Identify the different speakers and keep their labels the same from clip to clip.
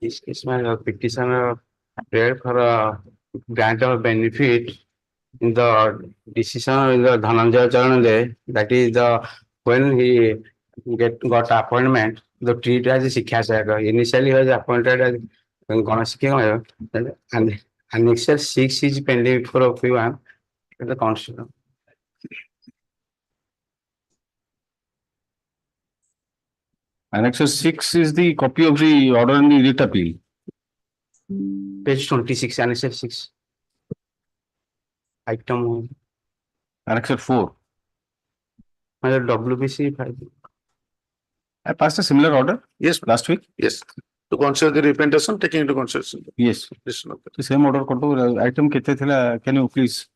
Speaker 1: This case, my petitioner prayed for a grant of benefit in the decision in the Dhananjaya Charan, that is the when he got appointment, the treat as a Sikha Saga. Initially, he was appointed as Ganashiki, and Annexure 6 is pending for a few in the constitution.
Speaker 2: Annexure 6 is the copy of the order in the writ appeal.
Speaker 1: Page 26, Annexure 6. Item
Speaker 2: Annexure 4.
Speaker 1: WBC 5.
Speaker 2: I passed a similar order
Speaker 3: Yes,
Speaker 2: last week.
Speaker 3: yes. To consider the representation, taking into consideration.
Speaker 2: Yes. The same order. Item kete thila, can you please?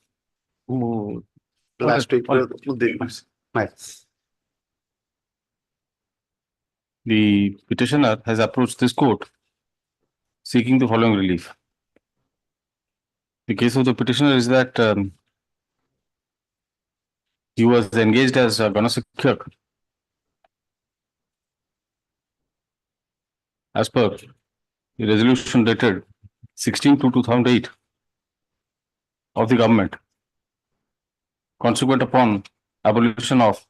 Speaker 3: Last week.
Speaker 2: The petitioner has approached this court seeking the following relief. The case of the petitioner is that he was engaged as a Ganashikyak as per the resolution dated 16/2/2008 of the government, consequent upon abolition of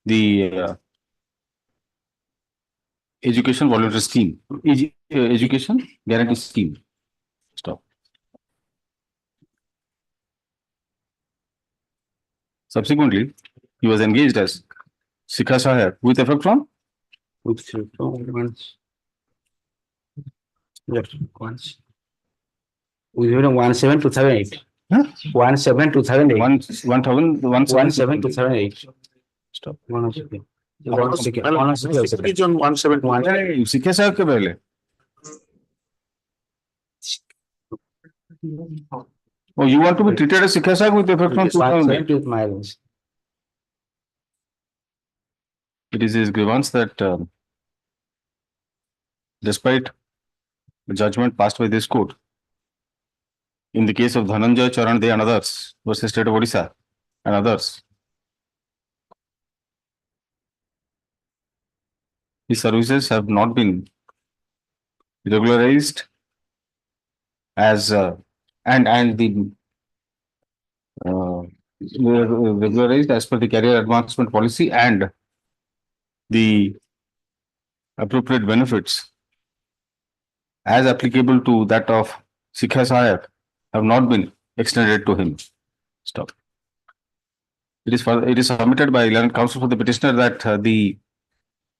Speaker 2: the education voluntary scheme, education guarantee scheme. Stop. Subsequently, he was engaged as Sikha Sahayak with effect from
Speaker 1: once. We have 17/2008. 17/2008. 17/2008.
Speaker 2: Stop.
Speaker 3: Sikha Sahayak
Speaker 2: के पहले. Oh, you want to be treated as Sikha Sahayak with effect from 2008? It is his grievance that despite the judgment passed by this court in the case of Dhananjaya Charan and others versus State of Orissa and others, his services have not been regularized as regularized as per the career advancement policy, and the appropriate benefits as applicable to that of Sikha Sahayak have not been extended to him. Stop. It is submitted by learned counsel for the petitioner that the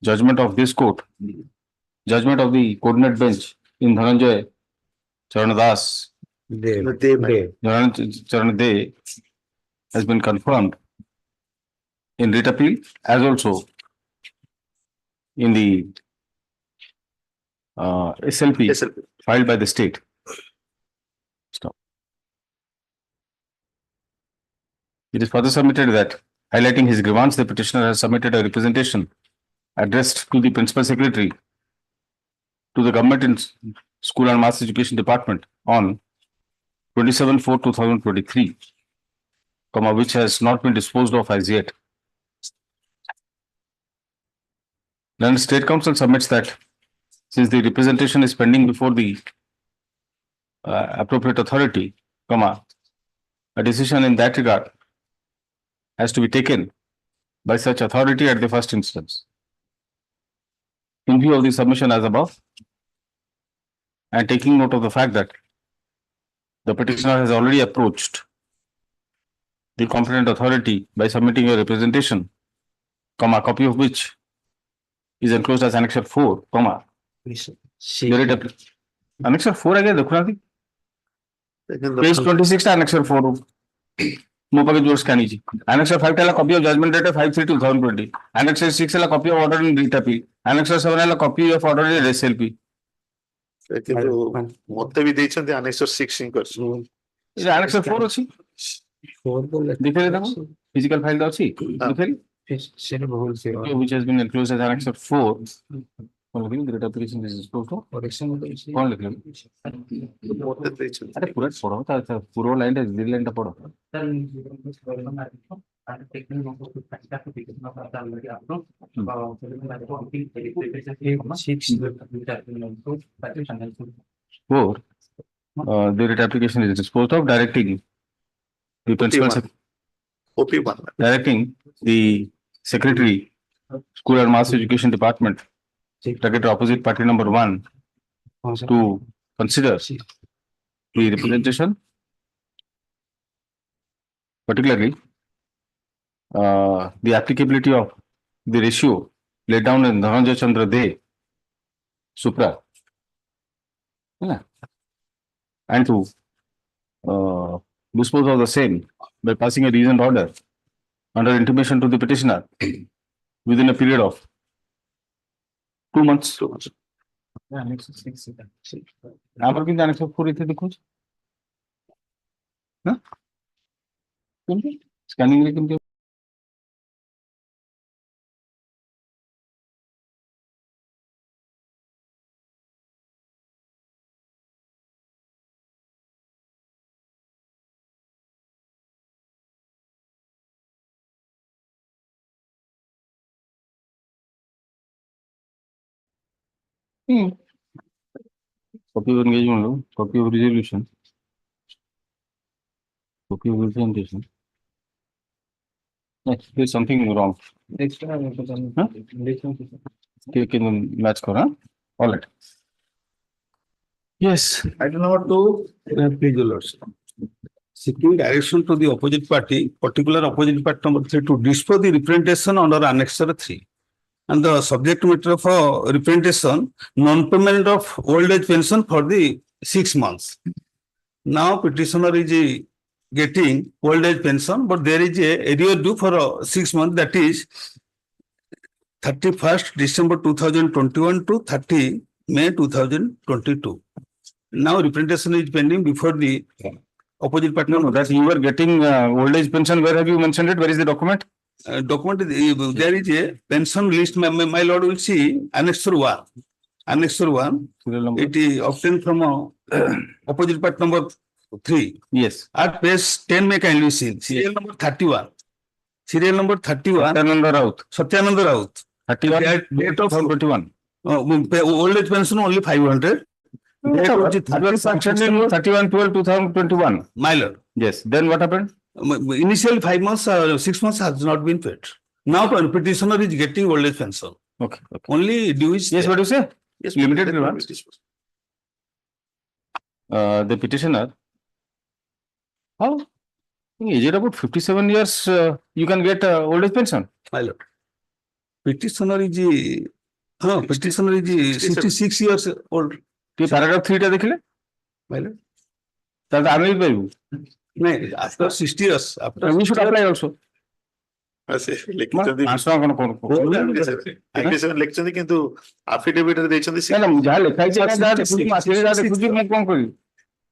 Speaker 2: judgment of this court, judgment of the coordinate bench in Dhananjaya Charanadas, Charanade has been confirmed in writ appeal as also in the SLP filed by the state. Stop. It is further submitted that, highlighting his grievance, the petitioner has submitted a representation addressed to the Principal Secretary to the Government in School and Mass Education Department on 27/4/2023, which has not been disposed of as yet. Then State Council submits that since the representation is pending before the appropriate authority, a decision in that regard has to be taken by such authority at the first instance. In view of the submission as above, and taking note of the fact that the petitioner has already approached the competent authority by submitting a representation, a copy of which is enclosed as Annexure 4, Annexure 4 again, page 26 Annexure 4. Annexure 5 tell a copy of judgment dated 5/3/2020. Annexure 6 tell a copy of order in writ appeal. Annexure 7 tell a copy of order in SLP.
Speaker 3: Annexure 6
Speaker 2: Annexure 4 ଅଛି physical file ଅଛି which has been enclosed as Annexure 4. Great application is disposed of. कौन लिख रहे अरे पूरा पढ़ो था पूरा लाइन है दिल लाइन पढ़ो Four, the writ application is disposed of, directing the principal,
Speaker 3: OP1.
Speaker 2: directing the secretary, school and mass education department, bracket opposite party number 1, to consider the representation, particularly the applicability of the ratio laid down in Dhananjay Chandra De, Supra, and to dispose of the same by passing a reasoned order under intimation to the petitioner within a period of 2 months. আমার কিন্তু annex 4 इथे देखो ना scanning लेकिन copy of engagement, copy of resolution, copy of representation. Next, there's something wrong. Huh? Can match kora? All right. Yes.
Speaker 4: Item number 2, please, your lordship. Seeking direction to the opposite party, particular opposite party number 3, to dispose the representation under annexure 3. And the subject matter of representation, non-payment of old age pension for the 6 months. Now petitioner is getting old age pension, but there is a arrear due for 6 months, that is 31st December 2021 to 30 May 2022. Now representation is pending before the opposite party.
Speaker 2: No, that you were getting old age pension. Where have you mentioned it? Where is the document?
Speaker 4: Document, there is a pension list, my lord will see, annexure 1. Annexure 1, it is obtained from opposite part number 3.
Speaker 2: Yes.
Speaker 4: At page 10, may kindly see. Serial number 31. Serial number 31. Satyananda Raut.
Speaker 2: 31.
Speaker 4: Date of
Speaker 2: 21.
Speaker 4: Old age pension only 500. Date of
Speaker 2: 31/12/2021.
Speaker 4: My lord.
Speaker 2: Yes. Then what happened?
Speaker 4: Initially 5 months, 6 months has not been paid. Now petitioner is getting old age pension.
Speaker 2: Okay.
Speaker 4: Only due is.
Speaker 2: Yes, what do you say?
Speaker 3: Yes,
Speaker 2: Limited
Speaker 3: that
Speaker 2: remand.
Speaker 3: is disposed.
Speaker 2: The petitioner, how? Aged about 57 years, you can get old age pension.
Speaker 4: My lord. Petitioner is 66 years old.
Speaker 2: Paragraph 3 টা দেখলে?
Speaker 4: My lord.
Speaker 2: তাহলে আমি পাইবো।
Speaker 4: No, after 60 years. After
Speaker 2: We should apply also.
Speaker 3: ଲେଖିଛନ୍ତି କିନ୍ତୁ affidavit ରେ ଦେଇଛନ୍ତି
Speaker 2: ନା, ଯାହା ଲେଖା ହେଇଛି ଯାହା ଦେଖୁଛି ମାସରେ ଯାହା ଦେଖୁଛି ମୁଁ କଣ କରିବି?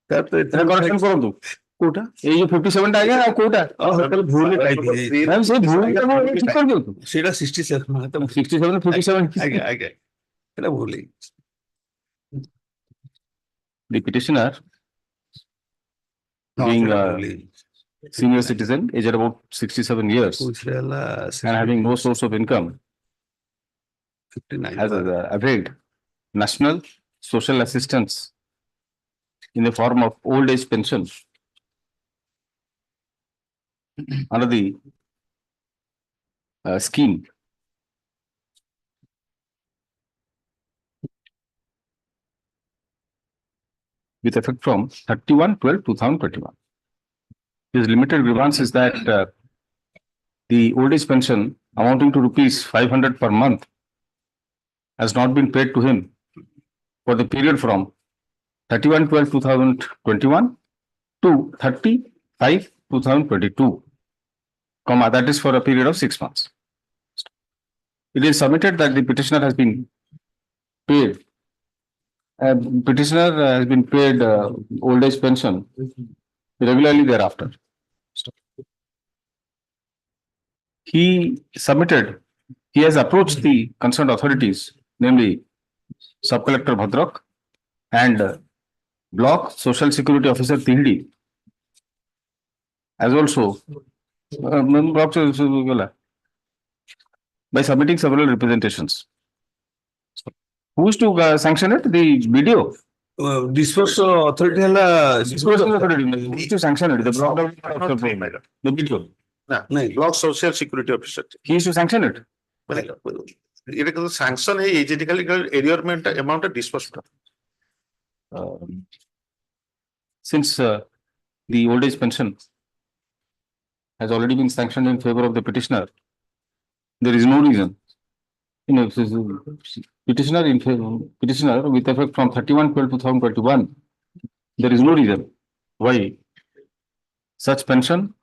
Speaker 2: କରେକ୍ସନ କରନ୍ତୁ।
Speaker 4: କୋଉଟା?
Speaker 2: ଏଇ ଯୋଉ 57 ଟା ଆଜ୍ଞା ଆଉ କୋଉଟା?
Speaker 4: ଭୁଲ ଟାଇପ
Speaker 2: ନାଇଁ ସେଇ ଭୁଲ ଠିକ କରିଦିଅନ୍ତୁ।
Speaker 4: ସେଇଟା 67
Speaker 2: 67 57
Speaker 4: ଆଜ୍ଞା ସେଇଟା ଭୁଲ ହେଇଛି।
Speaker 2: The petitioner, being a senior citizen, aged about 67 years and having no source of income,
Speaker 4: 59
Speaker 2: has availed national social assistance in the form of old age pension under the scheme with effect from 31/12/2021. His limited grievance is that the old age pension amounting to rupees 500 per month has not been paid to him for the period from 31/12/2021 to 30/5/2022, that is for a period of 6 months. It is submitted that the petitioner has been paid. Petitioner has been paid old age pension regularly thereafter. He has approached the concerned authorities, namely Sub-Collector Bhadrak and Block Social Security Officer Tindi, as also by submitting several representations. Who is to sanction it? The BDO.
Speaker 4: Disperse authority hela
Speaker 2: Disbursement authority. Who is to sanction it? The block development officer. The BDO.
Speaker 4: nahi.
Speaker 3: Block social security officer
Speaker 2: He is to sanction it.
Speaker 3: ମାନେ ଏଇଟା କିନ୍ତୁ sanction ହେଇଯାଇଛି ଖାଲି ଏରିୟରମେଣ୍ଟ amount dispose
Speaker 2: Since the old age pension has already been sanctioned in favor of the petitioner, there is no reason. Petitioner with effect from 31/12/2021, there is no reason why such pension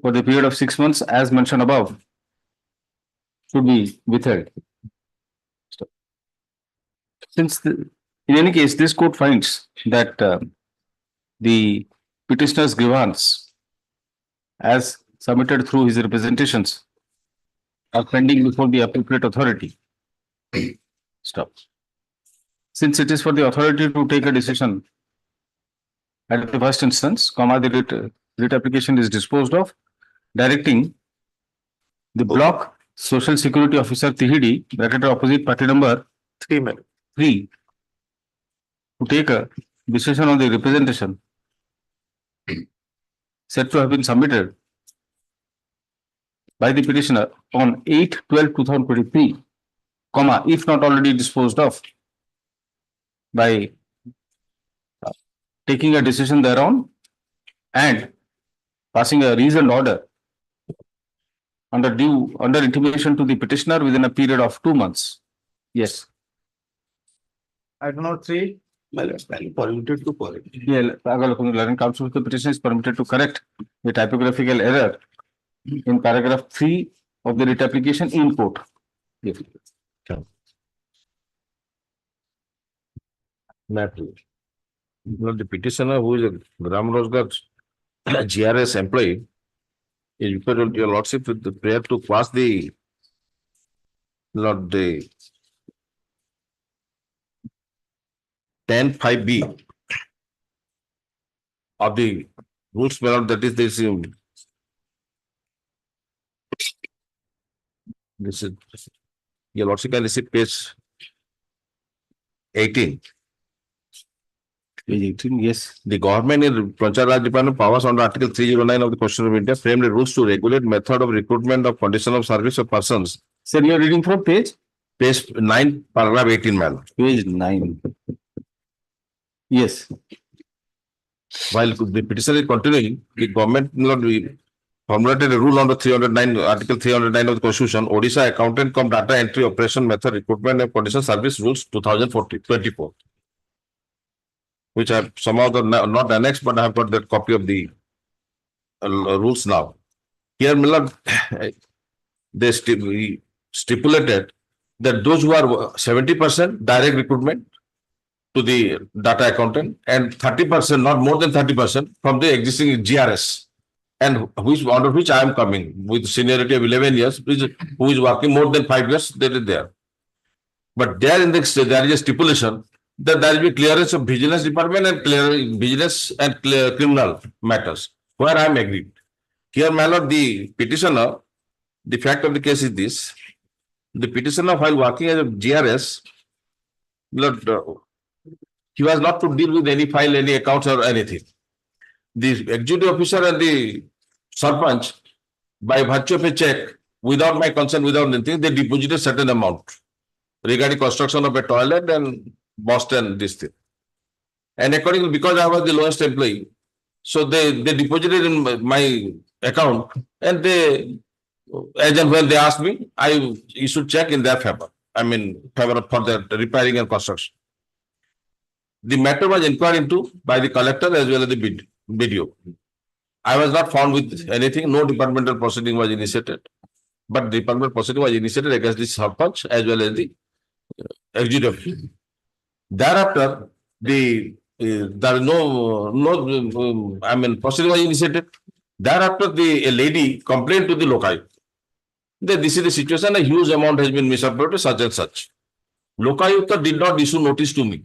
Speaker 2: for the period of 6 months as mentioned above should be withheld. In any case, this court finds that the petitioner's grievance as submitted through his representations are pending before the appropriate authority. Stop. Since it is for the authority to take a decision at the first instance, the writ application is disposed of, directing the block social security officer Tihidi, bracketed opposite party number 3, to take a decision on the representation said to have been submitted by the petitioner on 8/12/2023, if not already disposed of, by taking a decision thereon and passing a reasoned order under intimation to the petitioner within a period of 2 months. Yes.
Speaker 3: Item number 3.
Speaker 4: Permitted to correct.
Speaker 2: Learned counsel, the petition is permitted to correct the typographical error in paragraph 3 of the writ application in court. Yes.
Speaker 5: The petitioner who is a Gram Rozgar GRS employee is referred to your lordship with the prayer to pass the 10(5)(b) of the rules, that is this your lordship can receive page 18.
Speaker 2: Page 18, yes.
Speaker 5: The government in Panchayat Raj Department powers under Article 309 of the Constitution of India framed the rules to regulate method of recruitment of condition of service of persons.
Speaker 2: Sir, you are reading from page
Speaker 5: 9, paragraph 18, man.
Speaker 2: Page 9. Yes.
Speaker 5: While the petition is continuing, the government formulated a rule under 309, Article 309 of the Constitution, Odisha Accountant cum Data Entry Operation Method Recruitment and Condition Service Rules 2024, which I have somehow not annexed, but I have got that copy of the rules now. Here, they stipulated that those who are 70% direct recruitment to the data accountant and 30%, not more than 30% from the existing GRS, and under which I am coming with seniority of 11 years, who is working more than 5 years, that is there. But there in the there is a stipulation that there will be clearance of vigilance department and vigilance and criminal matters, where I am agreed. Here, my lord, the petitioner, the fact of the case is this: the petitioner, while working as a GRS, he was not to deal with any file, any accounts or anything. The executive officer and the sarpanch, by virtue of a check, without my consent, without anything, they deposited certain amount regarding construction of a toilet and Boston, this thing. And accordingly, because I was the lowest employee, so they deposited in my account, and they, as and when they asked me, I issued check in their favor. I mean, favor for the repairing and construction. The matter was inquired into by the collector as well as the BDO. I was not found with anything. No departmental proceeding was initiated, but the departmental proceeding was initiated against the sarpanch as well as the executive. Thereafter, there is no proceeding was initiated. Thereafter, a lady complained to the lokai that this is the situation, a huge amount has been misappropriated, such and such. Lokayukta did not issue notice to me,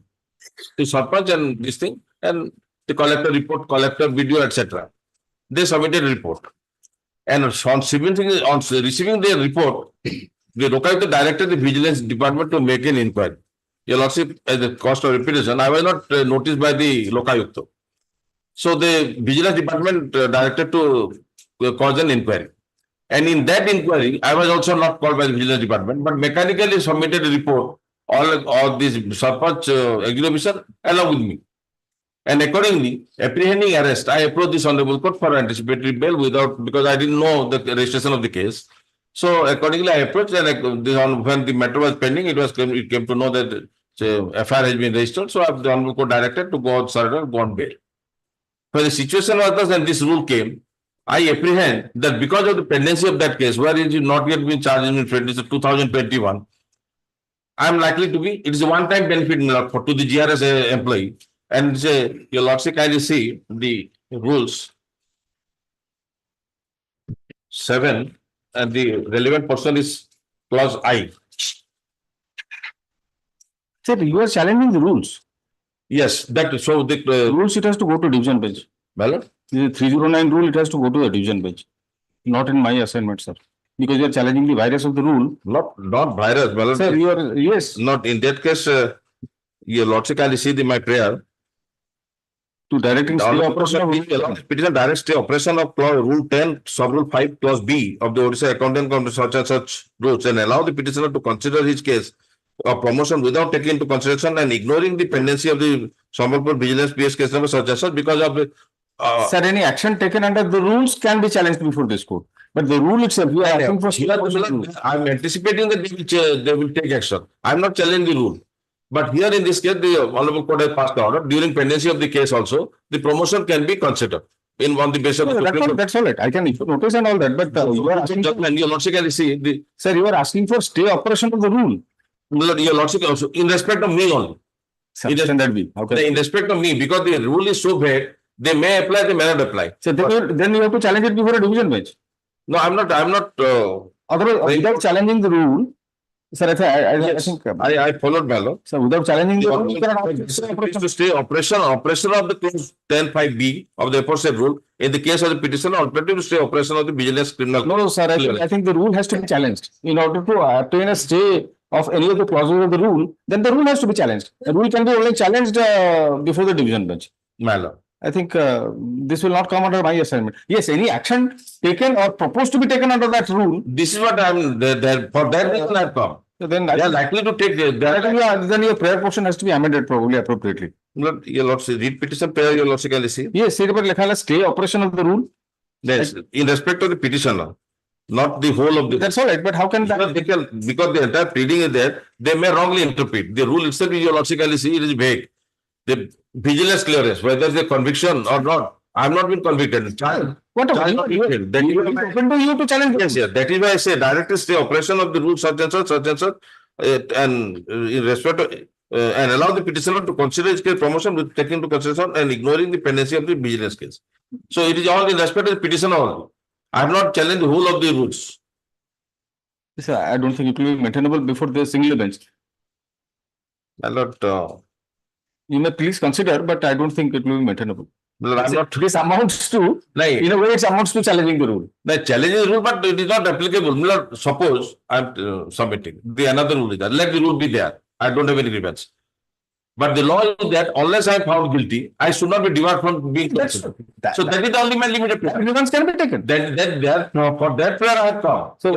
Speaker 5: the sarpanch and this thing, and the collector report, collector video, etc. They submitted a report. And on receiving the report, the Lokayukta directed the vigilance department to make an inquiry. Your Lordship, at the cost of repetition, I was not noticed by the Lokayukta. So the vigilance department directed to cause an inquiry. And in that inquiry, I was also not called by the vigilance department, but mechanically submitted a report, all these surplus exhibition along with me. And accordingly, apprehending arrest, I approached this honorable court for anticipatory bail because I didn't know the registration of the case. So accordingly, I approached, and when the matter was pending, it came to know that FIR has been registered. So the honorable court directed to go on surrender, go on bail. When the situation was thus and this rule came, I apprehend that because of the pendency of that case, where it is not yet been charged in 2021, I am likely to be, it is a one-time benefit to the GRS employee. And say, Your Lordship, kindly see the rules 7, and the relevant portion is clause I.
Speaker 2: Sir, you are challenging the rules.
Speaker 5: Yes, that so the
Speaker 2: Rules, it has to go to division bench.
Speaker 5: ballot.
Speaker 2: The 309 rule, it has to go to the division bench. Not in my assignment, sir. Because you are challenging the virus of the rule.
Speaker 5: Not virus, ballot.
Speaker 2: Sir, you are, yes,
Speaker 5: Not in that case, Your Lordship, kindly see my prayer.
Speaker 2: to directing stay operation of
Speaker 5: Petition direct stay operation of clause rule 10, sub rule 5, clause B of the Odisha accountant come to such and such rules and allow the petitioner to consider his case of promotion without taking into consideration and ignoring the pendency of the Sambalpur vigilance PS case number such and such because of the
Speaker 2: Sir, any action taken under the rules can be challenged before this court. But the rule itself, you are asking for stay operation of the rule.
Speaker 5: I'm anticipating that they will take action. I'm not challenging the rule. But here in this case, the Honorable Court has passed the order. During pendency of the case also, the promotion can be considered on the basis of
Speaker 2: No,
Speaker 5: the
Speaker 2: that's all right. I can issue notice and all that, but you are asking for,
Speaker 5: and Your Lordship can see the
Speaker 2: sir, you are asking for stay operation of the rule.
Speaker 5: Your Lordship also in respect of me only.
Speaker 2: Can that be? Okay.
Speaker 5: In respect of me, because the rule is so vague, they may apply, they may not apply.
Speaker 2: So then you have to challenge it before a division bench.
Speaker 5: No, I'm not.
Speaker 2: Otherwise, without challenging the rule, sir, I think.
Speaker 5: I followed my law.
Speaker 2: So without challenging the rule, you cannot ask stay operation.
Speaker 5: To stay operation of the clause 10(5)(b) of the aforesaid rule in the case of the petitioner, alternative to stay operation of the vigilance criminal.
Speaker 2: No, sir, I think the rule has to be challenged. In order to obtain a stay of any of the clauses of the rule, then the rule has to be challenged. The rule can be only challenged before the division bench.
Speaker 5: My law.
Speaker 2: I think this will not come under my assignment. Yes, any action taken or proposed to be taken under that rule.
Speaker 5: This is what I'm there for. That reason I've come.
Speaker 2: So then
Speaker 5: They are likely to take
Speaker 2: then your prayer portion has to be amended probably appropriately.
Speaker 5: Your Lordship, read petition prayer, Your Lordship can see.
Speaker 2: Yes, see, but like stay operation of the rule.
Speaker 5: Yes, in respect of the petitioner, not the whole of the.
Speaker 2: That's all right, but how can that?
Speaker 5: Because the entire pleading is there, they may wrongly interpret. The rule itself, Your Lordship can see, it is vague. The vigilance clearance, whether the conviction or not, I have not been convicted.
Speaker 2: What about you? That is open to you to challenge.
Speaker 5: Yes, yes. That is why I say direct stay operation of the rule such and such, and in respect of, and allow the petitioner to consider his case promotion with taking into consideration and ignoring the pendency of the vigilance case. So it is all in respect of the petitioner only. I have not challenged the whole of the rules.
Speaker 2: Sir, I don't think it will be maintainable before the single bench.
Speaker 5: I'm not.
Speaker 2: You may please consider, but I don't think it will be maintainable.
Speaker 5: I'm not.
Speaker 2: This amounts to,
Speaker 5: Like,
Speaker 2: in a way, it amounts to challenging the rule.
Speaker 5: the challenging the rule, but it is not applicable. Suppose I'm submitting the another rule is that let the rule be there. I don't have any grievance. But the law is that unless I am found guilty, I should not be debarred from being considered. So that is the only my limited prayer.
Speaker 2: Grievance can be taken.
Speaker 5: For that prayer I have come.
Speaker 2: So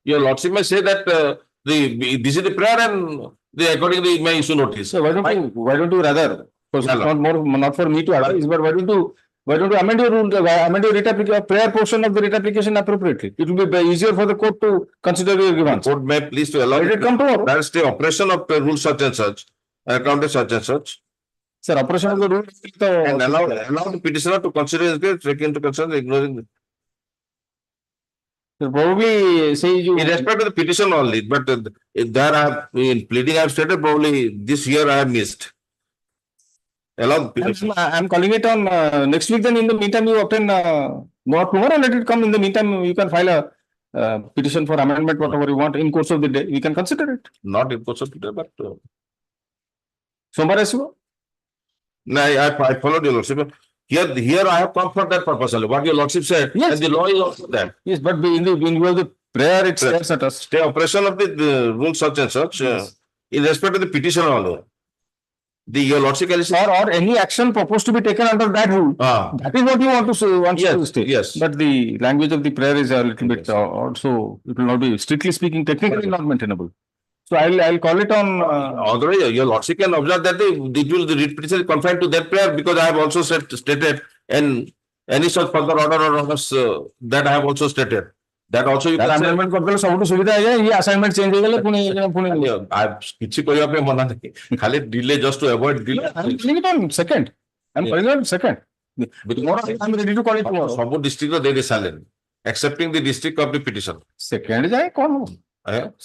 Speaker 5: Your Lordship may say that this is the prayer and accordingly may issue notice.
Speaker 2: So why don't you rather, not for me to advise, but why don't you amend your rule, amend your writ application, prayer portion of the writ application appropriately? It will be easier for the court to consider your grievance.
Speaker 5: Court may please to allow
Speaker 2: it come tomorrow.
Speaker 5: That is the operation of the rule such and such, accounted such and such.
Speaker 2: Sir, operation of the rule
Speaker 5: And allow the petitioner to consider his case, take into consideration, ignoring the.
Speaker 2: Probably say you.
Speaker 5: In respect to the petition only, but there I have, in pleading I have stated probably this year I have missed. Allow the
Speaker 2: I'm calling it on next week. Then in the meantime, you obtain not tomorrow. Let it come. In the meantime, you can file a petition for amendment, whatever you want in course of the day. We can consider it.
Speaker 5: not in course of today, but
Speaker 2: Somewhere as well.
Speaker 5: no, I followed your Lordship. Here I have come for that purpose only, what your lordship said,
Speaker 2: Yes.
Speaker 5: and the law is also that.
Speaker 2: Yes, but in the prayer, it stares at us.
Speaker 5: Stay operation of the rules such and such, in respect to the petitioner only. Your lordship can say,
Speaker 2: Or any action proposed to be taken under that rule. That is what you want to say, to state.
Speaker 5: yes.
Speaker 2: But the language of the prayer is a little bit also, it will not be, strictly speaking, technically not maintainable. So I'll call it on.
Speaker 5: Otherwise, your lordship can observe that the writ petition is confined to that prayer, because I have also stated, and any such further order or orders that I have also stated. That also you can say.
Speaker 2: Amendment କରିଦେଲେ ସବୁଠୁ ସୁବିଧା ହେଇଯାଏ, ଇଏ assignment change ହେଇଗଲେ ପୁଣି
Speaker 5: କିଛି କରିବା ପାଇଁ ମନା ନାହିଁ, ଖାଲି delay just to avoid delay.
Speaker 2: I'm calling it on second. I'm calling it on second. Tomorrow I'm ready to call it tomorrow.
Speaker 5: ସବୁ district ର ଦେଇ ସାରିଲେଣି, excepting the district of the petition.
Speaker 2: Second ଯାଏ କଣ ହବ?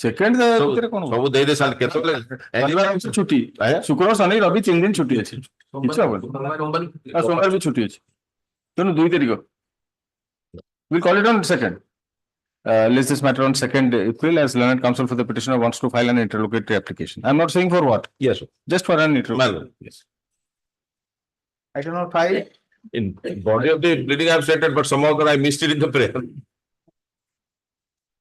Speaker 2: Second ଭିତରେ କଣ ହବ?
Speaker 5: ସବୁ ଦେଇ ସାରିଲେ, କେତେବେଳେ
Speaker 2: ଛୁଟି ଶୁକ୍ର ଶନି ରବି 3 ଦିନ ଛୁଟି ଅଛି, କିଛି ହବନି। ସୋମବାର ବି ଛୁଟି ଅଛି, ତେଣୁ 2 ତାରିଖ we'll call it on second. List this matter on 2nd April as learned counsel for the petitioner wants to file an interlocutory application. I'm not saying for what.
Speaker 5: Yes, sir.
Speaker 2: Just for an interlocutory.
Speaker 5: Yes.
Speaker 2: I cannot file.
Speaker 5: In body of the pleading I have stated, but somehow I missed it in the prayer.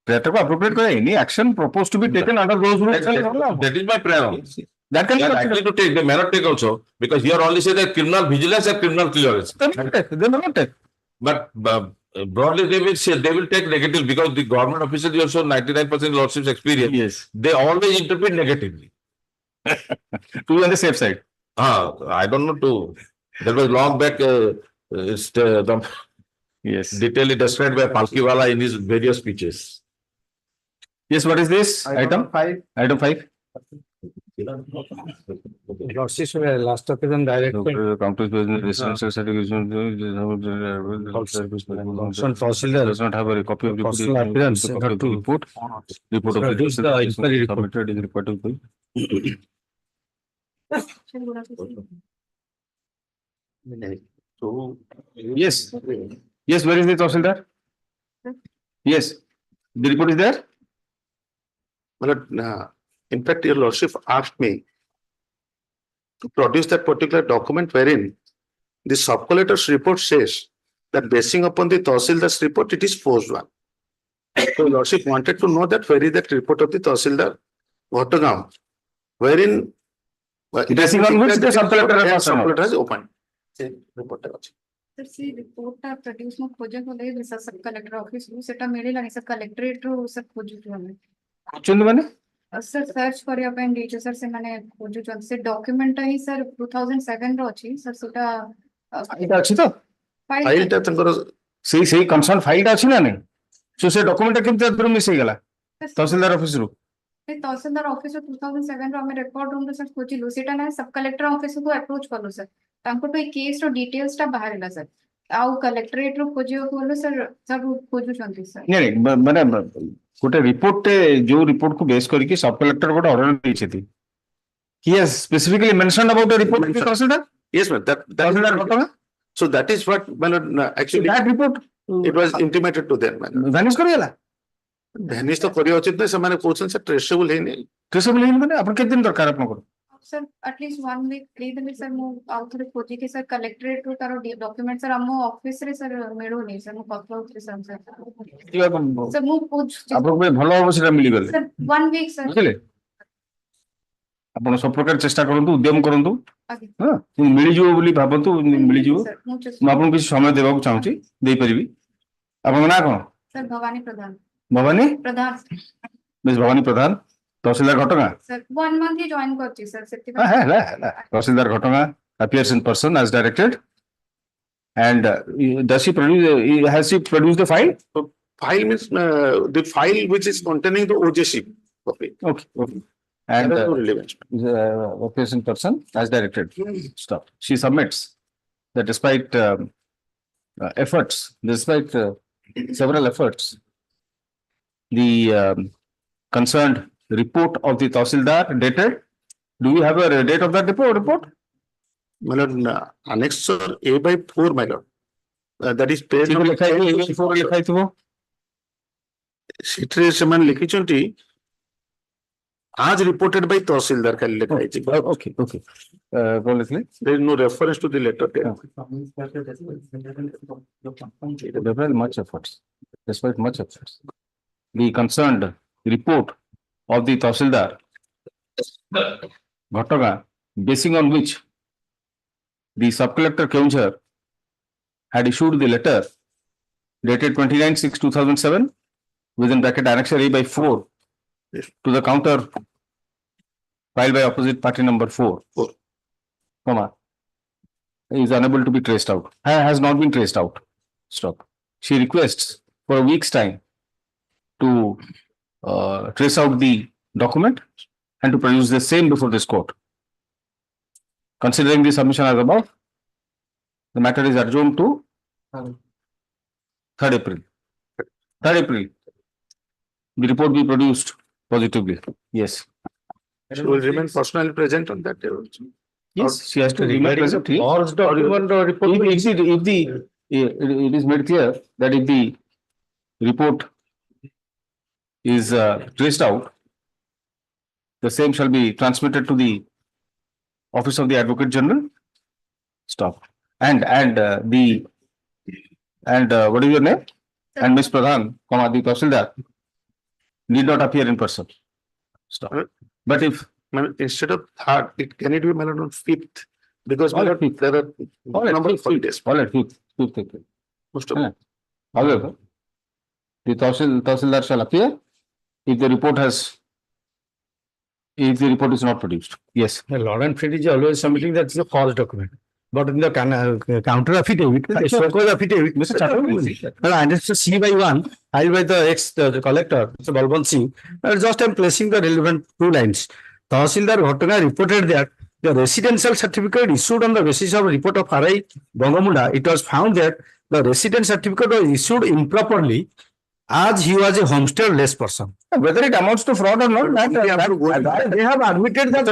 Speaker 2: Prayer to appropriate any action proposed to be taken under those rules.
Speaker 5: That is my prayer.
Speaker 2: That can
Speaker 5: They
Speaker 2: be
Speaker 5: are likely to take, they may not take also, because here only say that criminal vigilance and criminal clearance.
Speaker 2: They may not take.
Speaker 5: But broadly they will say, they will take negative, because the government officials also 99% lordship's experience.
Speaker 2: Yes.
Speaker 5: They always interpret negatively.
Speaker 2: To be on the safe side.
Speaker 5: I don't know to. There was long back,
Speaker 2: Yes.
Speaker 5: detailedly described by Palkiwala in his various speeches.
Speaker 2: Yes, what is this? Item 5. Item 5.
Speaker 1: Lordship, last occasion directed.
Speaker 2: Counters residential certification.
Speaker 1: Tahsildar
Speaker 2: Does not have a copy of the
Speaker 1: personal appearance.
Speaker 2: report. Report of
Speaker 1: Produce the inquiry report.
Speaker 2: submitted is reported to.
Speaker 3: So,
Speaker 2: Yes. Yes, where is the Tahsildar? Yes. The report is there?
Speaker 3: in fact, your lordship asked me to produce that particular document wherein the sub-collector's report says that basing upon the Tahsildar's report, it is forged one. So lordship wanted to know that where is that report of the Tahsildar Ghattagaon, wherein
Speaker 2: Basing on which the
Speaker 3: sub-collector has opened. Report
Speaker 6: Sir, see report produce mo खोजे को ले sir सब collector office रू सेटा मिले लानी sir collectorate रू sir खोजु छु हमें
Speaker 2: चुन माने
Speaker 6: सर सर्च करिया पे डीटे सर से माने खोजु छु से डॉक्यूमेंट ही सर 2007 रो अछि सर सेटा
Speaker 2: এটা আছে তো
Speaker 3: फाइल टा तंकर
Speaker 2: সেই কনসার্ন ফাইলটা আছে না নাই সো সে ডকুমেন্টটা কেমতে তোর মিস হই গলা তহসিলদার অফিস রু
Speaker 6: से तहसीलदार ऑफिस 2007 रो हमें रिकॉर्ड रूम रे सर खोजिलु सेटा ना सब कलेक्टर ऑफिस को अप्रोच करलो सर तांको तो केस रो डिटेल्स टा बाहर ला सर आउ कलेक्टरेट रो खोजियो बोलो सर सब खोजु छंती सर
Speaker 2: नहीं नहीं माने गोटे रिपोर्ट जो रिपोर्ट को बेस करके सब कलेक्टर गोटे order देछथि he has specifically mentioned about the report of the Tahsildar.
Speaker 3: yes, ma'am.
Speaker 2: Tahsildar Ghattagaon.
Speaker 3: So that is what actually
Speaker 2: That report
Speaker 3: it was intimated to them.
Speaker 2: vanish कर गेला
Speaker 3: भैनिश तो करिया उचित नहीं ସେମାନେ କହୁଛନ୍ତି ସେ traceable ହେଇନି
Speaker 2: ट्रेसेबल नहीं माने अपन केते दिन दरकार अपन को
Speaker 6: सर एटलीस्ट 1 वीक ले देले सर मो आउ थोड़े खोजी के सर कलेक्टरेट रो तारो डॉक्यूमेंट सर हमो ऑफिस रे सर मेळो नहीं सर मो कॉपी उतरे सर सर मो पूछ
Speaker 2: आपन को भलो हो सेटा मिली गेले
Speaker 6: सर 1 वीक सर
Speaker 2: बुझले आपण सब प्रकार चेष्टा करंतु उद्यम करंतु हां मिली जिवो बोली भाबंतु मिली जिवो म आपन किछ समय देबा को चाहूची देई परिबी आपन ना कोन
Speaker 6: सर भवानी प्रधान
Speaker 2: मिस भवानी प्रधान तहसीलदार Ghattagaon.
Speaker 6: सर 1 मंथ ही जॉइन करची सर सेति
Speaker 2: Tahsildar Ghattagaon appears in person as directed. And does she produce? Has she produced the file?
Speaker 3: so file means the file which is containing the OJC copy.
Speaker 2: Okay. And
Speaker 3: That is no relevance.
Speaker 2: appears in person as directed. Stop. She submits that despite efforts, despite several efforts, the concerned report of the Tahsildar dated. Do we have a date of that report?
Speaker 3: Annexure A/4, my lord. That is page number
Speaker 2: लिखाई थी वो
Speaker 3: ସେଥିରେ ସେମାନେ ଲେଖିଛନ୍ତି as reported by Tahsildar खाली लिखा है जी.
Speaker 2: Okay, okay. Go let's
Speaker 3: There is no reference to the letter there.
Speaker 2: Despite much efforts, the concerned report of the Tahsildar Ghattaga, basing on which the sub-collector Keonjhar had issued the letter dated 29/6/2007 within bracket annexure A by 4
Speaker 3: Yes.
Speaker 2: to the counter filed by opposite party number 4, comma, is unable to be traced out, has not been traced out. Stop. She requests for a week's time to trace out the document and to produce the same before this court. Considering the submission as above, the matter is adjourned to 3rd April. 3rd April. The report be produced positively. Yes.
Speaker 3: She will remain personally present on that day also.
Speaker 2: Yes, she has to remain present here.
Speaker 1: Forged document report.
Speaker 2: It is made clear that if the report is traced out, the same shall be transmitted to the Office of the Advocate General. Stop. And what is your name? And Ms. Pradhan, comma, the Tahsildar need not appear in person. Stop. But if
Speaker 3: Instead of third, can it be made on 5th? Because
Speaker 2: All right, fifth.
Speaker 3: there are number of
Speaker 2: fifth,
Speaker 3: holidays.
Speaker 2: all right, fifth April.
Speaker 3: Most of
Speaker 2: Yeah. However, the Tahsildar shall appear if the report is not produced. Yes.
Speaker 1: The law and faith is always submitting that is a false document. But in the counter affidavit, the so-called affidavit,
Speaker 2: Mr. Chatterjee.
Speaker 1: and it's a C by 1, filed by the collector, Mr. Balwant Singh. Just I'm placing the relevant 2 lines. Tahsildar Ghattaga reported that the residential certificate issued on the basis of report of RI Bangamunda, it was found that the residence certificate was issued improperly as he was a homestead-less person.
Speaker 2: Whether it amounts to fraud or not,
Speaker 1: They have admitted that.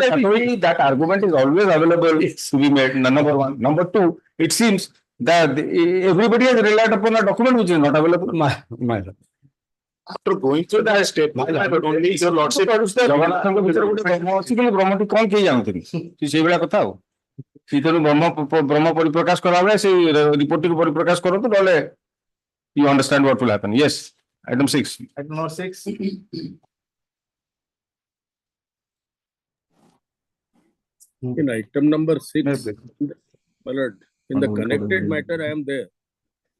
Speaker 2: that argument is always available to be made. Number one. Number two, it seems that everybody has relied upon a document which is not available.
Speaker 1: My
Speaker 3: After going through that statement, but only your lordship.
Speaker 2: ଜଗନ୍ନାଥଙ୍କ ଭିତରେ ଗୋଟେ ବ୍ରହ୍ମ ଅଛି କିନ୍ତୁ ବ୍ରହ୍ମଟି କଣ କେହି ଜାଣନ୍ତିନି ସେଇଭଳିଆ କଥା ଆଉ ତେଣୁ ବ୍ରହ୍ମ ପରିପ୍ରକାଶ କଲାବେଳେ ସେଇ ରିପୋର୍ଟଟିକୁ ପରିପ୍ରକାଶ କରନ୍ତୁ ନହେଲେ you understand what will happen. Yes, item 6.
Speaker 7: Item number 6.
Speaker 8: In item number 6, my lord, in the connected matter, I am there.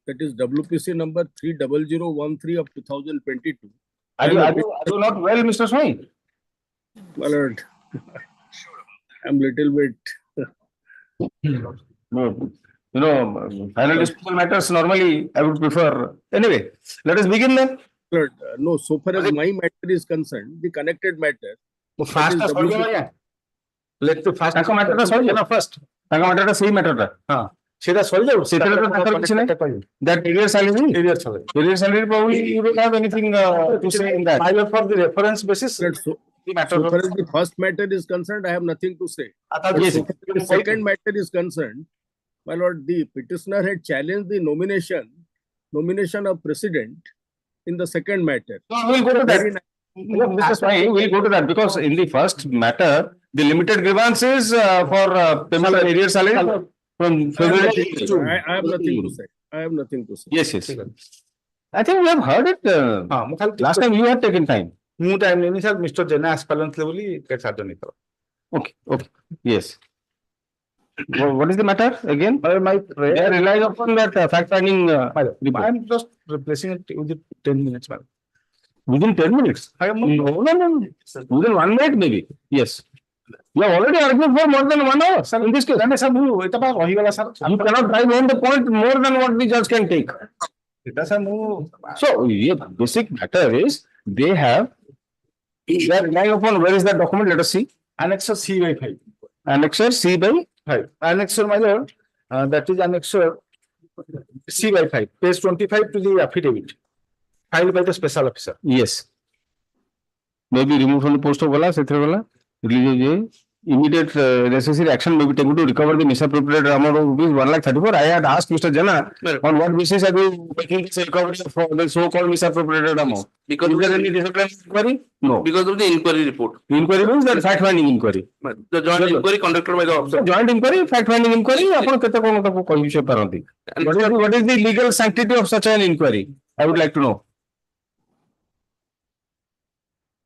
Speaker 8: That is WPC number 30013 of 2022.
Speaker 2: Are you not well, Mr. Swami?
Speaker 8: My lord, I'm little bit.
Speaker 2: No. You know, final disposal matters normally I would prefer. Anyway, let us begin then.
Speaker 8: Lord, no, so far as my matter is concerned, the connected matter.
Speaker 1: fast
Speaker 8: that is WPC.
Speaker 1: let the fast
Speaker 2: ତାଙ୍କ matter ଟା ସରିଯାଉ first. ତାଙ୍କ matter ଟା ସେଇ matter ଟା.
Speaker 1: ହଁ ସେଟା ସରିଯାଉ
Speaker 2: ସେଥିରେ ତ ତାଙ୍କର କିଛି ନାହିଁ. That area salary. Area salary probably you don't have anything to say in that.
Speaker 1: File for the reference basis.
Speaker 8: Lord, so far as the first matter is concerned, I have nothing to say.
Speaker 2: Yes.
Speaker 8: So far as the second matter is concerned, my lord, the petitioner had challenged the nomination of president in the second matter.
Speaker 2: No, we'll go to that. Mr. Swami, we'll go to that because in the first matter, the limited grievance is for payment of arrear salary from February.
Speaker 8: I have nothing to say. I have nothing to say.
Speaker 2: Yes. I think we have heard it. Last time you had taken time.
Speaker 1: ମୁଁ time ନେଇନି sir mister Jena ଆସିପାରିନଥିଲେ ବୋଲି ସାହାଯ୍ୟ ନେଇଥିଲା
Speaker 2: Okay. Yes. What is the matter again? They are relying upon that fact-finding report.
Speaker 1: I'm just replacing it within 10 minutes, madam.
Speaker 2: Within 10 minutes? No. Within 1 minute maybe. Yes. You have already argued for more than 1 hour. Sir, in this case,
Speaker 1: sir ମୁଁ ଏଇଟା ପା ରହିଗଲା sir
Speaker 2: you cannot drive home the point more than what the judge can take.
Speaker 1: ଏଇଟା sir ମୁଁ
Speaker 2: So, the basic matter is they are relying upon where is that document? Let us see.
Speaker 1: annexure C by 5.
Speaker 2: Annexure C by
Speaker 1: 5. Annexure, my lord, that is annexure C by 5, page 25 to the affidavit filed by the special officer.
Speaker 2: yes. Maybe removed from the post of Vala, Setra Vala, release immediate necessary action may be taken to recover the misappropriated amount of rupees 1,34,000. I had asked Mr. Jana, on what basis are you making this recovery for the so-called misappropriated amount?
Speaker 5: Because
Speaker 2: Is there any disciplinary inquiry? No.
Speaker 5: because of the inquiry report.
Speaker 2: Inquiry means that fact finding inquiry.
Speaker 5: The joint inquiry conducted by the
Speaker 2: So
Speaker 5: officer.
Speaker 2: joint inquiry, fact finding inquiry, ଆପଣ କେତେ କଣ ତାକୁ କହିବି ପାରନ୍ତି? What is the legal sanctity of such an inquiry? I would like to know.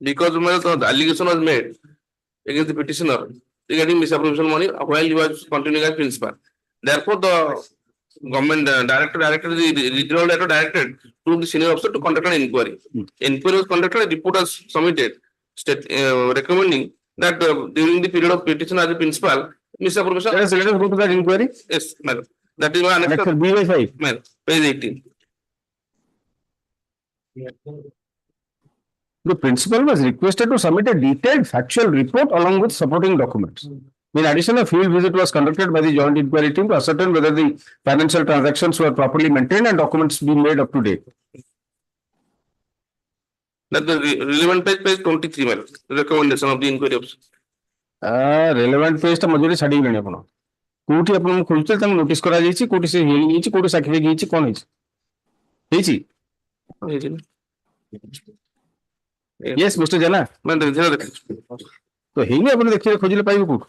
Speaker 5: Because the allegation was made against the petitioner regarding misappropriation money while he was continuing as principal. Therefore, the government directed the regional director directed to the senior officer to conduct an inquiry. Inquiry was conducted, a report was submitted, recommending that during the period of petition as a principal, misappropriation.
Speaker 2: Let us go to that inquiry.
Speaker 5: Yes, madam. That is my annexure,
Speaker 2: Annexure B by 5.
Speaker 5: madam, page 18.
Speaker 2: The principal was requested to submit a detailed factual report along with supporting documents. In addition, a field visit was conducted by the joint inquiry team to ascertain whether the financial transactions were properly maintained and documents being made up to date.
Speaker 5: That the relevant page 23, madam, recommendation of the inquiry officer.
Speaker 2: Relevant page टा मजूरी छाड़ी गणे आपण कोठी आपण खोजते तम notice करा जाईची कोठी से हियरिंग हिची कोठी साक्षी हिची कोन हिची यस मिस्टर जना
Speaker 5: Madam,
Speaker 2: तो हिनी आपण देखिले खोजिले पाइबो कोठ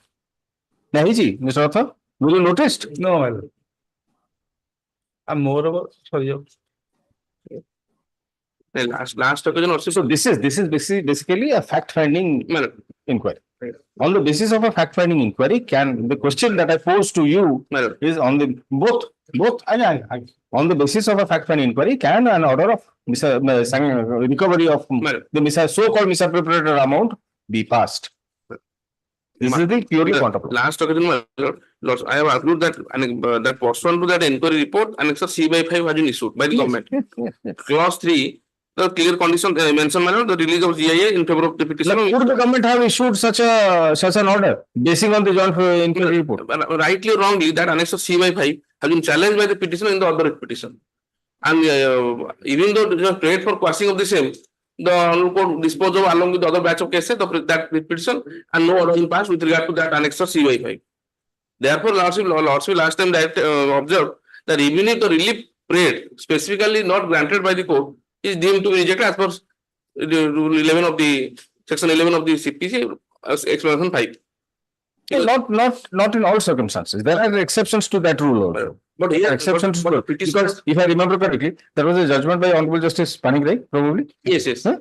Speaker 2: ना हिची mister earth you noticed
Speaker 4: No, my lord. I'm more of a, sorry.
Speaker 5: last occasion also.
Speaker 2: so this is basically a fact finding
Speaker 5: Madam,
Speaker 2: inquiry. On the basis of a fact finding inquiry, can the question that I pose to you
Speaker 5: madam,
Speaker 2: is on the both on the basis of a fact finding inquiry, can an order of recovery of
Speaker 5: Madam.
Speaker 2: the so-called misappropriated amount be passed? This is the purely
Speaker 5: The
Speaker 2: quantum.
Speaker 5: last occasion, my lords, I have argued that that pursuant to that inquiry report, annexure C by 5 has been issued by the government. Clause 3, the clear condition mentioned, my lord, the release of GIA in favor of the petitioner.
Speaker 2: Would the government have issued such an order basing on the joint inquiry report?
Speaker 5: Rightly or wrongly, that annexure C by 5 has been challenged by the petitioner in the other petition. And even though it was prayed for quashing of the same, the Honorable Court disposed of along with the other batch of cases, that petition, and no order in passed with regard to that annexure C by 5. Therefore, Lordship last time observed that even if the relief prayed specifically not granted by the court is deemed to be rejected as per the rule 11 of the section 11 of the CPC explanation 5.
Speaker 2: Not in all circumstances. There are exceptions to that rule also.
Speaker 5: But here,
Speaker 2: Exceptions to it.
Speaker 5: petitioner,
Speaker 2: Because if I remember correctly, there was a judgment by Honorable Justice Panigrai, probably.
Speaker 5: yes.
Speaker 2: Huh?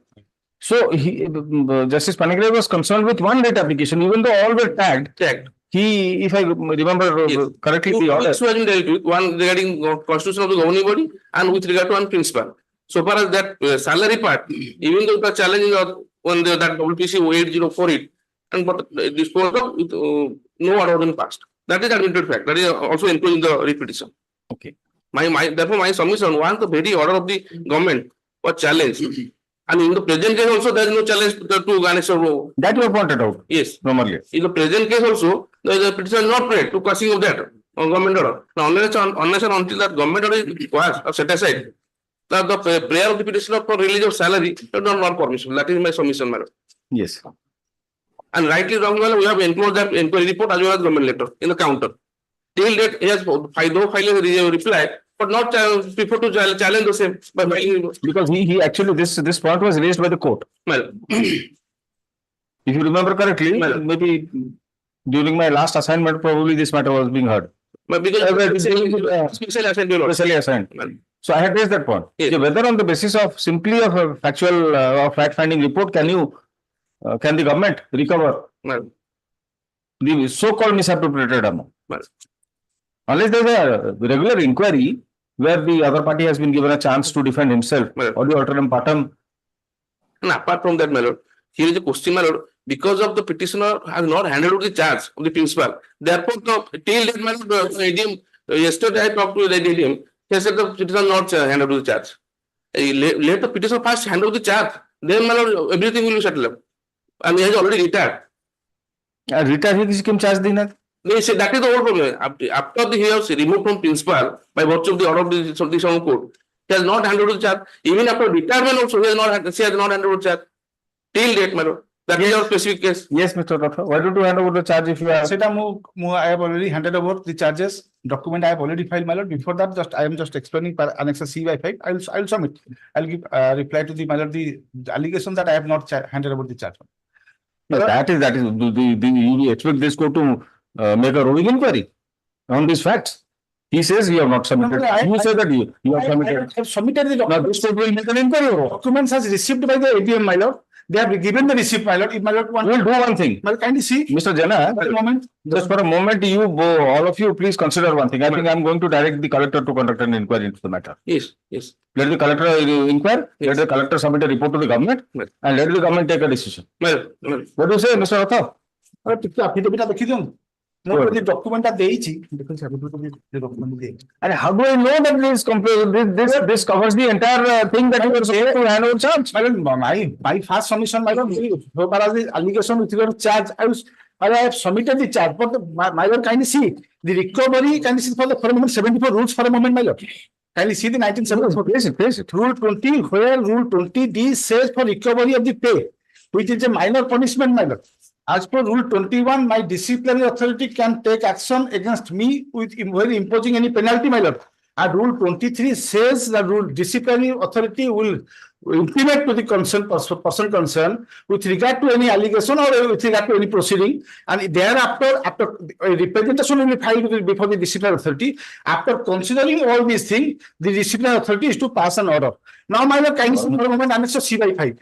Speaker 2: So Justice Panigrai was concerned with one rate application, even though all were tagged.
Speaker 5: Correct.
Speaker 2: He, if I remember
Speaker 5: Yes.
Speaker 2: correctly,
Speaker 5: Two
Speaker 2: the order.
Speaker 5: issues have been dealt with, one regarding constitution of the governing body and with regard to one principal. So far as that salary part, even though the challenge is on that WPC 8048, and but disposed of with no order in past. That is admitted fact. That is also included in the repetition.
Speaker 2: Okay.
Speaker 5: Therefore, my submission, once the very order of the government was challenged, and in the present case also there is no challenge to Ganesh or
Speaker 2: That you have pointed out
Speaker 5: yes.
Speaker 2: from earlier.
Speaker 5: In the present case also, the petition is not prayed to quashing of that on government order. Now, unless and until that government order is quashed or set aside, the prayer of the petitioner for release of salary is not permissible. That is my submission, madam.
Speaker 2: Yes.
Speaker 5: And rightly wrongly, we have enclosed that inquiry report as well as government letter in the counter. Till date, he has filed a reply, but not prefer to challenge the same by filing.
Speaker 2: Because he actually, this point was raised by the court.
Speaker 5: Madam,
Speaker 2: If you remember correctly,
Speaker 5: Madam.
Speaker 2: maybe during my last assignment, probably this matter was being heard.
Speaker 5: because special assigned to your lordship.
Speaker 2: Specially assigned.
Speaker 5: Madam.
Speaker 2: So I had raised that point.
Speaker 5: Yes.
Speaker 2: Okay, whether on the basis of simply of a factual or fact-finding report, can the government recover
Speaker 5: Madam.
Speaker 2: the so-called misappropriated amount?
Speaker 5: Madam.
Speaker 2: Unless there's a regular inquiry where the other party has been given a chance to defend himself,
Speaker 5: Madam.
Speaker 2: or the alternative partum.
Speaker 5: And apart from that, my lord, here is a question, my lord, because of the petitioner has not handed out the charge of the principal. Therefore, till that, my lord, ADM, yesterday I talked to the ADM, he said the petitioner not handed out the charge. Let the petitioner first hand out the charge, then, my lord, everything will be settled up. And he has already retired.
Speaker 2: Retire he किसी charge देना?
Speaker 5: They say that is the whole problem. After he was removed from principal by virtue of the order of the Supreme Court, he has not handed out the charge. Even after retirement also, she has not handed out the charge. Till date, my lord. That is your specific case.
Speaker 2: Yes, Mr. Ratha. Why don't you hand over the charge if you have?
Speaker 4: সেটা I have already handed over the charges. Document I have already filed, my lord. Before that, I am just explaining per annexure C/5. I will submit. I'll give reply to the my lord the allegation that I have not handed over the charge.
Speaker 2: No, that is, you expect this court to make a roving inquiry on these facts. He says you have not submitted.
Speaker 4: No,
Speaker 2: You say that you have submitted.
Speaker 4: I have submitted the
Speaker 2: Now
Speaker 4: document.
Speaker 2: this court will make an inquiry.
Speaker 4: Documents as received by the ABM, my lord. They have given the receipt, my lord. If my lord
Speaker 2: We
Speaker 4: want,
Speaker 2: will do one thing.
Speaker 4: my lord, kindly see.
Speaker 2: Mr. Jana,
Speaker 4: At the moment,
Speaker 2: just for a moment, you, all of you, please consider one thing. I think I'm going to direct the collector to conduct an inquiry into the matter.
Speaker 5: Yes, yes.
Speaker 2: Let the collector inquire, let the collector submit a report to the government,
Speaker 5: Right.
Speaker 2: and let the government take a decision.
Speaker 5: Well,
Speaker 2: What do you say, Mr. Ratha?
Speaker 4: अरे ଟିକେ affidavit ଟା ଦେଖି ଦିଅନ୍ତୁ। ମୁଁ
Speaker 2: Good.
Speaker 4: ଯଦି document ଟା ଦେଇଛି ଦେଖନ୍ତୁ document ଦେଇଛି।
Speaker 2: And how do I know that this covers the entire thing that you are supposed to hand over charge?
Speaker 4: My first submission, my lord, so far as the allegation with regard to charge, I have submitted the charge, but my lord, kindly see the recovery, kindly see for a moment 74 rules for a moment, my lord. Kindly see the 1974.
Speaker 2: Place it.
Speaker 4: Rule 20, where Rule 20D says for recovery of the pay, which is a minor punishment, my lord. As per Rule 21, my disciplinary authority can take action against me with imposing any penalty, my lord. And Rule 23 says that disciplinary authority will intimate to the person concerned with regard to any allegation or with regard to any proceeding, and thereafter, after a representation will be filed before the disciplinary authority. After considering all these things, the disciplinary authority is to pass an order. Now, my lord, kindly see for a moment annexure C/5.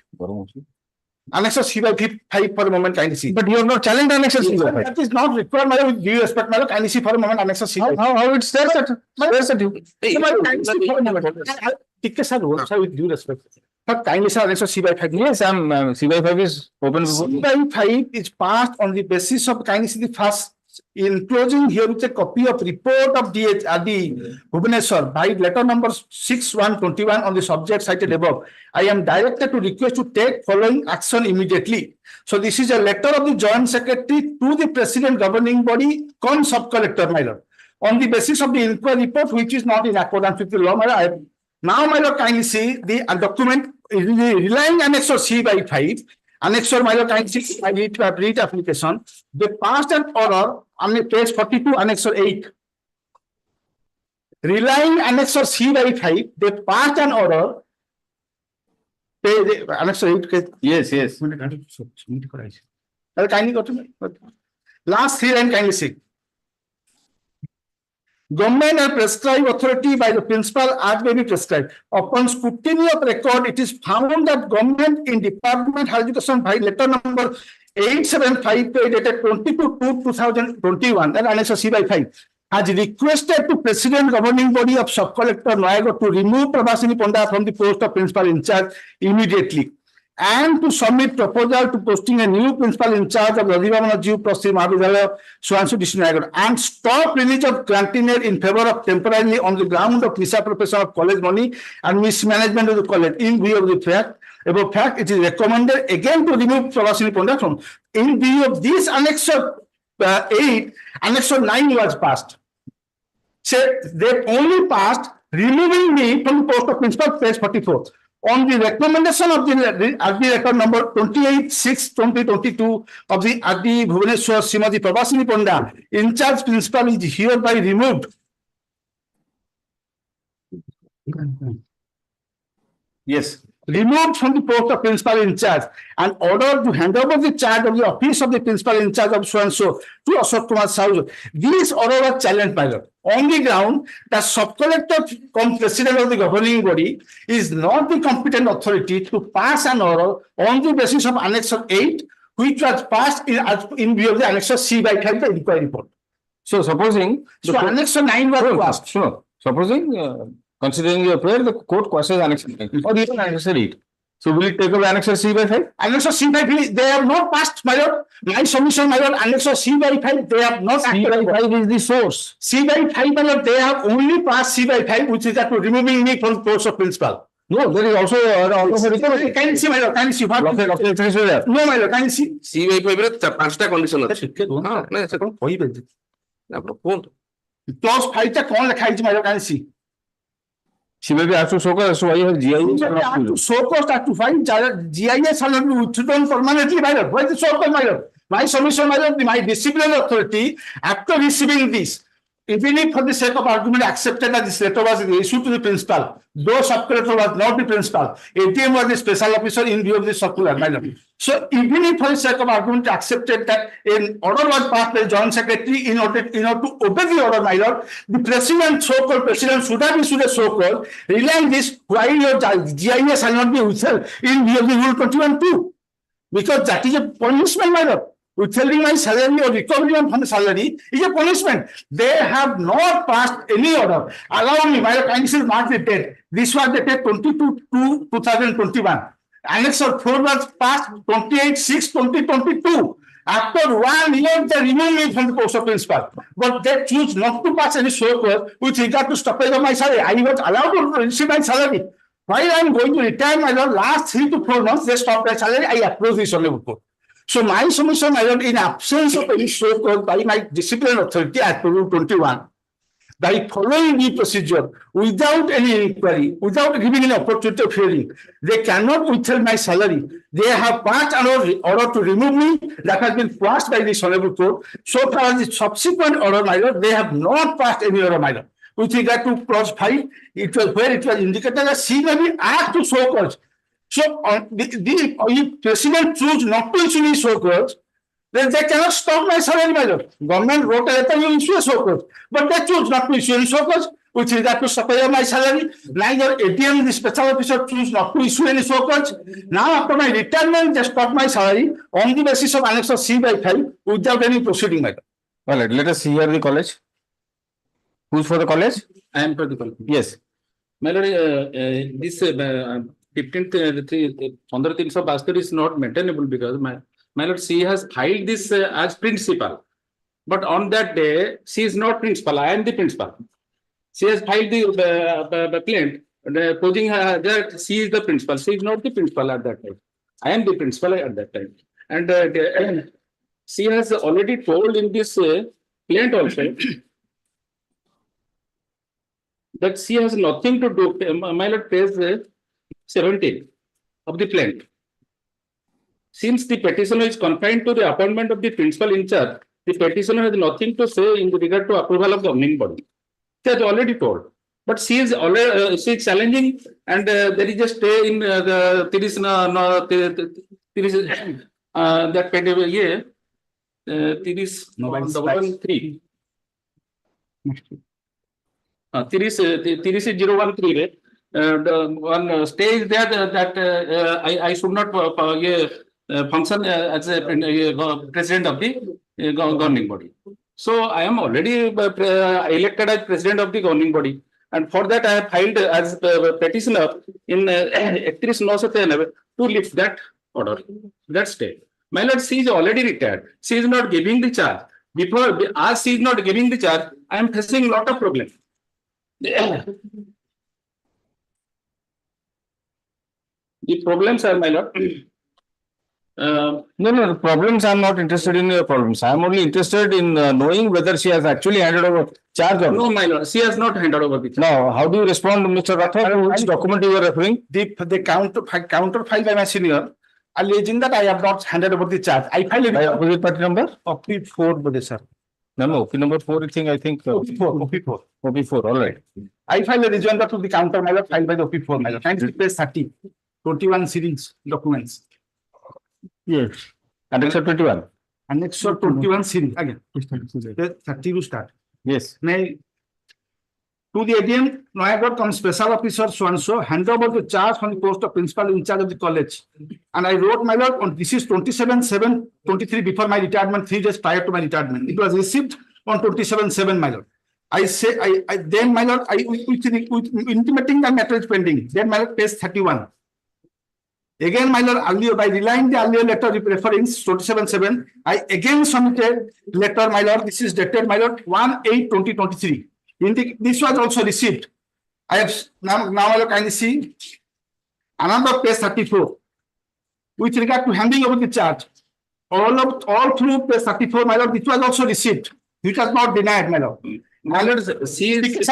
Speaker 4: Annexure C/5 for a moment, kindly see.
Speaker 2: But you have not challenged annexure C/5.
Speaker 4: That is not required, my lord, with due respect, my lord, kindly see for a moment annexure C/5.
Speaker 2: How it stares at you?
Speaker 4: No, my lord, kindly see for a moment. Take a sir, with due respect. But kindly sir, annexure C/5.
Speaker 2: Yes, C/5 is open.
Speaker 4: C/5 is passed on the basis of, kindly see the first enclosing here with a copy of report of DHRD Bhubaneswar by letter number 6/1/21 on the subject cited above. I am directed to request to take following action immediately. So this is a letter of the Joint Secretary to the President Governing Body, Sub-Collector, my lord. On the basis of the inquiry report, which is not in accordance with the law, my lord. Now, my lord, kindly see the document is relying annexure C/5. Annexure, my lord, kindly see, I need to read application. They passed an order on page 42, annexure 8. Relying annexure C/5, they passed an order. Annexure 8.
Speaker 2: Yes.
Speaker 4: Kindly go to me. Last 3 line, kindly see. Government and prescribed authority by the principal as may be prescribed. Upon scrutiny of record, it is found that government in Department of Education by letter number 875 dated 22/2/2021, and annexure C/5, has requested to President Governing Body of Sub-Collector Noyagarh to remove Prabhasini Panda from the post of principal in charge immediately, and to submit proposal to posting a new principal in charge of Radhivamana Jeev Prasthi Mahavidyalaya, Suanshu District, Noyagarh, and stop release of canteen in favor of temporarily on the ground of misappropriation of college money and mismanagement of the college. In view of the fact, it is recommended again to remove Prabhasini Panda from. In view of this annexure 8, annexure 9 was passed. So they only passed removing me from the post of principal, page 44. On the recommendation of the RD record number 28/6/2022 of the RD Bhubaneswar, Srimati Prabhasini Panda, in charge principal, is hereby removed.
Speaker 2: Yes.
Speaker 4: Removed from the post of principal in charge and ordered to hand over the charge of the office of the principal in charge of so-and-so to Ashok Kumar Sahu. These order was challenged, my lord, on the ground that sub-collector cum president of the governing body is not the competent authority to pass an order on the basis of annexure 8, which was passed in view of the annexure C/5, the inquiry report.
Speaker 2: So supposing.
Speaker 4: So annexure 9 was passed.
Speaker 2: Sure. Supposing, considering your prayer, the court questions annexure 9 or even annexure 8. So will it take away annexure C/5?
Speaker 4: Annexure C/5, they have not passed, my lord. My submission, my lord, annexure C/5, they have not.
Speaker 2: C/5 is the source.
Speaker 4: C/5, my lord, they have only passed C/5, which is that to removing me from the post of principal.
Speaker 2: No, there is also an order for recovery.
Speaker 4: Can you see, my lord? Can you see what?
Speaker 2: Of electricity there.
Speaker 4: No, my lord, can you see?
Speaker 5: C/5 ରେ 5ଟା condition ଅଛି। ହଁ, ନାଇଁ ସେ
Speaker 4: କହିବେ
Speaker 5: ଆପଣ କୁହନ୍ତୁ।
Speaker 4: Clause 5 ଟା କଣ ଲେଖା ହେଇଛି, my lord, can you see?
Speaker 2: She may be asked to show cause as to why you have GIS.
Speaker 4: You have to show cause that to find GIS shall not be withdrawn permanently, my lord. Why is the show cause, my lord? My submission, my lord, my disciplinary authority, after receiving this, even if for the sake of argument accepted that this letter was issued to the principal, though sub-collector was not the principal, ATM was the special officer in view of the circular, my lord. So even if for the sake of argument accepted that an order was passed by the joint secretary in order to obey the order, my lord, the president, so-called president, should have issued a so-called relying this why your GIS shall not be withheld in view of the rule 21(2), because that is a punishment, my lord. Withholding my salary or recovering from the salary is a punishment. They have not passed any order. Allow me, my lord, kindly mark the date. This was the date 22/2/2021. Annexure 4 was passed 28/6/2022. After 1 year, they remove me from the post of principal. But they choose not to pass any show cause with regard to stoppage of my salary. I was allowed to receive my salary. While I am going to retire, my lord, last 3 to 4 months, they stopped my salary. I approach this honorable court. So my submission, my lord, in absence of any show cause by my disciplinary authority at Rule 21, by following the procedure without any inquiry, without giving an opportunity of hearing, they cannot withhold my salary. They have passed an order to remove me that has been passed by this honorable court. So far as the subsequent order, my lord, they have not passed any order, my lord. With regard to clause 5, it was where it was indicated that she may be asked to show cause. So the president choose not to issue any show cause, then they cannot stop my salary, my lord. Government wrote a letter, you issue a show cause, but they choose not to issue any show cause with regard to supply of my salary. Neither ATM, the special officer, choose not to issue any show cause. Now, after my retirement, they stop my salary on the basis of Annexure C/5 without any proceeding, my lord.
Speaker 2: All right, let us see here the college. Who's for the college?
Speaker 7: I am for the college.
Speaker 2: Yes.
Speaker 7: My lord, this 15/3/1572 is not maintainable because my lord, she has filed this as principal, but on that day she is not principal. I am the principal. She has filed the plaint, posing that she is the principal. She is not the principal at that time. I am the principal at that time, and she has already told in this plaint also that she has nothing to do. My lord, page 17 of the plaint. Since the petitioner is confined to the appointment of the principal in charge, the petitioner has nothing to say in regard to approval of governing body. She has already told, but she is already she is challenging, and there is a stay in the there is that year there is 113. 3013. The one stay is there that I should not function as a president of the governing body. So I am already elected as president of the governing body, and for that I have filed as petitioner in 31/9/93 to lift that order, that stay. My lord, she is already retired. She is not giving the charge. Before, as she is not giving the charge, I am facing a lot of problems. The problems are, my lord.
Speaker 2: No, the problems. I'm not interested in your problems. I'm only interested in knowing whether she has actually handed over charge or
Speaker 7: No,
Speaker 2: not.
Speaker 7: my lord, she has not handed over the charge.
Speaker 2: Now, how do you respond, Mr. Rathod, to which document you are referring?
Speaker 4: The counter filed by my senior alleging that I have not handed over the charge. I filed it.
Speaker 2: By opposite party number?
Speaker 4: OP4, sir.
Speaker 2: No, OP number 4, I think.
Speaker 4: OP4.
Speaker 2: OP4, all right.
Speaker 4: I filed a rejoinder to the counter, my lord, filed by the OP4, my lord. Kindly page 30, 21 series documents.
Speaker 2: Yes. Annexure 21.
Speaker 4: Annexure 21 series, again. Page 30 to start.
Speaker 2: Yes.
Speaker 4: May to the ADM, Noyagarh comes special officer so-and-so, hand over the charge from the post of principal in charge of the college. And I wrote, my lord, on this is 27/7/23 before my retirement, 3 days prior to my retirement. It was received on 27/7, my lord. I say, then, my lord, with intimating the matter is pending. Then, my lord, page 31. Again, my lord, earlier, by relying the earlier letter referring 27/7, I again submitted letter, my lord. This is dated, my lord, 1/8/2023. This was also received. I have now my lord, kindly see another page 34 with regard to handing over the charge. All through page 34, my lord, this was also received. It was not denied, my lord.
Speaker 7: My lord, she is.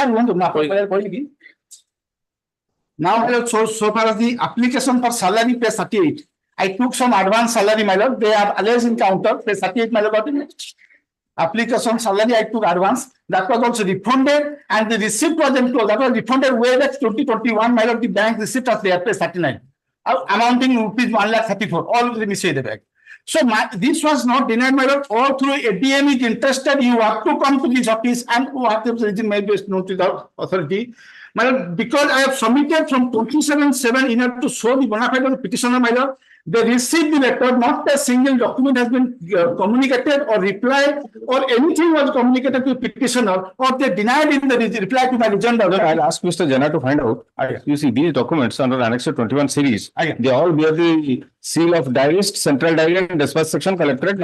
Speaker 9: Now, my lord, so far as the application for salary pay 38, I took some advance salary, my lord. They are alleged in counter, pay 38, my lord, got in. Application salary, I took advance. That was also refunded, and the receipt was enclosed. That was refunded way back 2021, my lord. The bank receipt was there, pay 39. Amounting rupees 1,34,000, all the mistake the bank. So this was not denied, my lord. All through ADM is interested. You have to come to this office and who have the reason may be known to the authority. My lord, because I have submitted from 27/7 in order to show the bona fide of the petitioner, my lord, they received the letter, not a single document has been communicated or replied or anything was communicated to the petitioner or they denied in the reply to my agenda.
Speaker 2: I'll ask Mr. Jana to find out. You see, these documents under Annexure 21 series, they all bear the seal of diarist, central diary and dispatch section collectorate.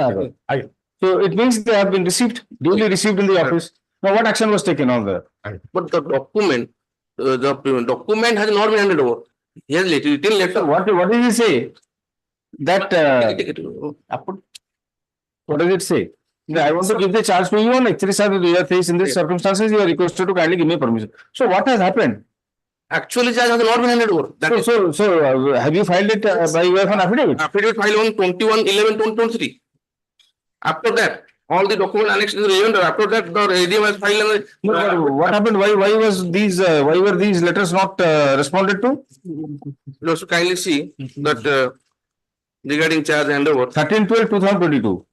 Speaker 2: So it means they have been received, duly received in the office. Now, what action was taken on that?
Speaker 5: But the document has not been handed over. He has written letter.
Speaker 2: What did he say? That what does it say? I want to give the charge to you on exercise of your face in these circumstances. You are requested to kindly give me permission. So what has happened?
Speaker 5: Actually, charge has not been handed over.
Speaker 2: So have you filed it by way of an affidavit?
Speaker 5: Affidavit filed on 21/11/2023. After that, all the document annexed to the remainder. After that, the ADM has filed.
Speaker 2: What happened? Why were these letters not responded to?
Speaker 5: You also kindly see that regarding charge handover.
Speaker 2: 13/12/2022.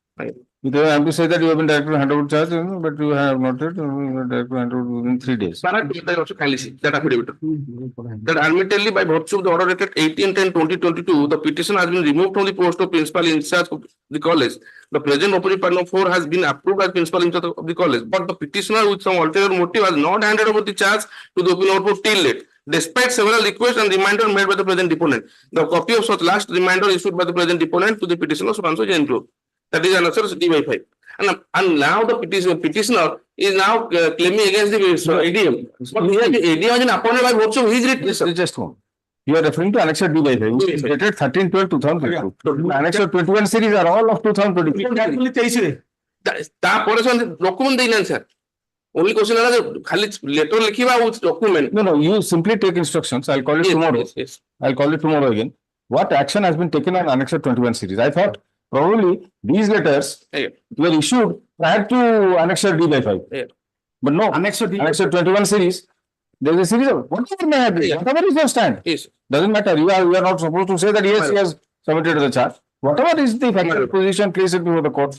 Speaker 2: Because I am to say that you have been directed to hand over charge, but you have not yet directed to hand over within 3 days.
Speaker 5: I also kindly see that affidavit. That admittedly, by virtue of the order dated 18/10/2022, the petition has been removed from the post of principal in charge of the college. The present opposite partner 4 has been approved as principal in charge of the college, but the petitioner, with some ulterior motive, has not handed over the charge to the open outpost till late, despite several requests and reminders made by the present deponent. The copy of such last reminder issued by the present deponent to the petitioner so is enclosed. That is answer D/5. And now the petitioner is now claiming against the ADM. But here the ADM is appointed by virtue of his writ.
Speaker 2: Just one. You are referring to Annexure D/5, which is dated 13/12/2022. Annexure 21 series are all of 2022.
Speaker 5: Document देना sir. Only question is खाली letter लिखिवा उस document.
Speaker 2: No, you simply take instructions. I'll call it tomorrow.
Speaker 5: Yes.
Speaker 2: I'll call it tomorrow again. What action has been taken on Annexure 21 series? I thought probably these letters were issued prior to Annexure D/5. But no, Annexure 21 series, there is a series of whatever may have been, whatever is your stand.
Speaker 5: Yes.
Speaker 2: Doesn't matter. You are not supposed to say that yes, he has submitted the charge. Whatever is the factual position, place it before the court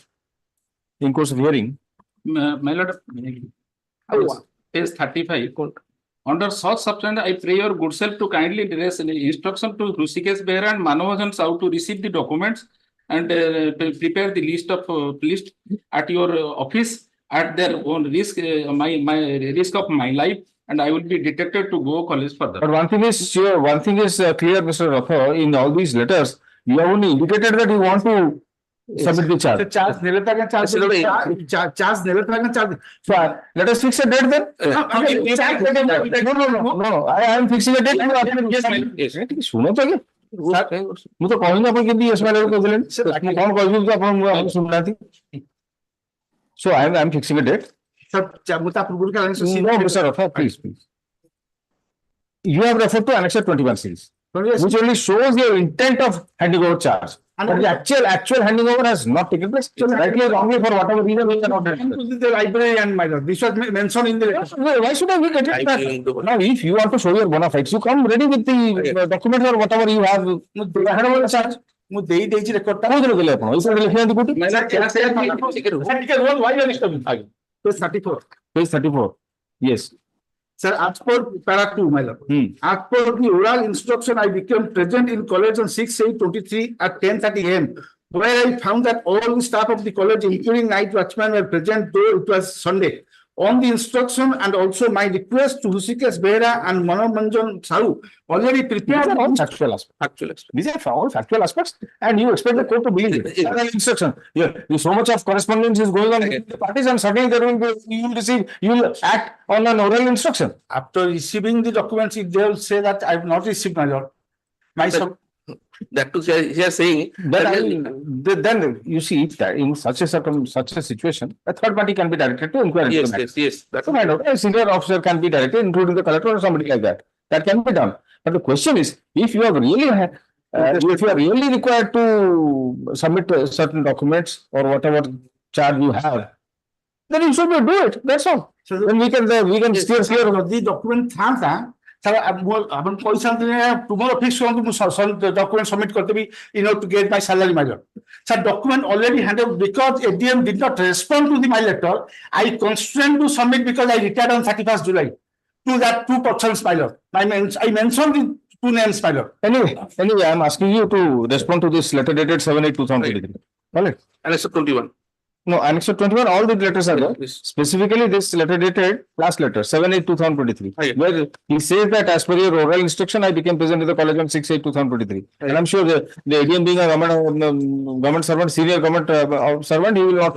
Speaker 2: in course of hearing.
Speaker 7: My lord, page 35. Under such substance, I pray your good self to kindly direct instruction to Hrusikesh Behera and Manovajan Sahu to receive the documents and prepare the list at your office at their own risk, my risk of my life, and I will be detected to go college further.
Speaker 2: But one thing is sure, one thing is clear, Mr. Rathore, in all these letters, you have only indicated that you want to submit the charge.
Speaker 9: Charge charge.
Speaker 2: So let us fix a date then. No. I am fixing a date. सुनो तो क्या? मैं तो कहूँगा अपन कितनी इसमें को बोलें? मैं कौन कहूँ तो अपन सुनना थी. So I am fixing a date.
Speaker 9: Sir, मुता approval का
Speaker 2: No, Mr. Rathore, please. You have referred to Annexure 21 series, which only shows your intent of handing over charge. And the actual handing over has not taken place. Rightly or wrongly, for whatever reason, we cannot get it.
Speaker 9: The library and my lord. This was mentioned in the letter.
Speaker 2: Why should I get it? Now, if you want to show your bona fides, you come ready with the documents or whatever you have. Hand over the charge.
Speaker 9: ମୁଁ ଦେଇ ଦେଇଛି record ଟା
Speaker 2: କୋଉଦିନ ଦେଲେ ଆପଣ? ଏଇଟା ଲେଖିନାହାନ୍ତି କୋଉଠି?
Speaker 9: why you are disturbing? Page 34.
Speaker 2: Page 34. Yes.
Speaker 9: Sir, as per para 2, my lord. As per the oral instruction, I became present in college on 6/8/23 at 10:30 AM, where I found that all the staff of the college, including night watchmen, were present, though it was Sunday. On the instruction and also my request to Hrusikesh Behera and Manovajan Sahu already prepared.
Speaker 2: These are all factual aspects. These are all factual aspects, and you expect the court to believe it. Instruction. So much of correspondence is going on with the parties, and suddenly you will act on an oral instruction.
Speaker 9: After receiving the documents, if they will say that I have not received, my lord.
Speaker 5: That too, he is saying
Speaker 2: that then you see that in such a situation, a third party can be directed to inquire.
Speaker 5: Yes.
Speaker 2: That's a senior officer can be directed, including the collector or somebody like that. That can be done. But the question is, if you are really required to submit certain documents or whatever charge you have, then you should do it. That's all.
Speaker 9: So
Speaker 2: Then we can steer clear of
Speaker 9: the document था sir, अपन पैसा देने tomorrow fix करके document submit करते भी to get my salary my lord. Sir, document already handed because ADM did not respond to my letter. I constrained to submit because I retired on 31st July to that 2 persons my lord. I mentioned the 2 names my lord.
Speaker 2: Anyway, I am asking you to respond to this letter dated 7/8/2023. Correct?
Speaker 3: Annexure 21.
Speaker 2: No, Annexure 21, all the letters are there.
Speaker 3: Yes.
Speaker 2: Specifically, this letter dated, last letter, 7/8/2023,
Speaker 3: Okay.
Speaker 2: where he says that as per your oral instruction, I became present in the college on 6/8/2023. And I'm sure the ADM being a government servant, senior government servant, he will not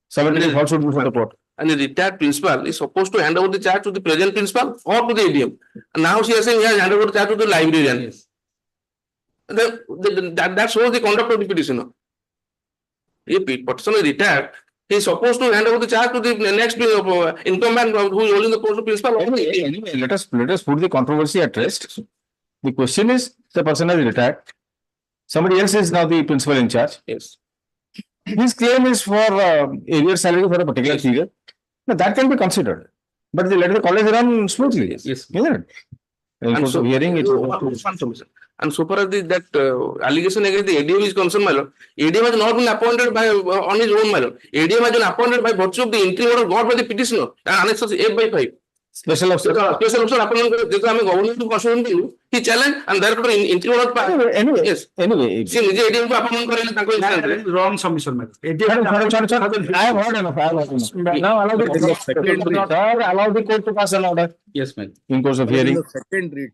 Speaker 2: submit his falsehood before the court.
Speaker 3: And the retired principal is supposed to hand over the charge to the present principal or to the ADM. And now she is saying he has handed over the charge to the librarian.
Speaker 7: Yes.
Speaker 3: That shows the conduct of the petitioner. If petitioner is retired, he is supposed to hand over the charge to the next incumbent who is holding the post of principal.
Speaker 2: Anyway, let us put the controversy at rest. The question is, the person has retired. Somebody else is now the principal in charge.
Speaker 3: Yes.
Speaker 2: His claim is for arrear salary for a particular period. Now, that can be considered. But let the college run smoothly.
Speaker 3: Yes.
Speaker 2: Isn't it? In
Speaker 3: And
Speaker 2: course of hearing it.
Speaker 3: And so far as that allegation against the ADM is concerned, my lord, ADM has not been appointed by on his own, my lord. ADM has been appointed by virtue of the entry order got by the petitioner and Annexure 8/5.
Speaker 2: Special officer.
Speaker 3: Special officer appointment যেটা আমি government to consider দিলু he challenge and therefore entry order পায়।
Speaker 2: Anyway,
Speaker 3: Yes.
Speaker 2: সে
Speaker 3: নিজে ADM কে appointment করেন তাকে
Speaker 9: Wrong submission my lord.
Speaker 2: I have heard enough. Now allow the court to pass an order
Speaker 7: Yes, ma'am.
Speaker 2: in course of
Speaker 8: In
Speaker 2: hearing.
Speaker 8: the second read,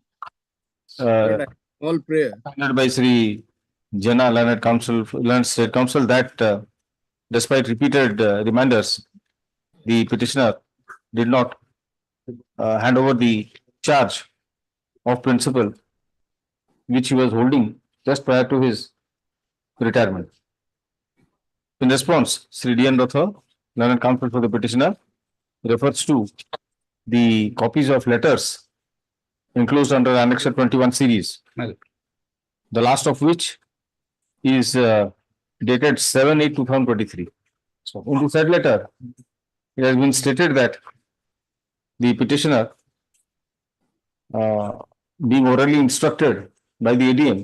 Speaker 2: Uh,
Speaker 8: all prayer.
Speaker 2: Signed by Sri Jana Learned State Council that despite repeated reminders, the petitioner did not hand over the charge of principal which he was holding just prior to his retirement. In response, Sri D.N. Rathore, Learned Counsel for the petitioner, refers to the copies of letters enclosed under Annexure 21 series. The last of which is dated 7/8/2023. So in the said letter, it has been stated that the petitioner, being orally instructed by the ADM,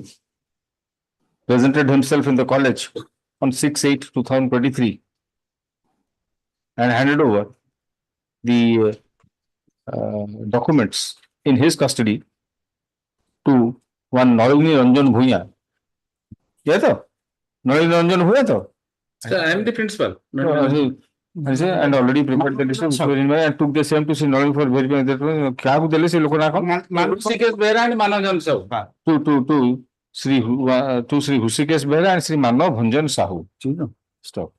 Speaker 2: presented himself in the college on 6/8/2023 and handed over the documents in his custody to one Nalini Ranjan Bhuya. Yeah, though? Nalini Ranjan Bhuya, though?
Speaker 7: Sir, I am the principal.
Speaker 2: And already prepared the list and took the same to Sri Nalini for verifying that. क्या कुछ दिले से लोगों ने कहा?
Speaker 7: Hrusikesh Behera and Manajan Sahu.
Speaker 2: To Sri Hrusikesh Behera and Sri Manav Bhanjan Sahu. Stop.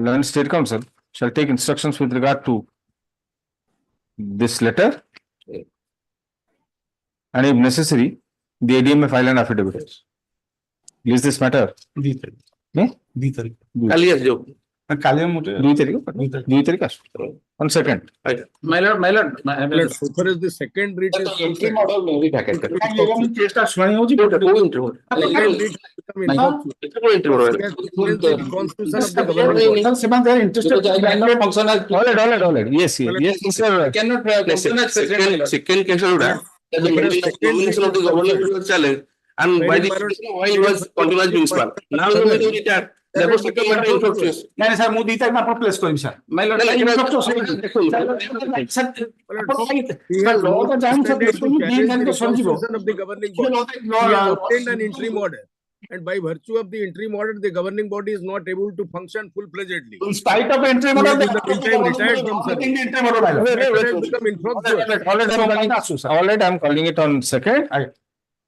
Speaker 2: Learned State Council shall take instructions with regard to this letter, and if necessary, the ADM may file an affidavit. Is this matter?
Speaker 3: কালি আসবে
Speaker 2: দুই তারিখ আসবে। On second.
Speaker 7: My lord,
Speaker 8: So far as the second read is concerned,
Speaker 2: Yes, sir.
Speaker 3: Second case of that, the nomination of the governor challenge and by the while he was continuous principal. Now he will retire. Therefore, second matter infructuous.
Speaker 9: ନାଇଁ sir ମୁଁ ଦିଟା ମାତ୍ର place କରିବି sir
Speaker 7: my lord,
Speaker 8: he has constitution of the governing body. He has obtained an interim order. And by virtue of the interim order, the governing body is not able to function full-fledgedly.
Speaker 9: in spite of entry order
Speaker 8: He has in the meantime retired from service. Become infructuous.
Speaker 2: All right, I'm calling it on second.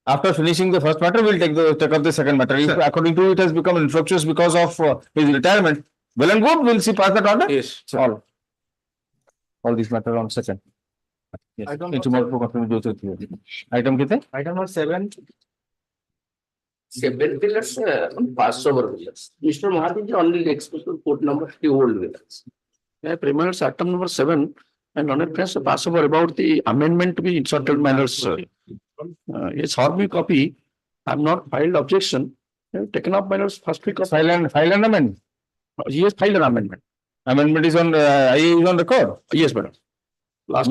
Speaker 2: After finishing the first matter, we'll take up the second matter. If according to you, it has become infructuous because of his retirement, well and good, we'll see pass that order.
Speaker 3: Yes.
Speaker 2: So all these matter on second. Yes. Item kite?
Speaker 1: Item number 7. 7 pillars, pass over pillars. Mr. Mahathir only expressed court number he hold with us.
Speaker 3: Premiers item number 7
Speaker 7: And learned friends pass over about the amendment to be inserted minors. Yes, Hon'Ble copy. I have not filed objection. I have taken up minors first week of.
Speaker 2: File an amendment.
Speaker 7: He has filed an amendment.
Speaker 2: Amendment is on, IA is on record.
Speaker 7: Yes, madam.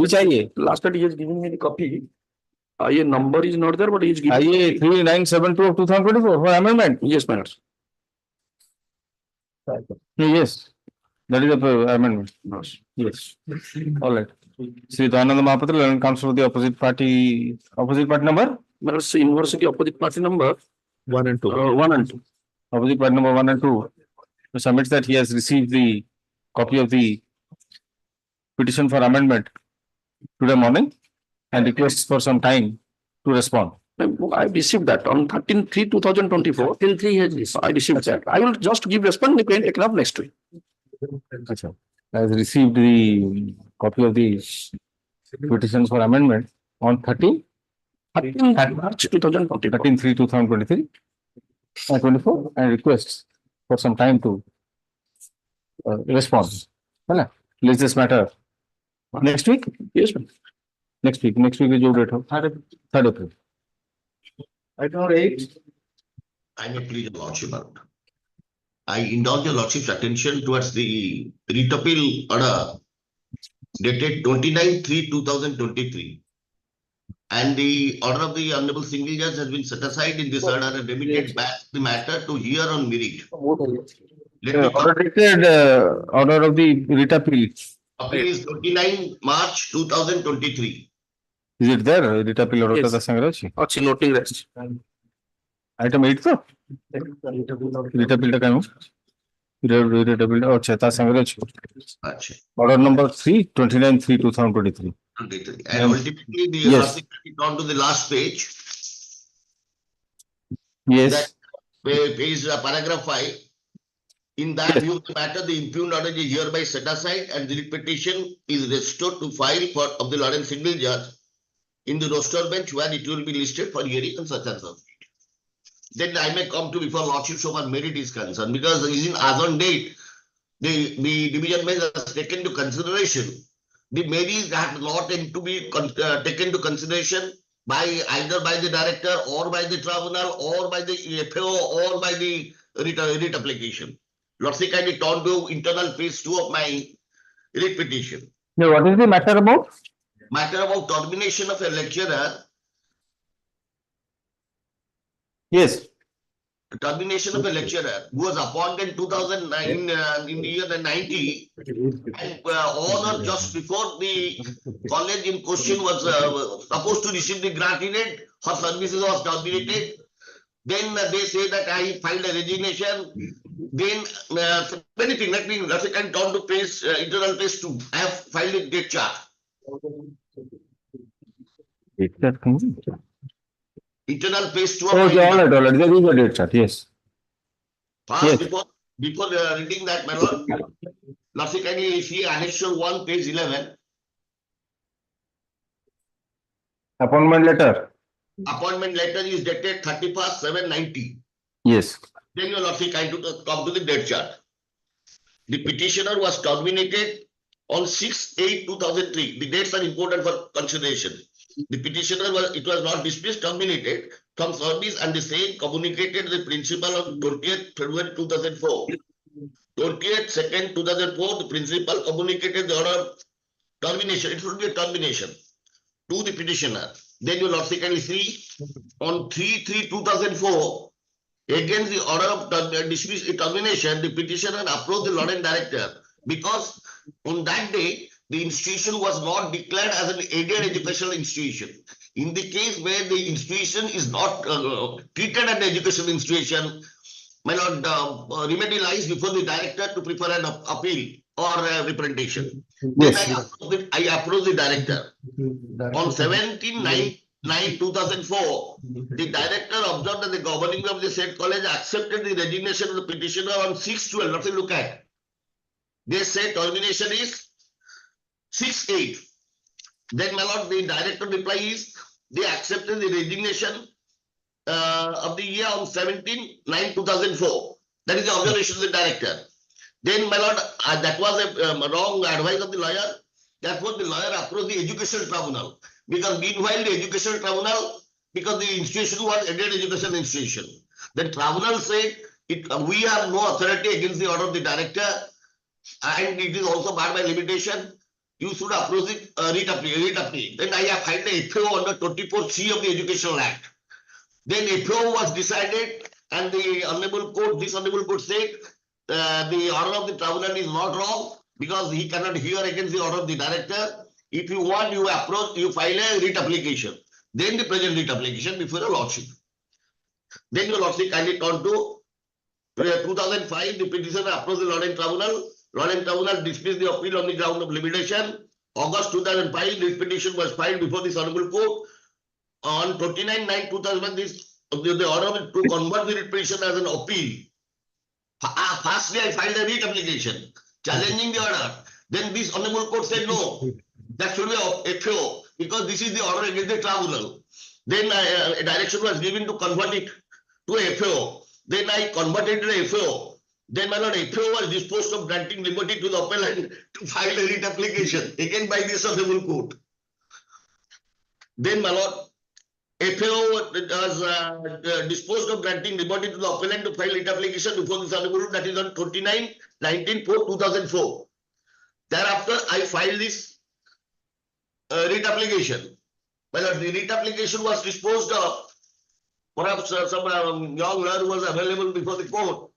Speaker 2: Which IA?
Speaker 7: Last time he has given me the copy. IA number is not there, but he is giving.
Speaker 2: IA 3972 of 2024 for amendment.
Speaker 7: Yes, madam.
Speaker 2: Yes, that is the amendment. Yes. All right. Sri Dhananda Mahapatra, Learned Counsel of the opposite party number?
Speaker 7: Madam, University opposite party number 1 and 2. 1 and 2.
Speaker 2: Opposite party number 1 and 2. Submits that he has received the copy of the petition for amendment today morning and requests for some time to respond.
Speaker 7: I received that on 13/3/2024. 13/3 has received. I received that. I will just give response. They can take it up next week.
Speaker 2: Achha. Has received the copy of the petitions for amendment on 13
Speaker 7: March 2024.
Speaker 2: 13/3/2023 and 24 and requests for some time to respond. Let's this matter next week.
Speaker 7: Yes, ma'am.
Speaker 2: Next week is due date of 3rd April.
Speaker 4: Item 8.
Speaker 10: I may please your lordship out. I indulge your lordship's attention towards the writ appeal order dated 29/3/2023. And the order of the Honorable Single Judge has been set aside in this order and remitted back the matter to hear on merit. Let me
Speaker 2: Order of the writ appeal.
Speaker 10: appeal is 29 March 2023.
Speaker 2: Is it there? Writ appeal order
Speaker 7: Yes.
Speaker 2: ta sangre achi.
Speaker 7: Achhi noting rest.
Speaker 2: Item 8 to? Writ appeal ta kaino? Writ appeal acha ta sangre achi.
Speaker 10: Acha.
Speaker 2: Order number 3, 29/3/2023.
Speaker 10: 23. And ultimately the
Speaker 2: Yes.
Speaker 10: on to the last page.
Speaker 2: Yes.
Speaker 10: Page paragraph 5. In that view of the matter, the impugned order is hereby set aside and the writ petition is restored to file of the Lord Single Judge in the roster bench where it will be listed for hearing and such and such. Then I may come to before lordship so far merit is concerned, because as on date, the division bench has taken into consideration the merits that not to be taken into consideration by either by the director or by the tribunal or by the FAO or by the writ application. Lordship kindly turn to internal page 2 of my writ petition.
Speaker 2: Now, what is the matter about?
Speaker 10: Matter about termination of a lecturer.
Speaker 2: Yes.
Speaker 10: Termination of a lecturer who was appointed in 2009 in the year 90 and on or just before the college in question was supposed to receive the gratuity, her services was terminated. Then they say that I filed a resignation. Then anything, let me turn to page internal page 2. I have filed a date chart. Internal page 2 of
Speaker 2: Okay,
Speaker 10: my
Speaker 2: all right. There is a date chart, yes.
Speaker 10: First,
Speaker 2: Yes.
Speaker 10: before reading that, my lord, Lordship kindly see annexure 1, page 11.
Speaker 2: Appointment letter.
Speaker 10: Appointment letter is dated 31/7/90.
Speaker 2: Yes.
Speaker 10: Then your lordship kindly come to the date chart. The petitioner was terminated on 6/8/2003. The dates are important for consideration. The petitioner was not dismissed, terminated from service and the same communicated the principal on 20th February 2004. 20th 2nd 2004, the principal communicated the order of termination. It should be a termination to the petitioner. Then you lordship kindly see on 3/3/2004, against the order of termination, the petitioner approached the Lord and Director because on that day the institution was not declared as an aided educational institution. In the case where the institution is not treated as an educational institution, my lord, remedy lies before the director to prefer an appeal or a representation. Then I approached the director. On 17/9/2004, the director observed that the governing of the said college accepted the resignation of the petitioner on 6/12. Let's look at. They say termination is 6/8. Then, my lord, the director reply is they accepted the resignation of the year on 17/9/2004. That is the observation of the director. Then, my lord, that was a wrong advice of the lawyer. Therefore, the lawyer approached the education tribunal because meanwhile the education tribunal, because the institution was aided education institution, the tribunal said we have no authority against the order of the director and it is also barred by limitation. You should approach it writ apply. Then I have filed a FAO under 24C of the Educational Act. Then FAO was decided and the honorable court, this honorable court said the order of the tribunal is not wrong because he cannot hear against the order of the director. If you want, you approach, you file a writ application. Then the present writ application before the lordship. Then your lordship kindly turn to 2005, the petitioner approached the Law and Tribunal. Law and Tribunal dismissed the appeal on the ground of limitation. August 2005, this petition was filed before this honorable court. On 29/9/2001, the order to convert the writ petition as an appeal. Firstly, I filed a writ application challenging the order. Then this honorable court said no, that should be a FAO because this is the order against the tribunal. Then a direction was given to convert it to a FAO. Then I converted to a FAO. Then my lord, FAO was disposed of granting liberty to the appellant to file a writ application again by this honorable court. Then my lord, FAO was disposed of granting liberty to the appellant to file writ application before this honorable court, that is on 29/19/2004. Thereafter, I filed this writ application. My lord, the writ application was disposed of. Perhaps some young lawyer was available before the court.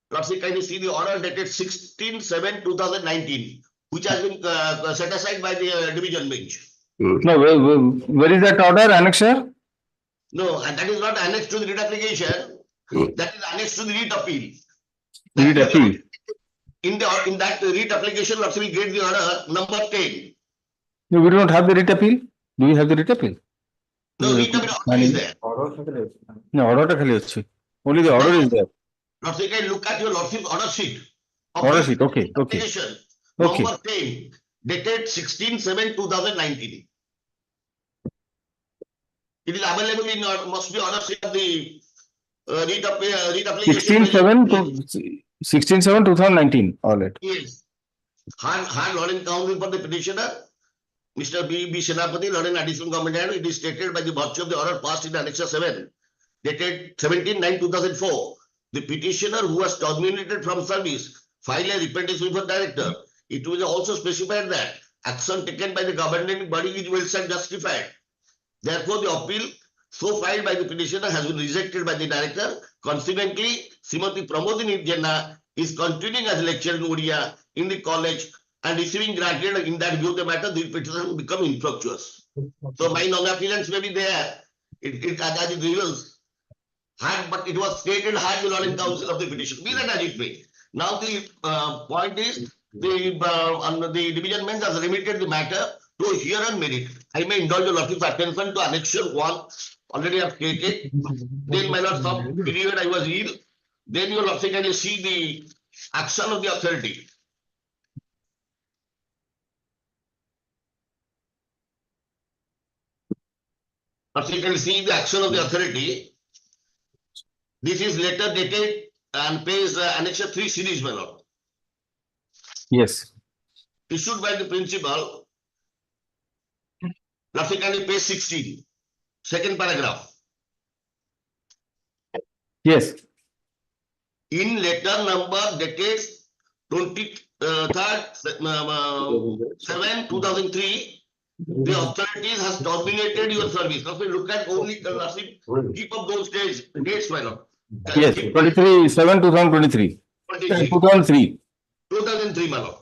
Speaker 10: Lordship, can you see the order dated 16/7/2019, which has been set aside by the division bench?
Speaker 2: No, where is that order, annexure?
Speaker 10: No, and that is not annexed to the writ application. That is annexed to the writ appeal.
Speaker 2: Writ appeal.
Speaker 10: In that writ application, Lordship will get the order number 10.
Speaker 2: No, we don't have the writ appeal. Do we have the writ appeal?
Speaker 10: No, writ appeal is there.
Speaker 2: No, order khali achi. Only the order is there.
Speaker 10: Lordship, can look at your Lordship's order sheet.
Speaker 2: Order sheet, okay.
Speaker 10: Application number 10, dated 16/7/2019. It is available in must be order sheet of the writ application.
Speaker 2: 16/7/2019. All right.
Speaker 10: Yes. Hard Law and Counsel for the petitioner, Mr. B. Senapati, Law and Additional Government Hand, it is stated by the virtue of the order passed in Annexure 7, dated 17/9/2004. The petitioner who was terminated from service filed a representation for director. It was also specified that action taken by the governing body is well justified. Therefore, the appeal so filed by the petitioner has been rejected by the director. Consequently, Srimati Pramodini Janna is continuing as lecturer in Odia in the college and receiving granted in that view of the matter, the petition will become infructuous. So my non-appearance may be there. It as it reveals. But it was stated hard the Law and Counsel of the petition. Be that as it may. Now the point is the division bench has limited the matter to hear and merit. I may indulge your lordship's attention to annexure 1, already I have stated. Then my lord, some period I was ill. Then your lordship can see the action of the authority. Lordship can see the action of the authority. This is letter dated and page annexure 3 series, my lord.
Speaker 2: Yes.
Speaker 10: Issued by the principal. Graphically page 16, second paragraph.
Speaker 2: Yes.
Speaker 10: In letter number dated 23rd 7/2003, the authorities has terminated your service. Now, if you look at only keep up those dates, my lord.
Speaker 2: Yes, 23/7/2023. 2003.
Speaker 10: 2003, my lord.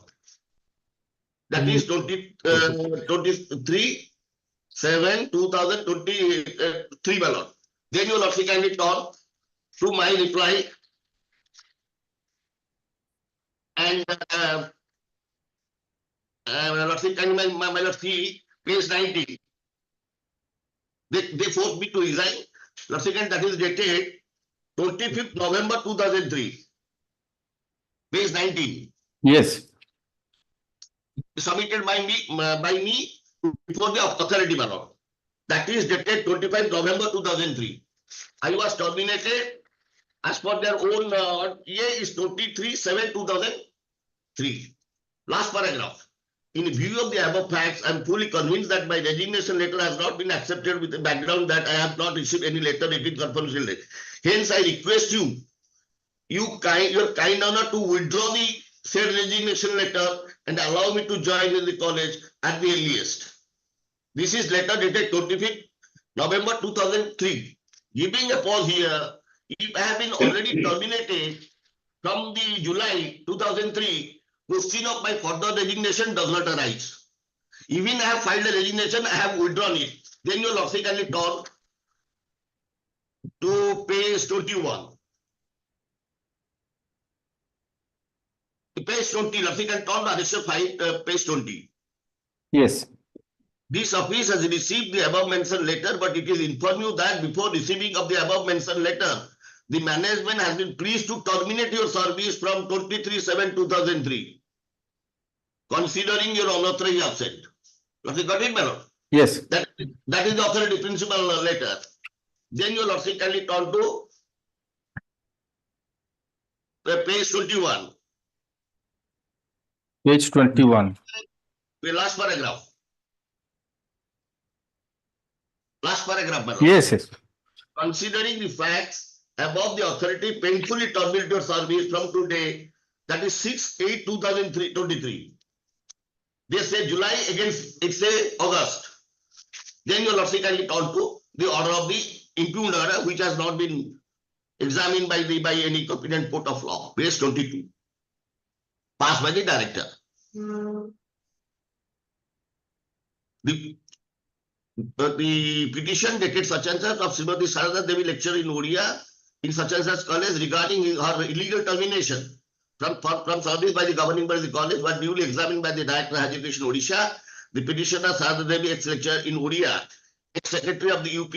Speaker 10: That is 23/7/2023, my lord. Then you will also kindly turn to my reply and my lord, see page 90. They forced me to resign. Lord, that is dated 25th November 2003. Page 19.
Speaker 2: Yes.
Speaker 10: Submitted by me before the authority, my lord. That is dated 25th November 2003. I was terminated as per their own EA is 23/7/2003. Last paragraph. in view of the above facts, I am fully convinced that my resignation letter has not been accepted with the background that I have not received any letter written confirmation letter. Hence, I request you, your kind honor to withdraw the said resignation letter and allow me to join in the college at the earliest. This is letter dated 25th November 2003. Giving a pause here, if I have been already terminated from the July 2003, question of my further resignation does not arise. Even I have filed a resignation, I have withdrawn it. Then your lordship can turn to page 21. Page 20, lordship can turn the additional file, page 20.
Speaker 2: Yes.
Speaker 10: This office has received the above mentioned letter, but it is informed you that before receiving of the above mentioned letter, the management has been pleased to terminate your service from 23/7/2003. Considering your unauthorized absent. Lordship got it, my lord?
Speaker 2: Yes.
Speaker 10: That is the authority principal letter. Then your lordship kindly turn to page 21.
Speaker 2: Page 21.
Speaker 10: The last paragraph. Last paragraph, my lord.
Speaker 2: Yes, yes.
Speaker 10: Considering the facts above, the authority painfully terminated your service from today, that is 6/8/2023. They say July, against it say August. Then your lordship kindly turn to the order of the impugned order, which has not been examined by any competent court of law, page 22, passed by the director. The petition dated such and such of Srimati Sarada Devi lecturer in Odia in such and such college regarding her illegal termination from service by the governing body of the college was duly examined by the Director of Education Odisha. The petitioner Sarada Devi, ex-lecturer in Odia, ex-secretary of the UP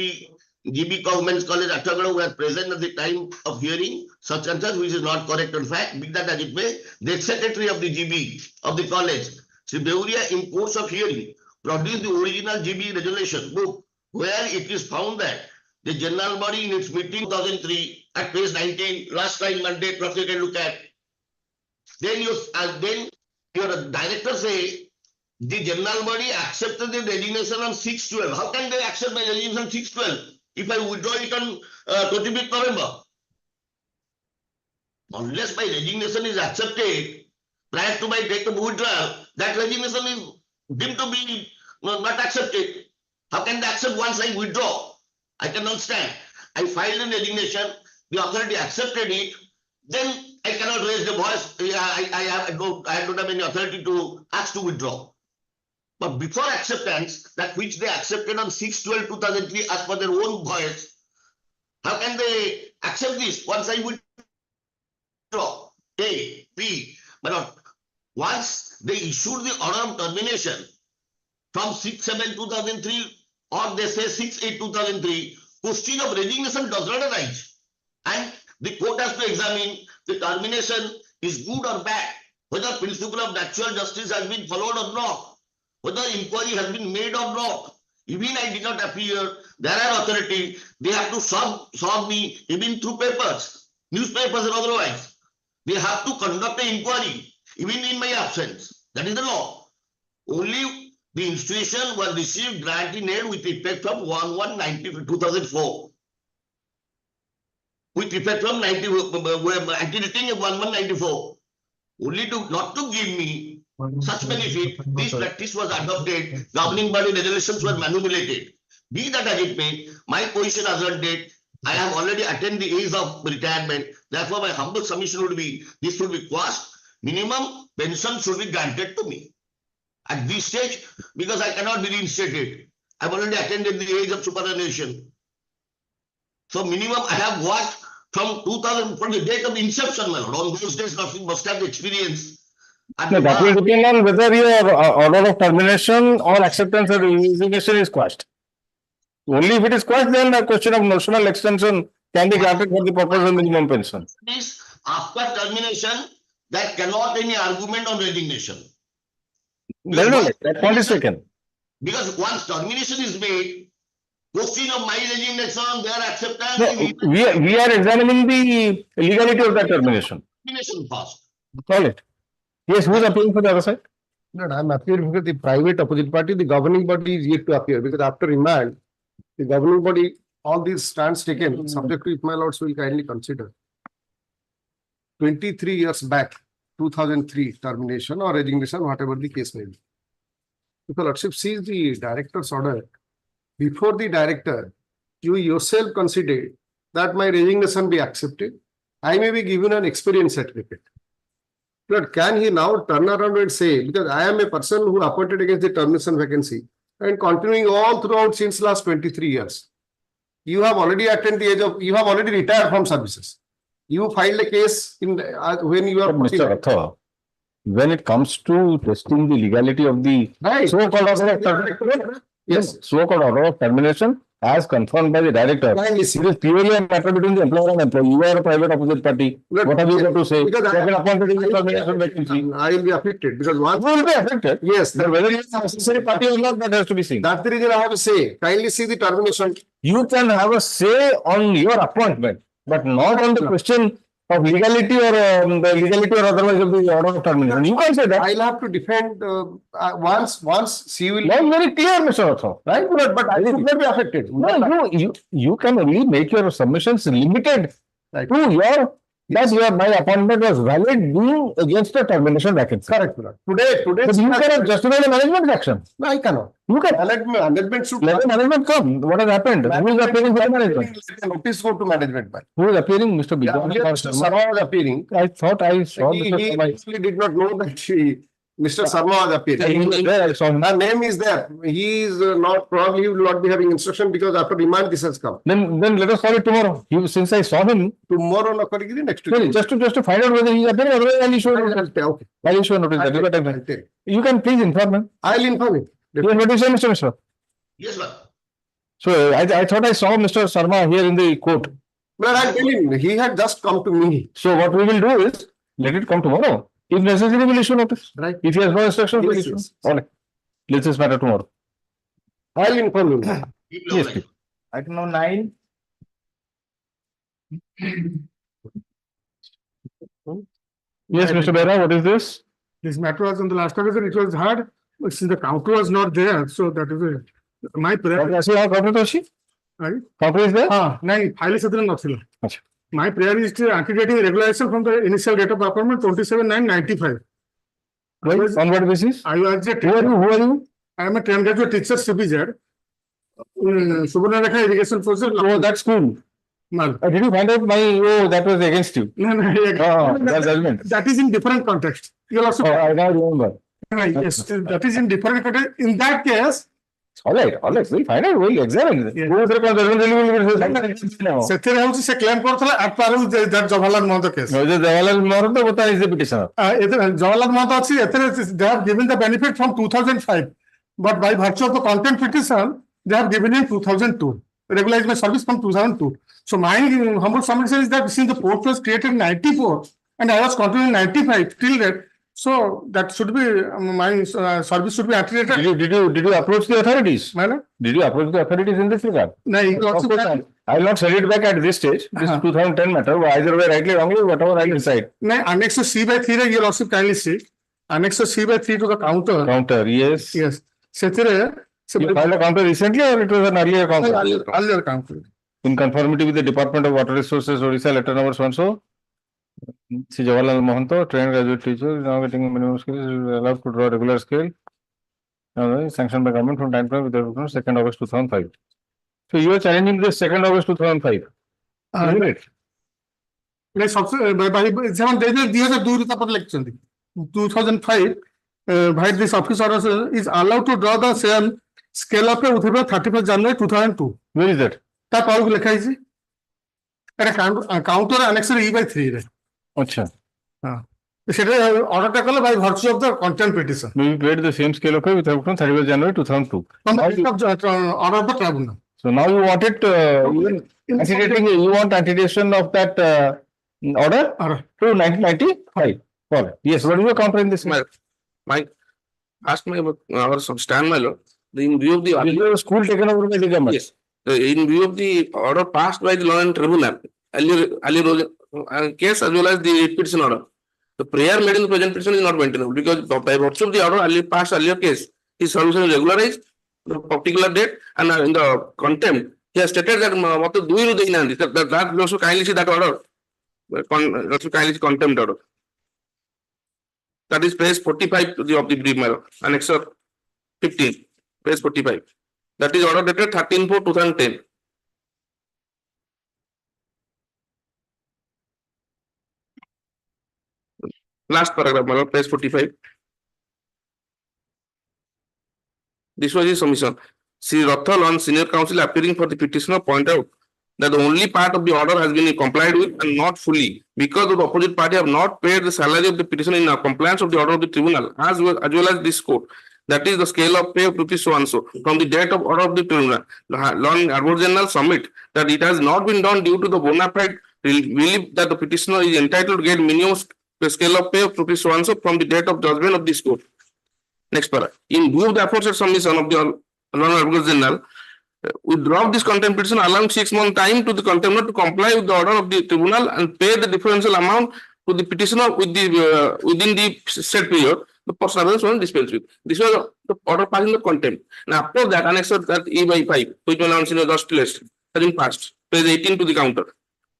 Speaker 10: GB Government College Attagada, was present at the time of hearing such and such, which is not correct in fact, be that as it may, the ex-secretary of the GB of the college, Sri Beuria, in course of hearing, produced the original GB resolution book, where it is found that the general body in its meeting 2003 at page 19, last time Monday, you can look at. Then your director say the general body accepted the resignation on 6/12. How can they accept my resignation on 6/12 if I withdraw it on 25th November? Unless my resignation is accepted prior to my date of withdrawal, that resignation is deemed to be not accepted. How can they accept once I withdraw? I can understand. I filed a resignation, the authority accepted it, then I cannot raise the voice. I don't have any authority to ask to withdraw. But before acceptance, that which they accepted on 6/12/2003 as per their own voice, how can they accept this once I withdraw? A, B, but once they issued the order of termination from 6/7/2003 or they say 6/8/2003, question of resignation does not arise. And the court has to examine the termination is good or bad, whether principle of natural justice has been followed or not, whether inquiry has been made or not. Even I did not appear, there are authority, they have to serve me even through papers, newspapers and otherwise. They have to conduct an inquiry, even in my absence. That is the law. Only the institution was received grant in aid with effect from 1/1/2004. With effect from anti-dating of 1/1/94. Only not to give me such benefit, this practice was adopted, governing body resolutions were manipulated. Be that as it may, my position as on date, I have already attained the age of retirement. Therefore, my humble submission would be, this should be quashed. Minimum pension should be granted to me at this stage, because I cannot be reinstated. I've already attended the age of superannuation. So minimum I have worked from 2000, from the date of inception, my lord. On those days, nothing must have experience.
Speaker 2: No, that will depend on whether your order of termination or acceptance or resignation is quashed. Only if it is quashed, then the question of notional extension can be granted for the purpose of minimum pension.
Speaker 10: This after termination, there cannot any argument on resignation.
Speaker 2: No, that point is taken.
Speaker 10: Because once termination is made, question of my resignation, their acceptance.
Speaker 2: No, we are examining the legality of that termination.
Speaker 10: Termination first.
Speaker 2: Call it. Yes, who is appealing for the other side?
Speaker 11: No, I'm appearing because the private opposite party, the governing body is yet to appear because after remand, the governing body, all these stands taken, subject to if my lords will kindly consider. 23 years back, 2003 termination or resignation, whatever the case may be. If the lordship sees the director's order, before the director, you yourself consider that my resignation be accepted, I may be given an experience certificate. But can he now turn around and say, because I am a person who appointed against the termination vacancy and continuing all throughout since last 23 years. You have already attained the age of, you have already retired from services. You filed a case in when you are.
Speaker 2: Mr. Rathore, when it comes to testing the legality of the so-called order of termination, yes, so-called order of termination as confirmed by the director, it is purely a matter between the employer and employee. You are a private opposite party. What have you got to say?
Speaker 11: Because I will be affected because once
Speaker 2: you will be affected.
Speaker 11: Yes,
Speaker 2: but whether you are a necessary party or not, that has to be seen.
Speaker 11: That's the reason I have to say. Kindly see the termination.
Speaker 2: You can have a say on your appointment, but not on the question of legality or the legality or otherwise of the order of termination. You can say that.
Speaker 11: I'll have to defend once she will.
Speaker 2: Not very clear, Mr. Rathore.
Speaker 11: Right, but I should not be affected.
Speaker 2: No, you can only make your submissions limited to your my appointment was valid being against a termination vacancy.
Speaker 11: Correct. Today.
Speaker 2: But you cannot justify the management action.
Speaker 11: No, I cannot.
Speaker 2: You can.
Speaker 11: Management should.
Speaker 2: Let the management come. What has happened? Who is appearing for the management?
Speaker 11: Notice go to management.
Speaker 2: Who is appearing? Mr. Bijan.
Speaker 11: Mr. Sarma was appearing.
Speaker 2: I thought I saw
Speaker 11: He actually did not know that Mr. Sarma was appearing. Her name is there. He is not, probably he will not be having instruction because after remand this has come.
Speaker 2: Then let us call it tomorrow. Since I saw him.
Speaker 11: Tomorrow, not next week.
Speaker 2: Just to find out whether he is appearing, otherwise I'll issue a notice.
Speaker 11: Okay.
Speaker 2: I'll issue a notice. You can please inform him.
Speaker 11: I'll inform him.
Speaker 2: What do you say, Mr. Mishra?
Speaker 10: Yes, sir.
Speaker 2: So I thought I saw Mr. Sarma here in the court.
Speaker 11: But I'm telling you, he had just come to me.
Speaker 2: So what we will do is, let it come tomorrow. If necessary, we'll issue notice.
Speaker 11: Right.
Speaker 2: If he has no instructions, we'll issue.
Speaker 11: Yes.
Speaker 2: All right. Let's this matter tomorrow.
Speaker 11: I'll inform him.
Speaker 2: Yes, please. Item number 9. Yes, Mr. Bera, what is this?
Speaker 12: This matter was on the last occasion, it was heard, but since the counter was not there, so that is my prayer.
Speaker 2: Counter is she?
Speaker 12: Right?
Speaker 2: Counter is there?
Speaker 12: No, file is not. My prayer is to antedating regulation from the initial date of appointment 27/9/95.
Speaker 2: Right. On what basis?
Speaker 12: I was a
Speaker 2: Who are you?
Speaker 12: I am a 10 graduate teacher, CPZ. Subarnarekha irrigation process.
Speaker 2: Oh, that's cool. Did you find out that was against you?
Speaker 12: No,
Speaker 2: that's judgment.
Speaker 12: that is in different context. You will also.
Speaker 2: I now remember.
Speaker 12: Yes, that is in different context. In that case.
Speaker 2: All right. We'll find out. We'll examine it. Who is the
Speaker 12: ସେଥିରେ ହଉଛି ସେ claim କରୁଥିଲା at par with that Jawaharlal Mohanta case.
Speaker 2: Jawaharlal Mohanta is the petitioner.
Speaker 12: Jawaharlal Mohanta ଅଛି ଏଥିରେ they have given the benefit from 2005, but by virtue of the content petition they have given in 2002. Regularized my service from 2002. So my humble submission is that since the post was created in 94 and I was continuing in 95 till that, so that should be my service should be activated.
Speaker 2: Did you approach the authorities?
Speaker 12: Madam?
Speaker 2: Did you approach the authorities in this regard?
Speaker 12: No,
Speaker 2: I will not send it back at this stage. This is 2010 matter. Either way, rightly, wrongly, whatever I decide.
Speaker 12: No, Annex C/3 you also kindly see. Annex C/3 to the counter.
Speaker 2: Counter, yes.
Speaker 12: Yes.
Speaker 2: You filed a counter recently or it was an earlier counter?
Speaker 12: Earlier counter.
Speaker 2: In conformity with the Department of Water Resources, Orissa, letter number so-and-so. See Jawaharlal Mohanta, trained graduate teacher, now getting minimum skills, is allowed to draw regular scale. Sanctioned by government from time frame with the 2nd August 2005. So you are challenging this 2nd August 2005. Isn't it?
Speaker 12: Election 2005, this office order is allowed to draw the same scale up with 31st January 2002.
Speaker 2: Where is that?
Speaker 12: That all likha is counter annex E/3.
Speaker 2: Acha.
Speaker 12: Order taken by virtue of the content petition.
Speaker 2: We paid the same scale of with 31st January 2002.
Speaker 12: From the order of the tribunal.
Speaker 2: So now you want it, you want antedation of that order to 1995. Yes, what is your counter in this?
Speaker 1: Ask me about our stand, my lord. In view of the
Speaker 2: school taken over by the government.
Speaker 1: Yes. In view of the order passed by the Law and Tribunal, earlier case as well as the petition order.
Speaker 13: The prayer made in the present petition is not maintainable because by virtue of the order earlier case, his service is regularized the particular date, and in the contempt, he has stated that what to do in the that also kindly see that order. Also kindly see contempt order. That is page 45 of the brief matter, annex 15, page 45. That is order dated 13/4/2010. Last paragraph, my lord, page 45. This was his submission. Sri Rathal, on senior counsel appearing for the petitioner, point out that the only part of the order has been complied with and not fully because the opposite party have not paid the salary of the petitioner in compliance of the order of the tribunal as well as this court. That is the scale of pay of rupees so and so from the date of order of the tribunal. The Advocate General submit that it has not been done due to the bona fide belief that the petitioner is entitled to get minimum scale of pay of rupees so and so from the date of judgment of this court. Next para. In view of the aforesaid submission of the Advocate General, we drop this contempt petition, allowing 6 months time to the contemptor to comply with the order of the tribunal and pay the differential amount to the petitioner with the within the set period. The person others one dispensed with. This was the order passing the contempt. Now after that, annex that E/5, which was announced in the just list, has been passed. Page 18 to the counter.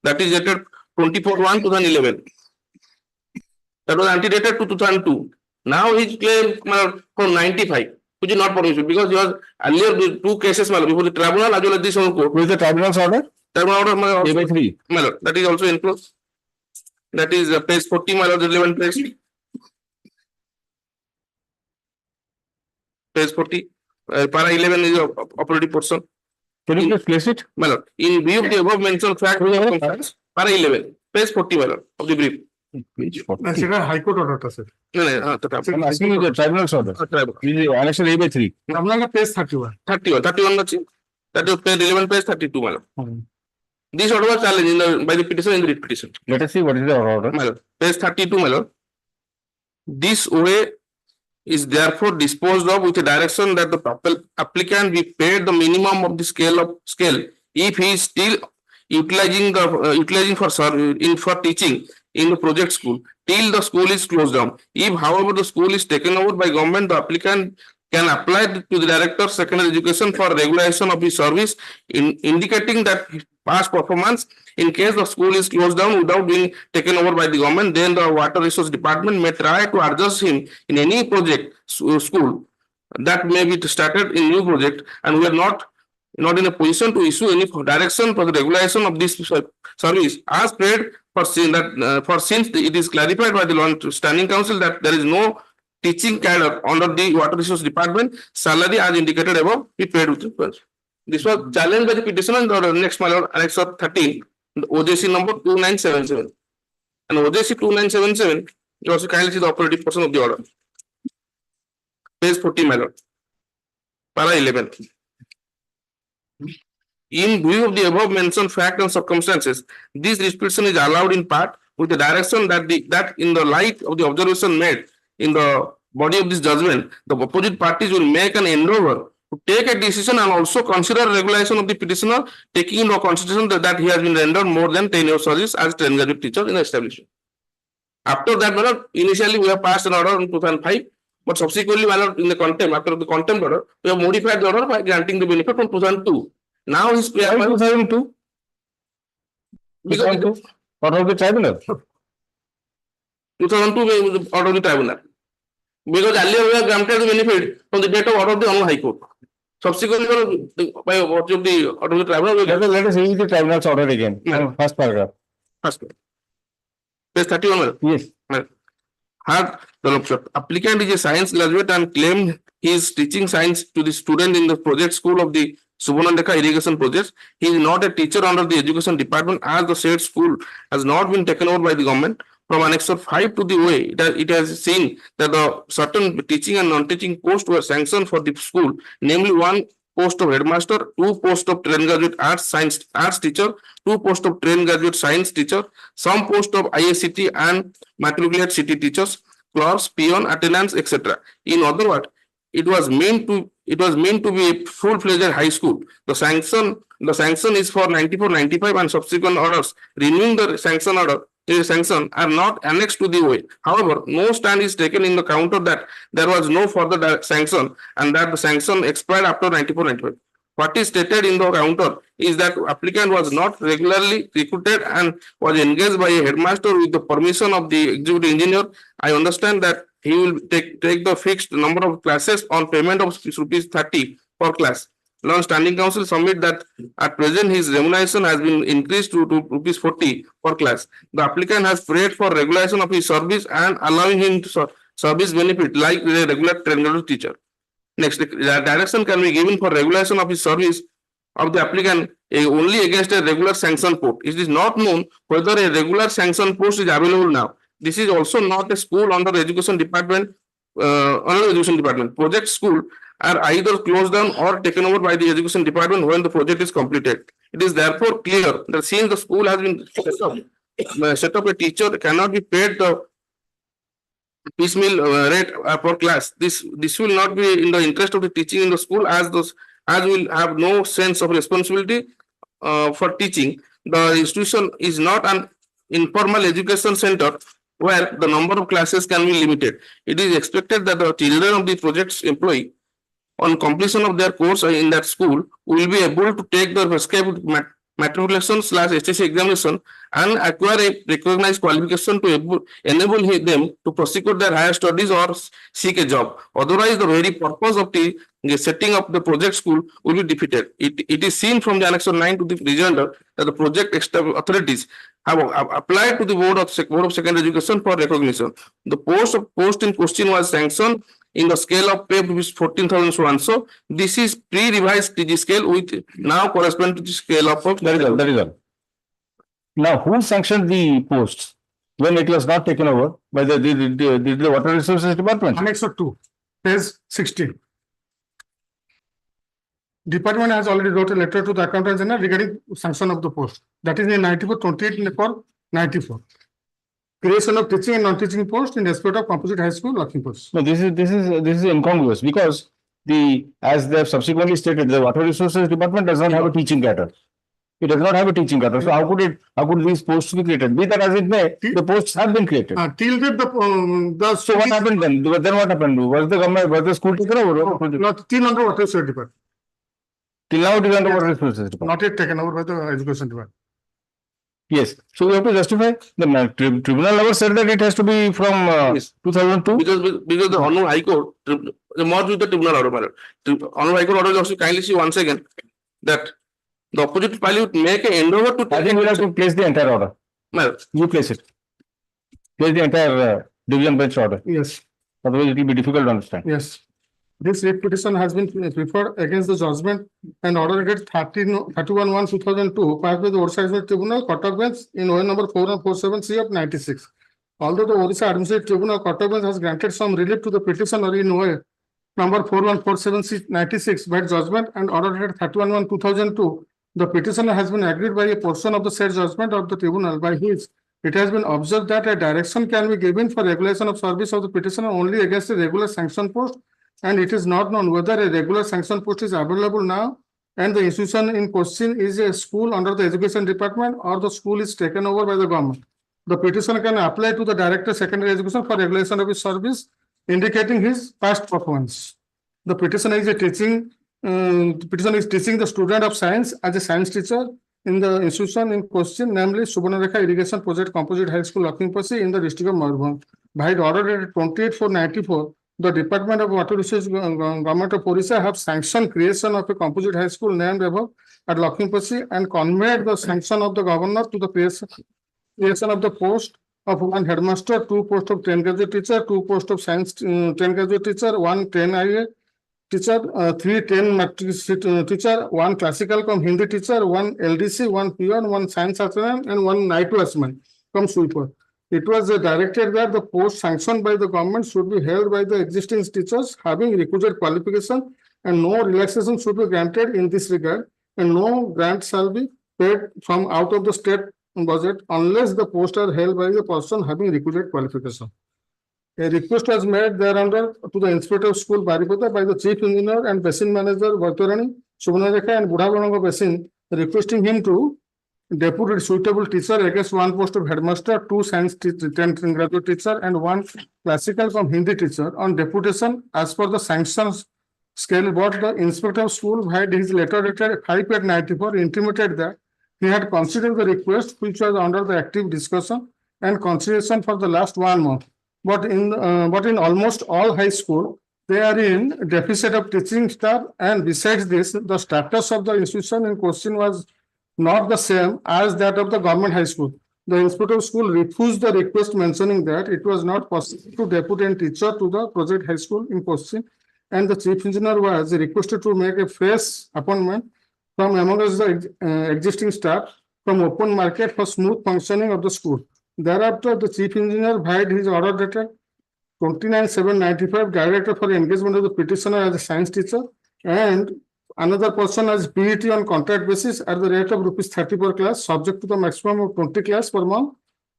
Speaker 13: That is dated 24/1/2011. That was antedated to 2002. Now his claim for 95, which is not permissible because he was earlier 2 cases before the tribunal as well as this one court.
Speaker 2: With the tribunal's order?
Speaker 13: Tribunal order
Speaker 2: A/3.
Speaker 13: That is also enclosed. That is page 40, the relevant page. Page 40. Para 11 is the operative portion.
Speaker 2: Can you please place it?
Speaker 13: In view of the above mentioned fact, para 11, page 40 of the brief.
Speaker 2: Page 40.
Speaker 12: That's a High Court order, sir.
Speaker 2: I'm asking you the tribunal's order. Annex A/3.
Speaker 12: Tribunal page 31.
Speaker 13: 31 that is page 11, page 32. This order was challenged by the petitioner in the writ petition.
Speaker 2: Let us see what is the order.
Speaker 13: Page 32, this way is therefore disposed of with a direction that the applicant be paid the minimum of the scale if he is still utilizing for teaching in the project school till the school is closed down. If, however, the school is taken over by government, the applicant can apply to the Director of Secondary Education for regulation of his service, indicating that past performance. In case the school is closed down without being taken over by the government, then the Water Resource Department may try to adjust him in any project school that may be started in new project, and we are not in a position to issue any direction for the regulation of this service as paid for since it is clarified by the Standing Council that there is no teaching cadre under the Water Resource Department, salary as indicated above be paid with the. This was challenged by the petitioner in the next annex of 13, the OJC number 2977. And OJC 2977, you also kindly see the operative portion of the order. Page 40, my lord. Para 11. In view of the above mentioned fact and circumstances, this restriction is allowed in part with the direction that in the light of the observation made in the body of this judgment, the opposite parties will make an endeavor to take a decision and also consider regulation of the petitioner, taking into consideration that he has been rendered more than 10 years service as trained graduate teacher in the establishment. After that, initially we have passed an order in 2005, but subsequently, in the contempt, after the contempt order, we have modified the order by granting the benefit from 2002. Now his prayer
Speaker 2: 2002? Because order of the tribunal.
Speaker 13: 2002 order of the tribunal. Because earlier we have granted the benefit from the date of order of the High Court. Subsequently, by virtue of the order of the tribunal,
Speaker 2: let us read the tribunal's order again. First paragraph.
Speaker 13: First paragraph. Page 31.
Speaker 2: Yes.
Speaker 13: The applicant is a science graduate and claimed he is teaching science to the student in the project school of the Subhanandeka irrigation project. He is not a teacher under the education department as the said school has not been taken over by the government. From Annex 5 to the way, it has seen that the certain teaching and non-teaching posts were sanctioned for the school, namely 1 post of headmaster, 2 posts of trained graduate arts teacher, 2 posts of trained graduate science teacher, some post of IACT and matriculate city teachers, clerks, peon, attendants, etc. In other words, it was meant to be a full-fledged high school. The sanction is for 94-95 and subsequent orders renewing the sanction order sanction are not annexed to the OA. However, no stand is taken in the counter that there was no further sanction and that the sanction expired after 94-95. What is stated in the counter is that applicant was not regularly recruited and was engaged by a headmaster with the permission of the executive engineer. I understand that he will take the fixed number of classes on payment of rupees 30 per class. Now, standing council submit that at present his remuneration has been increased to rupees 40 per class. The applicant has prayed for regulation of his service and allowing him to service benefit like a regular trained teacher. Next, the direction can be given for regulation of his service of the applicant only against a regular sanction post. It is not known whether a regular sanction post is available now. This is also not a school under education department. Project school are either closed down or taken over by the education department when the project is completed. It is therefore clear that since the school has been set up, a teacher cannot be paid the piecemeal rate per class. This will not be in the interest of the teaching in the school as will have no sense of responsibility for teaching. The institution is not an informal education center where the number of classes can be limited. It is expected that the children of the project's employee on completion of their course in that school will be able to take the prescribed matriculation/HSC examination and acquire a recognized qualification to enable them to prosecute their higher studies or seek a job. Otherwise, the very purpose of the setting up the project school will be defeated. It is seen from the Annexure 9 to the rejoinder that the project authorities have applied to the Board of Secondary Education for recognition. The post in question was sanctioned in the scale of pay rupees 14,000 so and so. This is pre-revised TG scale with now corresponding to the scale of.
Speaker 2: That is all. Now, who sanctioned the posts when it was not taken over by the Water Resources Department?
Speaker 12: Annexure 2, page 16. Department has already wrote a letter to the Accountant General regarding sanction of the post. That is in 94/28 for 94. Creation of teaching and non-teaching post in respect of Composite High School, Lakhimpur.
Speaker 2: No, this is incongruous because as they have subsequently stated, the Water Resources Department does not have a teaching cadre. It does not have a teaching cadre. So how could these posts be created? Be that as it may, the posts have been created.
Speaker 12: Till the
Speaker 2: So what happened then? Then what happened? Was the school taken over?
Speaker 12: Not till under Water Resources Department.
Speaker 2: Till now it is under Water Resources Department.
Speaker 12: Not yet taken over by the Education Department.
Speaker 2: Yes. So we have to justify. The tribunal never said that it has to be from 2002.
Speaker 13: Because the Hon'Ble High Court, the merge with the tribunal order. Hon'Ble High Court order also kindly see once again that the opposite party would make an endeavor to.
Speaker 2: I think we have to place the entire order.
Speaker 13: Well,
Speaker 2: you place it. Place the entire division bench order.
Speaker 12: Yes.
Speaker 2: Otherwise, it will be difficult to understand.
Speaker 12: Yes. This writ petition has been preferred against the judgment and order dated 31/1/2002 passed by the Orissa Tribunal, Cuttack Bench in OA number 4147C of 96. Although the Orissa Administrative Tribunal, Cuttack Bench has granted some relief to the petitioner in OA number 4147C 96 by judgment and order dated 31/1/2002, the petitioner has been agreed by a portion of the said judgment of the tribunal by which it has been observed that a direction can be given for regulation of service of the petitioner only against a regular sanction post, and it is not known whether a regular sanction post is available now and the institution in question is a school under the Education Department or the school is taken over by the government. The petitioner can apply to the Director Secondary Education for regulation of his service, indicating his past performance. The petitioner is teaching the student of science as a science teacher in the institution in question, namely Subarnarekha Irrigation Project Composite High School, Lakhimpur in the district of Mayurbhanj. By the order dated 28/4/94, the Department of Water Resources Government of Orissa have sanctioned creation of a composite high school named above at Lakhimpur and conveyed the sanction of the governor to the creation of the post of 1 headmaster, 2 posts of 10 graduate teacher, 2 posts of science 10 graduate teacher, 1 10 IA teacher, 3 10 matric teacher, 1 classical cum Hindi teacher, 1 LDC, 1 peon, 1 science assistant, and 1 night watchman cum sweeper. It was directed that the post sanctioned by the government should be held by the existing teachers having requisite qualification, and no relaxation should be granted in this regard, and no grant shall be paid from out of the state budget unless the posts are held by the person having requisite qualification. A request was made thereunder to the Inspector of School Baripata by the Chief Engineer and Basin Manager Vartarani, Subarnarekha and Budhabananga Basin, requesting him to deputed suitable teacher against one post of headmaster, 2 science 10th graduate teacher, and 1 classical from Hindi teacher on deputation as per the sanctions scale. But the inspector of school had his letter dated 5/94 intimated that he had considered the request, which was under the active discussion and consideration for the last 1 month. But in almost all high school, they are in deficit of teaching staff, and besides this, the status of the institution in question was not the same as that of the government high school. The inspector of school refused the request, mentioning that it was not possible to depute a teacher to the project high school in question, and the chief engineer was requested to make a fresh appointment from among the existing staff from open market for smooth functioning of the school. Thereafter, the chief engineer vied his order dated 29/7/95 directed for engagement of the petitioner as a science teacher and another person as PET on contract basis at the rate of ₹30 per class, subject to the maximum of 20 class per month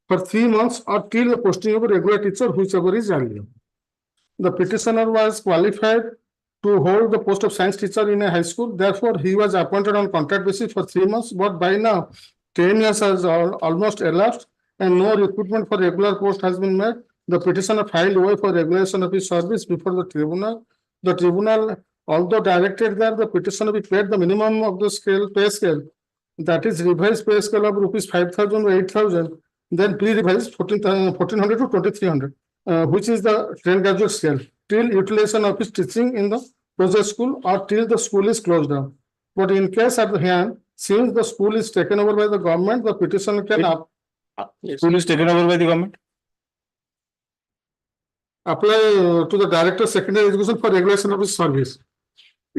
Speaker 12: for 3 months or till the posting of a regular teacher, whichever is earlier. The petitioner was qualified to hold the post of science teacher in a high school. Therefore, he was appointed on contract basis for 3 months, but by now 10 years has almost elapsed and no recruitment for regular post has been made. The petitioner filed away for regulation of his service before the tribunal. The tribunal, although directed that the petitioner be paid the minimum of the pay scale, that is revised pay scale of ₹5,000 or 8,000, then pre-revised 1,400 to 2,300, which is the 10 graduate scale, till utilization of his teaching in the project school or till the school is closed down. But in case at the hand, since the school is taken over by the government, the petitioner can
Speaker 2: School is taken over by the government?
Speaker 12: Apply to the Director of Secondary Education for regulation of his service,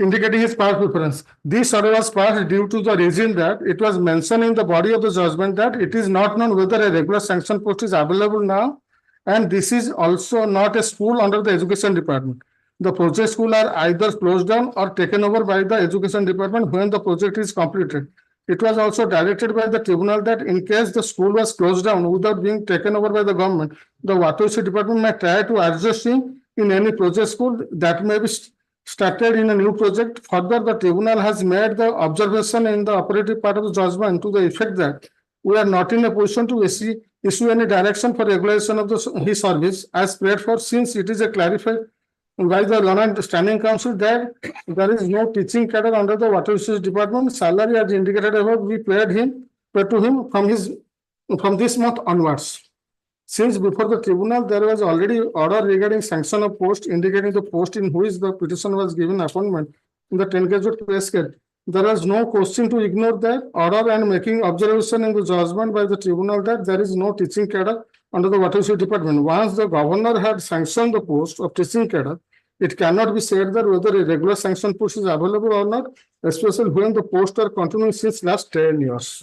Speaker 12: indicating his past preference. This order was passed due to the reason that it was mentioned in the body of the judgment that it is not known whether a regular sanction post is available now, and this is also not a school under the Education Department. The project school are either closed down or taken over by the Education Department when the project is completed. It was also directed by the tribunal that in case the school was closed down without being taken over by the government, the Water Resources Department may try to adjust him in any project school that may be started in a new project. Further, the tribunal has made the observation in the operative part of the judgment to the effect that we are not in a position to issue any direction for regulation of his service as prayed for, since it is a clarified by the Learned Standing Council that there is no teaching cadre under the Water Resources Department. Salary as indicated above, we paid to him from this month onwards. Since before the tribunal there was already order regarding sanction of post, indicating the post in which the petition was given appointment in the 10 graduate pay scale, there was no question to ignore that order and making observation in the judgment by the tribunal that there is no teaching cadre under the Water Resources Department. Once the governor had sanctioned the post of teaching cadre, it cannot be said that whether a regular sanction post is available or not, especially when the posts are continuing since last 10 years.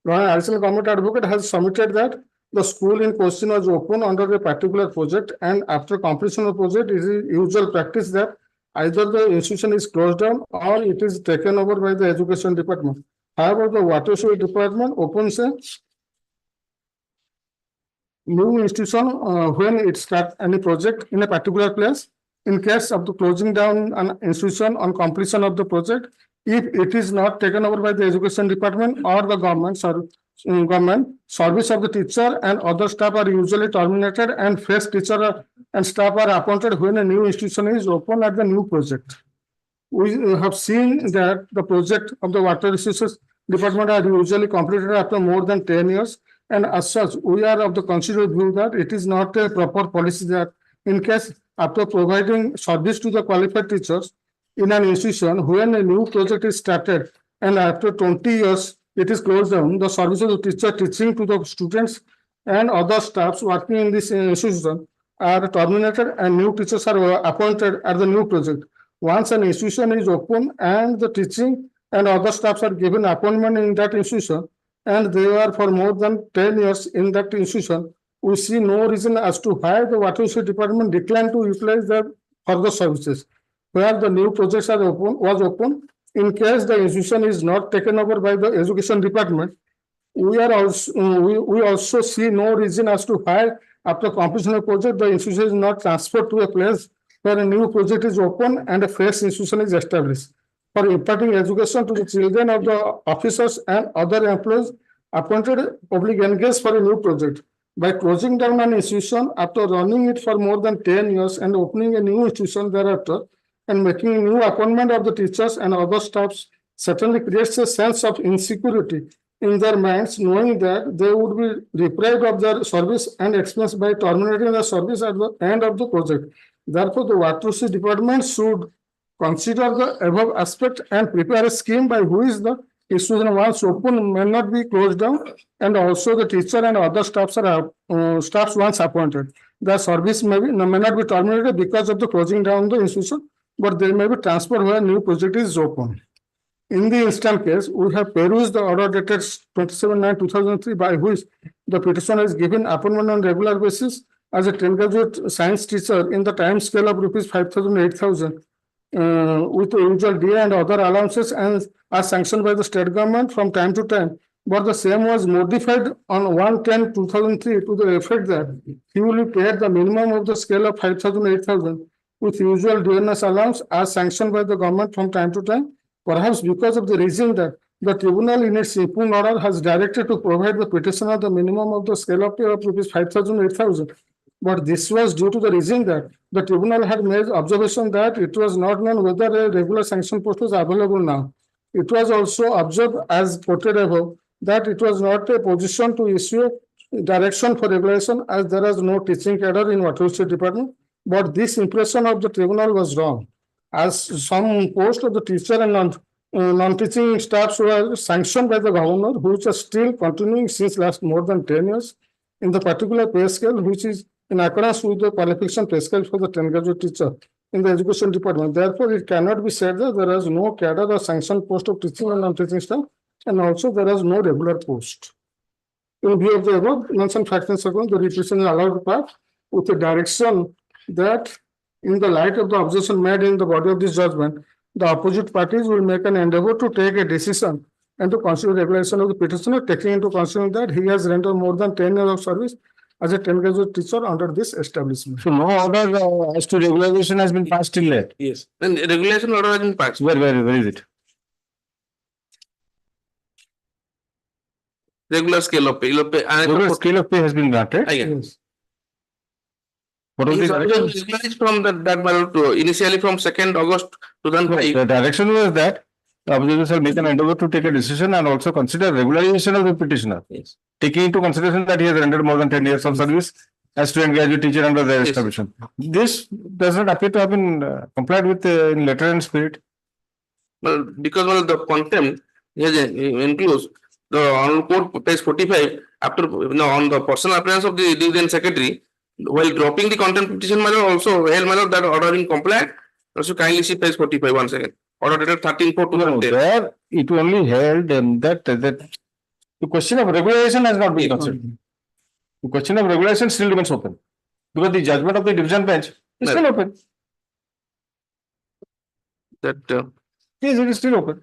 Speaker 12: The additional government advocate has submitted that the school in question was open under a particular project, and after completion of the project, it is usual practice that either the institution is closed down or it is taken over by the Education Department. However, the Water Resources Department opens a new institution when it starts any project in a particular place. In case of the closing down an institution on completion of the project, if it is not taken over by the Education Department or the government service of the teacher and other staff are usually terminated and fresh teacher and staff are appointed when a new institution is opened at the new project. We have seen that the project of the Water Resources Department are usually completed after more than 10 years, and as such, we are of the considered view that it is not a proper policy that in case after providing service to the qualified teachers in an institution, when a new project is started and after 20 years it is closed down, the service of the teacher teaching to the students and other staffs working in this institution are terminated and new teachers are appointed at the new project. Once an institution is open and the teaching and other staffs are given appointment in that institution and they are for more than 10 years in that institution, we see no reason as to why the Water Resources Department declined to utilize their further services. Where the new projects are was open, in case the institution is not taken over by the Education Department, we also see no reason as to why after completion of project, the institution is not transferred to a place where a new project is open and a fresh institution is established for imparting education to the children of the officers and other employees appointed oblique engaged for a new project. By closing down an institution after running it for more than 10 years and opening a new institution thereafter and making new appointment of the teachers and other staffs certainly creates a sense of insecurity in their minds, knowing that they would be deprived of their service and expense by terminating the service at the end of the project. Therefore, the water resources department should consider the above aspect and prepare a scheme by which the institution once open may not be closed down, and also the teacher and other staffs once appointed. The service may not be terminated because of the closing down the institution, but they may be transferred where new project is open. In the instant case, we have perused the order dated 27/9/2003 by which the petitioner is given appointment on regular basis as a 10 graduate science teacher in the time scale of rupees 5,000, 8,000 with the usual DA and other allowances and are sanctioned by the state government from time to time. But the same was modified on 1/10/2003 to the effect that he will be paid the minimum of the scale of 5,000, 8,000 with usual DNS allowance as sanctioned by the government from time to time. Perhaps because of the reason that the tribunal in its impugned order has directed to provide the petitioner the minimum of the scale of pay of rupees 5,000, 8,000. But this was due to the reason that the tribunal had made observation that it was not known whether a regular sanction post was available now. It was also observed, as quoted above, that it was not a position to issue direction for regulation as there was no teaching cadre in water resources department. But this impression of the tribunal was wrong, as some post of the teacher and non-teaching staffs were sanctioned by the governor, which are still continuing since last more than 10 years in the particular pay scale, which is in accordance with the qualification pay scale for the 10 graduate teacher in the education department. Therefore, it cannot be said that there is no cadre or sanctioned post of teaching and non-teaching staff, and also there is no regular post. In view of the above, mentioned facts and circumstances, the repetition is allowed to pass with the direction that in the light of the observation made in the body of this judgment, the opposite parties will make an endeavor to take a decision and to consider regulation of the petitioner, taking into consideration that he has rendered more than 10 years of service as a 10 graduate teacher under this establishment.
Speaker 2: So no order as to regularization has been passed till yet.
Speaker 13: Yes, then the regulation order has been passed.
Speaker 2: Where is it?
Speaker 13: Regular scale of pay.
Speaker 2: Regular scale of pay has been granted.
Speaker 12: Yes.
Speaker 2: What was the direction?
Speaker 13: Regularized from that initially from 2nd August 2005.
Speaker 2: The direction was that the opposition shall make an endeavor to take a decision and also consider regularization of the petitioner.
Speaker 13: Yes.
Speaker 2: Taking into consideration that he has rendered more than 10 years of service as student graduate teacher under the establishment. This does not appear to have been complied with in letter and spirit.
Speaker 13: Well, because of the contempt includes the Honorable Court page 45 after on the personal appearance of the then secretary while dropping the contempt petition, my lord, also held my lord that order in compliant. Also kindly see page 45 once again. Order dated 13/4/2010.
Speaker 2: There it only held that the question of regulation has not been considered. The question of regulation still remains open because the judgment of the division bench is still open.
Speaker 13: That
Speaker 2: Yes, it is still open.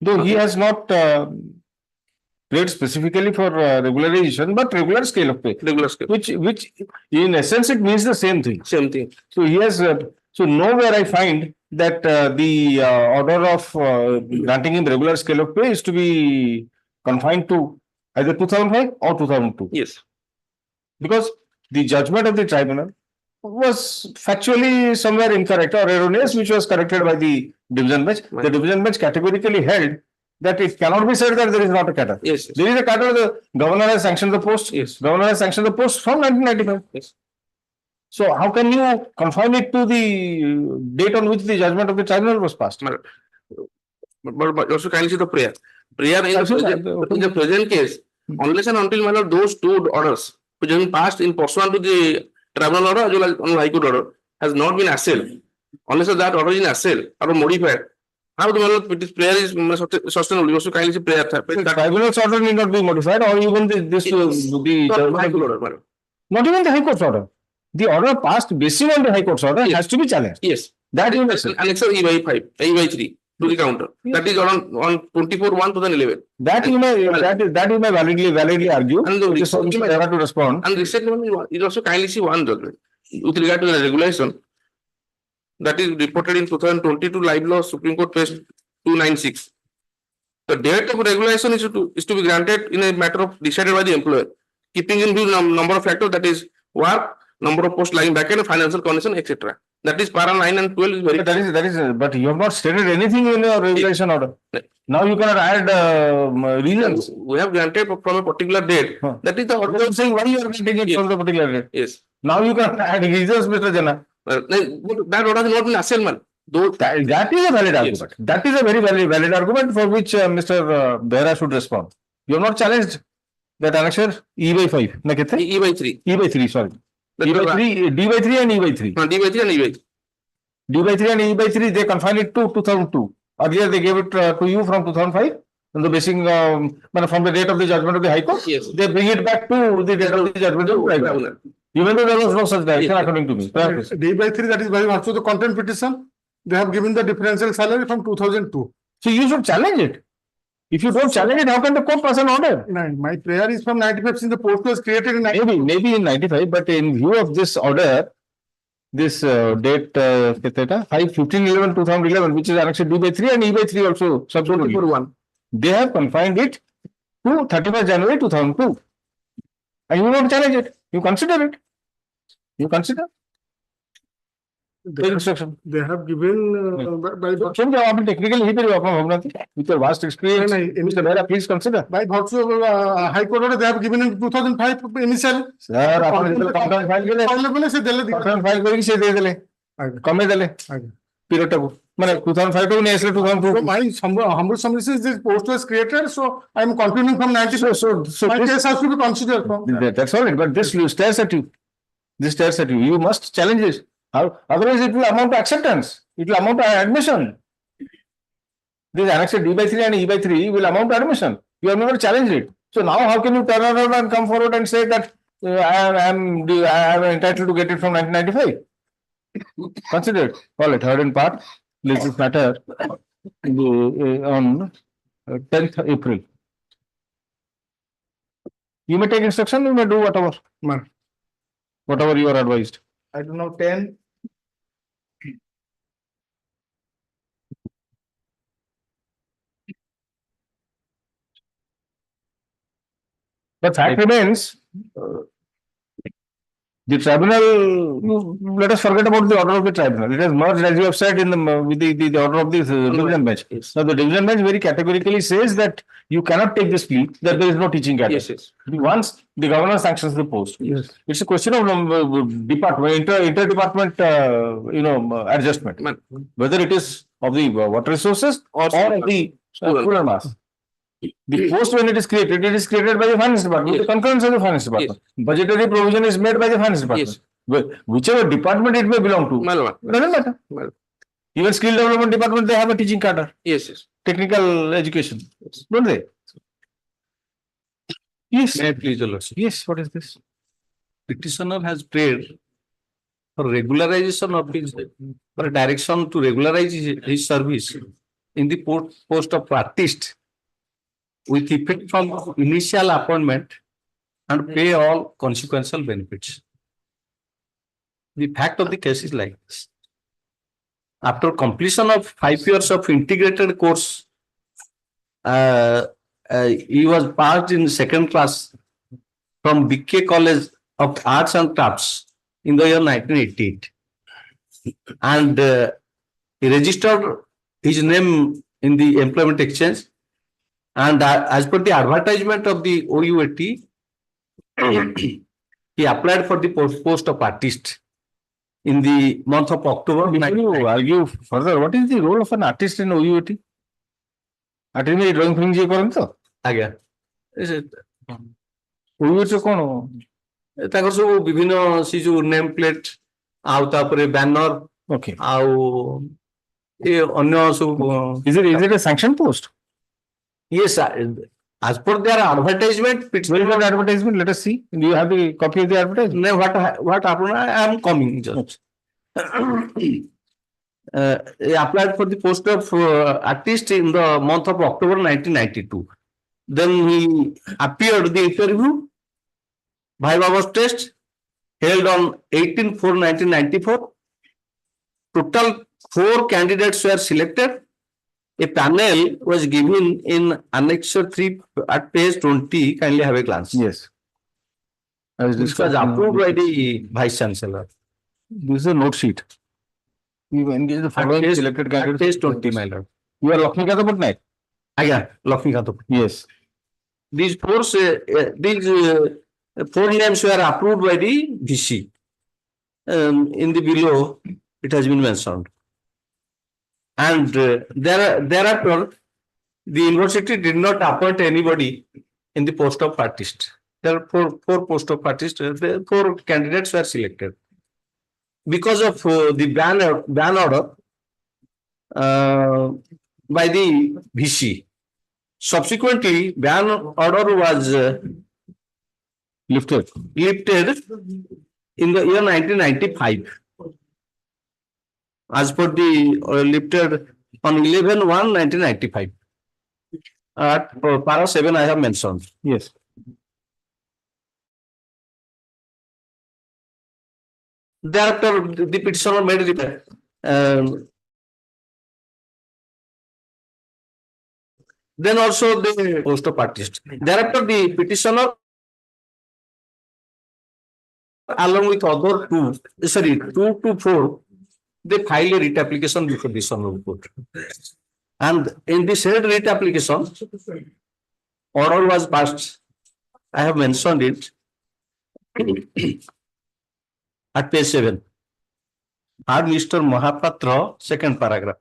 Speaker 2: Though he has not prayed specifically for regularization, but regular scale of pay.
Speaker 13: Regular scale.
Speaker 2: Which in essence it means the same thing.
Speaker 13: Same thing.
Speaker 2: So he has so nowhere I find that the order of granting him regular scale of pay is to be confined to either 2005 or 2002.
Speaker 13: Yes.
Speaker 2: Because the judgment of the tribunal was factually somewhere incorrect or erroneous, which was corrected by the division bench. The division bench categorically held that it cannot be said that there is not a cadre.
Speaker 13: Yes.
Speaker 2: There is a cadre. The governor has sanctioned the post.
Speaker 13: Yes.
Speaker 2: Governor has sanctioned the post from 1995.
Speaker 13: Yes.
Speaker 2: So how can you confine it to the date on which the judgment of the tribunal was passed?
Speaker 13: But also kindly see the prayer. Prayer in the present case, unless and until my lord, those two orders which have been passed in pursuant to the tribunal order as well as on High Court order has not been assailed. Unless that order is assailed or modified, how the prayer is sustainable? You also kindly see prayer.
Speaker 2: The tribunal's order need not be modified, or even
Speaker 13: High Court order.
Speaker 2: Not even the High Court's order. The order passed based on the High Court's order has to be challenged.
Speaker 13: Yes.
Speaker 2: That is
Speaker 13: Annexure E/5, E/3 to the counter. That is on 24/1/2011.
Speaker 2: That you may validly argue.
Speaker 13: And
Speaker 2: to respond.
Speaker 13: And recently, you also kindly see one judgment with regard to the regulation that is reported in 2022 Live Law Supreme Court page 296. The date of regularization is to be granted in a matter of decided by the employer, keeping in view number of factors, that is work, number of posts lying vacant, financial condition, etc. That is para 9 and 12 is very.
Speaker 2: That is, but you have not stated anything in your regulation order. Now you cannot add reasons.
Speaker 13: We have granted from a particular date.
Speaker 2: That is the order. I'm saying why you are granting it from the particular date.
Speaker 13: Yes.
Speaker 2: Now you cannot add reasons, Mr. Jana.
Speaker 13: That order is not been assailment.
Speaker 2: That is a valid argument. That is a very valid argument for which Mr. Behra should respond. You have not challenged that annexure E by 5.
Speaker 13: E by 3.
Speaker 2: E by 3, sorry. E by 3, D by 3 and E by 3.
Speaker 13: D by 3 and E by 3.
Speaker 2: D by 3 and E by 3, they confine it to 2002. Earlier they gave it to you from 2005. And the basing, from the date of the judgment of the High Court,
Speaker 13: yes,
Speaker 2: they bring it back to the date of the judgment of the tribunal. Even though there was no such direction, according to me.
Speaker 12: D by 3, that is by virtue of the content petition. They have given the differential salary from 2002.
Speaker 2: So you should challenge it. If you don't challenge it, how can the court pass an order?
Speaker 12: No, my prayer is from 95 since the post was created in 95.
Speaker 2: Maybe in 95, but in view of this order, this date 5/15/11/2011, which is annexed D by 3 and E by 3 also subsequently. They have confined it to 31st January 2002. And you don't challenge it. You consider it. You consider. The instruction.
Speaker 12: They have given by
Speaker 2: technically with your vast experience, Mr. Behra, please consider.
Speaker 12: By virtue of High Court order, they have given in 2005 initially.
Speaker 2: Sir, my
Speaker 12: humble submission is this post was created, so I am continuing from 95. So my case has to be considered.
Speaker 2: That's all right, but this stares at you. This stares at you. You must challenge this. Otherwise, it will amount to acceptance. It will amount to admission. This annexed D by 3 and E by 3 will amount to admission. You have never challenged it. So now how can you turn around and come forward and say that I am entitled to get it from 1995? Consider it. All right, heard in part. Let this matter on 10th April. You may take instruction, you may do whatever. Whatever you are advised.
Speaker 9: I don't know, 10.
Speaker 2: But fact remains, the tribunal, let us forget about the order of the tribunal. It has merged, as you have said, in with the order of the division bench.
Speaker 13: Yes.
Speaker 2: Now, the division bench very categorically says that you cannot take this plea, that there is no teaching cadre.
Speaker 13: Yes.
Speaker 2: Once the governor sanctions the post.
Speaker 12: Yes.
Speaker 2: It's a question of department, inter-department, adjustment. Whether it is of the water resources or of the school mass. The post, when it is created by the finance department, with the concurrence of the finance department. Budgetary provision is made by the finance department. Whichever department it may belong to, doesn't matter. Even skill development department, they have a teaching cadre.
Speaker 13: Yes.
Speaker 2: Technical education, don't they? Yes.
Speaker 4: May I please, Your Lordship?
Speaker 2: Yes, what is this?
Speaker 4: Petitioner has prayed for regularization of his, for direction to regularize his service in the post of artist with effect from initial appointment and pay all consequential benefits. The fact of the case is like this. After completion of 5 years of integrated course, he was passed in second class from BK College of Arts and Crafts in the year 1988. And he registered his name in the employment exchange. And as per the advertisement of the OUAT, he applied for the post of artist in the month of October.
Speaker 2: Before you argue further, what is the role of an artist in OUAT? Artist में drawing finish ये करन तो?
Speaker 4: आज्ञा।
Speaker 2: OUAT कौन?
Speaker 4: ताकर सब विभिन्न सी जो name plate आउ तापरे बैनर
Speaker 2: Okay.
Speaker 4: आउ ये अन्य सब
Speaker 2: Is it a sanctioned post?
Speaker 4: Yes, as per their advertisement.
Speaker 2: Where is the advertisement? Let us see. Do you have the copy of the advertisement?
Speaker 4: No, what happened? I am coming just. He applied for the post of artist in the month of October 1992. Then he appeared the interview. Viva was test held on 18/4/1994. Total 4 candidates were selected.
Speaker 1: A panel was given in Annexure 3 at page 20. Kindly have a glance.
Speaker 2: Yes. I was
Speaker 1: Which was
Speaker 2: discussing.
Speaker 1: approved by the Vice Chancellor.
Speaker 2: This is a note sheet. We will engage the following
Speaker 1: page-
Speaker 2: selected
Speaker 1: At
Speaker 2: candidates.
Speaker 1: page 20, my lord.
Speaker 2: You are Lakshmikanta Patnaik?
Speaker 1: Lakshmikanta.
Speaker 2: Yes.
Speaker 1: These four names were approved by the VC. In the below, it has been mentioned. And thereafter, the university did not appoint anybody in the post of artist. There are four post of artist. Four candidates were selected. Because of the ban order by the VC. Subsequently, ban order was
Speaker 2: Lifted.
Speaker 1: in the year 1995. As per the lifted on 11/1/1995. At para 7, I have mentioned.
Speaker 2: Yes.
Speaker 1: Thereafter, the petitioner made a reply. Then also the post of artist. Thereafter, the petitioner, along with other two to four, they filed a writ application before this honorable court. And in the said writ application, order was passed. I have mentioned it at page 7. R. Mr. Mahapatra, second paragraph.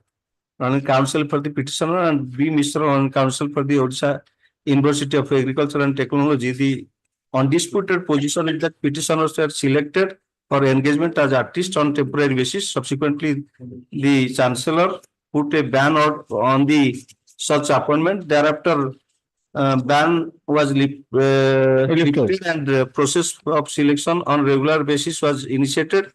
Speaker 1: On counsel for the petitioner and B. Mr. on counsel for the Odisha University of Agriculture and Technology. The undisputed position is that petitioners were selected for engagement as artists on temporary basis. Subsequently, the chancellor put a ban on the such appointment. Thereafter, ban was lifted and the process of selection on regular basis was initiated.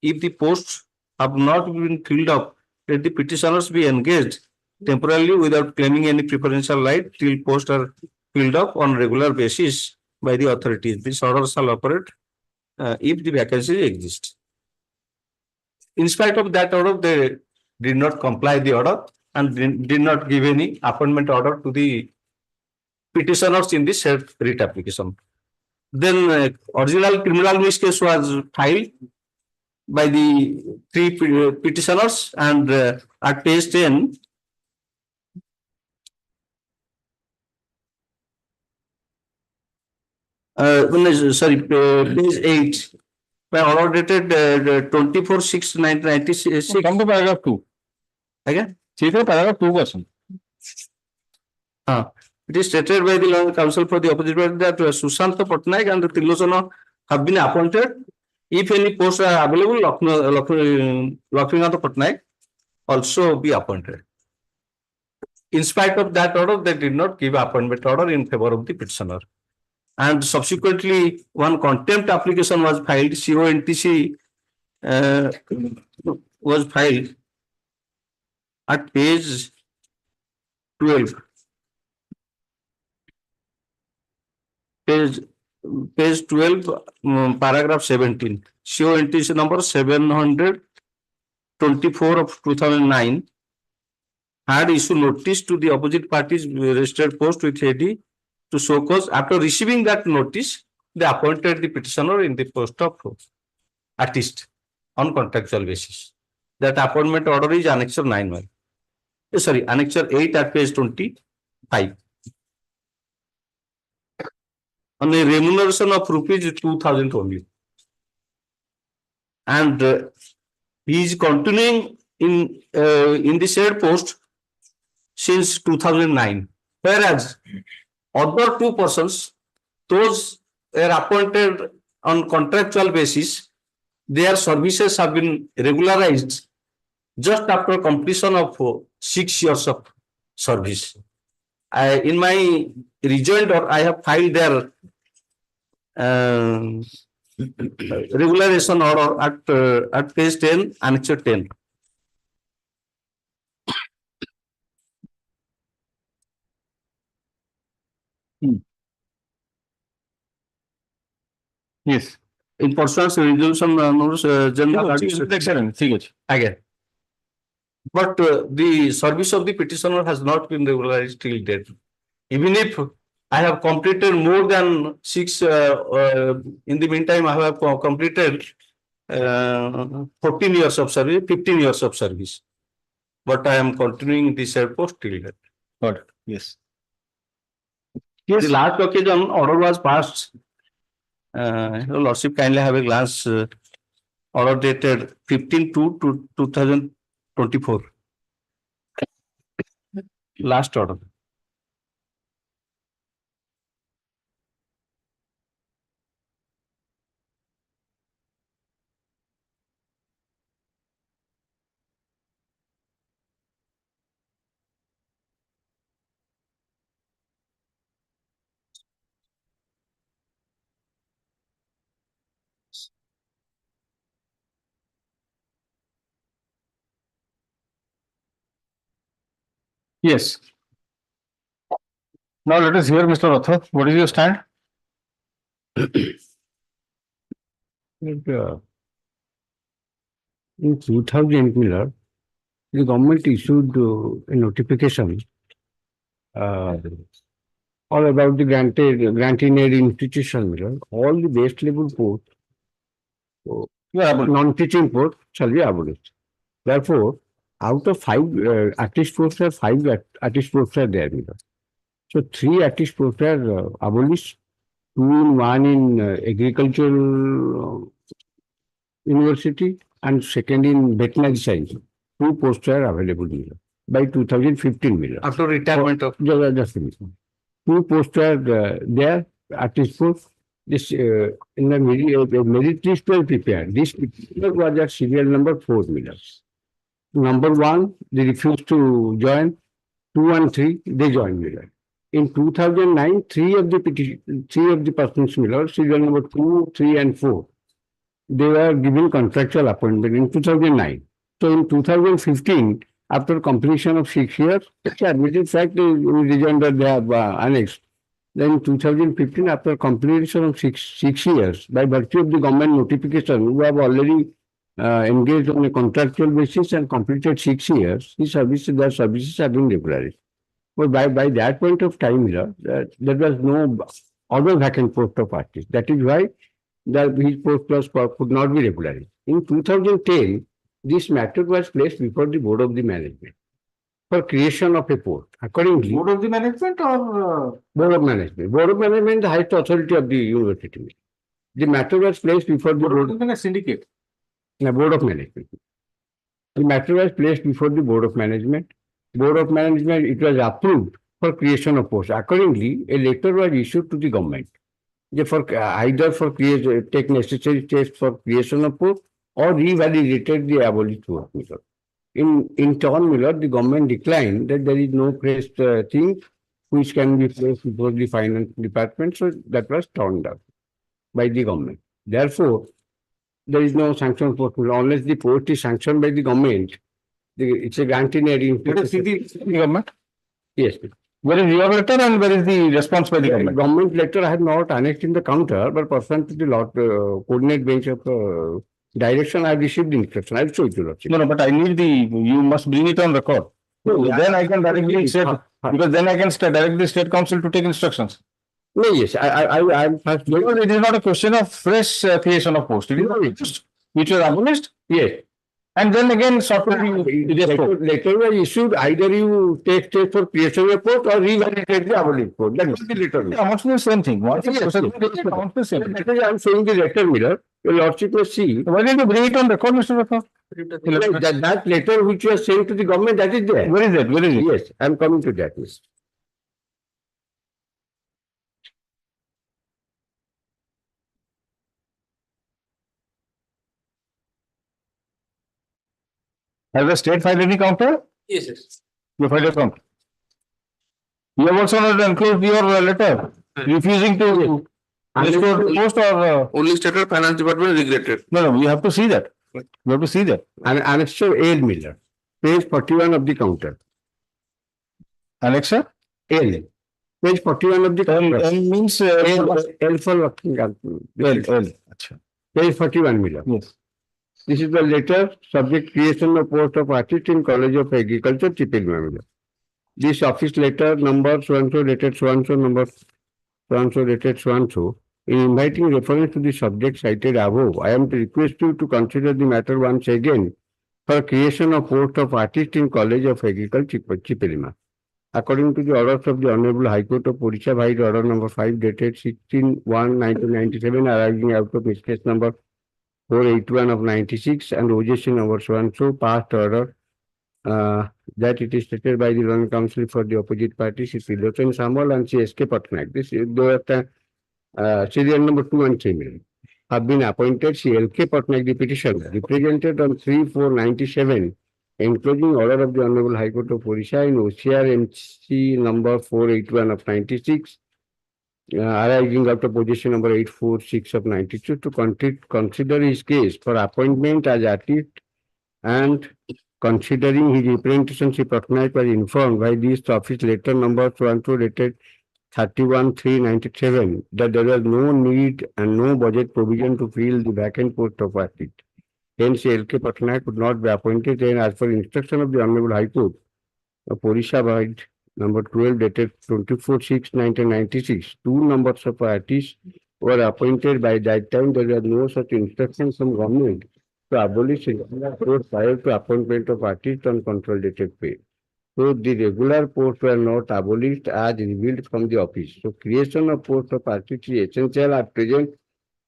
Speaker 1: If the posts have not been filled up, let the petitioners be engaged temporarily without claiming any preferential right till posts are filled up on regular basis by the authorities. This order shall operate if the vacancy exists. In spite of that order, they did not comply the order and did not give any appointment order to the petitioners in the said writ application. Then original criminal miss case was filed by the three petitioners and at page 10, page 8, by order dated 24/6/1996.
Speaker 2: Come to paragraph 2.
Speaker 1: Again?
Speaker 2: See the paragraph 2 person.
Speaker 1: It is stated by the counsel for the opposite party that Sashikanta Patnaik and Tilosana have been appointed. If any posts are available, Lakshmikanta Patnaik also be appointed. In spite of that order, they did not give appointment order in favor of the petitioner. And subsequently, one contempt application was filed, CONTC was filed at page 12. Page 12, paragraph 17. CONTC number 724 of 2009 had issued notice to the opposite parties registered post with AD to show cause. After receiving that notice, they appointed the petitioner in the post of artist on contractual basis. That appointment order is Annexure 9. Annexure 8 at page 25. On a remuneration of rupees 2,000 only. And he is continuing in the said post since 2009. Whereas other two persons, those were appointed on contractual basis, their services have been regularized just after completion of 6 years of service. In my rejoinder, I have filed their regularization order at page 10, Annexure 10.
Speaker 2: Yes.
Speaker 1: In pursuance resolution
Speaker 2: Excellent.
Speaker 1: again.
Speaker 4: But the service of the petitioner has not been regularized till date. Even if I have completed more than 6, in the meantime, I have completed 14 years of service, 15 years of service. But I am continuing this post till date.
Speaker 2: Got it. Yes.
Speaker 4: The last occasion order was passed. Your Lordship kindly have a glance. Order dated 15/2/2024. Last order.
Speaker 2: Yes. Now let us hear Mr. Rathod. What is your stand?
Speaker 1: In 2000, Miller, the government issued a notification all about the granting aid institution, Miller. All the base level posts, non-teaching posts shall be abolished. Therefore, out of 5 artist posts, 5 artist posts are there, Miller. So 3 artist posts are abolished, 1 in agricultural university and second in veterinary science. 2 posts are available, Miller, by 2015, Miller.
Speaker 4: After retirement of.
Speaker 1: Just a minute. 2 posts are there, artist posts. This in the merit list was prepared. This was at serial number 4, Miller. Number 1, they refused to join. 2 and 3, they joined, Miller. In 2009, 3 of the persons, Miller, serial number 2, 3, and 4, they were given contractual appointment in 2009. So in 2015, after completion of 6 years, it's admitted fact is rejoined that they have annexed. Then in 2015, after completion of six years, by virtue of the government notification, who have already engaged on a contractual basis and completed 6 years, their services have been regularized. But by that point of time, there was no other vacant post of artist. That is why his post could not be regularized. In 2010, this matter was placed before the Board of the Management for creation of a post. Accordingly,
Speaker 2: Board of the Management or
Speaker 1: Board of Management. Board of Management is the highest authority of the university. The matter was placed before the Board
Speaker 2: of Syndicate?
Speaker 1: Board of Management. The matter was placed before the Board of Management. Board of Management, it was approved for creation of post. Accordingly, a letter was issued to the government. Either for take necessary steps for creation of post or revalidated the abolished post, Miller. In turn, Miller, the government declined that there is no placed thing which can be placed before the finance department. So that was turned down by the government. Therefore, there is no sanction post, unless the post is sanctioned by the government. It's a granting aid.
Speaker 2: Let us see the government.
Speaker 1: Yes.
Speaker 2: Where is your letter and where is the response by the government?
Speaker 1: Government letter I have not annexed in the counter, but pursuant to the coordinate bench of direction, I have received the instruction. I will show it to you.
Speaker 2: No, but I need you must bring it on record. Then I can directly state, because then I can direct the State Council to take instructions.
Speaker 1: No, yes, I'm first.
Speaker 2: Because it is not a question of fresh creation of post. It is which was abolished.
Speaker 1: Yes.
Speaker 2: And then again, letter
Speaker 1: was issued, either you take steps for creation of post or revalidate the abolished post. That is the letter.
Speaker 2: Amongst the same thing.
Speaker 1: I'm showing the letter, Miller. Your Lordship will see.
Speaker 2: Why did you bring it on record, Mr. Rathod?
Speaker 1: That letter which you are sent to the government, that is there.
Speaker 2: Where is it? Where is it?
Speaker 1: Yes, I'm coming to that. Yes.
Speaker 2: Has the state filed any counter?
Speaker 7: Yes, yes.
Speaker 2: You filed a counter. You have also not enclosed your letter refusing to restore the post or
Speaker 13: Only stated finance department regretted.
Speaker 2: No, you have to see that. You have to see that.
Speaker 1: Annexure L, Miller, page 41 of the counter.
Speaker 2: Annexure?
Speaker 1: L. Page 41 of the counter.
Speaker 2: L means
Speaker 1: L for working.
Speaker 2: L.
Speaker 1: Page 41, Miller.
Speaker 2: Yes.
Speaker 1: This is the letter subject creation of post of artist in College of Agriculture, Chipilma. This office letter number so and so dated so and so number so and so dated so and so. In inviting reference to the subject cited above, I am to request you to consider the matter once again for creation of post of artist in College of Agriculture, Chipilma. According to the orders of the Hon'Ble High Court of Orissa, by order number 5 dated 16/1/1997, arising out of case number 481 of 96 and OJC number so and so, passed order that it is stated by the London Council for the opposite party, Sri Tilothan Samal and CSK Patnaik. This is serial number 2 and 3 have been appointed CLK Patnaik, the petitioner, represented on 3/4/97, enclosing order of the Hon'Ble High Court of Orissa in OCR MC number 481 of 96, arising out of position number 846 of 92, to consider his case for appointment as artist, and considering his representation, Sri Patnaik was informed by this office letter number so and so dated 31/3/97 that there was no need and no budget provision to fill the vacant post of artist. Hence, LK Patnaik could not be appointed, and as per instruction of the Hon'Ble High Court of Orissa by number 12 dated 24/6/1996, 2 numbers of artists were appointed. By that time, there was no such instruction from government to abolish regular post prior to appointment of artists on consolidated pay. So the regular posts were not abolished as revealed from the office. So creation of post of artists is essential at present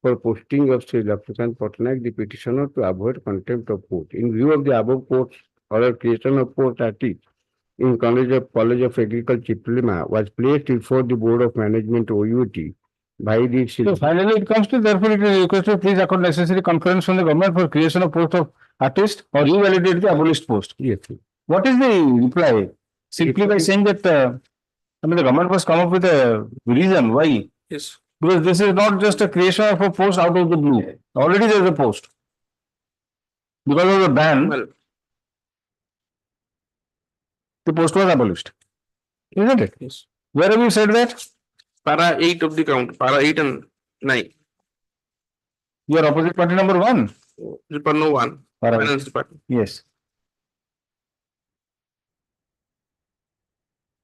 Speaker 1: for posting of Sri Sashikanta Patnaik, the petitioner, to avoid contempt of court. In view of the above court's order, creation of post artists in College of Agriculture, Chipilma was placed before the Board of Management OUT by the.
Speaker 2: So finally, it comes to, therefore, it is requested, please accord necessary concurrence from the government for creation of post of artist or revalidate the abolished post.
Speaker 1: Yes.
Speaker 2: What is the reply? Simply by saying that, the government must come up with a reason why.
Speaker 13: Yes.
Speaker 2: Because this is not just a creation of a post out of the blue. Already there is a post. Because of the ban,
Speaker 13: Well,
Speaker 2: the post was abolished. Isn't it?
Speaker 13: yes.
Speaker 2: Where have you said that?
Speaker 13: Para 8 of the count, para 8 and 9.
Speaker 2: Your opposite party number 1.
Speaker 13: Para no 1.
Speaker 2: Para-
Speaker 13: Finance department.
Speaker 2: Yes.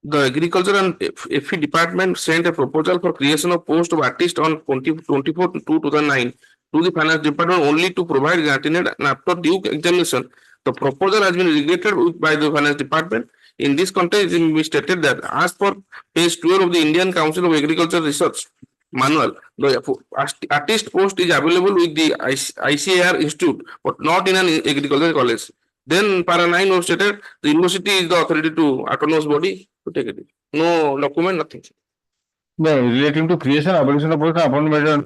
Speaker 13: The Agriculture and FE Department sent a proposal for creation of post of artist on 24/2/2009 to the Finance Department only to provide grantee, and after due examination, the proposal has been rejected by the Finance Department. In this context, it is stated that as per page 12 of the Indian Council of Agriculture Research Manual, the artist post is available with the ICAR Institute, but not in an agricultural college. Then para 9 was stated, the university is the authority to autonomous body to take it. No document, nothing.
Speaker 2: No, relating to creation, abolition of post, appointment within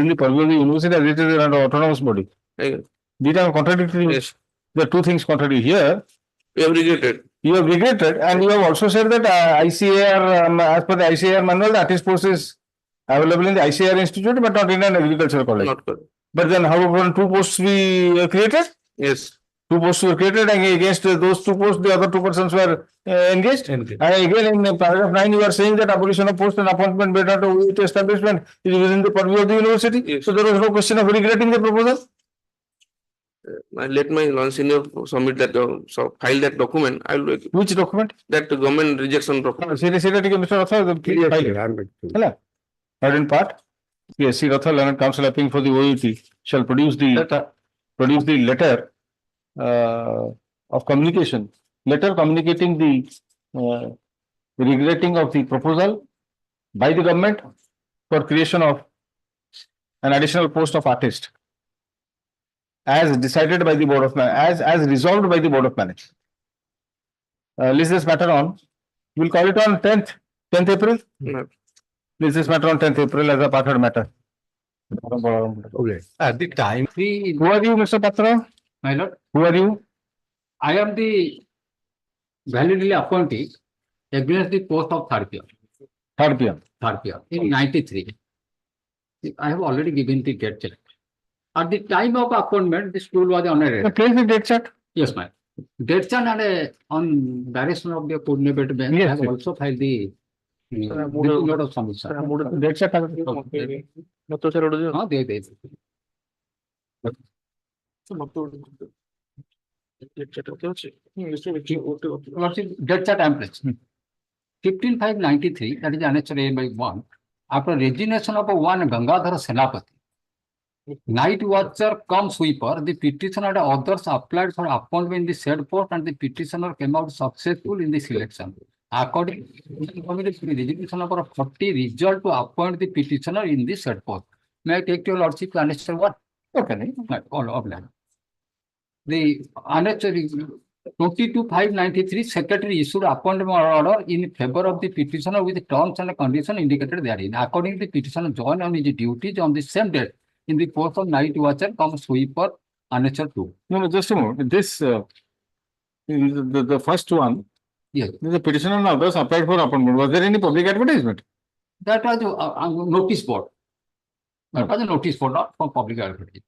Speaker 2: the purview of the university as it is an autonomous body. These are contradictory.
Speaker 13: Yes.
Speaker 2: The two things contradictory here.
Speaker 13: We have rejected.
Speaker 2: You have regretted, and you have also said that ICAR, as per the ICAR manual, the artist post is available in the ICAR Institute, but not in an agricultural college.
Speaker 13: Not good.
Speaker 2: But then how about 2 posts we created?
Speaker 13: Yes.
Speaker 2: 2 posts were created, and against those 2 posts, the other 2 persons were engaged. And again, in paragraph 9, you are saying that abolition of post and appointment made out of OUT establishment is within the purview of the university.
Speaker 13: Yes.
Speaker 2: So there was no question of regretting the proposal.
Speaker 13: I let my non-senior submit that, file that document. I will.
Speaker 2: Which document?
Speaker 13: That government rejection document.
Speaker 2: Say that again, Mr. Rathod, please file it. Third in part. Yes, Sri Rathod Learned Council appealing for the OUT shall produce the letter of communication, letter communicating the regretting of the proposal by the government for creation of an additional post of artist, as decided by the Board of as resolved by the Board of Management. List this matter on. We'll call it on 10th April.
Speaker 13: No.
Speaker 2: List this matter on 10th April as a partner matter.
Speaker 4: Okay. At the time,
Speaker 2: Who are you, Mr. Patra?
Speaker 14: My lord,
Speaker 2: Who are you?
Speaker 14: I am the validly appointee against the post of third peer in 93. I have already given the date check. At the time of appointment, the school was honorary.
Speaker 2: Please the date check.
Speaker 14: Yes, ma'am. Date check and on direction of the coordinator bench, I have also filed the note of submission.
Speaker 2: Date check.
Speaker 14: Dead chat amperage. 15,593, that is annexure A by 1. After resignation of one Gangadhar Senapati, night watcher cum sweeper, the petitioner and others applied for appointment in the said post and the petitioner came out successful in the selection. According to the resolution number 40, resolved to appoint the petitioner in the said post. May I take your lordship to annexure 1? Okay, all of that. The annexure 22,593, secretary issued appointment order in favor of the petitioner with the terms and conditions indicated therein. According to the petitioner joined on his duties on the same date in the post of night watcher cum sweeper annexure 2.
Speaker 2: No, just a moment. This, the first one,
Speaker 14: yes,
Speaker 2: the petitioner and others applied for appointment. Was there any public advertisement?
Speaker 14: That was a notice board. That was a notice board, not from public advertisement.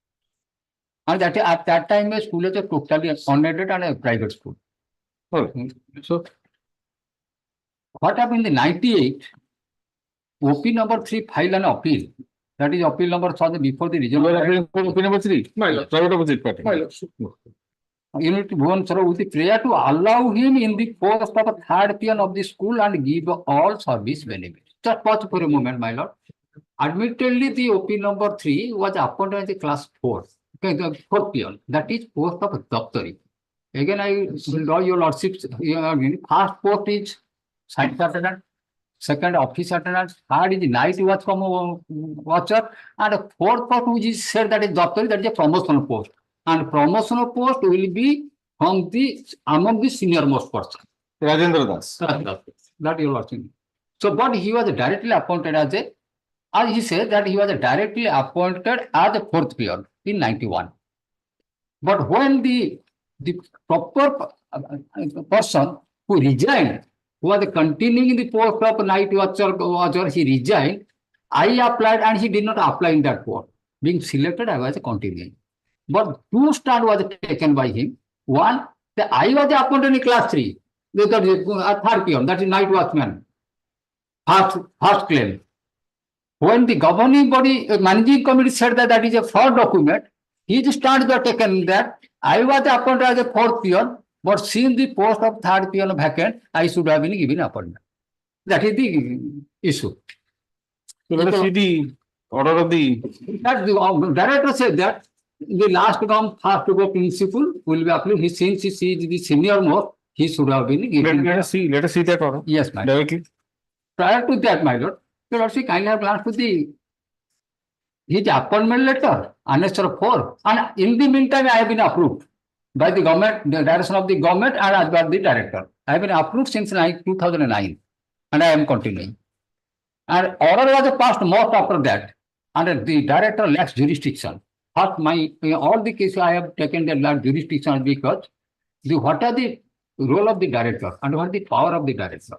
Speaker 14: And that at that time, a school was totally unaided and a private school.
Speaker 2: Okay. So,
Speaker 14: what happened in the 98? OP number 3 filed an appeal. That is appeal number before the
Speaker 2: you are
Speaker 14: regional.
Speaker 2: appealing for opinion number 3?
Speaker 14: My lord.
Speaker 2: Private opposite party.
Speaker 14: My lord. Unit Bhuvaneswar with the prayer to allow him in the post of a third peon of the school and give all service benefits. Just pause for a moment, my lord. Admittedly, the OP number 3 was appointed as a class 4. Okay, the 4th peon. That is post of Daftari. Again, I will draw your lordship's first post is science attendant, second office attendant, third is night watch watcher, and the fourth post which is said that is Daftari, that is a promotional post. And promotional post will be from the among the senior most person.
Speaker 2: Rajendra Das.
Speaker 14: That you are watching. So, but he was directly appointed as he said that he was directly appointed as a 4th peon in 91. But when the proper person who resigned, who was continuing in the post of night watcher, he resigned. I applied and he did not apply in that post. Being selected, I was continuing. But 2 stand was taken by him. One, the I was appointed in class 3, the 3rd peon, that is night watchman. First claim. When the governing body, managing committee said that that is a fraud document, his stand was taken that I was appointed as a 4th peon, but since the post of 3rd peon vacant, I should have been given appointment. That is the issue.
Speaker 2: So let us see the order of the.
Speaker 14: That the director said that the last come first to go principal will be applied. Since he is the senior most, he should have been given.
Speaker 2: Let us see that order.
Speaker 14: Yes, my lord.
Speaker 2: Directly.
Speaker 14: Prior to that, my lord, your lordship kindly have glanced to his appointment letter, annexure 4, and in the meantime, I have been approved by the government, the direction of the government, and as by the director. I have been approved since 2009, and I am continuing. And order was passed most after that, and the director lacks jurisdiction. First, all the cases I have taken the jurisdiction because what are the role of the director and what is the power of the director?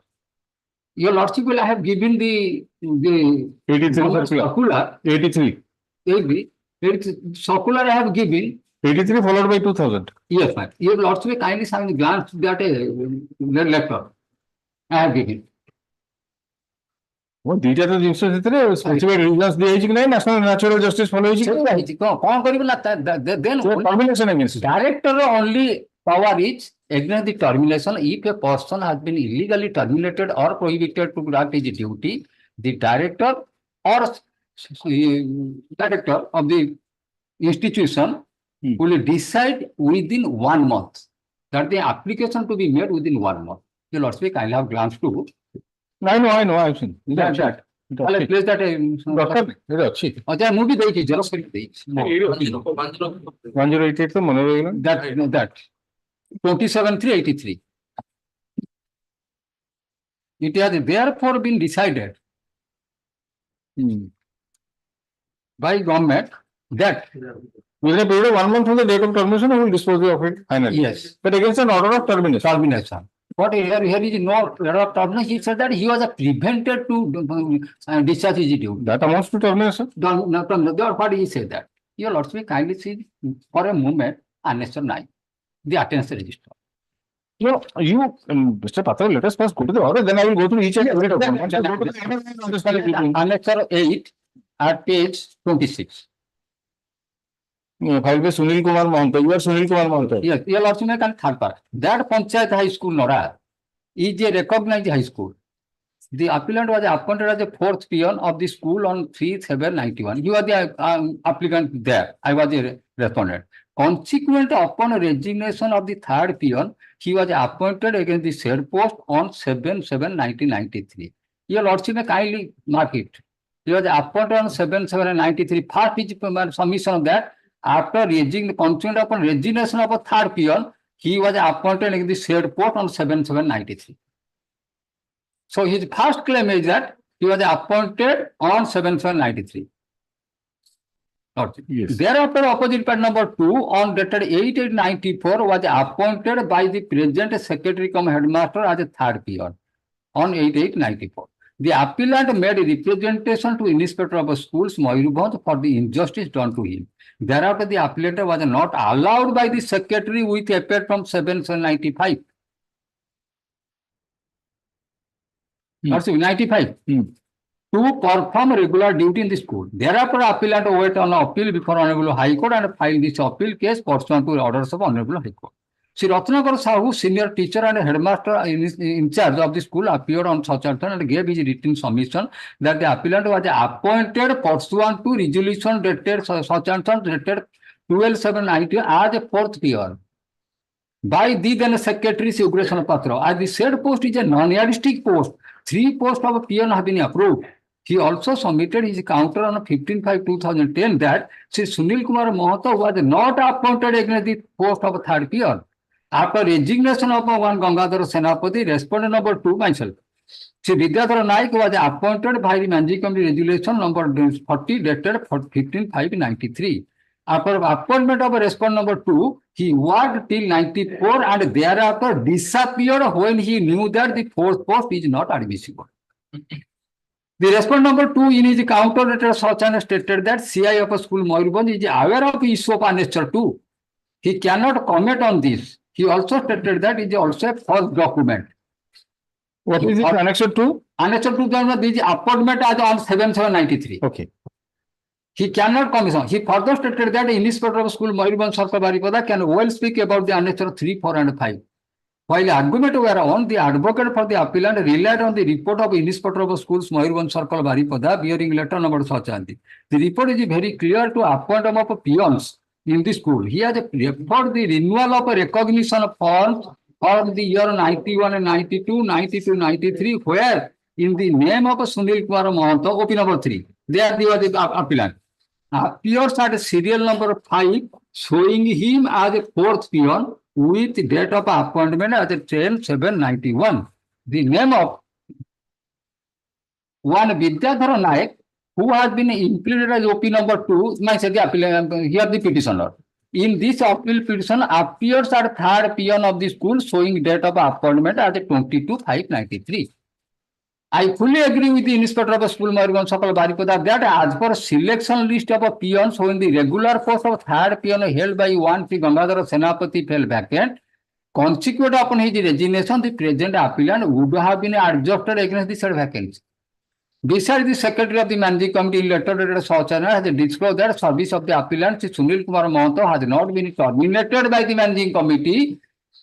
Speaker 14: Your lordship will have given the
Speaker 2: 83 circular. 83.
Speaker 14: Circular I have given.
Speaker 2: 83 followed by 2000.
Speaker 14: Yes, ma'am. Your lordship will kindly have glance that letter I have given.
Speaker 2: ଦୁଇଟା ତ ଜିନିଷ ସେଥିରେ specific reasons ଦିଆଯାଇଛି କି ନାହିଁ national natural justice follow ହେଇଛି
Speaker 14: କଣ କରିବୁ ନା director only power is against the termination if a person has been illegally terminated or prohibited to act his duty. The director or director of the institution will decide within 1 month that the application to be made within 1 month. The lordship I have glanced to.
Speaker 2: I know, I've seen.
Speaker 14: That. Place that. Movie that 27,383. It has therefore been decided by government that
Speaker 2: within a period of 1 month from the date of termination, I will dispose of it finally.
Speaker 14: Yes.
Speaker 2: But against an order of
Speaker 14: termination. But here is no order of termination. He said that he was prevented to discharge his duty.
Speaker 2: That amounts to termination?
Speaker 14: What he said that? Your lordship kindly see for a moment annexure 9, the attendance register.
Speaker 2: You, Mr. Patra, let us first go to the order, then I will go through each and every document.
Speaker 14: Annexure 8 at page 26.
Speaker 2: Filed by Sunil Kumar Mahanta. You are Sunil Kumar Mahanta.
Speaker 14: Yes, your lordship, I can third part. That Panchayat High School, Nora, is a recognized high school. The applicant was appointed as a fourth peon of the school on 3/7/91. You are the applicant there. I was a respondent. Consequent upon resignation of the third peon, he was appointed against the said post on 7/7/1993. Your lordship may kindly mark it. He was appointed on 7/7/93. First is submission of that. After consequent upon resignation of a third peon, he was appointed against the said post on 7/7/93. So his first claim is that he was appointed on 7/7/93.
Speaker 2: Yes.
Speaker 14: Thereafter, opposite part number 2 on dated 8/8/94 was appointed by the present secretary cum headmaster as a third peon on 8/8/94. The appellant made a representation to Inspector of Schools Mayurbhanj for the injustice done to him. Thereafter, the appellant was not allowed by the secretary with effect from 7/7/95. 95 to perform regular duty in the school. Thereafter, appellant wait on appeal before Hon'Ble High Court and filed this appeal case pursuant to orders of Hon'Ble High Court. Sri Ratnakar Sahu, senior teacher and headmaster in charge of the school, appeared on such authority and gave his written submission that the appellant was appointed pursuant to resolution dated such and such dated 12/7/90 as a fourth peon by the then secretary Ugrasena Patra. As the said post is a non-yardstick post, 3 posts of a peon have been approved. He also submitted his counter on 15/5/2010 that Sri Sunil Kumar Mahanta was not appointed against the post of a third peon. After resignation of one Gangadhar Senapati, respondent number 2, myself, Sri Vidyadhar Naik was appointed by the Manji Committee Resolution number 40 dated 15/5/93. After appointment of respondent number 2, he worked till 94 and thereafter disappeared when he knew that the fourth post is not admissible. The respondent number 2 in his counter letter such and stated that CI of a school Mayurbhanj is aware of issue of annexure 2. He cannot comment on this. He also stated that it is also a false document.
Speaker 2: What is it? Annexure 2?
Speaker 14: Annexure 2 is appointment as on 7/7/93.
Speaker 2: Okay.
Speaker 14: He cannot commission. He further stated that the Inspector of School Mayurbhanj Sarkar Baripada can well speak about the annexure 3, 4 and 5. While argument were on, the advocate for the appellant relied on the report of Inspector of Schools Mayurbhanj Sarkar Baripada bearing letter number such and the report is very clear to appointment of peons in the school. He has referred the renewal of a recognition form for the year 91 and 92, 92, 93, where in the name of Sunil Kumar Mahanta, OP number 3, there the appellant appears at serial number 5, showing him as a fourth peon with date of appointment as a 10/7/91. The name of one Vidyadhar Naik, who has been included as OP number 2, here the petitioner. In this appeal petition appears as third peon of the school, showing date of appointment as a 22/5/93. I fully agree with the Inspector of School Mayurbhanj Sarkar Baripada that as per selection list of a peon showing the regular post of third peon held by one P. Gangadhar Senapati fell vacant. Consequent upon his resignation, the present appellant would have been adjusted against the said vacancy. Besides, the Secretary of the Managing Committee in letter dated such and has disclosed that service of the appellant Sunil Kumar Mahanta has not been terminated by the Managing Committee,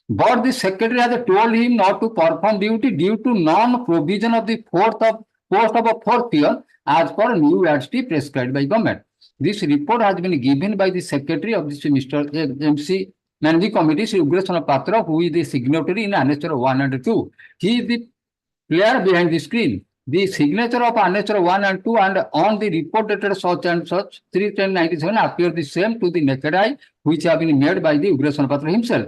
Speaker 14: but the Secretary has told him not to perform duty due to non-provision of the post of a fourth peon as per new yardstick prescribed by government. This report has been given by the Secretary of the Mr. MC Managing Committee, Sri Ugrasena Patra, who is the signatory in annexure 1 and 2. He is the player behind the screen. The signature of annexure 1 and 2 and on the report dated such and such 3/10/97 appear the same to the naked eye, which have been made by the Ugrasena Patra himself.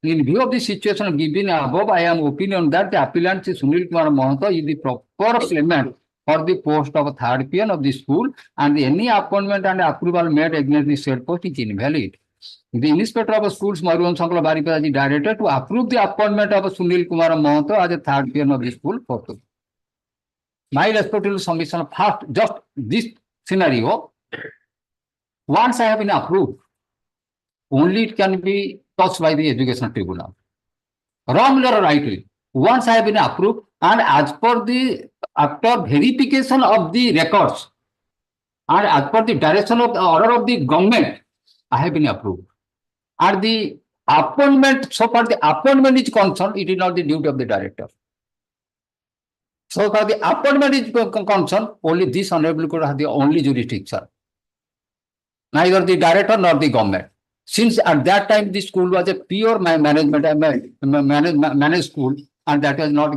Speaker 14: In view of the situation given above, I am opinion that the appellant Sunil Kumar Mahanta is the proper claimant for the post of third peon of the school, and any appointment and approval made against the said post is invalid. The Inspector of Schools Mayurbhanj Sarkar Baripada is directed to approve the appointment of Sunil Kumar Mahanta as a third peon of the school. My respectful submission, first, just this scenario, once I have been approved, only it can be touched by the Education Tribunal. Wrongly or rightly, once I have been approved and as per the, after verification of the records and as per the direction of the order of the government, I have been approved. And the appointment, so far the appointment is concerned, it is not the duty of the director. So far the appointment is concerned, only this honorable court has the only jurisdiction. Neither the director nor the government. Since at that time the school was a pure managed school, and that was not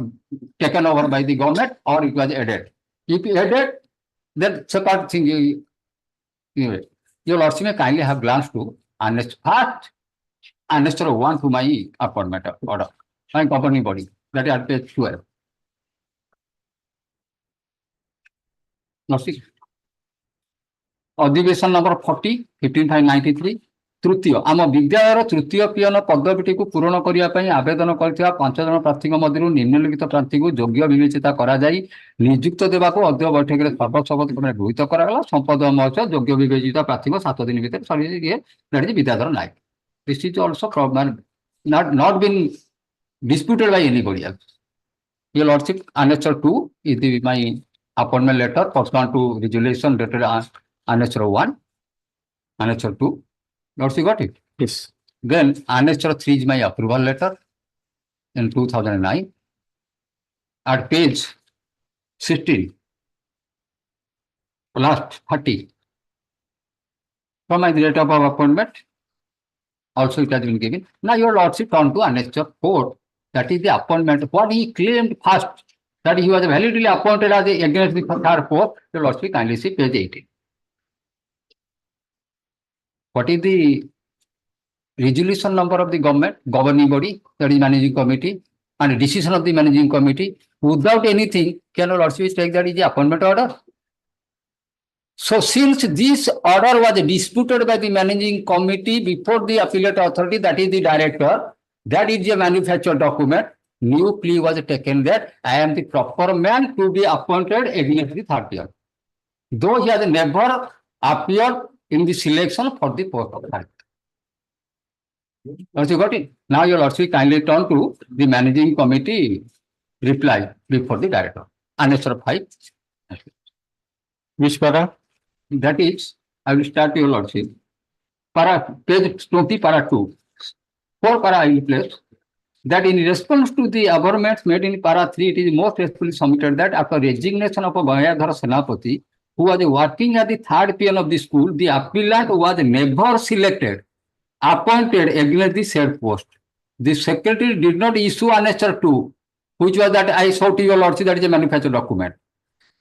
Speaker 14: taken over by the government, or it was added. If added, then separate thing. Your lordship may kindly have glanced to first annexure 1 to my appointment order, my governing body, that is at page 12. Lordship. ଅଧିବେଶନ number 40 15/93 ତୃତୀୟ ଆମ ବିଦ୍ୟାଳୟର ତୃତୀୟ peon ପଦବୀଟିକୁ ପୂରଣ କରିବା ପାଇଁ ଆବେଦନ କରିଥିବା 5 ଜଣ ପ୍ରାର୍ଥୀଙ୍କ ମଧ୍ୟରୁ ନିମ୍ନଲିଖିତ ପ୍ରାର୍ଥୀଙ୍କୁ ଯୋଗ୍ୟ ବିବେଚିତ କରାଯାଇ ନିଯୁକ୍ତ ଦେବାକୁ ଅଧ୍ୟକ୍ଷ ବୈଠକରେ ସର୍ବସମ୍ମତିକ୍ରମେ ଗୃହୀତ କରାଗଲା। ସମ୍ପଦ ମହୋତ୍ସବ ଯୋଗ୍ୟ ବିବେଚିତ ପ୍ରାର୍ଥୀଙ୍କ 7 ଦିନ ଭିତରେ ସରିଯିଏ Bidyadhar Nayak. This is also not been disputed by anybody else. Your lordship, annexure 2 is my appointment letter pursuant to resolution dated annexure 1, annexure 2. Lordship got it?
Speaker 2: Yes.
Speaker 14: Then annexure 3 is my approval letter in 2009. At page 16, last 30, from my date of appointment, also it has been given. Now your lordship turn to annexure 4, that is the appointment. What he claimed first, that he was validly appointed as against the third post, your lordship kindly see page 18. What is the resolution number of the government, governing body, that is managing committee, and decision of the managing committee? Without anything, can your lordship take that is the appointment order? So since this order was disputed by the managing committee before the appellate authority, that is the director, that is a manufactured document, new plea was taken that I am the proper man to be appointed against the third year. Though he has never appeared in the selection for the post of third. You got it? Now your lordship kindly turn to the managing committee reply before the director. Annexure 5.
Speaker 2: Which para?
Speaker 14: That is, I will start your lordship. Para, page 20, para 2. 4 para I will place. That in response to the averments made in para 3, it is most respectfully submitted that after resignation of Gayadhar Senapati, who was working at the third peon of the school, the appellant was never selected, appointed against the said post. The secretary did not issue annexure 2, which was that I saw to your lordship, that is a manufactured document.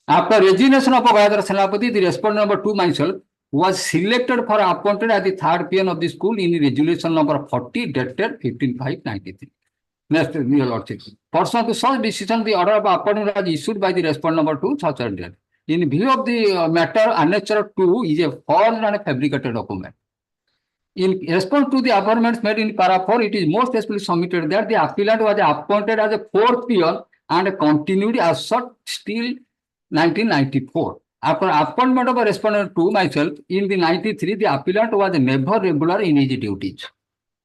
Speaker 14: After resignation of Gayadhar Senapati, the respondent number 2 myself was selected for appointed at the third peon of the school in resolution number 40 dated 15/5/93. Next, your lordship. Pursuant to such decision, the order of appointment was issued by the respondent number 2, such as that. In view of the matter, annexure 2 is a false and a fabricated document. In response to the averments made in para 4, it is most especially submitted that the appellant was appointed as a 4th peon and continued as such till 1994. After appointment of a respondent 2 myself, in the 93, the appellant was never regular in his duties.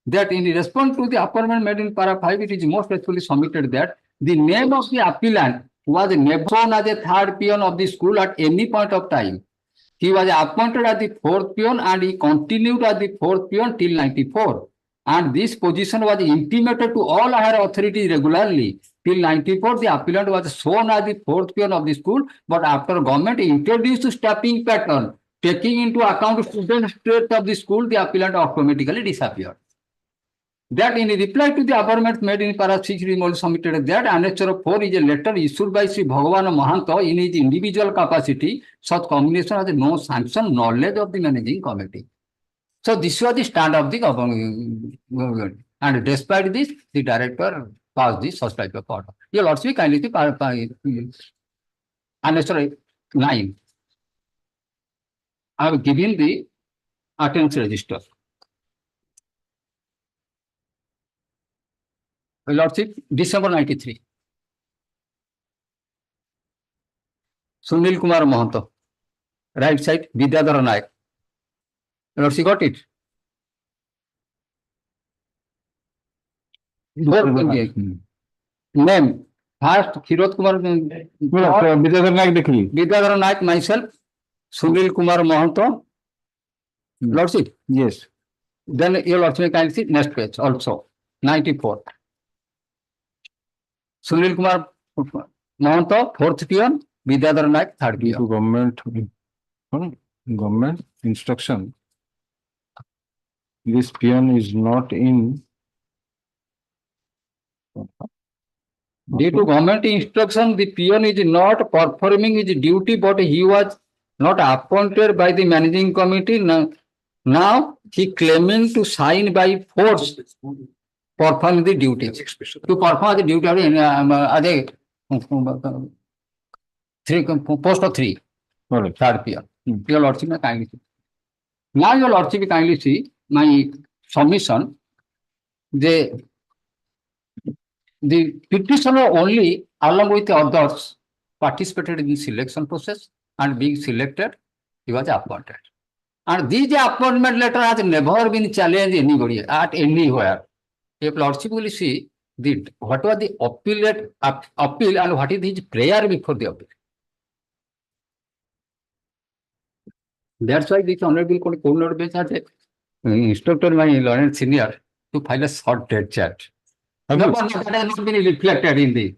Speaker 14: That in response to the appointment made in para 5, it is most especially submitted that the name of the appellant was never shown as a third peon of the school at any point of time. He was appointed as the 4th peon and he continued as the 4th peon till 94. And this position was intimated to all higher authorities regularly. Till 94, the appellant was shown as the 4th peon of the school, but after government introduced staffing pattern, taking into account student state of the school, the appellant automatically disappeared. That in reply to the averments made in para 6, it is submitted that annexure 4 is a letter issued by Sri Bhagavan Mahanto in his individual capacity. Such combination has no sanction, knowledge of the managing committee. So this was the stand of the government. And despite this, the director passed this such type of order. Your lordship kindly annexure 9. I have given the attendance register. Lordship, December 93. Sunil Kumar Mahanto, right side, Vidyadhara Nayak. Lordship got it? Name, first, Kirot Kumar,
Speaker 2: Vidyadhara Nayak dekhi.
Speaker 14: Vidyadhara Nayak, myself, Sunil Kumar Mahanto. Lordship?
Speaker 2: Yes.
Speaker 14: Then your lordship can see next page also, 94. Sunil Kumar Mahanto, fourth peon, Vidyadhar Naik, third
Speaker 2: Due to
Speaker 14: peon.
Speaker 2: government instruction, this peon is not in.
Speaker 14: Due to government instruction, the peon is not performing his duty, but he was not appointed by the managing committee. Now he claiming to sign by force perform the duty. To perform the duty of post of 3, third peon. Your lordship may kindly see. Now your lordship kindly see my submission. The petitioner only, along with the others, participated in the selection process, and being selected, he was appointed. And this appointment letter has never been challenged anybody at anywhere. If lordship will see what was the appeal and what is his prayer before the appeal. That's why this honorable court bench has instructed my learned senior to file a short dead chat. No, but that has not been reflected in the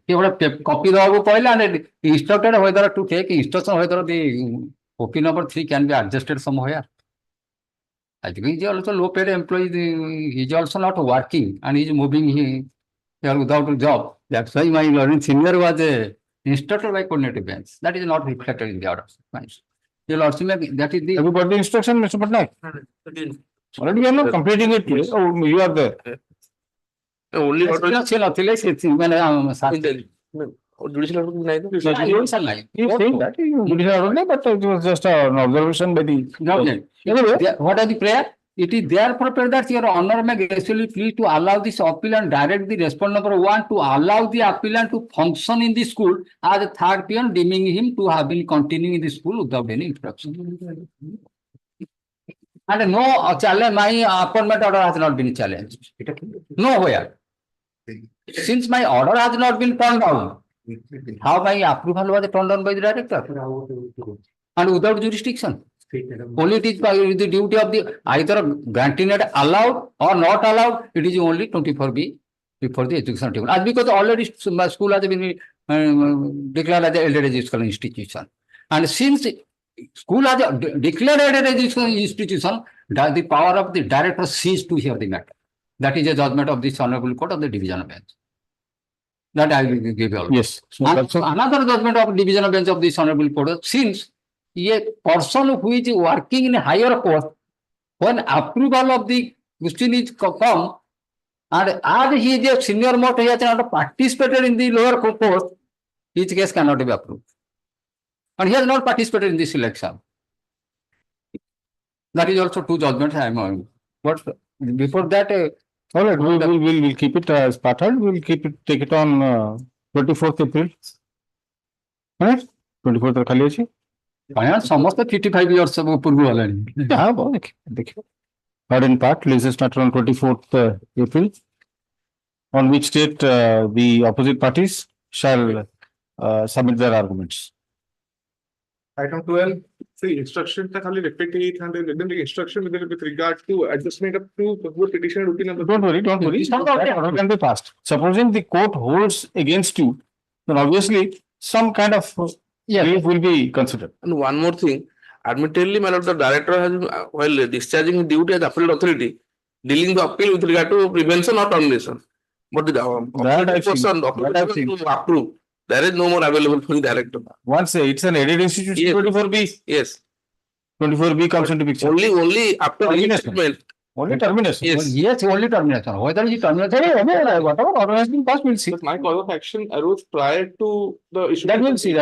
Speaker 14: copy and instructed whether to take instruction whether the copy number 3 can be adjusted somewhere. I think he is also low paid employee, he is also not working and he is moving here without a job. That's why my learning senior was instructed by coordinated bench. That is not reflected in the order. That is the.
Speaker 2: Have you got the instruction, Mr. Patnaik? Already you are not completing it. Oh, you are there.
Speaker 13: Only order.
Speaker 14: Judicial
Speaker 2: He is saying that judicial order, but it was just an observation by the.
Speaker 14: Anyway, what are the prayer? It is therefore prayer that your honor may graciously please to allow this appeal and direct the respondent number 1 to allow the appellant to function in the school as a third peon, deeming him to have been continuing in the school without any instruction. And no challenge, my appointment order has not been challenged. Nowhere. Since my order has not been turned down, how my approval was turned down by the director? And without jurisdiction. Only it is by the duty of the either granting it allowed or not allowed, it is only 24B before the education tribunal. As because already school has been declared as an elder educational institution. And since school has declared as an educational institution, the power of the director ceased to hear the matter. That is a judgment of this honorable court of the divisional bench. That I will give you.
Speaker 2: Yes. So
Speaker 14: another judgment of divisional bench of this honorable court, since a person who is working in a higher post, when approval of the question is come, and as he is a senior most, he has not participated in the lower post, his case cannot be approved. And he has not participated in the selection. That is also two judgments I am on. But before that,
Speaker 2: all right, we'll keep it as pattern. We'll keep it, take it on 24th April. All right, 24th खाली अच्छी.
Speaker 14: समस्त 55 years पूर्व वाला नहीं.
Speaker 2: हाँ बहुत देखिए. Heard in part, latest matter on 24th April, on which date the opposite parties shall submit their arguments.
Speaker 15: Item 12, see instruction ta khali repeat and then the instruction with regard to adjustment of two petition routine number.
Speaker 2: Don't worry. That order can be passed. Supposing the court holds against you, then obviously some kind of relief will be considered.
Speaker 13: And one more thing, admittedly, my lord, the director has, while discharging his duty as appellate authority, dealing the appeal with regard to prevention or termination. But the person to approve, there is no more available for the director.
Speaker 2: Once it's an aided institution,
Speaker 13: Yes.
Speaker 2: 24B.
Speaker 13: Yes.
Speaker 2: 24B comes into picture.
Speaker 13: Only after
Speaker 2: Termination. Only termination.
Speaker 13: Yes.
Speaker 14: Only termination. Whether it is termination, whatever order has been passed, we'll see.
Speaker 15: But my cause of action arose prior to the issue.
Speaker 2: That we'll see.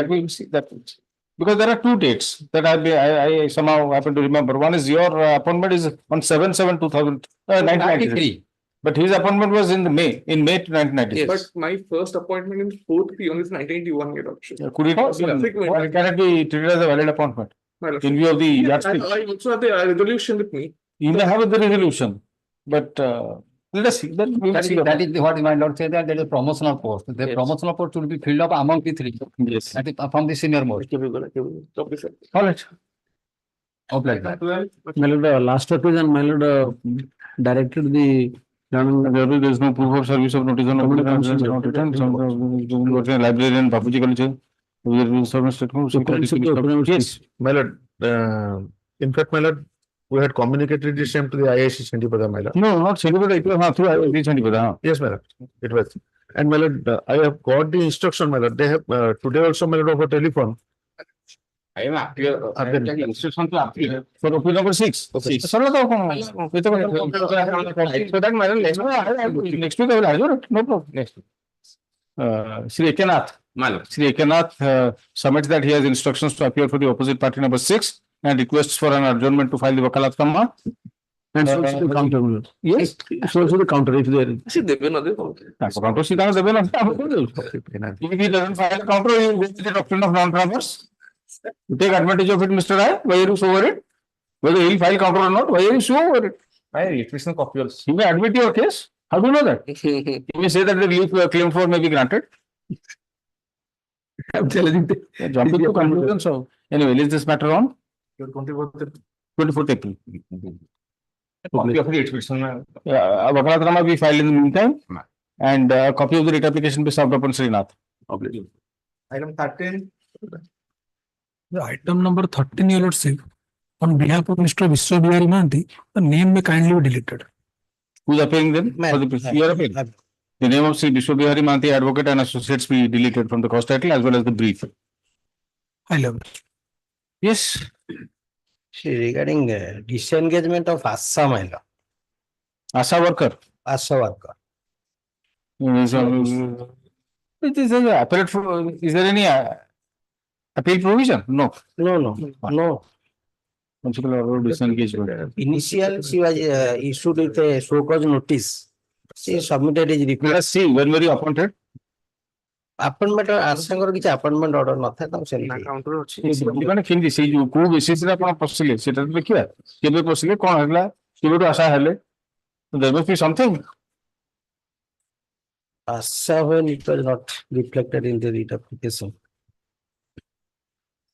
Speaker 2: Because there are two dates that I somehow happen to remember. One is your appointment is on 7/7/1993. But his appointment was in May 1996.
Speaker 15: But my first appointment in 4th peon is 1981 year option.
Speaker 2: Could it can it be treated as a valid appointment? In view of the yardstick?
Speaker 15: I also have the resolution with me.
Speaker 2: You may have the resolution, but let us see.
Speaker 14: That is what my lord said, that there is a promotional post. The promotional post will be filled up among the three.
Speaker 2: Yes.
Speaker 14: That is from the senior most.
Speaker 2: All right.
Speaker 14: Like that.
Speaker 16: My lord, last appeal and my lord,
Speaker 2: directed the. There is no proof of service of notice on not returned. Librarian, Bapuji Culture.
Speaker 5: Yes, my lord. In fact, my lord, we had communicated the same to the IIC Chandipada, my lord.
Speaker 2: No, not Chandipada, it was through IIC Chandipada.
Speaker 5: Yes, my lord, it was. And my lord, I have got the instruction, my lord. They have today also, my lord, over telephone.
Speaker 2: I am instruction to appeal for appeal number 6. So that my lord, next week I will answer. No problem. Next week. Shri Ekanath, my lord. Shri Ekanath submits that he has instructions to appear for the opposite party number 6 and requests for an adjournment to file the Wakalat Kama. And so the counter. Yes, so the counter if there is. See, counter. If he doesn't file a counter, he will go to the doctrine of non-transfers. You take advantage of it, Mr. Rai. Why are you so worried? Whether he will file counter or not, why are you so worried? He may admit your case. How do you know that? He may say that the relief claim for may be granted. I'm challenging. Jump into conclusion. So, anyway, is this matter on? 24th April. Copy of the exhibition. Vakalatnama be filed in the meantime. And a copy of the writ application be served upon Srinath.
Speaker 15: Item 13.
Speaker 16: The item number 13, your lordship, on behalf of Mr. Vishwa Bihari Manti, the name may kindly be deleted.
Speaker 2: Who is appearing then? You are appearing. The name of Sri Vishwa Bihari Manti, advocate and associates be deleted from the cause title as well as the brief.
Speaker 16: High level.
Speaker 2: Yes.
Speaker 17: Regarding disengagement of ASA Mila.
Speaker 2: ASA worker.
Speaker 17: ASA worker.
Speaker 2: It is a appellate for, is there any appeal provision? No.
Speaker 17: No.
Speaker 2: Municipal order disengagement.
Speaker 17: Initial, she was issued with a show cause notice. She submitted his report.
Speaker 2: Let us see, when were you appointed?
Speaker 17: Appointment or Asanger which appointment order not that.
Speaker 2: ମାନେ କେମିତି ସେଇ ଯୋଉ କୋଉ ବେସିସରେ ଆପଣ ପଶିଲେ ସେଟା ତ ଦେଖିବା କେବେ ପଶିଲେ କଣ ହେଲା କେବେଠୁ ଆଶା ହେଲେ there must be something.
Speaker 17: ASA when it was not reflected in the writ application.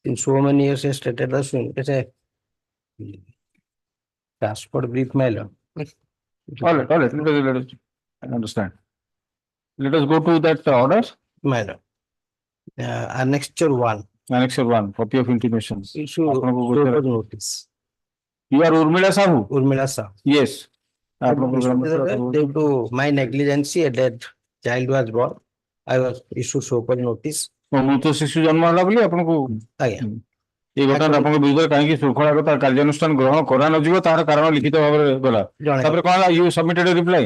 Speaker 17: In so many years, I stated as soon as a transport brief mail.
Speaker 2: All right. Let us understand. Let us go to that order.
Speaker 17: Mail. Annexure 1.
Speaker 2: Annexure 1, copy of intimations.
Speaker 17: Issue notice.
Speaker 2: You are Urmila Sahu?
Speaker 17: Urmila Sahu.
Speaker 2: Yes.
Speaker 17: Due to my negligence, a dead child was born. I was issued so called notice.
Speaker 2: ମୃତ ଶିଶୁ ଜନ୍ମ ହେଲା ବୋଲି ଆପଣଙ୍କୁ ଏଇ ଘଟଣା ଆପଣଙ୍କ ବିରୁଦ୍ଧରେ କାହିଁକି ଶୃଙ୍ଖଳାଗତ କାର୍ଯ୍ୟାନୁଷ୍ଠାନ ଗ୍ରହଣ କରାନଯିବ ତାହାର କାରଣ ଲିଖିତ ଭାବରେ ଗଲା ତାପରେ କଣ ହେଲା you submitted a reply.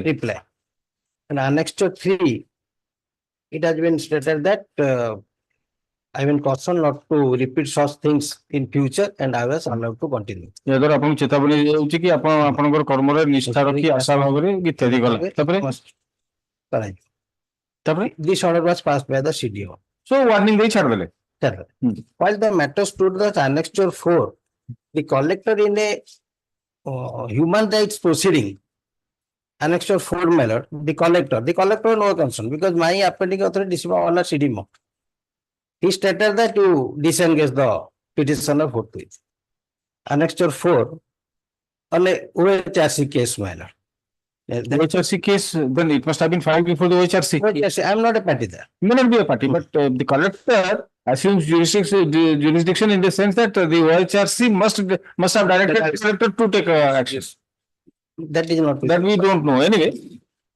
Speaker 17: And annexure 3 it has been stated that I have been cautioned not to repeat such things in future and I was allowed to continue.
Speaker 2: ଏହା ଦ୍ୱାରା ଆପଣଙ୍କୁ ଚେତାବନୀ ଦିଆଯାଉଛି କି ଆପଣ ଆପଣଙ୍କର କର୍ମରେ ନିଷ୍ଠା ରଖି ଆଶା ଭାବରେ ଇତ୍ୟାଦି ଗଲା ତାପରେ
Speaker 17: this order was passed by the CDO.
Speaker 2: So warning they chadale.
Speaker 17: While the matter stood the annexure 4, the collector in a human rights proceeding, annexure 4 matter, the collector no concern because my appending authority is on a CDMO. He stated that you disengage the petitioner forthwith. Annexure 4 on a OHRC case matter.
Speaker 2: The OHRC case, then it must have been filed before the OHRC.
Speaker 17: Yes, I am not a party there.
Speaker 2: You may not be a party, but the collector assumes jurisdiction in the sense that the OHRC must have directed the collector to take action.
Speaker 17: That is not.
Speaker 2: That we don't know. Anyway,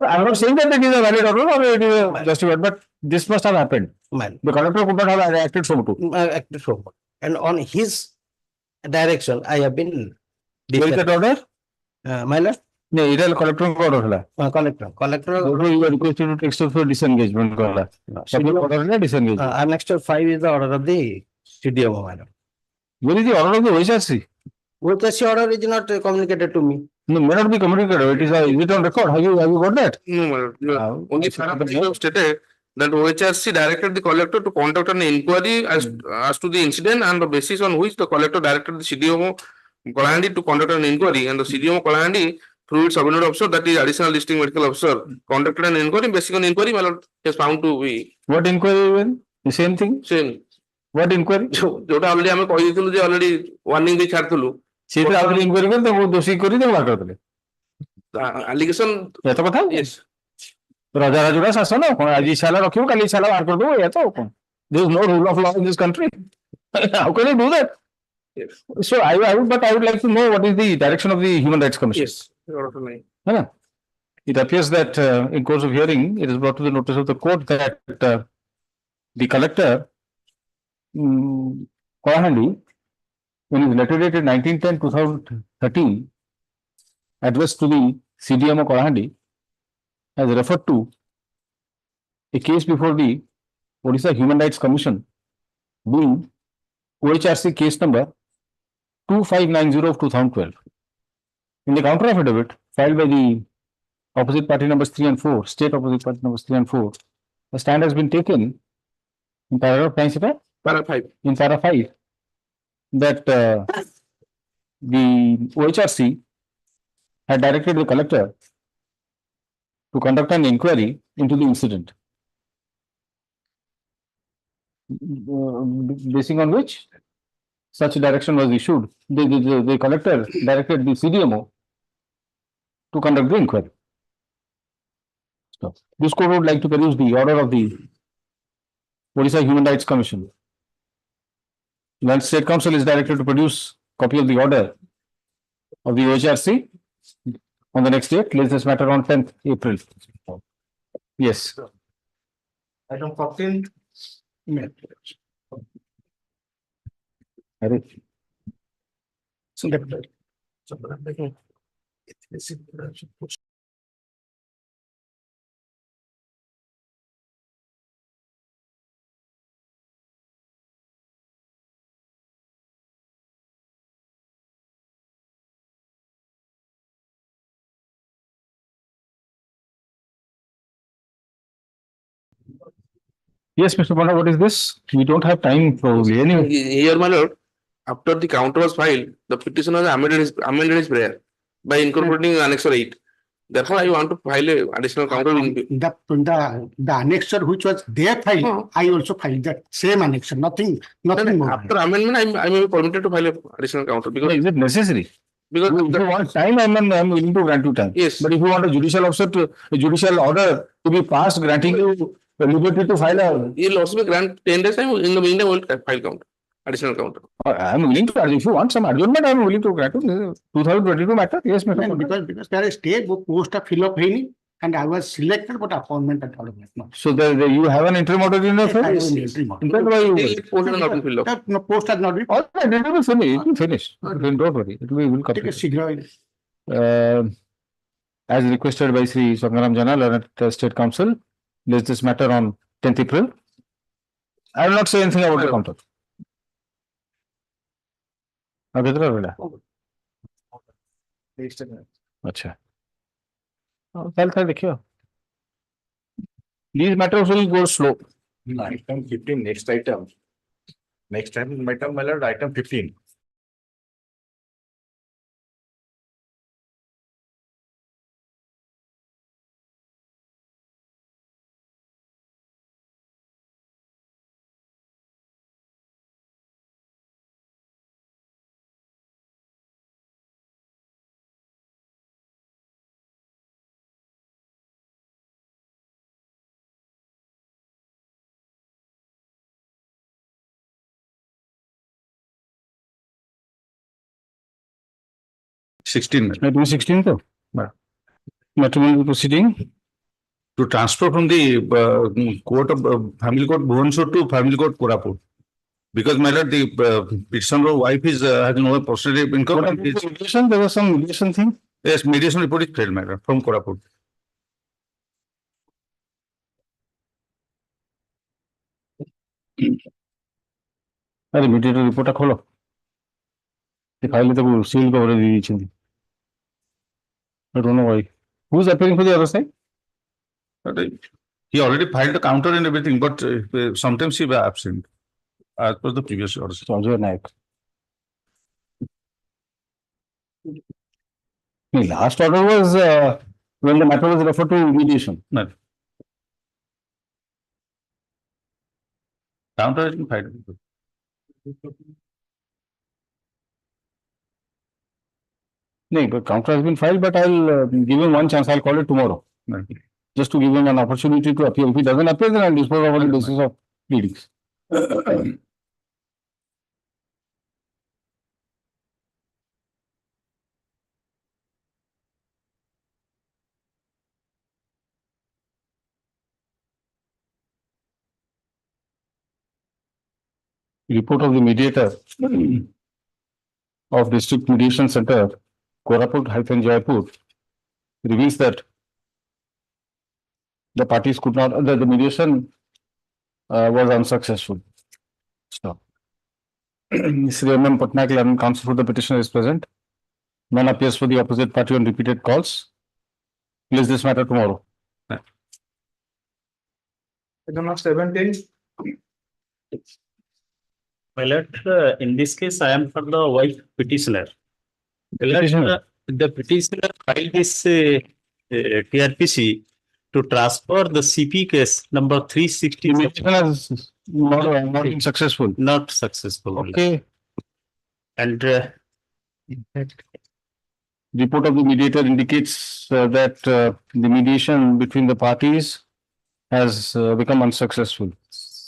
Speaker 2: I am not saying that it is a valid order or it is justified, but this must have happened. The collector could not have acted so much.
Speaker 17: And on his direction, I have been.
Speaker 2: Where is that order?
Speaker 17: My lord.
Speaker 2: No, it is collector order.
Speaker 17: Collector.
Speaker 2: You are requested to text for disengagement.
Speaker 17: Annexure 5 is the order of the CDO, madam.
Speaker 2: Where is the order of the OHRC?
Speaker 17: OHRC order is not communicated to me.
Speaker 2: No, may not be communicated. Is it on record? Have you got that?
Speaker 13: No, only stated that OHRC directed the collector to conduct an inquiry as to the incident and the basis on which the collector directed the CDO Kalahandi to conduct an inquiry, and the CDO Kalahandi through its subordinate officer, that is additional district medical officer, conducted an inquiry. Basic on inquiry, my lord, is found to be.
Speaker 2: What inquiry even? The same thing?
Speaker 13: Same.
Speaker 2: What inquiry?
Speaker 13: जोटा already हमें कही दिलु जे already warning दे छाड़ दिलु.
Speaker 2: सीधे already inquiry कर तो वो दोषी करी तो बात करते हैं.
Speaker 13: The allegation,
Speaker 2: এত কথা
Speaker 13: yes,
Speaker 2: রাজা রাজুরা শাসন কোন আজ ইচ্ছা হলে রাখিব কালি ইচ্ছা হলে বার করে দেবো এত কোন there is no rule of law in this country. How can you do that?
Speaker 13: yes,
Speaker 2: So but I would like to know what is the direction of the Human Rights Commission.
Speaker 13: yes, Your Honor.
Speaker 2: Yeah. It appears that in course of hearing, it is brought to the notice of the court that the collector, Hon'Ble, in his letter dated 19/10/2013, addressed to the CDMO Hon'Ble, has referred to a case before the Orissa Human Rights Commission, being OHRC case number 2590 of 2012. In the counter affidavit filed by the opposite party numbers 3 and 4, state opposite party numbers 3 and 4, the stand has been taken in paragraph 5, in paragraph 5, that the OHRC had directed the collector to conduct an inquiry into the incident, basing on which such direction was issued. The collector directed the CDMO to conduct the inquiry. So, this court would like to peruse the order of the Orissa Human Rights Commission. Land State Council is directed to produce copy of the order of the OHRC on the next date. Place this matter on 10th April. Yes.
Speaker 9: Item 14.
Speaker 2: Yes, Mr. Panda, what is this? We don't have time probably. Anyway,
Speaker 13: Here, my lord, after the counter was filed, the petitioner has amended his prayer by incorporating annexure 8. Therefore, I want to file a additional counter.
Speaker 9: The annexure which was there filed, I also filed that same annexure, nothing more.
Speaker 13: After amendment, I may be permitted to file a additional counter because
Speaker 2: is it necessary?
Speaker 13: because
Speaker 2: If you want time, I'm willing to grant you time.
Speaker 13: Yes.
Speaker 2: But if you want a judicial order to be passed granting you the liberty to file a,
Speaker 13: you'll also be grant 10 days time. In the meantime, we'll file counter, additional counter.
Speaker 2: I'm willing to, if you want some adjournment, I'm willing to grant you. 2022 matter. Yes, Mr. Panda.
Speaker 9: Because there is stay, post of fill up and I was selected, but appointment at all. No.
Speaker 2: So you have an interim order in your
Speaker 9: Yes, I have
Speaker 2: face?
Speaker 9: an interim order.
Speaker 2: Then why you?
Speaker 13: Post has not been filled up.
Speaker 9: No, post has not been.
Speaker 2: All right, it will finish. It will finish. Then don't worry. It will
Speaker 9: Take a
Speaker 2: complete.
Speaker 9: cigarette.
Speaker 2: As requested by Sri Sangaram Jana, Learned State Council, place this matter on 10th April. I will not say anything about the counter. अब कितना मिला? अच्छा. कल देखियो. These matters will go slow.
Speaker 18: Item 15, next item. Next item, my lord, item 15.
Speaker 2: Maybe 16 though. Matrimonial proceeding
Speaker 4: to transfer from the court of family court Bhubaneswar to family court Koraput. Because my lord, the petitioner wife is has no positive income.
Speaker 2: Mediation, there was some mediation thing.
Speaker 4: Yes, mediation report is failed, my lord, from Koraput.
Speaker 2: अरे mediator report खोलो ये file तो seal cover the थी I don't know why. Who's appearing for the other side?
Speaker 4: He already filed the counter and everything, but sometimes he was absent as per the previous order.
Speaker 2: Sanjay Naik. The last order was when the matter was referred to mediation.
Speaker 4: No. Counter has been filed.
Speaker 2: No, but counter has been filed, but I'll give him one chance. I'll call it tomorrow. Just to give him an opportunity to appear. If he doesn't appear, then I'll dispose of on the basis of pleadings. Report of the mediator of District Mediation Center, Koraput-Jaipur, reveals that the parties could not, the mediation was unsuccessful. So, Sri M. Patnaik, Learned Counsel for the petitioner, is present. None appears for the opposite party on repeated calls. Place this matter tomorrow.
Speaker 15: Number 17.
Speaker 19: My lord, in this case, I am for the wife petitioner. The petitioner filed this TRPC to transfer the CP case number 360.
Speaker 2: Not been successful.
Speaker 19: Not successful.
Speaker 2: Okay.
Speaker 19: And
Speaker 2: in fact, report of the mediator indicates that the mediation between the parties has become unsuccessful.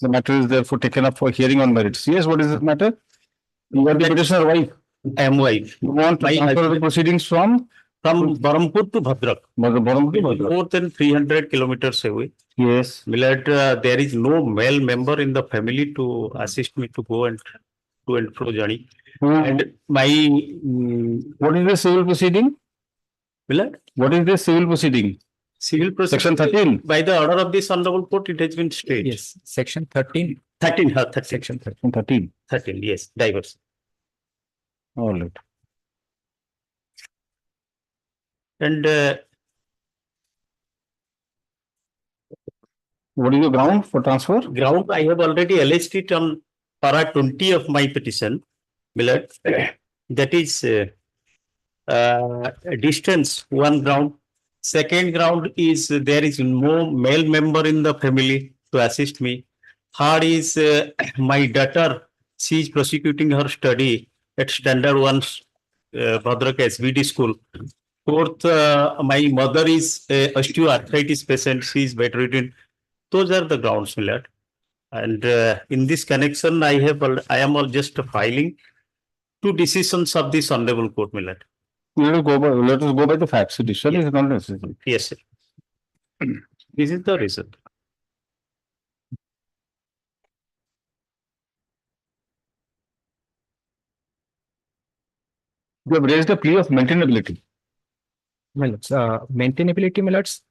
Speaker 2: The matter is therefore taken up for hearing on merits. Yes, what is this matter? You are the petitioner wife.
Speaker 19: I am wife.
Speaker 2: You want to transfer the proceedings from
Speaker 19: Barampur to Bhadrak. More than 300 kilometers away.
Speaker 2: Yes.
Speaker 19: Milord, there is no male member in the family to assist me to go and to and fro journey. And my
Speaker 2: what is the civil proceeding?
Speaker 19: Milord?
Speaker 2: What is the civil proceeding?
Speaker 19: Civil proceeding.
Speaker 2: Section 13.
Speaker 19: By the order of this honorable court, it has been stayed.
Speaker 14: Yes. Section 13.
Speaker 19: 13.
Speaker 14: Section
Speaker 2: 13. 13.
Speaker 19: 13. Yes. Diverse.
Speaker 2: All right.
Speaker 19: And
Speaker 2: what is the ground for transfer?
Speaker 19: Ground, I have already alleged it on para 20 of my petition, Milord. That is distance, one ground. Second ground is there is no male member in the family to assist me. Third is my daughter, she is prosecuting her study at Standard 1 Bhadrak SVD school. Fourth, my mother is osteoarthritis patient, she is bedridden. Those are the grounds, Milord. And in this connection, I am all just filing two decisions of this honorable court, Milord.
Speaker 2: Let us go by the facts. Decision is not necessary.
Speaker 19: Yes, sir. This is the reason.
Speaker 2: You have raised a plea of maintainability.
Speaker 14: My lords, maintainability, my lords,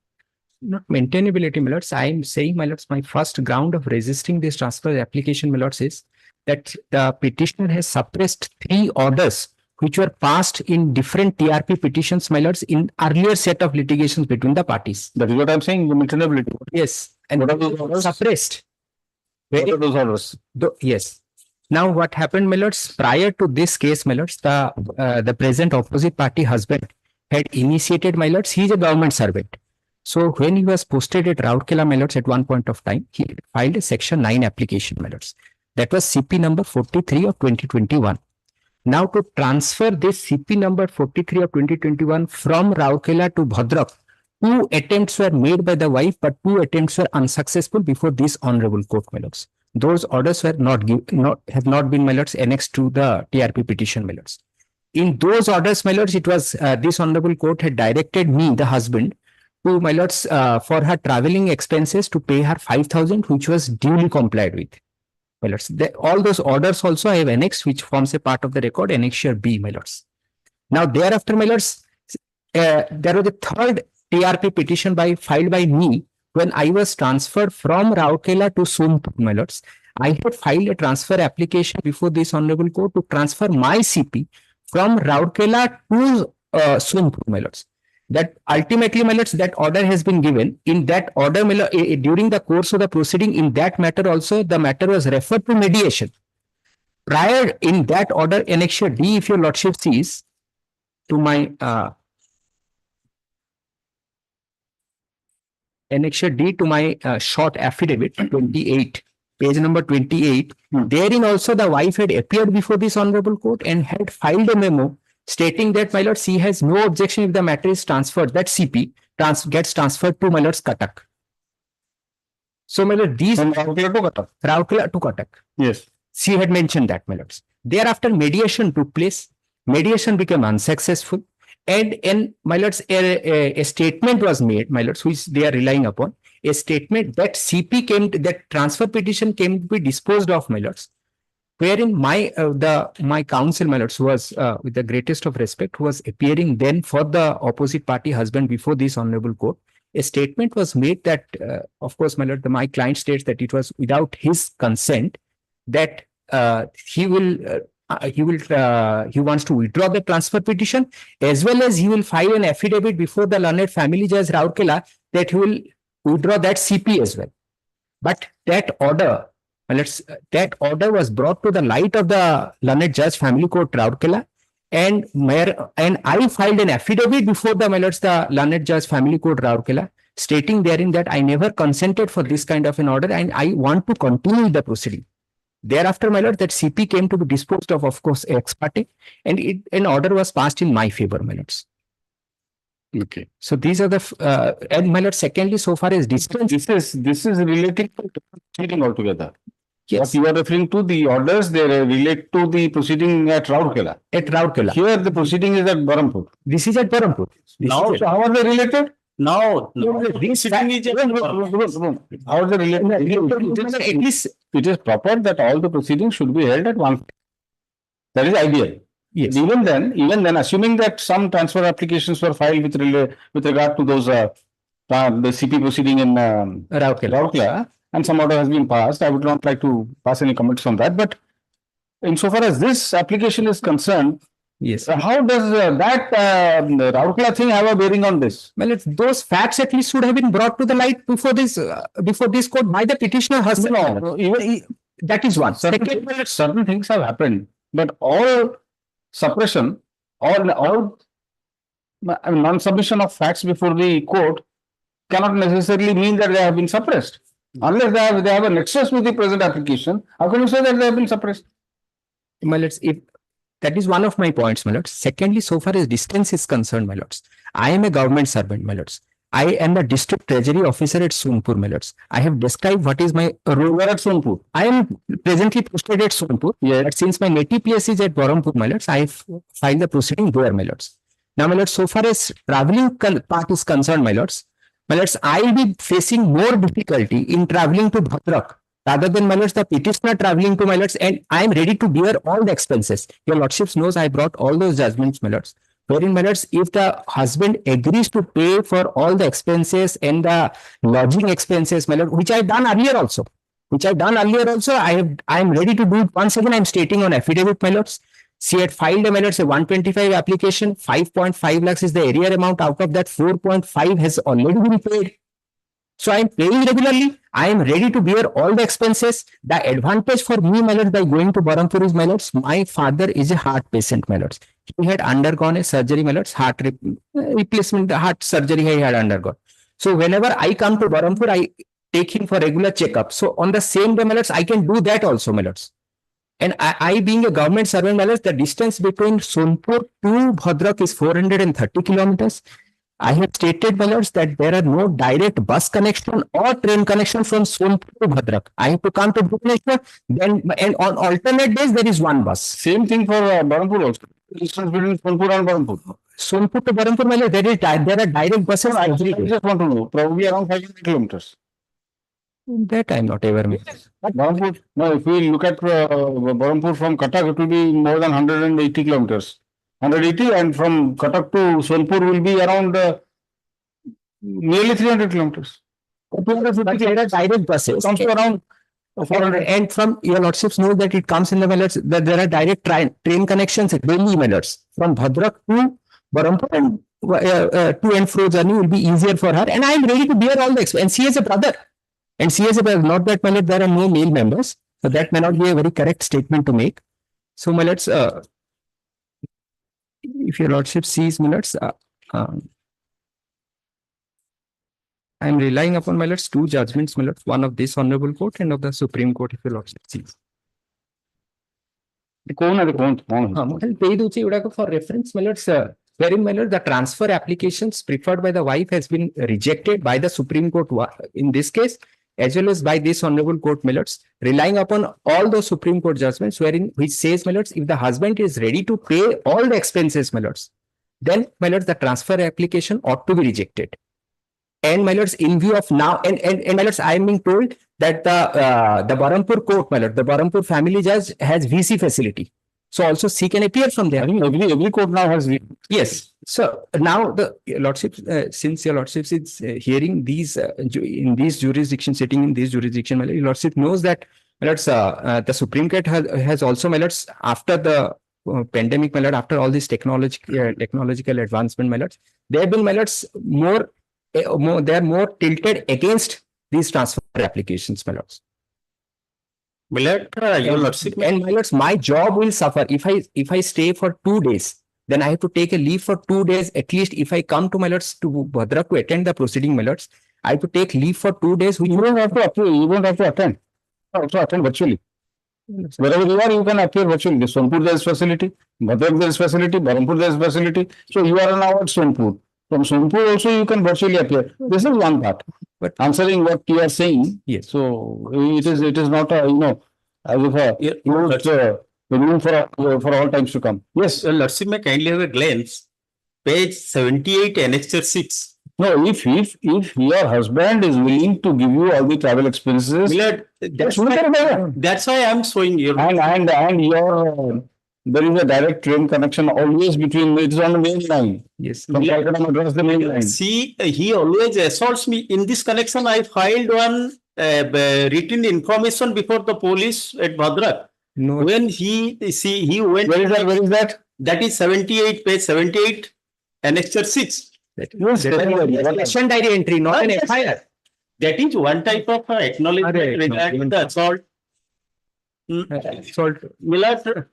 Speaker 14: not maintainability, my lords. I am saying, my lords, my first ground of resisting this transfer application, my lords, is that the petitioner has suppressed 3 orders which were passed in different TRP petitions, my lords, in earlier set of litigations between the parties.
Speaker 2: That is what I am saying, the maintainability.
Speaker 14: Yes. And
Speaker 2: what are those orders?
Speaker 14: Suppressed.
Speaker 2: What are those orders?
Speaker 14: Yes. Now, what happened, my lords, prior to this case, my lords, the present opposite party husband had initiated, my lords, he is a government servant. So, when he was posted at Rourkela, my lords, at one point of time, he filed a Section 9 application, my lords. That was CP number 43 of 2021. Now, to transfer this CP number 43 of 2021 from Rourkela to Bhadrak, 2 attempts were made by the wife, but 2 attempts were unsuccessful before this honorable court, my lords. Those orders were have not been, my lords, annexed to the TRP petition, my lords. In those orders, my lords, it was this honorable court had directed me, the husband, to, my lords, for her traveling expenses to pay her 5,000, which was duly complied with. My lords, all those orders also I have annexed, which forms a part of the record, Annexure B, my lords. Now, thereafter, my lords, there was a third TRP petition filed by me when I was transferred from Rourkela to Sonpur, my lords. I had filed a transfer application before this honorable court to transfer my CP from Rourkela to Sonpur, my lords. That ultimately, my lords, that order has been given. In that order, my lord, during the course of the proceeding, in that matter also, the matter was referred to mediation. Prior, in that order, Annexure D, if your lordship sees, to my Annexure D to my short affidavit, 28, page number 28, therein also the wife had appeared before this honorable court and had filed a memo
Speaker 20: stating that, my lord, she has no objection if the matter is transferred, that CP gets transferred to, my lord's Cuttack. So, my lord, these Rourkela to Cuttack.
Speaker 2: Yes.
Speaker 20: She had mentioned that, my lords. Thereafter, mediation took place. Mediation became unsuccessful. And my lords, a statement was made, my lords, which they are relying upon. A statement that CP came, that transfer petition came to be disposed of, my lords. Wherein my counsel, my lords, was with the greatest of respect, who was appearing then for the opposite party husband before this honorable court. A statement was made that, of course, my lord, my client states that it was without his consent, that he wants to withdraw the transfer petition, as well as he will file an affidavit before the learned family judge Rourkela that he will withdraw that CP as well. But that order, that order was brought to the light of the learned judge family court Rourkela, and I filed an affidavit before the, my lords, the learned judge family court Rourkela, stating therein that I never consented for this kind of an order and I want to continue the proceeding. Thereafter, my lord, that CP came to be disposed of course, ex parte, and an order was passed in my favor, my lords.
Speaker 2: Okay.
Speaker 20: So these are the and my lord, secondly, so far as distance,
Speaker 2: this is related to proceeding altogether.
Speaker 20: Yes.
Speaker 2: What you are referring to, the orders, they relate to the proceeding at Rourkela.
Speaker 20: At Rourkela.
Speaker 2: Here, the proceeding is at Berhampur.
Speaker 20: This is at Berhampur.
Speaker 2: Now, so how are they related?
Speaker 19: Now,
Speaker 2: this sitting is how are they related?
Speaker 20: At least
Speaker 2: it is proper that all the proceedings should be held at one. That is ideal.
Speaker 20: Yes.
Speaker 2: Even then, assuming that some transfer applications were filed with regard to those the CP proceeding in Rourkela, and some order has been passed, I would not like to pass any comments on that. But insofar as this application is concerned,
Speaker 20: yes,
Speaker 2: how does that Rourkela thing have a bearing on this?
Speaker 20: Well, those facts at least should have been brought to the light before this court by the petitioner herself.
Speaker 2: No, even
Speaker 20: that is one.
Speaker 2: Certain things have happened, but all suppression, all non-submission of facts before the court cannot necessarily mean that they have been suppressed. Unless they have a nexus with the present application, how can you say that they have been suppressed?
Speaker 20: My lords, if that is one of my points, my lords. Secondly, so far as distance is concerned, my lords, I am a government servant, my lords. I am the district treasury officer at Sonpur, my lords. I have described what is my role at Sonpur. I am presently posted at Sonpur, but since my native place is at Berhampur, my lords, I have filed the proceeding there, my lords. Now, my lords, so far as traveling part is concerned, my lords, I will be facing more difficulty in traveling to Bhadrak rather than, my lords, the petitioner traveling to, my lords, and I am ready to bear all the expenses. Your lordships knows I brought all those judgments, my lords. Wherein, my lords, if the husband agrees to pay for all the expenses and the lodging expenses, my lord, which I have done earlier also, I am ready to do it. Once again, I am stating on affidavit, my lords. She had filed, my lords, a 125 application, 5.5 lakhs is the arrear amount. Out of that, 4.5 has already been paid. So I am paying regularly. I am ready to bear all the expenses. The advantage for me, my lords, by going to Berhampur is, my lords, my father is a heart patient, my lords. He had undergone a surgery, my lords, heart replacement, heart surgery he had undergone. So whenever I come to Berhampur, I take him for regular checkup. So on the same day, my lords, I can do that also, my lords. And I being a government servant, my lords, the distance between Sonpur to Bhadrak is 430 kilometers. I have stated, my lords, that there are no direct bus connection or train connection from Sonpur to Bhadrak. I have to come to Bhubaneswar, then, and on alternate days, there is one bus.
Speaker 2: Same thing for Berhampur also. Distance between Sonpur and Berhampur.
Speaker 20: Sonpur to Berhampur, my lord, there are direct buses every day.
Speaker 2: I just want to know, probably around 500 kilometers.
Speaker 20: That I am not aware of.
Speaker 2: Berhampur, no, if we look at Berhampur from Cuttack, it will be more than 180 kilometers. 180, and from Cuttack to Sonpur will be around nearly 300 kilometers. 250
Speaker 20: kilometers. There are direct buses.
Speaker 2: Comes to around 400.
Speaker 20: And from your lordships know that it comes in the mailers that there are direct train connections daily mailers from Bhadrak to Berhampur, and to and fro journey will be easier for her. And I am ready to bear all the expense. And she has a brother. And she has a brother. Not that, my lord, there are no male members. So that may not be a very correct statement to make. So, my lords, if your lordship sees, my lords, I am relying upon, my lords, two judgments, my lords, one of this honorable court and of the Supreme Court, if your lordship sees. For reference, my lords, wherein, my lord, the transfer applications preferred by the wife has been rejected by the Supreme Court in this case, as well as by this honorable court, my lords, relying upon all those Supreme Court judgments wherein which says, my lords, if the husband is ready to pay all the expenses, my lords, then, my lords, the transfer application ought to be rejected. And, my lords, in view of now, and my lords, I am being told that the Berhampur court, my lord, the Berhampur family judge has VC facility. So also she can appear from there.
Speaker 2: Every court now has VC.
Speaker 20: Yes. So now the lordship, since your lordship is hearing these in these jurisdictions, sitting in these jurisdiction, my lordship knows that, my lords, the Supreme Court has also, my lords, after the pandemic, my lord, after all this technological advancement, my lords, they have been, my lords, they are more tilted against these transfer applications, my lords.
Speaker 19: Your lordship,
Speaker 20: And my lords, my job will suffer if I stay for 2 days. Then I have to take a leave for 2 days. At least if I come to, my lords, to Bhadrak to attend the proceeding, my lords, I have to take leave for 2 days.
Speaker 2: You don't have to appear. You don't have to attend. Also attend virtually. Wherever you are, you can appear virtually. The Sonpur there is facility, Bhadrak there is facility, Berhampur there is facility. So you are now at Sonpur. From Sonpur also you can virtually appear. This is one part. But answering what you are saying,
Speaker 20: yes.
Speaker 2: So it is not a, as of a room for all times to come. Yes.
Speaker 19: Your lordship, may kindly have a glance. Page 78, annexure 6.
Speaker 2: No, if your husband is willing to give you all the travel expenses,
Speaker 19: that's why I am showing you.
Speaker 2: And your there is a direct train connection always between. It is on the main line.
Speaker 20: Yes.
Speaker 2: From Calcutta Madras, the main line.
Speaker 19: See, he always assaults me. In this connection, I filed one written information before the police at Bhadrak.
Speaker 20: No.
Speaker 19: When he went.
Speaker 2: Where is that?
Speaker 19: That is 78, page 78, annexure 6.
Speaker 20: That is election diary entry, not an FIR.
Speaker 19: That is one type of acknowledgement regarding the assault. Milord,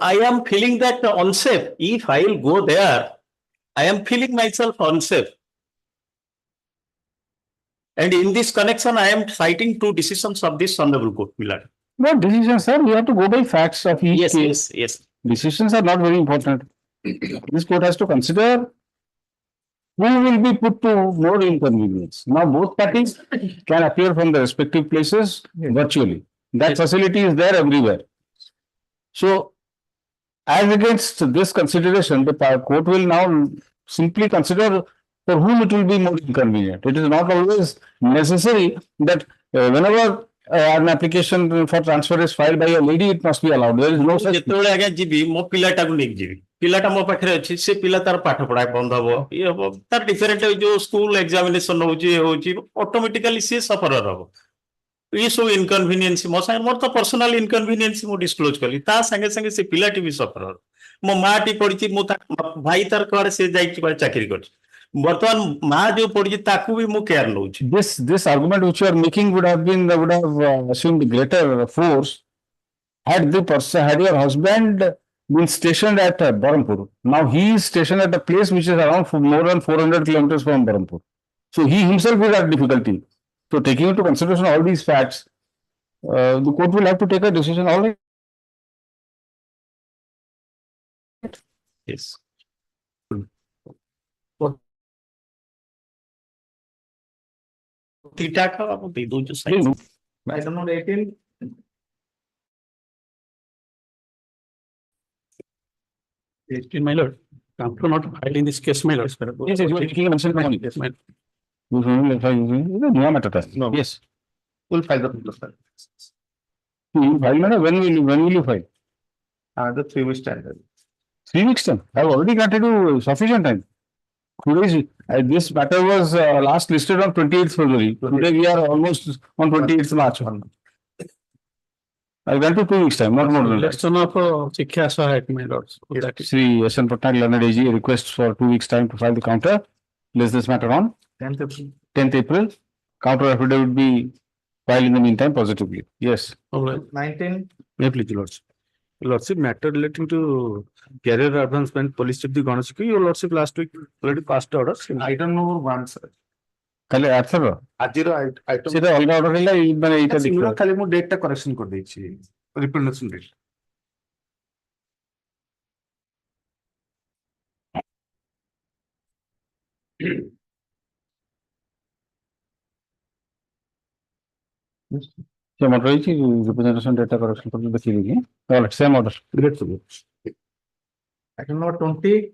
Speaker 19: I am feeling that unsafe. If I will go there, I am feeling myself unsafe. And in this connection, I am citing 2 decisions of this honorable court, Milord.
Speaker 2: No decisions, sir. We have to go by facts of each case.
Speaker 19: Yes.
Speaker 2: Decisions are not very important. This court has to consider who will be put to more inconvenience. Now, both parties can appear from the respective places virtually. That facility is there everywhere. So, as against this consideration, the court will now simply consider for whom it will be more inconvenient. It is not always necessary that whenever an application for transfer is filed by a lady, it must be allowed. There is no such.
Speaker 19: ପିଲାଟା ମୋ ପାଖରେ ଅଛି ସେ ପିଲା ତାର ପାଠ ପଢା ବନ୍ଦ ହବ ଇଏ ହବ ତାର ଡିଫରେଣ୍ଟ ଯୋଉ ସ୍କୁଲ ଏକ୍ସାମିନେସନ ହଉଛି ହଉଛି ଅଟୋମେଟିକାଲି ସିଏ ସଫରର ହବ ଇଏ ସବୁ ଇନକନଭିନିଏନ୍ସ ମୋ ସାଙ୍ଗେ ମୋର ତ ପର୍ସନାଲ ଇନକନଭିନିଏନ୍ସ ମୁଁ ଡିସକ୍ଲୋଜ କଲି ତା ସାଙ୍ଗେ ସାଙ୍ଗେ ସେ ପିଲାଟି ବି ସଫରର ମୋ ମାଟି ପଢିଛି ମୁଁ ଭାଇ ତାର କୁଆଡେ ସେ ଯାଇକି ଚାକିରି କରିଛି ବର୍ତ୍ତମାନ ମା ଯୋଉ ପଢିଛି ତାକୁ ବି ମୁଁ କେୟାର ନଉଛି
Speaker 2: This argument which you are making would have assumed greater force had your husband been stationed at Berhampur. Now he is stationed at a place which is around more than 400 kilometers from Berhampur. So he himself will have difficulty. So taking into consideration all these facts, the court will have to take a decision. All right.
Speaker 19: Yes.
Speaker 15: Item number 18.
Speaker 4: My lord, counter not filed in this case, my lord.
Speaker 2: Yes, you are taking a mention money.
Speaker 4: Yes, my
Speaker 2: No. Yes.
Speaker 3: We'll file the proposal.
Speaker 2: You file, madam. When will you file?
Speaker 3: The 3 weeks time.
Speaker 2: 3 weeks time. I have already granted you sufficient time. This matter was last listed on 28th February. Today we are almost on 28th March. I granted 2 weeks time, not more than that.
Speaker 4: Election of Shikha Sahat, my lord.
Speaker 2: Sri S.N. Patnaik, Learned AG, requests for 2 weeks time to file the counter. Place this matter on
Speaker 3: 10th April.
Speaker 2: 10th April. Counter affidavit will be filed in the meantime positively. Yes.
Speaker 3: 19.
Speaker 4: May please, lordship. Lordship, matter relating to career advancement, police chief the Ganashiki, your lordship last week already passed the orders.
Speaker 3: Item number 1, sir.
Speaker 2: Kale answer.
Speaker 3: Item.
Speaker 2: See the all order illa
Speaker 3: खाली मु date टा correction कर देछि representation date
Speaker 2: Same order is representation data correction for the civil. All right, same order. Great.
Speaker 9: Item number 20.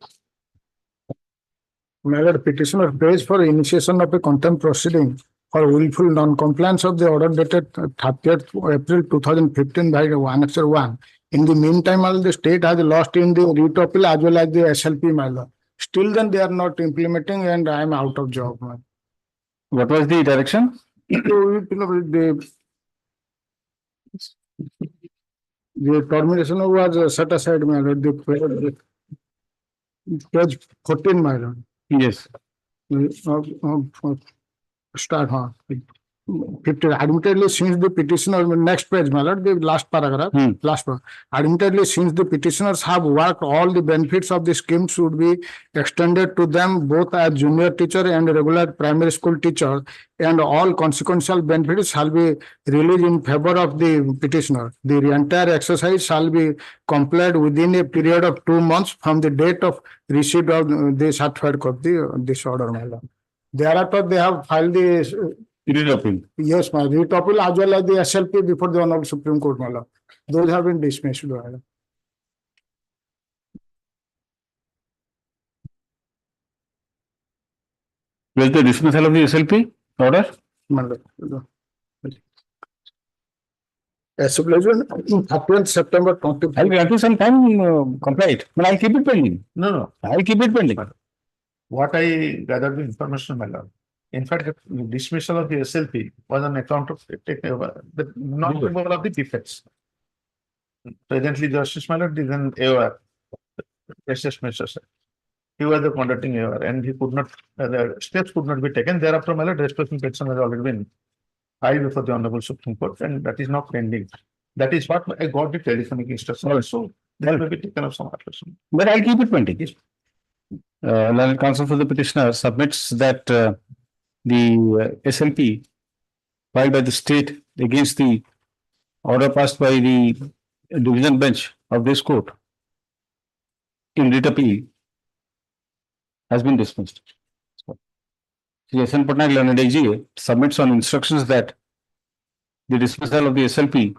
Speaker 9: My lord, petitioner pays for initiation of a contempt proceeding for willful non-compliance of the order dated 30th April 2015 by Annexure 1. In the meantime, the state has lost in the writ appeal as well as the SLP, my lord. Still then they are not implementing and I am out of job.
Speaker 2: What was the direction?
Speaker 9: The termination was set aside, my lord. The page 14, my lord.
Speaker 2: Yes.
Speaker 9: Start, huh? 50. Admittedly, since the petitioner, next page, my lord, the last paragraph, last paragraph. Admittedly, since the petitioners have worked, all the benefits of the scheme should be extended to them both as junior teacher and regular primary school teacher, and all consequential benefits shall be released in favor of the petitioner. The entire exercise shall be completed within a period of 2 months from the date of receipt of the certified copy of this order, my lord. Thereafter, they have filed the
Speaker 2: writ appeal.
Speaker 9: Yes, my writ appeal as well as the SLP before the Honorable Supreme Court, my lord. Those have been dismissed, my lord.
Speaker 2: Will the dismissal of the SLP order?
Speaker 9: My lord. Establishment 30th September 20.
Speaker 2: I'll grant you some time, complied, but I'll keep it pending.
Speaker 3: No.
Speaker 2: I'll keep it pending.
Speaker 3: What I gathered the information, my lord. In fact, the dismissal of the SLP was on account of the non-removal of the defects. Presently, Justice my lord is an AOR, Justice Mishra. He was the conducting AOR and he could not, the steps could not be taken. Thereafter, my lord, responsible petition has already been filed before the Honorable Supreme Court and that is now pending. That is what I got the telephonic instruction. Also, that will be taken up some action.
Speaker 2: But I'll keep it pending. Yes. Learned counsel for the petitioner submits that the SLP filed by the state against the order passed by the division bench of this court in writ appeal has been dismissed. The SN Patnaik Learned AGA submits on instructions that the dismissal of the SLP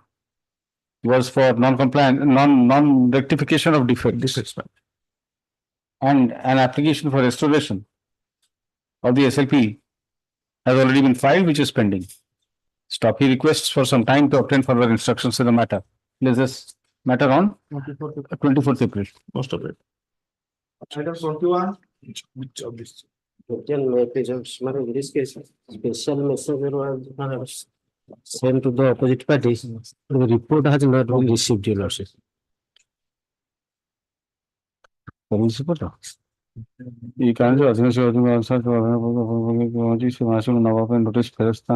Speaker 2: was for non-compliant, non-rectification of defects and an application for restoration of the SLP has already been filed, which is pending. Stop. He requests for some time to obtain further instructions in the matter. Is this matter on 24th April?
Speaker 3: Most of it.
Speaker 9: Item 21.
Speaker 17: Which of this? In this case, special messenger was sent to the opposite parties. The report has not been received, your lordship.
Speaker 2: ఈ కారణం notice ଫେରସ୍ତ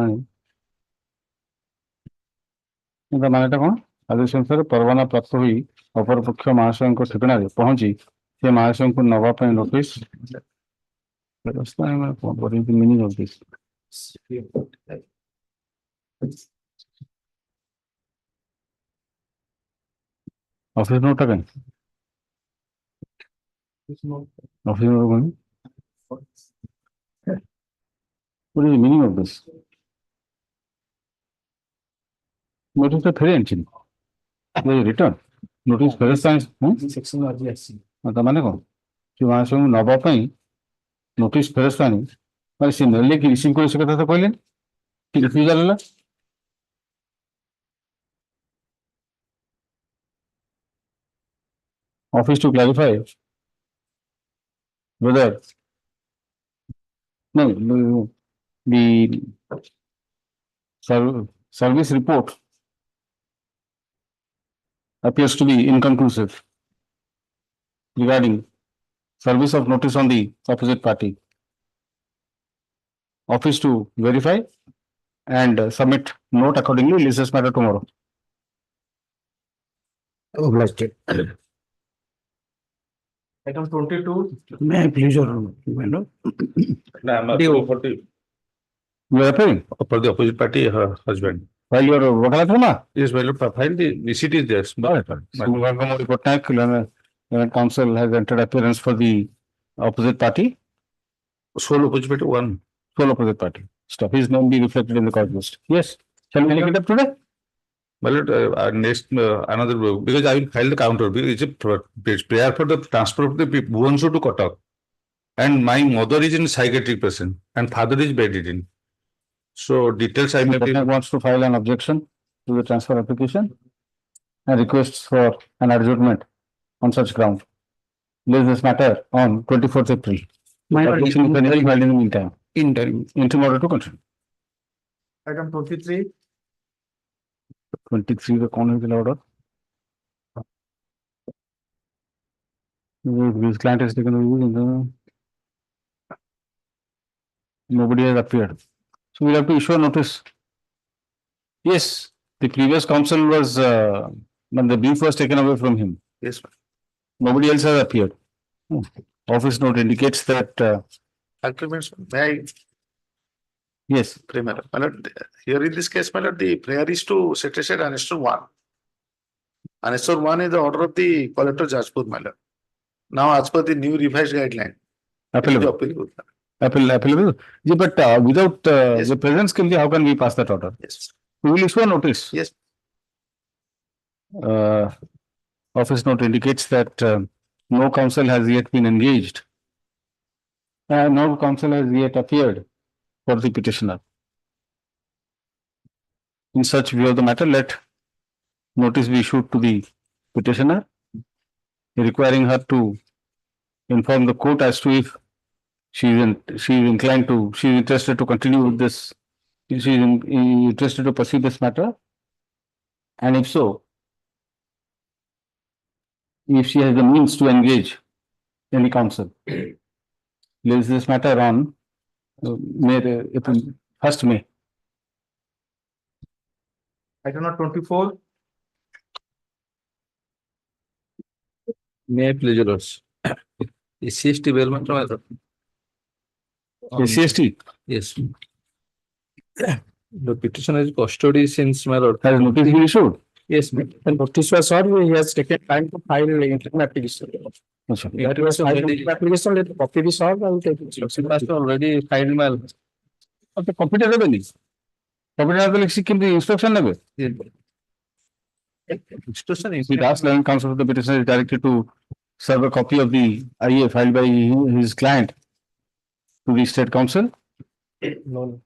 Speaker 2: ମାନେଟା କଣ ଆଦେଶ ଅନୁସାରେ ପରବାନା ପ୍ରାପ୍ତ ହୋଇ ଅପରପକ୍ଷ ମହାଶୟଙ୍କ ଠିକଣାରେ ପହଞ୍ଚି ସେ ମହାଶୟଙ୍କୁ ନବା ପାଇଁ ନୋଟିସ ଫେରସ୍ତ ମିନିଂ ଅଫ ଦିସ୍ ଅଫିସ ନୋଟଟା କାହିଁ What is the meaning of this? Notice the very engine. They return. Notice very science. Section the man go. You want to know about notice first time. But similarly, receive को इसका था पहले कि refusal office to clarify whether the service report appears to be inconclusive regarding service of notice on the opposite party. Office to verify and submit note accordingly. Release this matter tomorrow.
Speaker 17: Obliged.
Speaker 3: Item 22.
Speaker 4: May I please your honor?
Speaker 2: You are appearing
Speaker 3: for the opposite party, her husband.
Speaker 2: While you are Vakalatama?
Speaker 3: Yes, well, file the receipt is there.
Speaker 2: Council has entered appearance for the opposite party. Sole opposite party one. Sole opposite party. Stop. His name be reflected in the court list. Yes. Shall we take it up today? Well, next another because I will file the counter. It's a prayer for the transfer of the Bhubaneswar to Cuttack. And my mother is in psychiatric patient and father is bedridden. So details I may be wants to file an objection to the transfer application and requests for an adjournment on such ground. Lays this matter on 24th April. My objection is pending filed in the meantime. Interim order to consider.
Speaker 9: Item 23.
Speaker 2: 23 the congressional order. This client has taken the rule. Nobody has appeared. So we have to issue a notice. Yes, the previous counsel was, when the brief was taken away from him.
Speaker 3: Yes,
Speaker 2: Nobody else has appeared. Office note indicates that.
Speaker 3: Agreements, may I?
Speaker 2: Yes.
Speaker 3: Pray, my lord. Here in this case, my lord, the prayer is to set aside annexure 1. Annexure 1 is the order of the collector Jajpur, my lord. Now, as per the new revised guideline.
Speaker 2: Applicable. Applicable. Yeah, but without the presence, how can we pass that order?
Speaker 3: Yes.
Speaker 2: We will issue a notice.
Speaker 3: Yes.
Speaker 2: Office note indicates that no counsel has yet been engaged. No counsel has yet appeared for the petitioner. In such view of the matter, let notice be issued to the petitioner, requiring her to inform the court as to if she is interested to continue with this, if she is interested to pursue this matter, and if so, if she has the means to engage any counsel. Lays this matter on first May.
Speaker 9: Item number 24.
Speaker 21: May I please, your lords? CST bailment matter.
Speaker 2: CST?
Speaker 21: Yes. The petitioner is custody since my lord.
Speaker 2: Has notice been issued?
Speaker 21: Yes, ma'am. And notice was served, he has taken time to file an interim application. That was already application, let the copy be solved, I will take it. That's already filed my.
Speaker 2: The computer level is. Computer level is the instruction level.
Speaker 21: Instruction is.
Speaker 2: The last line counsel of the petitioner is directed to serve a copy of the IA filed by his client to the state council.
Speaker 21: No.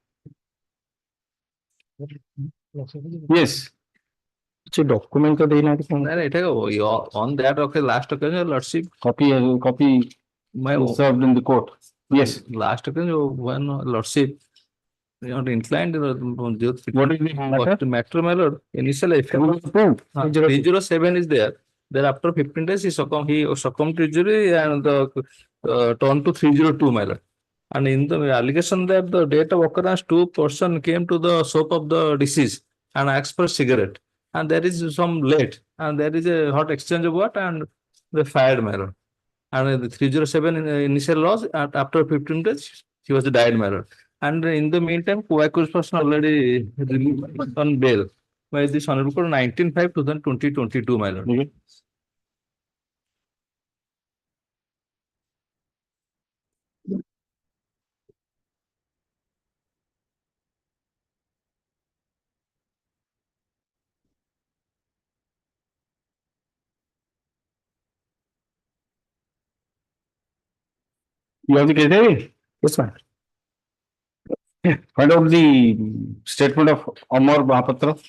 Speaker 2: Yes.
Speaker 21: Document on that okay, last occasion, lordship.
Speaker 2: Copy served in the court. Yes.
Speaker 21: Last occasion, one lordship. Not inclined. What is
Speaker 2: the
Speaker 21: matter, my lord? Initially, 307 is there. Then after 15 days, he succumbed to injury and the turn to 302, my lord. And in the allegation that the date of occurrence, 2 person came to the shop of the deceased and asked for a cigarette. And there is some late, and there is a hot exchange of what, and they fired my lord. And the 307 in initial loss, after 15 days, he was died, my lord. And in the meantime, co-accused person already released on bail by this Honorable Court 19/5/2022, my lord.
Speaker 2: Okay. You have the case?
Speaker 21: Yes, ma'am.
Speaker 2: Find out the statement of Amar Mahapatra.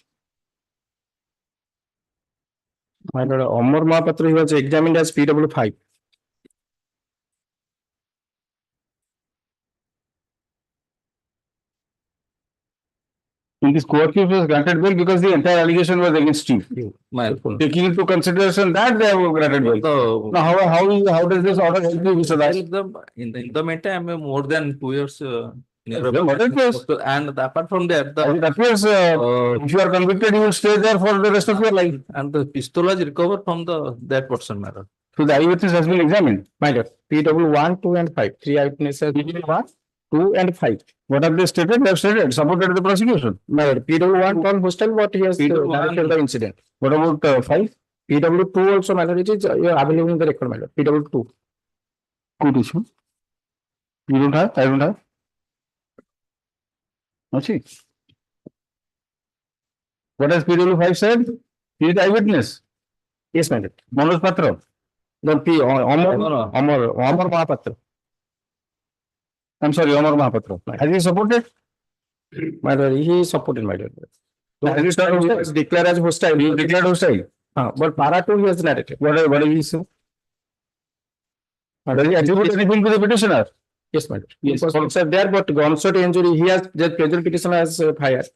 Speaker 21: My lord, Amar Mahapatra, he was examined as PW5.
Speaker 2: In this co-accused was granted bail because the entire allegation was against you. Taking into consideration that they have granted bail. Now, how does this order help you, Mr. Das?
Speaker 21: In the meantime, more than 2 years.
Speaker 2: And
Speaker 21: apart from that,
Speaker 2: it appears if you are convicted, you will stay there for the rest of your life.
Speaker 21: And the pistol was recovered from that person, madam.
Speaker 2: So the eyewitness has been examined.
Speaker 21: My lord, PW1, 2, and 5. 3 eyewitnesses. PW1, 2, and 5.
Speaker 2: What have they stated? They have stated supported the prosecution.
Speaker 21: My lord, PW1 told hostel what he has narrated the incident.
Speaker 2: What about 5?
Speaker 21: PW2 also, my lord, it is available in the record, my lord. PW2.
Speaker 2: Good issue. You don't have? I don't have. Okay. What has PW 5 said? He is eyewitness.
Speaker 20: Yes, my lord.
Speaker 2: Manoj Patra.
Speaker 20: No, Amar Mahapatra.
Speaker 2: I'm sorry, Omar Mahapatra. Has he supported?
Speaker 20: My lord, he supported my lord. So
Speaker 2: Has he
Speaker 20: he was declared as hostile.
Speaker 2: He declared hostile.
Speaker 20: But para 2 he has narrated.
Speaker 2: What did he say? Does he attribute anything to the petitioner?
Speaker 20: Yes, my lord.
Speaker 2: Yes.
Speaker 20: Because there, but gunshot injury, he has, the present petitioner has fired.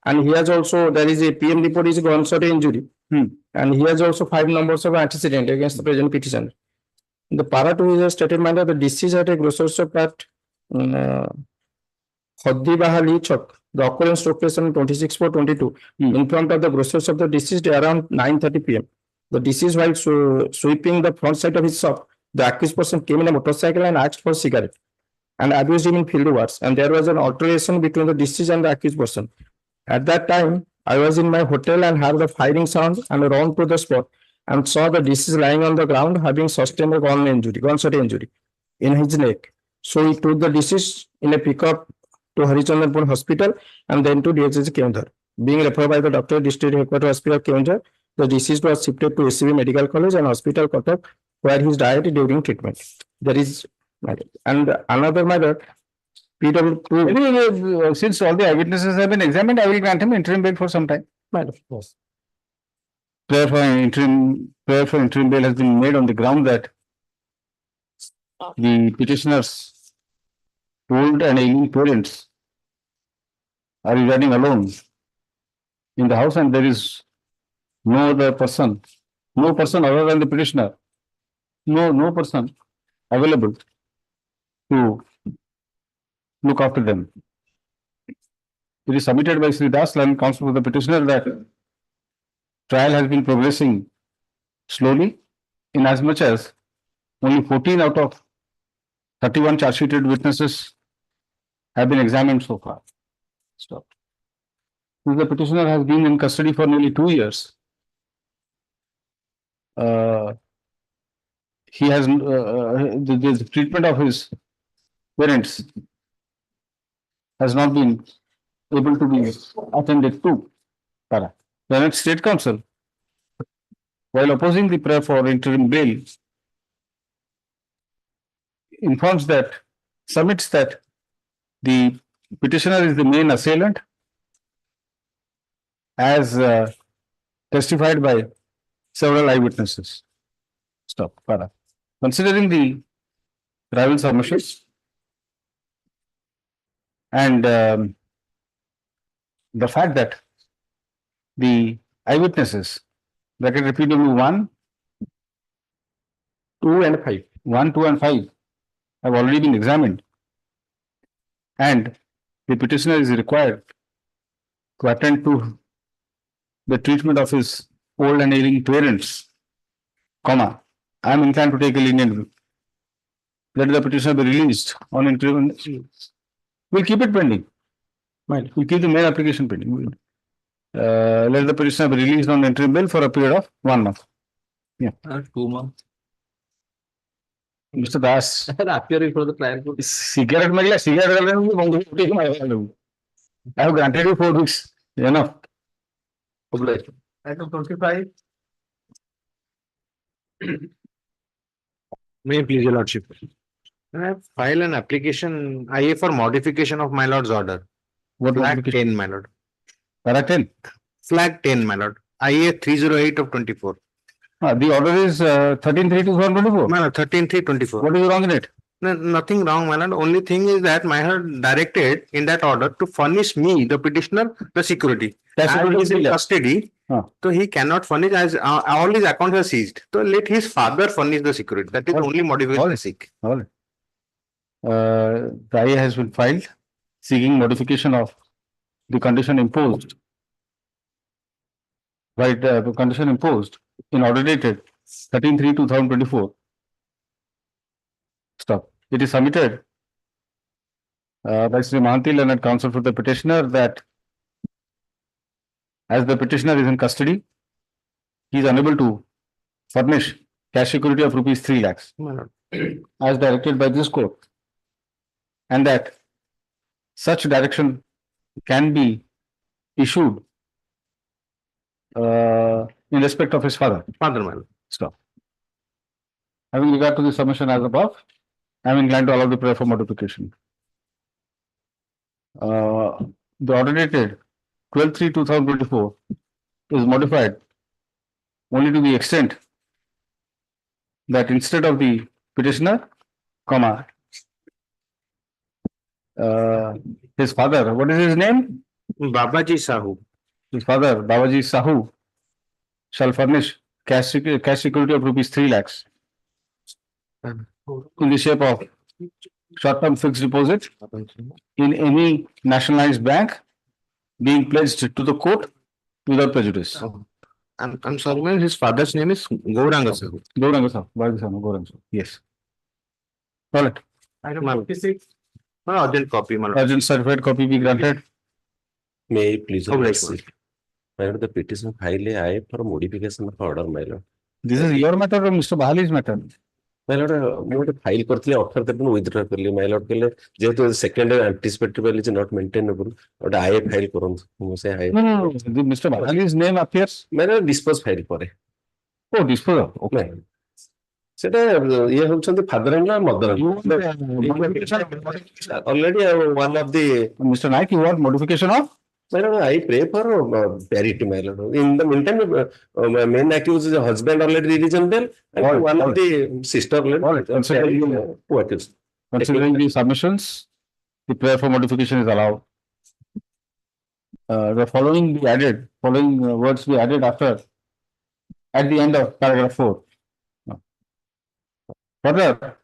Speaker 20: And he has also, there is a PM report is gunshot injury. And he has also 5 numbers of antecedent against the present petitioner. In the para 2 he has stated, my lord, the deceased at a grocery shop at Hoddi Bahali Chowk. The occurrence took place on 26/4/22 in front of the grocery shop of the deceased around 9:30 p.m. The deceased, while sweeping the front side of his shop, the accused person came in a motorcycle and asked for a cigarette and abused him in field words. And there was an altercation between the deceased and the accused person. At that time, I was in my hotel and heard the firing sound and ran to the spot and saw the deceased lying on the ground having sustained a gunshot injury in his neck. So he took the deceased in a pickup to Harichandrapur Hospital and then to DHS Keondhar. Being referred by the doctor, District Headquarters Hospital Keondhar, the deceased was shifted to ACB Medical College and Hospital Cuttack, where he died during treatment. There is, and another matter, PW2.
Speaker 2: Anyway, since all the eyewitnesses have been examined, I will grant him interim bail for some time.
Speaker 20: Yes.
Speaker 2: Prayer for interim bail has been made on the ground that the petitioner's old and ailing parents are residing alone in the house, and there is no person other than the petitioner, no person available to look after them. It is submitted by Sri Das, learned counsel for the petitioner, that trial has been progressing slowly, in as much as only 14 out of 31 charge sheeted witnesses have been examined so far. Stop. Since the petitioner has been in custody for nearly 2 years, he has the treatment of his parents has not been able to be attended to. The next State Council, while opposing the prayer for interim bail, submits that the petitioner is the main assailant, as testified by several eyewitnesses. Stop. Para. Considering the rival submissions and the fact that the eyewitnesses, bracket PW1, 2 and 5, 1, 2 and 5 have already been examined, and the petitioner is required to attend to the treatment of his old and ailing parents, I am inclined to take a lenient view. Let the petitioner be released on interim. We'll keep it pending. We'll keep the main application pending. Let the petitioner be released on interim bail for a period of 1 month. Yeah.
Speaker 21: 2 months.
Speaker 2: Mr. Das.
Speaker 21: Appearing for the trial.
Speaker 2: Cigarette, I have granted you 4 weeks. Enough.
Speaker 6: Item 25. May please, your lordship. I file an application IA for modification of my lord's order.
Speaker 2: What
Speaker 6: Flag 10, my lord.
Speaker 2: Para 10?
Speaker 6: Flag 10, my lord. IA 308 of 24.
Speaker 2: The order is 13/3/2024.
Speaker 6: My lord, 13/3/24.
Speaker 2: What is wrong in it?
Speaker 6: No, nothing wrong, my lord. Only thing is that my lord directed in that order to furnish me, the petitioner, the security. As he is in custody, so he cannot furnish, as all his accounts are seized. So let his father furnish the security. That is only modification I seek.
Speaker 2: All right. The IA has been filed seeking modification of the condition imposed. Right, the condition imposed in order dated 13/3/2024. Stop. It is submitted by Sri Mahanti, learned counsel for the petitioner, that as the petitioner is in custody, he is unable to furnish cash security of rupees 3 lakhs as directed by this court. and that such direction can be issued in respect of his father.
Speaker 6: Father, my lord.
Speaker 2: Stop. Having regard to the submission as above, I am inclined to allow the prayer for modification. The order dated 12/3/2024 is modified only to the extent that instead of the petitioner, comma, his father, what is his name?
Speaker 6: Babaji Sahu.
Speaker 2: His father, Babaji Sahu, shall furnish cash security of rupees 3 lakhs in the shape of short-term fixed deposit in any nationalized bank being pledged to the court without prejudice.
Speaker 6: I'm sorry, man, his father's name is Gauranga Sahu.
Speaker 2: Gauranga Sahu, Babaji Sahu, Gauranga Sahu. Yes. All right.
Speaker 6: Item 46. Urgent copy, my lord.
Speaker 2: Urgent certified copy be granted.
Speaker 8: May I please?
Speaker 6: Oh, yes, ma'am.
Speaker 8: My lord, the petition file I for modification of order, my lord.
Speaker 2: This is your matter or Mr. Bahali's matter?
Speaker 8: My lord, ମୁଁ ଗୋଟେ file କରିଥିଲି 18 ତାରିଖ ୱିଥଡ୍ର କଲି my lord କହିଲେ ଯେହେତୁ second anticipatory value is not maintainable ଗୋଟେ I file କରନ୍ତୁ ମୁଁ ସେ I
Speaker 2: No, the Mr. Bahali's name appears.
Speaker 8: my lord dispose file ପରେ
Speaker 2: Oh, dispose. Okay.
Speaker 8: ସେଟା ଇଏ ହଉଛନ୍ତି father in law mother already one of the
Speaker 2: Mr. Naik, you want modification of?
Speaker 8: my lord, I pray for parity, my lord. In the meantime, main accused is husband already released bail, and one of the sister already.
Speaker 2: Considering the submissions, the prayer for modification is allowed. The following be added, following words be added after, at the end of paragraph 4. Further,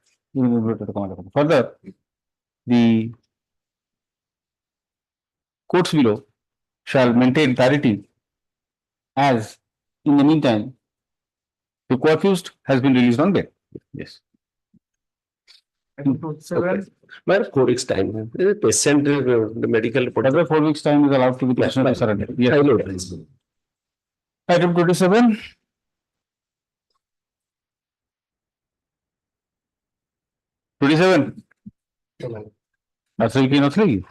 Speaker 2: the courts below shall maintain parity as in the meantime the co-accused has been released on bail. Yes.
Speaker 8: Okay. My 4 weeks time. The patient, the medical report.
Speaker 2: Another 4 weeks time is allowed to the petitioner to surrender. Yes. Item 27. That's why you cannot say.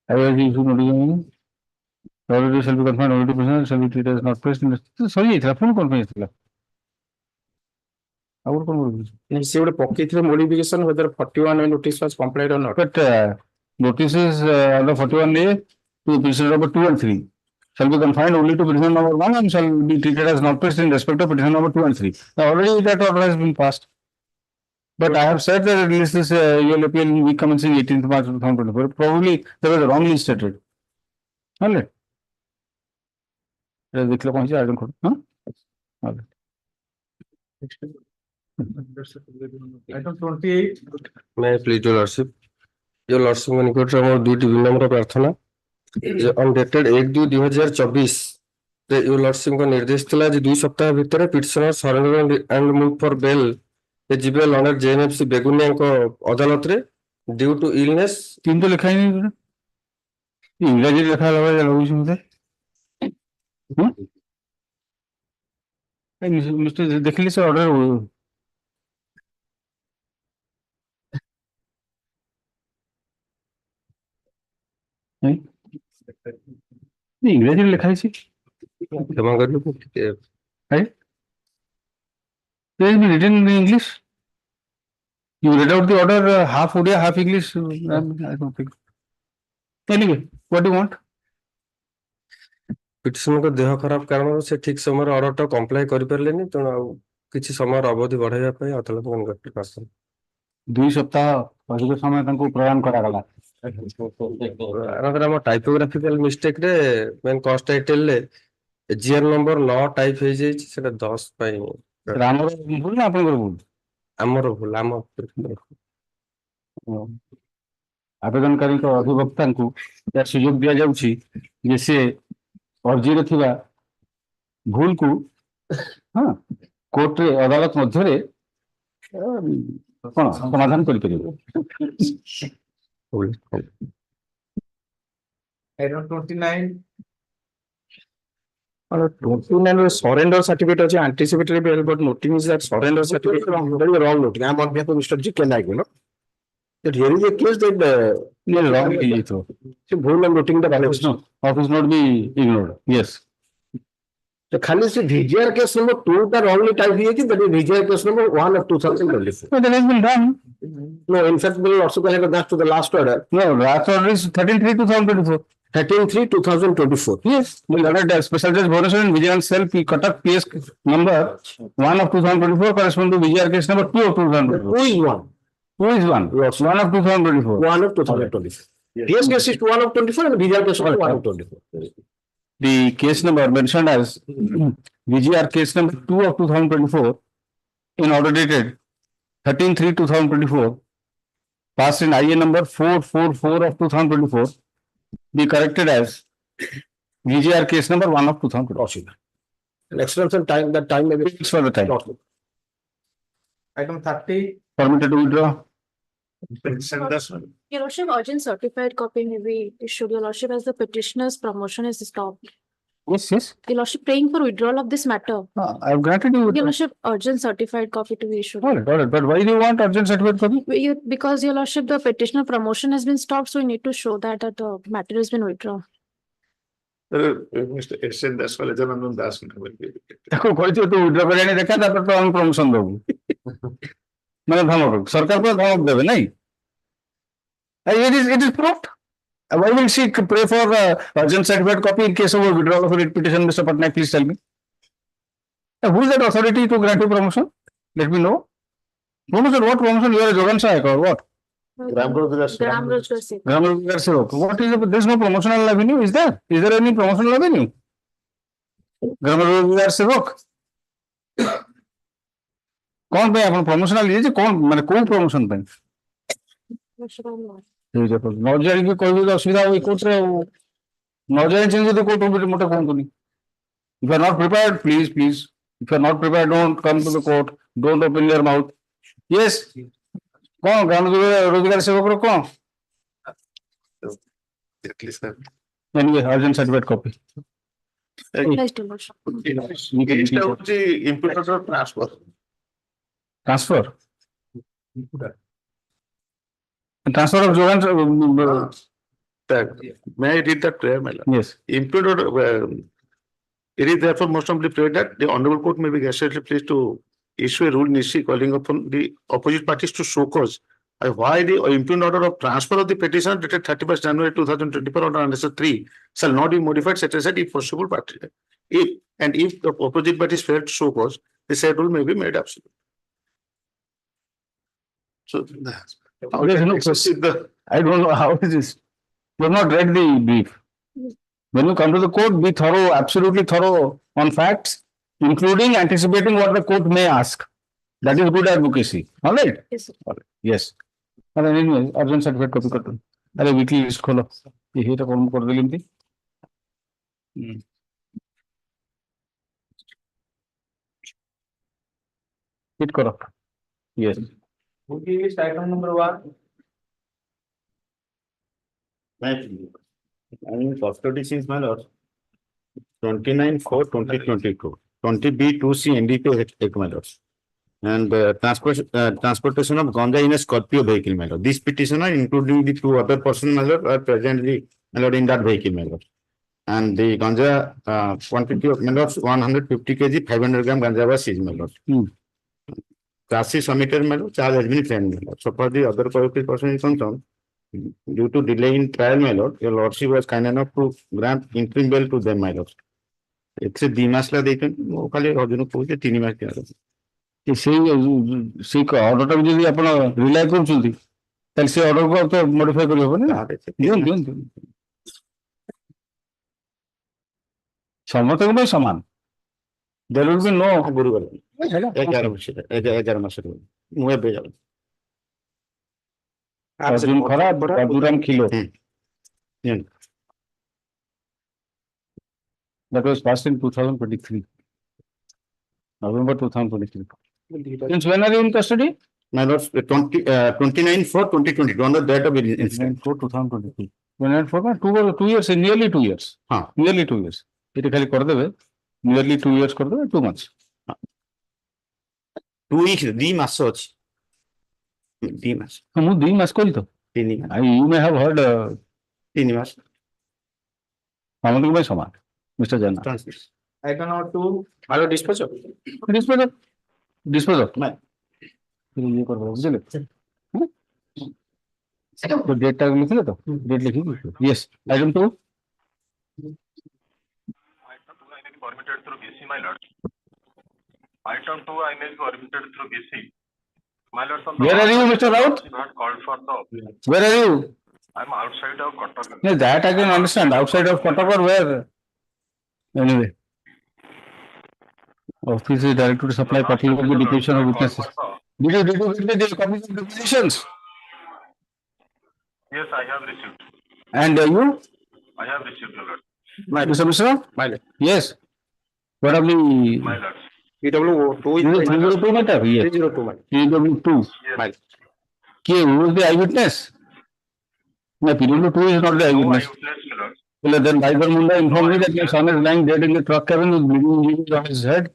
Speaker 2: Otherwise, you should not do anything. The auditor shall be confined only to prisoner, shall be treated as not present in the. Sorry, it's a full confirmation. Our confirmation.
Speaker 6: See what a pocket modification whether 41 and notice was complied or not.
Speaker 2: But notices under 41A to petitioner number 2 and 3 shall be confined only to petitioner number 1 and shall be treated as not present in respect of petitioner number 2 and 3. Now, already that order has been passed. But I have said that at least this UL appeal will be commencing 18th March 2024. Probably there was wrongly stated. All right. I don't know. Huh? All right.
Speaker 12: Item 28.
Speaker 8: May I please, your lordship? Your lordship को निकट में मोर दुईटी विनम्र प्रार्थना on dated 1/2/2024 रे your lordship को निर्देश थिला जे 2 सप्ताह भितर petitioner surrender and move for bail एजिबल ऑनर जेएनएफसी बेगुनिया को अदालत रे ड्यू टू इलनेस
Speaker 2: तीन तो लिखा ही नहीं इंग्रजी लिखा लगा लगुच मुझे मिस्टर देखली से ऑर्डर इंग्रजी लिखा है
Speaker 8: क्षमा करियो
Speaker 2: है There is written in English. You read out the order half Odia, half English. I don't think. Anyway, what do you want?
Speaker 8: Petitioner को देह खराब कारण से ठीक समय ऑर्डर टा कंप्लाई करि परलेनी त किछि समय अवधि बढ़ाइबा पय अदालत को निकट पासन
Speaker 2: 2 सप्ताह अधिक समय तंको प्रदान करा गला
Speaker 8: अनदर हम टाइपोग्राफिकल मिस्टेक रे मेन कॉस्ट टाइटल ले जीआर नंबर 9 टाइप हे जे सेटा 10 पय
Speaker 2: रामर भूल ना आपन भूल
Speaker 8: हमर भूल हम
Speaker 2: आवेदनकारी को अधिवक्ता को या सुयोग दिया जाउछि जे से अर्जी रे थिबा भूल को हां कोर्ट रे अदालत मध्य रे कोन समाधान करि परिबो
Speaker 12: Item 29.
Speaker 6: 29 surrender certificate is anticipatory bail, but noting is that surrender certificate is wrong noting. I am on behalf of Mr. G. K. Naik, you know.
Speaker 8: That here is a case that
Speaker 2: wrong ହେଇଯାଇଥିବ.
Speaker 8: ସେ ଭୁଲ noting the violation.
Speaker 2: Office not be ignored. Yes.
Speaker 8: The खाली से VGR case number 2 का wrongly type ହେଇଯାଇଛି, that is VGR case number 1 of 2024.
Speaker 2: No, that has been done.
Speaker 8: No, in fact, we will also connect that to the last order.
Speaker 2: No, last order is 13/3/2024.
Speaker 8: 13/3/2024.
Speaker 2: Yes, the letter Special Judge Bhubaneswar and Vigilance Cell Cuttack PS number 1 of 2024 correspond to VGR case number 2 of 2024.
Speaker 8: Who is one?
Speaker 2: Who is one? 1 of 2024.
Speaker 8: 1 of 2024. PS case is 1 of 24 and VGR case is 1 of 24.
Speaker 2: The case number mentioned as VGR case number 2 of 2024 in order dated 13/3/2024 passed in IA number 444 of 2024 be corrected as VGR case number 1 of 2024.
Speaker 8: An extension time, that time may be
Speaker 2: fixed for the time.
Speaker 6: Item 30.
Speaker 2: Permitted to withdraw.
Speaker 10: Your Lordship, urgent certified copy may be issued, Your Lordship, as the petitioner's promotion is stopped.
Speaker 2: Yes, yes.
Speaker 10: Your Lordship, praying for withdrawal of this matter.
Speaker 2: I have granted you.
Speaker 10: Your Lordship, urgent certified copy to be issued.
Speaker 2: All right. But why do you want urgent certificate copy?
Speaker 10: Because, Your Lordship, the petitioner promotion has been stopped, so we need to show that the matter has been withdrawn.
Speaker 3: Mr. S.N. Das or Rajanandan Das will be.
Speaker 2: ତାକୁ କହିଥିବ ତୁ withdraw କରିବା ପାଇଁ ଦେଖା ତାପରେ ତ ଆମେ promotion ଦବୁ ମାନେ ଧମକ ସରକାର ପୁରା ଧମକ ଦେବେ ନାଇଁ it is proved. Why will she pray for urgent certificate copy in case of a withdrawal of a writ petition? Mr. Patnaik, please tell me. Who is that authority to grant you promotion? Let me know. Promotion, what promotion? You are a Jogan Sahayak or what?
Speaker 10: Gram Rojgar Singh.
Speaker 2: Gram Rojgar Sevak. What is there is no promotional avenue, is there? Is there any promotional avenue? Gram Rojgar Sevak. कौन पे अपन promotional लिए जे कौन माने कोन promotion पे न जानी भी कोई भी असुविधा हुई कोर्ट रे न जानी चाहिए तो कोर्ट में मोटे कौन नहीं. If you are not prepared, please if you are not prepared, don't come to the court, don't open your mouth. Yes. कौन ग्राम रोजगार सेवक रो कौन anyway urgent certificate copy transfer of Jogan.
Speaker 3: May I read that prayer, my lord?
Speaker 2: Yes.
Speaker 3: Impute it is therefore most humbly prayed that the honorable court may be graciously pleased to issue a rule nisi calling upon the opposite parties to show cause why the impugned order of transfer of the petition dated 31st January 2024 under Annexure 3 shall not be modified, set aside if possible party. If the opposite parties fail to show cause, the said rule may be made absolute. So
Speaker 2: I don't know how it is. You have not read the brief. When you come to the court, be thorough, absolutely thorough on facts, including anticipating what the court may ask. That is good advocacy. All right?
Speaker 10: Yes, sir.
Speaker 2: All right. Yes. And anyway, urgent certificate copy करते हैं. अरे weekly list खोलो. ये तो कौन कर देगी इनकी? Hit करो. Yes.
Speaker 6: Booking list item number 1.
Speaker 1: I mean, custody is my lord. 29/4/2022. 20B2C NDP Act, my lord. And transportation of ganja in a Scorpio vehicle, my lord. This petitioner, including the 2 other persons, my lord, are presently, my lord, in that vehicle, my lord. And the ganja quantity of, my lord, 150 kg, 500 gram ganja was seized, my lord. Charge is submitted, my lord. Charge has been framed, my lord. So far, the other corrupted person is concerned. Due to delay in trial, my lord, your lordship was kind enough to grant interim bail to them, my lord. It's a dimasla they can खाली अर्जुन को पूछे 3 मास के
Speaker 2: সেই অর্ডারটা যদি আপনি rely করছেন তাহলে সেই অর্ডারকে তো মডিফাই করি হবে না দিন সমস্ত গুলো সমান there will be no
Speaker 1: गुरुवार 11 मास मुझे भेजा
Speaker 2: अर्जुन खरा बदुराम खिलो that was passed in 2023 November 2023. Since when are you in custody?
Speaker 1: My lord, 29/4/2022 on the date of incident.
Speaker 2: 2022. 2 years, nearly 2 years. Nearly 2 years. It खाली कर देवे. Nearly 2 years कर देवे 2 months.
Speaker 1: 2 weeks 2 मास ଅଛି. 2 মাস।
Speaker 2: ମୁଁ 2 ମାସ କହିଲି ତ।
Speaker 1: 3 ମାସ।
Speaker 2: You may have heard
Speaker 1: 3 ମାସ।
Speaker 2: ସମସ୍ତଙ୍କ ପାଇଁ ସମାନ mister Jena.
Speaker 6: Item number 2, Malo disposal.
Speaker 2: Disposal ନାଇଁ ଇଏ କରିବ ବୁଝିଲେ ତ ଡେଟ୍ ଟା ଲିଖିଲେ ତ ଡେଟ୍ ଲିଖିକି yes item 2
Speaker 11: permitted through BC, my lord. Item 2, I may be permitted through BC. My lord,
Speaker 2: Where are you, Mr. Raut?
Speaker 11: Not called for the.
Speaker 2: Where are you?
Speaker 11: I'm outside of Kotak.
Speaker 2: Yeah, that I can understand. Outside of Kotak or where? Anyway. Office is directed to supply particular deposition of witnesses. Did you get the copies of depositions?
Speaker 11: Yes, I have received.
Speaker 2: And you?
Speaker 11: I have received, my lord.
Speaker 2: Mr. Mishra?
Speaker 6: My lord.
Speaker 2: Yes. What are the?
Speaker 11: My lord.
Speaker 6: PW2 is
Speaker 2: 302 matter? Yes.
Speaker 6: 302, my lord.
Speaker 2: PW2.
Speaker 6: My lord.
Speaker 2: Who is the eyewitness? No, PW2 is not the eyewitness. Well, then Viber Munda informed me that my son is lying dead in the truck cabin with bleeding injuries on his head.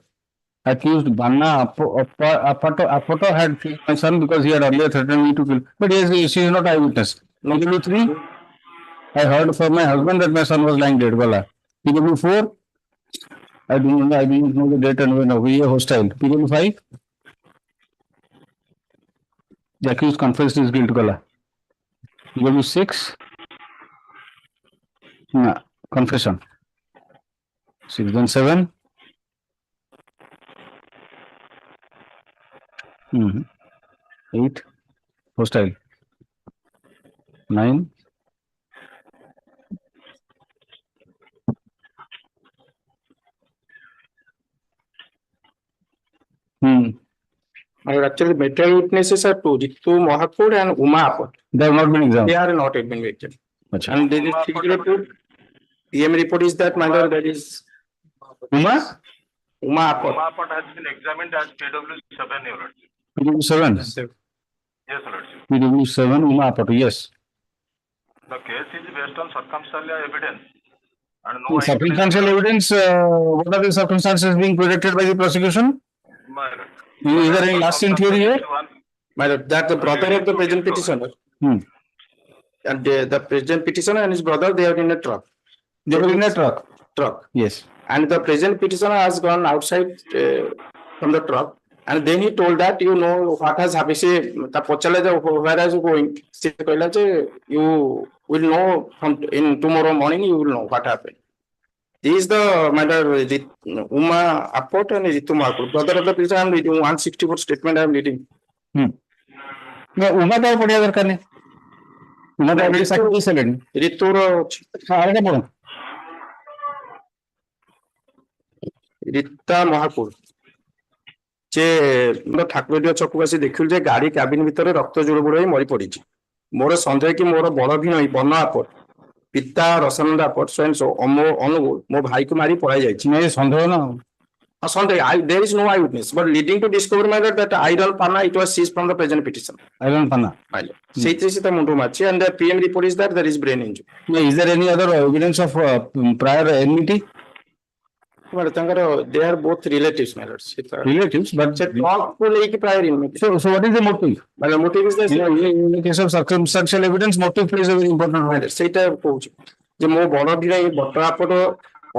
Speaker 2: Accused Banna Apoto had killed my son because he had earlier threatened me to kill. But yes, she is not eyewitness. PW3, I heard from my husband that my son was lying dead. Wala. PW4, I didn't know the date and when we are hostile. PW5, the accused confessed his guilt. Wala. PW6, confession. 6 then 7. 8 hostile. 9
Speaker 6: Actually, material witnesses are two, Ritu Mahapur and Uma Apot.
Speaker 2: They have not been examined.
Speaker 6: They are not yet been waited.
Speaker 2: Achha.
Speaker 6: And there is 302. PM report is that, my lord, that is
Speaker 2: Uma
Speaker 6: Apot.
Speaker 11: Mapot has been examined as PW7, your lord.
Speaker 2: PW7.
Speaker 11: Yes, lord.
Speaker 2: PW7 Uma Apato, yes.
Speaker 11: The case is based on circumstantial evidence. And no
Speaker 2: Circumstantial evidence, what are the circumstances being projected by the prosecution?
Speaker 11: My lord.
Speaker 2: Is there any last in theory here?
Speaker 6: My lord, that the brother of the present petitioner. And the present petitioner and his brother, they are in a truck.
Speaker 2: They were in a truck?
Speaker 6: Truck.
Speaker 2: Yes.
Speaker 6: And the present petitioner has gone outside from the truck. And then he told that, you know, what has happened. Say, where are you going? You will know in tomorrow morning, you will know what happened. This is the matter with Uma Apot and Ritu Mahapur. Brother of the petitioner, I am reading 164 statement I am reading.
Speaker 2: Uma का पढ़िया दरकार नहीं Uma का अभी साक्ष्य से लेनी
Speaker 6: Ritu
Speaker 2: आगे पढ़ो
Speaker 6: Rita Mahapur. যে ଠାକୁରଦିଅ ଛକକୁ ଆସି ଦେଖିଲୁ ଯେ ଗାଡି କ୍ୟାବିନ ଭିତରେ ରକ୍ତ ଜୁଡ ବୁଡ ହେଇ ମରି ପଡିଛି। ମୋର ସନ୍ଦେହ କି ମୋର ବଡ ଭିଣୋଇ ବନ ଆପଟ ପିତା ରସାନନ୍ଦ ଆପଟ ସ୍ୱୟଂ ଅନୁଗୁଳ ମୋ ଭାଇକୁ ମାରି ପଳାଇ ଯାଇଛି।
Speaker 2: ସନ୍ଦେହ ନା
Speaker 6: ସନ୍ଦେହ there is no eyewitness but leading to discover my lord that iron panna it was seized from the present petition.
Speaker 2: Iron panna.
Speaker 6: ସେଇଥିରେ ସେ ତା ମୁଣ୍ଡ ମାରିଛି and the PM report is that there is brain injury.
Speaker 2: Is there any other evidence of prior enmity?
Speaker 6: ତାଙ୍କର they are both relatives, my lord.
Speaker 2: Relatives, but
Speaker 6: prior enmity.
Speaker 2: So what is the motive?
Speaker 6: The motive is that
Speaker 2: in the case of circumstantial evidence, motive plays a very important role.
Speaker 6: ସେଇଟା କହୁଛି ଯେ ମୋ ବଡ ଭିଣୋଇ ବଟ ଆପଟ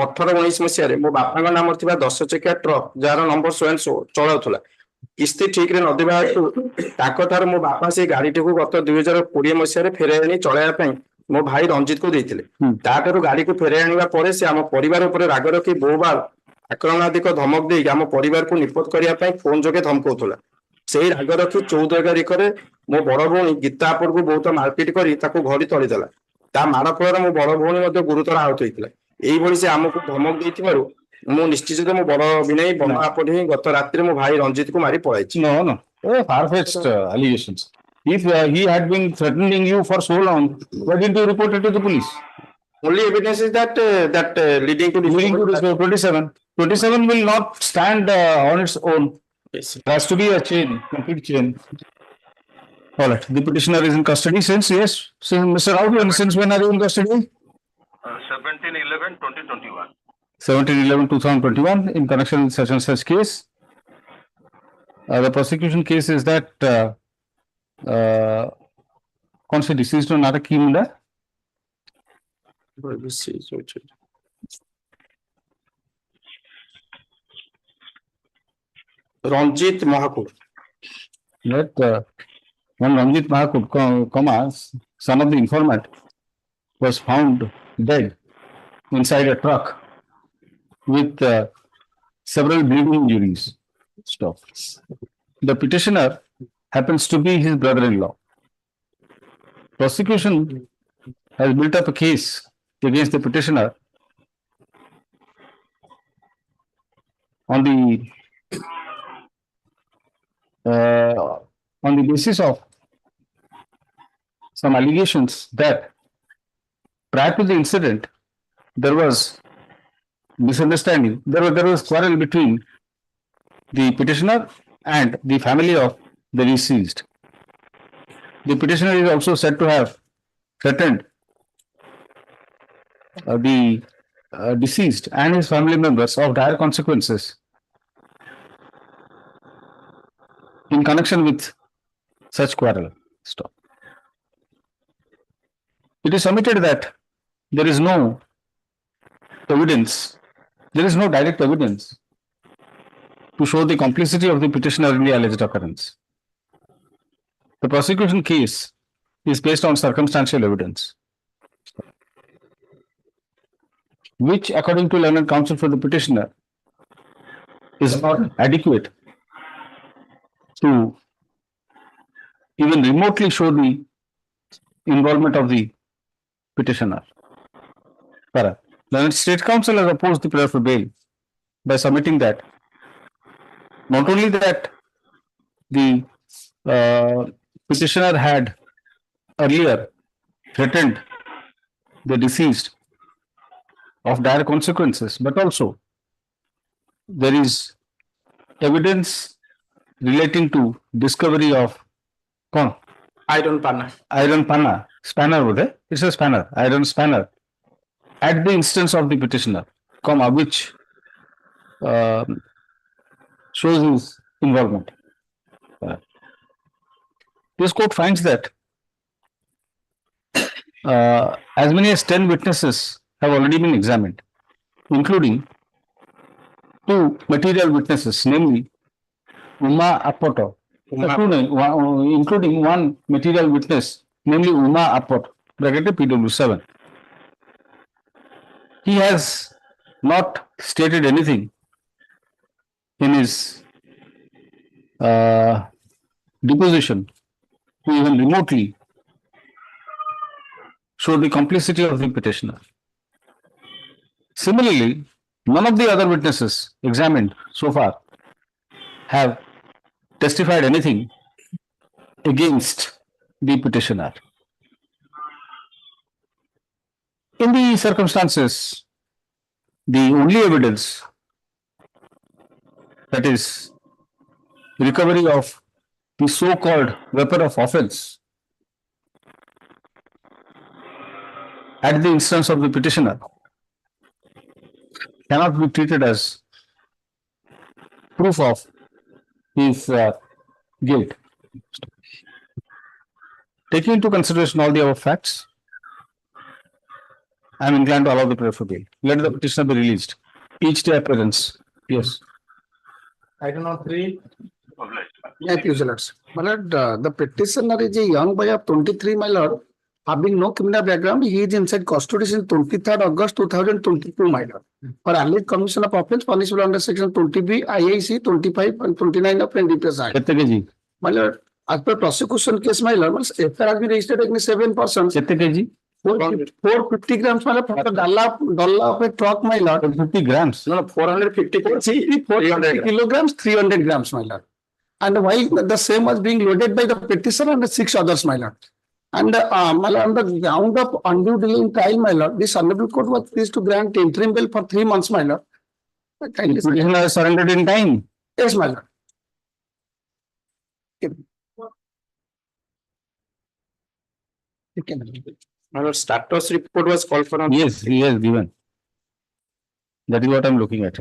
Speaker 6: 18-19 ମସିହାରେ ମୋ ବାପାଙ୍କ ନାମରେ ଥିବା 10 ଚକିଆ ଟ୍ରକ୍ ଯାହାର ନମ୍ବର ସ୍ୱୟଂ ଚଳାଉଥିଲା କିସ୍ତି ଠିକରେ ନ ଦେବା ହେତୁ ତାଙ୍କ ଠାରୁ ମୋ ବାପା ସେଇ ଗାଡିଟିକୁ ଗତ 2020 ମସିହାରେ ଫେରାଇ ଆଣି ଚଳାଇବା ପାଇଁ ମୋ ଭାଇ ରଞ୍ଜିତକୁ ଦେଇଥିଲେ। ତାଠାରୁ ଗାଡିକୁ ଫେରାଇ ଆଣିବା ପରେ ସେ ଆମ ପରିବାର ଉପରେ ରାଗ ରଖି ବହୁବାର ଆକ୍ରମଣାତ୍ମକ ଧମକ ଦେଇ ଆମ ପରିବାରକୁ ନିପଦ କରିବା ପାଇଁ ଫୋନ ଯୋଗେ ଧମକଉଥିଲା। ସେଇ ରାଗ ରଖି 14 ତାରିଖରେ ମୋ ବଡ ଭଉଣୀ ଗୀତା ଆପଟକୁ ବହୁତ ମାରପିଟ କରି ତାକୁ ଘଡି ତଳିଦେଲା। ତା ମାଡ଼ ଫଳରେ ମୋ ବଡ ଭଉଣୀ ମଧ୍ୟ ଗୁରୁତର ଆହତ ହୋଇଥିଲା। ଏଇଭଳି ସେ ଆମକୁ ଧମକ ଦେଇଥିବାରୁ ମୁଁ ନିଶ୍ଚିତ ମୋ ବଡ ଭିଣୋଇ ବନ ଆପଟ ହିଁ ଗତ ରାତିରେ ମୋ ଭାଇ ରଞ୍ଜିତକୁ ମାରି ପଳାଇଛି।
Speaker 2: No, far-fetched allegations. If he had been threatening you for so long, why didn't you report it to the police?
Speaker 6: Only evidence is that leading to
Speaker 2: 27. 27 will not stand on its own. Yes. It has to be a chain, complete chain. All right. The petitioner is in custody since, yes. So, Mr. Raut, since when are you in custody?
Speaker 11: 17/11/2021.
Speaker 2: 17/11/2021 in connection with such and such case. The prosecution case is that कौन से disease नाटा की मुंडा
Speaker 6: Ranjit Mahakur.
Speaker 2: Let one Ranjit Mahakur, son of the informant, was found dead inside a truck with several bleeding injuries. Stop. The petitioner happens to be his brother-in-law. Prosecution has built up a case against the petitioner on the basis of some allegations that prior to the incident there was misunderstanding. There was quarrel between the petitioner and the family of the deceased. The petitioner is also said to have threatened the deceased and his family members of dire consequences in connection with such quarrel. Stop. It is submitted that there is no evidence, there is no direct evidence to show the complicity of the petitioner in the alleged occurrence. The prosecution case is based on circumstantial evidence, which, according to learned counsel for the petitioner, is not adequate to even remotely show the involvement of the petitioner. Learned State Counsel has opposed the prayer for bail by submitting that not only that the petitioner had earlier threatened the deceased of dire consequences, but also there is evidence relating to discovery of
Speaker 6: Iron panna.
Speaker 2: Spanner over there. It's a spanner, iron spanner, at the instance of the petitioner, which shows his involvement. This court finds that as many as 10 witnesses have already been examined, including 2 material witnesses, namely Uma Appoto, including 1 material witness, namely Uma Apot, bracketed PW7. He has not stated anything in his deposition to even remotely show the complicity of the petitioner. Similarly, none of the other witnesses examined so far have testified anything against the petitioner. In the circumstances, the only evidence, that is recovery of the so-called weapon of offense at the instance of the petitioner, cannot be treated as proof of his guilt. Taking into consideration all the above facts, I am inclined to allow the prayer for bail. Let the petitioner be released. Each day appearance. Yes.
Speaker 9: Item number 3. Thank you, Lords. My lord, the petitioner is a young boy of 23, my lord, having no criminal background. He is inside custody since 23rd August 2022, my lord, for alleged commission of offence punishable under section 20B, IAC 25 and 29 of NDPS Act. My lord, as per prosecution case, my lord, FIR has been registered against 7 persons. 450 grams, my lord, from the dollar of a truck, my lord.
Speaker 2: 50 grams?
Speaker 9: No, 450 kilograms, 300 grams, my lord. And while the same was being loaded by the petitioner and 6 others, my lord. And my lord, on the ground of undue delay in trial, my lord, this honorable court was pleased to grant interim bail for 3 months, my lord.
Speaker 2: The petitioner has surrendered in time?
Speaker 9: Yes, my lord.
Speaker 6: My lord, status report was called for.
Speaker 2: Yes, he has given. That is what I am looking at.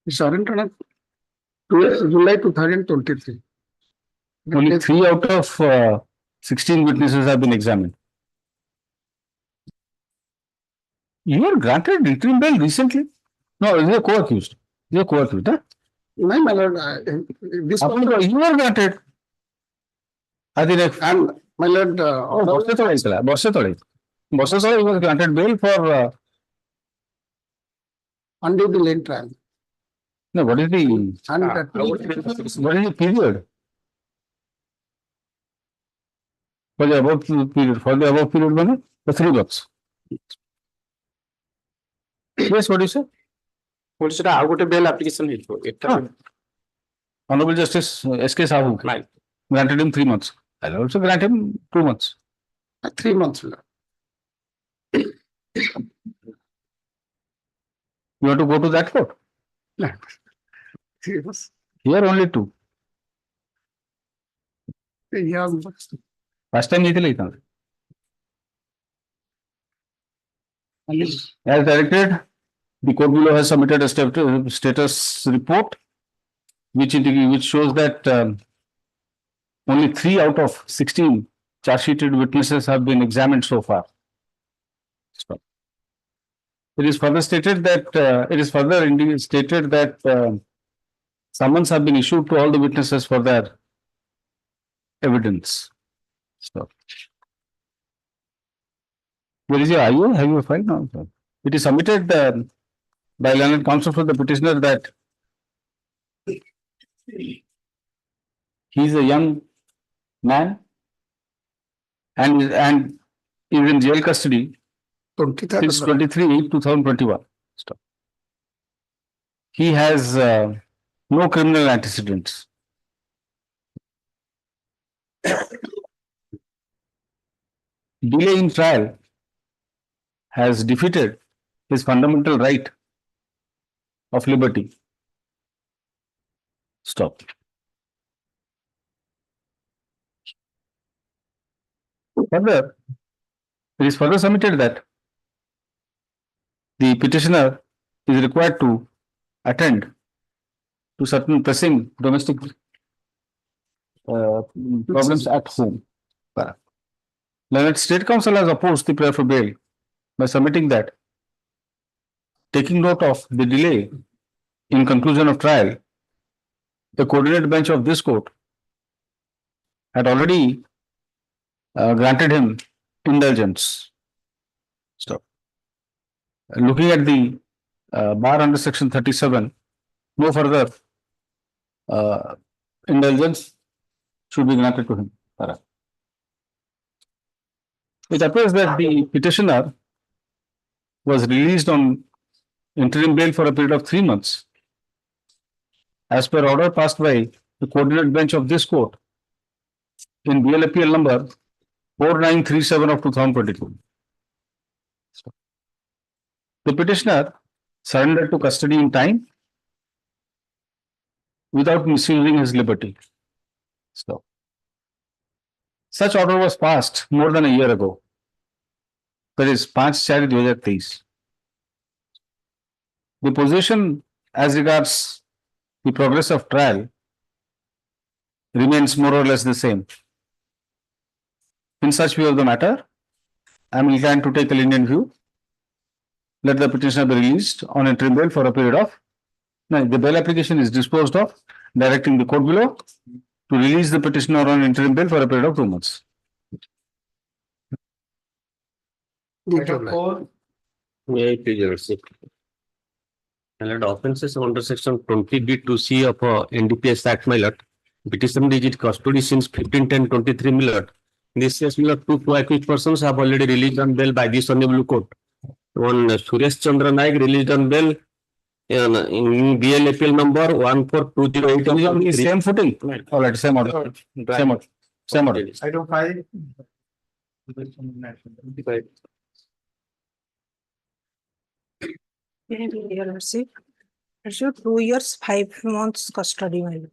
Speaker 12: Surrendered on 12th July 2023.
Speaker 2: Only 3 out of 16 witnesses have been examined. You were granted interim bail recently? No, you are co-accused. You are co-accused, huh?
Speaker 12: No, my lord, this
Speaker 2: you were granted.
Speaker 12: and my lord,
Speaker 2: ବର୍ଷେ ତଳେ ହେଇଥିଲା, ବର୍ଷେ ତଳେ he was granted bail for
Speaker 12: undue delayed trial.
Speaker 2: no, what is the period? For the above period means for 3 months. Yes, what do you say?
Speaker 6: ସେଟା ଆଉ ଗୋଟେ bail application ହେଇଥିବ ଏଟା
Speaker 2: Honorable Justice S.K. Sahu granted him 3 months. I'll also grant him 2 months.
Speaker 12: 3 months.
Speaker 2: You want to go to that court?
Speaker 12: No. 3 months.
Speaker 2: Here only 2.
Speaker 12: Yeah.
Speaker 2: Last time ହେଇଥିଲା ହେଇଥାନ୍ତା. As directed, the court below has submitted a status report which shows that only 3 out of 16 charge sheeted witnesses have been examined so far. It is further stated that summons have been issued to all the witnesses for their evidence. Where is your IO? Have you filed now? It is submitted by learned counsel for the petitioner that he is a young man and is in jail custody since 23/8/2021. He has no criminal antecedents. Delay in trial has defeated his fundamental right of liberty. Stop. Further, it is further submitted that the petitioner is required to attend to certain pressing domestic problems at home. Learned State Council has opposed the prayer for bail by submitting that, taking note of the delay in conclusion of trial, the coordinated bench of this court had already granted him indulgence. Stop. Looking at the bar under section 37, no further indulgence should be granted to him. It appears that the petitioner was released on interim bail for a period of 3 months, as per order passed by the coordinated bench of this court in BLAPL number 4937 of 2022. The petitioner surrendered to custody in time without misusing his liberty. Such order was passed more than a year ago. That is 5/4/2023. The position as regards the progress of trial remains more or less the same. In such view of the matter, I am inclined to take a lenient view. Let the petitioner be released on interim bail for a period of. Now, the bail application is disposed of, directing the court below to release the petitioner on interim bail for a period of 2 months.
Speaker 1: May I please receive? And offences under section 20B2C of NDPS Act, my lord. Petitioner is in custody since 15/10/23, my lord. In this case, my lord, 2 co-accused persons have already released on bail by this Hon'Ble court. One Suresh Chandra Naik released on bail in BLAPL number 14208.
Speaker 2: Is on the same footing? All right, same order. Same order. Same order.
Speaker 9: Item 5.
Speaker 7: It's your 2 years, 5 months custody, my lord.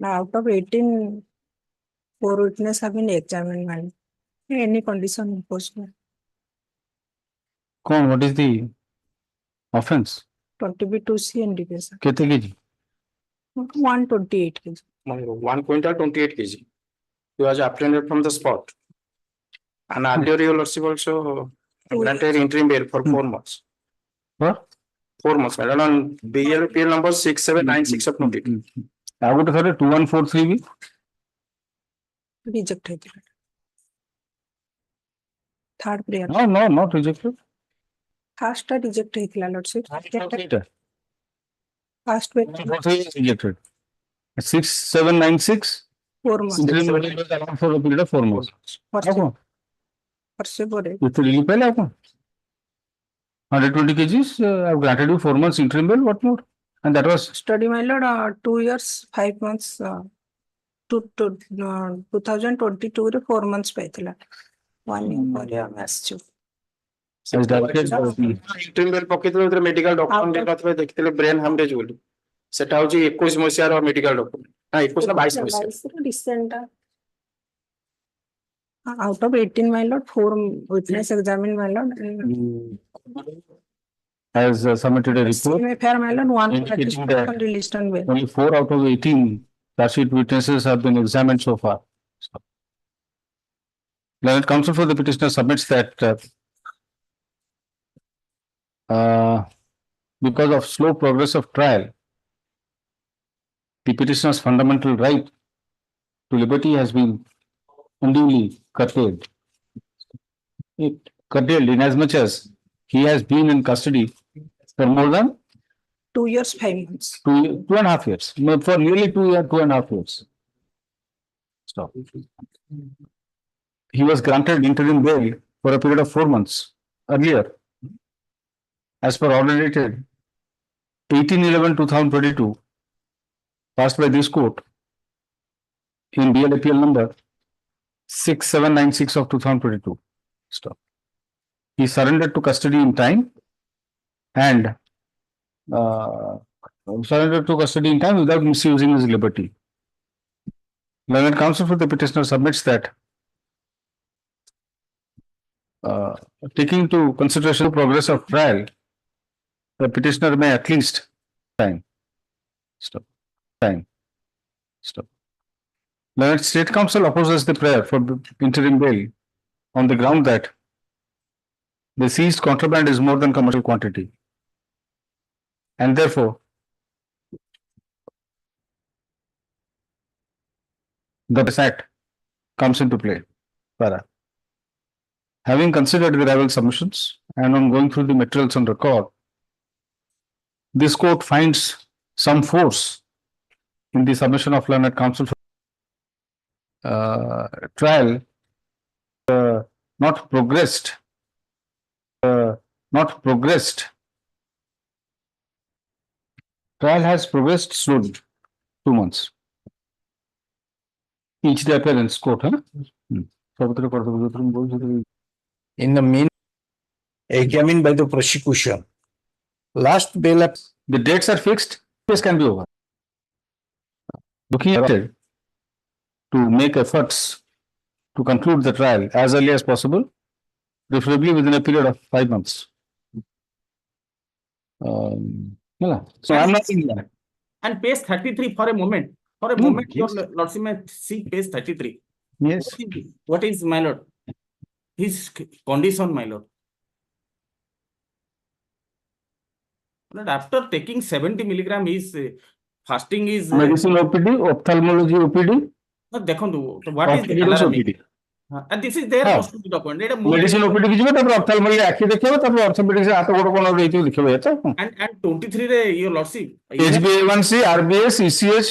Speaker 7: Now, out of 18, 4 witnesses have been examined, my lord. Any condition imposed?
Speaker 2: What is the offense?
Speaker 7: 22C and division.
Speaker 2: Kete kg?
Speaker 7: 128 kg.
Speaker 6: 1 quintal 28 kg. He was apprehended from the spot. And earlier your lordship also granted interim bail for 4 months.
Speaker 2: What?
Speaker 6: 4 months, madam, on BLPL number 6796 of 22.
Speaker 2: I would have said 2143B.
Speaker 7: Reject hai thila. Third prayer.
Speaker 2: No, no, not rejected.
Speaker 7: First ta reject hai thila lordship.
Speaker 2: Rejected.
Speaker 7: First way.
Speaker 2: Rejected. 6796.
Speaker 7: 4 months.
Speaker 2: For a period of 4 months.
Speaker 7: Perse bore.
Speaker 2: You to really pay 120 kgs. I've granted you 4 months interim bail. What more? And that was
Speaker 7: Study my lord 2 years 5 months. 2022 रे 4 months पे थी 1 year पर हम आसचु
Speaker 2: as directed by the
Speaker 6: interim bail पकेइतले उधर medical document देखते देखते brain hemorrhage बोली सेटा होची 21 मसिया रो medical document ना 21 ना 22 मसिया
Speaker 7: recent out of 18 my lord 4 witness examined my lord
Speaker 2: has submitted a report
Speaker 7: में fair my lord 1
Speaker 2: indicating that
Speaker 7: released on bail.
Speaker 2: only 4 out of 18 charge sheet witnesses have been examined so far. Learned counsel for the petitioner submits that because of slow progress of trial, the petitioner's fundamental right to liberty has been unduly curtailed. Curtailed in as much as he has been in custody for more than
Speaker 7: 2 years 5 months.
Speaker 2: 2.5 years. No, for nearly 2.5 years. Stop. He was granted interim bail for a period of 4 months earlier, as per order dated 18/11/2022, passed by this court in BLAPL number 6796 of 2022. Stop. He surrendered to custody in time and surrendered to custody in time without misusing his liberty. Learned counsel for the petitioner submits that taking into consideration the progress of trial, the petitioner may at least time. Stop. Time. Stop. Learned State Counsel opposes the prayer for interim bail on the ground that the seized contraband is more than commercial quantity, and therefore the Act comes into play. Para. Having considered the rival submissions and on going through the materials on record, this court finds some force in the submission of learned counsel for trial not progressed. Trial has progressed slowly, 2 months. Each the appearance court, huh?
Speaker 17: In the mean, examined by the prosecution. Last bail up.
Speaker 2: The dates are fixed, case can be over. Looking at it to make efforts to conclude the trial as early as possible, preferably within a period of 5 months. So I'm not in that.
Speaker 5: And page 33 for a moment. For a moment, your lordship may see page 33.
Speaker 2: Yes.
Speaker 5: What is my lord? His condition, my lord. But after taking 70 milligram, his fasting is
Speaker 2: medicine OPD, ophthalmology OPD.
Speaker 5: No, what is the
Speaker 2: OPD?
Speaker 5: And this is their custody document.
Speaker 2: Medicine OPD की जगह तब ophthalmology आँखें देखेगा तब orthopedic से आते कोड़ो कोना देखे लिखे हुए था.
Speaker 5: And 23 रे your lordship.
Speaker 2: HbA1c, RBS, ECH,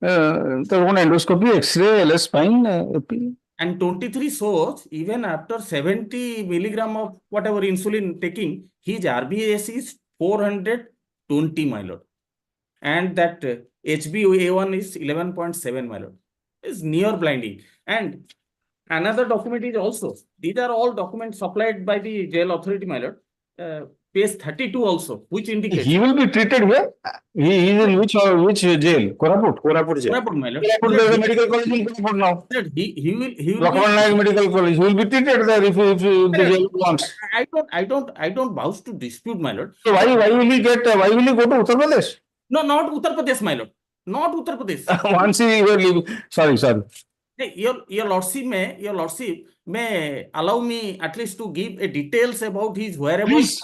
Speaker 2: तो वो endoscopy, X-ray, LS spine, AP.
Speaker 5: And 23 shows even after 70 milligram of whatever insulin taking, his RBS is 420, my lord. And that HbA1 is 11.7, my lord. It's near blinding. And another document is also, these are all documents supplied by the jail authority, my lord. page 32 also, which indicates.
Speaker 2: He will be treated here. He is in which jail? Koraput jail.
Speaker 5: Koraput, my lord.
Speaker 2: There is a medical college in Koraput now.
Speaker 5: He will
Speaker 2: Lokman Naik Medical College. He will be treated there if the jail wants.
Speaker 5: I don't vows to dispute, my lord.
Speaker 2: So why will he go to Uttar Pradesh?
Speaker 5: No, not Uttar Pradesh, my lord. Not Uttar Pradesh.
Speaker 2: Once he will leave. Sorry.
Speaker 5: Hey, your lordship may allow me at least to give a details about his whereabouts.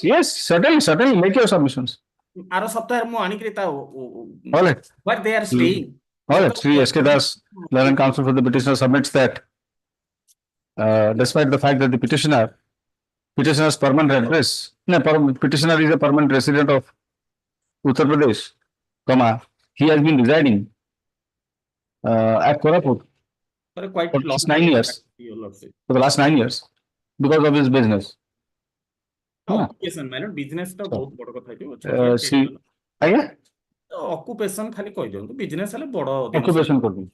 Speaker 2: Yes, certainly. Make your submissions.
Speaker 5: Aro saptahe mo anikrita
Speaker 2: All right.
Speaker 5: where they are staying.
Speaker 2: All right. Sri S.K. Das, Learned Counsel for the petitioner, submits that despite the fact that the petitioner's permanent address, petitioner is a permanent resident of Uttar Pradesh, he has been residing at Koraput
Speaker 5: For quite
Speaker 2: for the last 9 years. For the last 9 years, because of his business.
Speaker 5: Occupation, my lord, business ta bahut bad kotha
Speaker 2: See, yeah?
Speaker 5: Occupation khali koi diyo, business hale bad.
Speaker 2: Occupation kar do.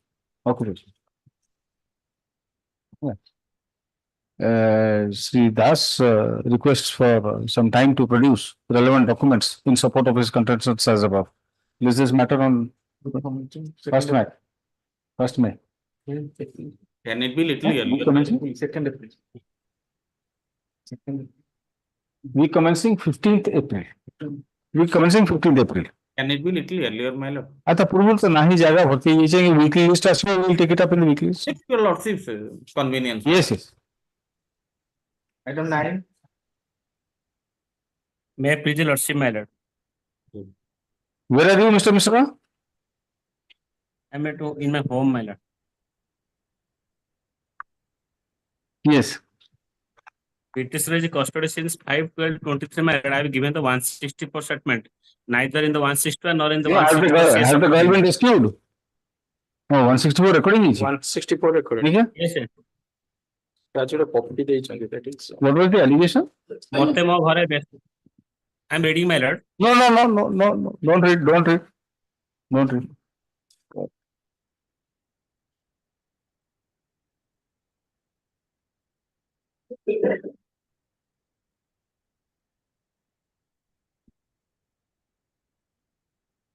Speaker 2: Occupation. Sri Das requests for some time to produce relevant documents in support of his contentions as above. Is this matter on 1st May? 1st May.
Speaker 5: Can it be little earlier?
Speaker 2: We commencing 15th April.
Speaker 5: Can it be little earlier, my lord?
Speaker 2: आता पूर्व तो नहीं जाएगा होती ये चाहिए weekly list as well. We'll take it up in the weekly list.
Speaker 5: It's your lordship's convenience.
Speaker 2: Yes.
Speaker 5: Item 9.
Speaker 16: May I please, your lordship, my lord?
Speaker 2: Where are you, Mr. Mishra?
Speaker 16: I'm in my home, my lord.
Speaker 2: Yes.
Speaker 16: Petitioner is custody since 5/12/23, my lord. I have given the 164 statement, neither in the 161 nor in the 164.
Speaker 2: Has the girl been rescued? Oh, 164 recording is
Speaker 6: 164 recording.
Speaker 16: Yes, sir.
Speaker 6: Property that is.
Speaker 2: What was the allegation?
Speaker 16: I'm reading, my lord.
Speaker 2: No. Don't read.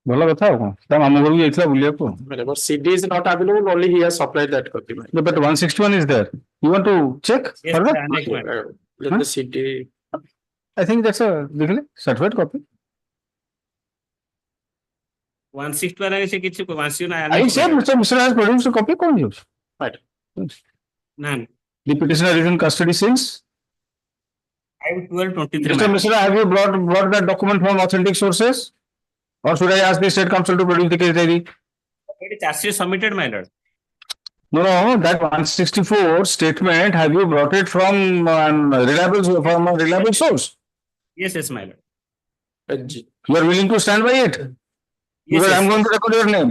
Speaker 2: ଭଲ କଥା ଆଉ କଣ ତା ମାମୁଁ ଘରକୁ ଯାଇଥିଲା ବୁଲିବାକୁ
Speaker 6: Whenever CD is not available, only he has supplied that copy.
Speaker 2: but 161 is there. You want to check further?
Speaker 6: Let the CD.
Speaker 2: I think that's a certified copy.
Speaker 16: 161 से किसी को 161
Speaker 2: I said Mr. Mishra has produced a copy. कौन use?
Speaker 6: Right.
Speaker 16: None.
Speaker 2: The petitioner is in custody since
Speaker 16: 5/12/23.
Speaker 2: Mr. Mishra, have you brought that document from authentic sources? Or should I ask the State Council to produce the case diary?
Speaker 16: It is actually submitted, my lord.
Speaker 2: No, that 164 statement, have you brought it from a reliable source?
Speaker 16: Yes, my lord.
Speaker 2: You are willing to stand by it? Because I am going to record your name.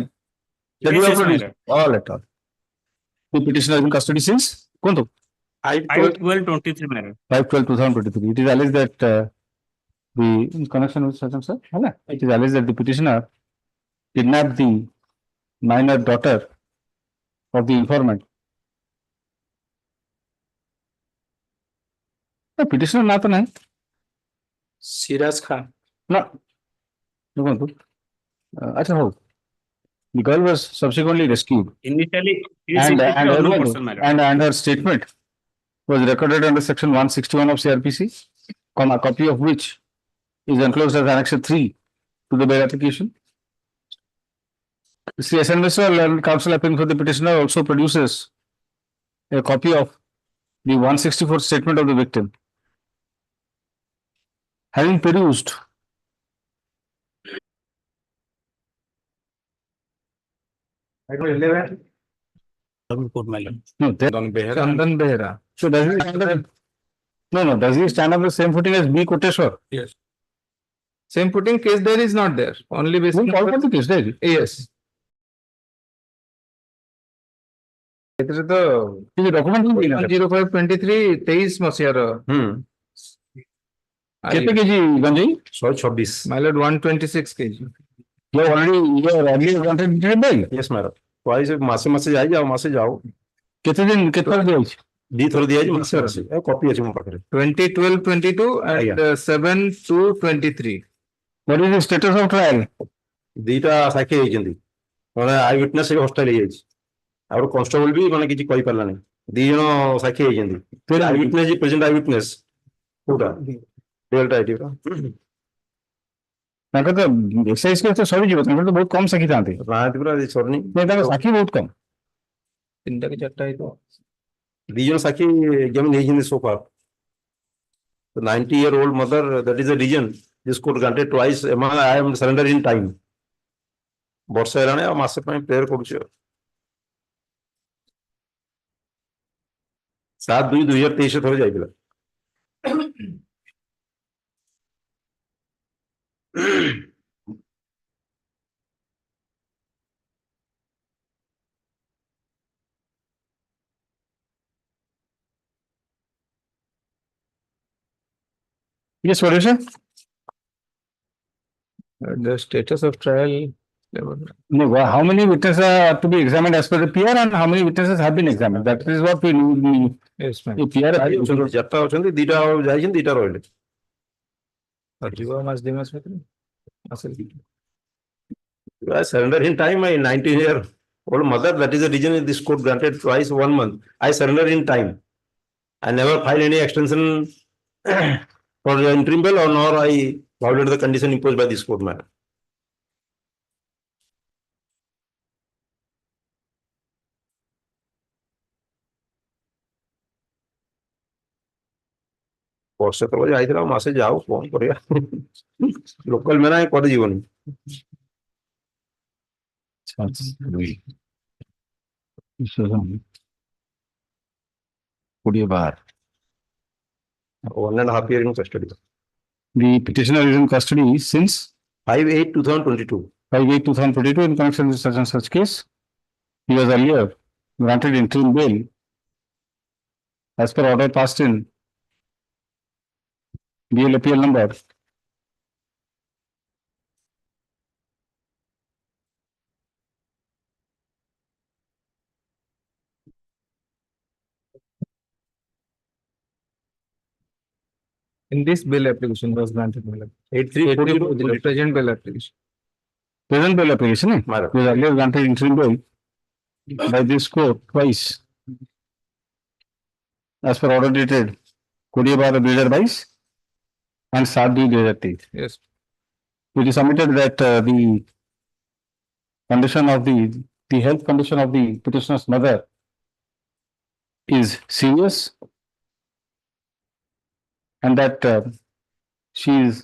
Speaker 2: That you have produced. All. The petitioner is in custody since?
Speaker 16: 5/12/23, my lord.
Speaker 2: 5/12/2023. It is alleged that in connection with such and such, it is alleged that the petitioner kidnapped the minor daughter of the informant. The petitioner na to nahi.
Speaker 6: Siraz Khan.
Speaker 2: No. The girl was subsequently rescued.
Speaker 16: Initially,
Speaker 2: and her statement was recorded under section 161 of CRPC, a copy of which is enclosed as Annex 3 to the bail application. The SNSL counsel appearing for the petitioner also produces a copy of the 164 statement of the victim. Having perused
Speaker 6: Item 11.
Speaker 2: Chandan Behera. So does he stand up? No. Does he stand up the same footing as B. Koteshwar?
Speaker 6: Yes. Same footing, case there is not there. Only basically.
Speaker 2: The case there?
Speaker 6: Yes. It is the
Speaker 2: document
Speaker 6: 05/23 23 मसीहार.
Speaker 2: कितने KG गंजाई?
Speaker 6: 126. My lord, 126 kg.
Speaker 2: You earlier wanted to bail?
Speaker 6: Yes, my lord. Twice मासे जाओ.
Speaker 2: कितने दिन कितना दिया? ଦି ଥର ଦିଆଯାଇଛି ମାସେ ମାସେ ଆଉ କପି ଅଛି ମୋ ପାଖରେ
Speaker 21: 2012-22 and 7-2-23.
Speaker 2: What is the status of trial? ଦିଟା ସାକ୍ଷୀ ହେଇଛନ୍ତି ମାନେ ଆଇ ୱିଟନେସ୍ ହଷ୍ଟେଲ ହେଇଯାଇଛି ଆଉ ଗୋଟେ କନଷ୍ଟେବଲ ବି ମାନେ କିଛି କହିପାରିଲାନି ଦି ଜଣ ସାକ୍ଷୀ ହେଇଛନ୍ତି I witness present I witness କୋଉଟା ରିଅଲଟା ଏଠି ତାଙ୍କର ତ ଏକ୍ସରସାଇଜ କେସ୍ ତ ସରିଯିବ ତାଙ୍କର ତ ବହୁତ କମ ସାକ୍ଷୀ ଥାନ୍ତି ନାହାନ୍ତି ପୁରା ସରିନି ତାଙ୍କ ସାକ୍ଷୀ ବହୁତ କମ
Speaker 21: 3ଟା କି 4ଟା ହେଇଥିବ
Speaker 2: ଦି ଜଣ ସାକ୍ଷୀ ଏକ୍ସାମିନ ହେଇଛନ୍ତି so far. The 90-year-old mother, that is the reason this court granted twice. I am surrender in time. ବର୍ଷେ ହେଲାଣି ଆଉ ମାସେ ପାଇଁ ପ୍ରେୟର କରୁଛି ଆଉ 7/2/2023 ଥରେ ଯାଇଥିଲା Yes, what is it?
Speaker 21: The status of trial.
Speaker 2: No, how many witnesses are to be examined as per the PR and how many witnesses have been examined? That is what we need.
Speaker 21: Yes, ma'am.
Speaker 2: PR ଚାରିଟା ଅଛନ୍ତି ଦିଟା ଯାଇଛନ୍ତି ଦିଟା ରହିଲେ
Speaker 21: ଯିବ ମାସ 2 ମାସ ଭିତରେ
Speaker 2: I surrender in time. My 90-year-old mother, that is the reason this court granted twice 1 month. I surrender in time. I never filed any extension for the interim bail or nor I violated the condition imposed by this court, madam. ବର୍ଷେ ତଳେ ଯାଇଥିଲା ମାସେ ଯାଉ କଣ କରିବା local MENA କରି ଯିବନି 1.5 years in custody. The petitioner is in custody since 5/8/2022. 5/8/2022 in connection with such and such case. He was earlier granted interim bail as per order passed in BL appeal number
Speaker 21: in this bail application was granted
Speaker 2: 8342
Speaker 21: present bail application.
Speaker 2: Present bail application, he was earlier granted interim bail by this court twice as per order dated 20/12/2022 and 7/2/2023.
Speaker 21: Yes.
Speaker 2: It is submitted that the condition of the health condition of the petitioner's mother is serious and that she is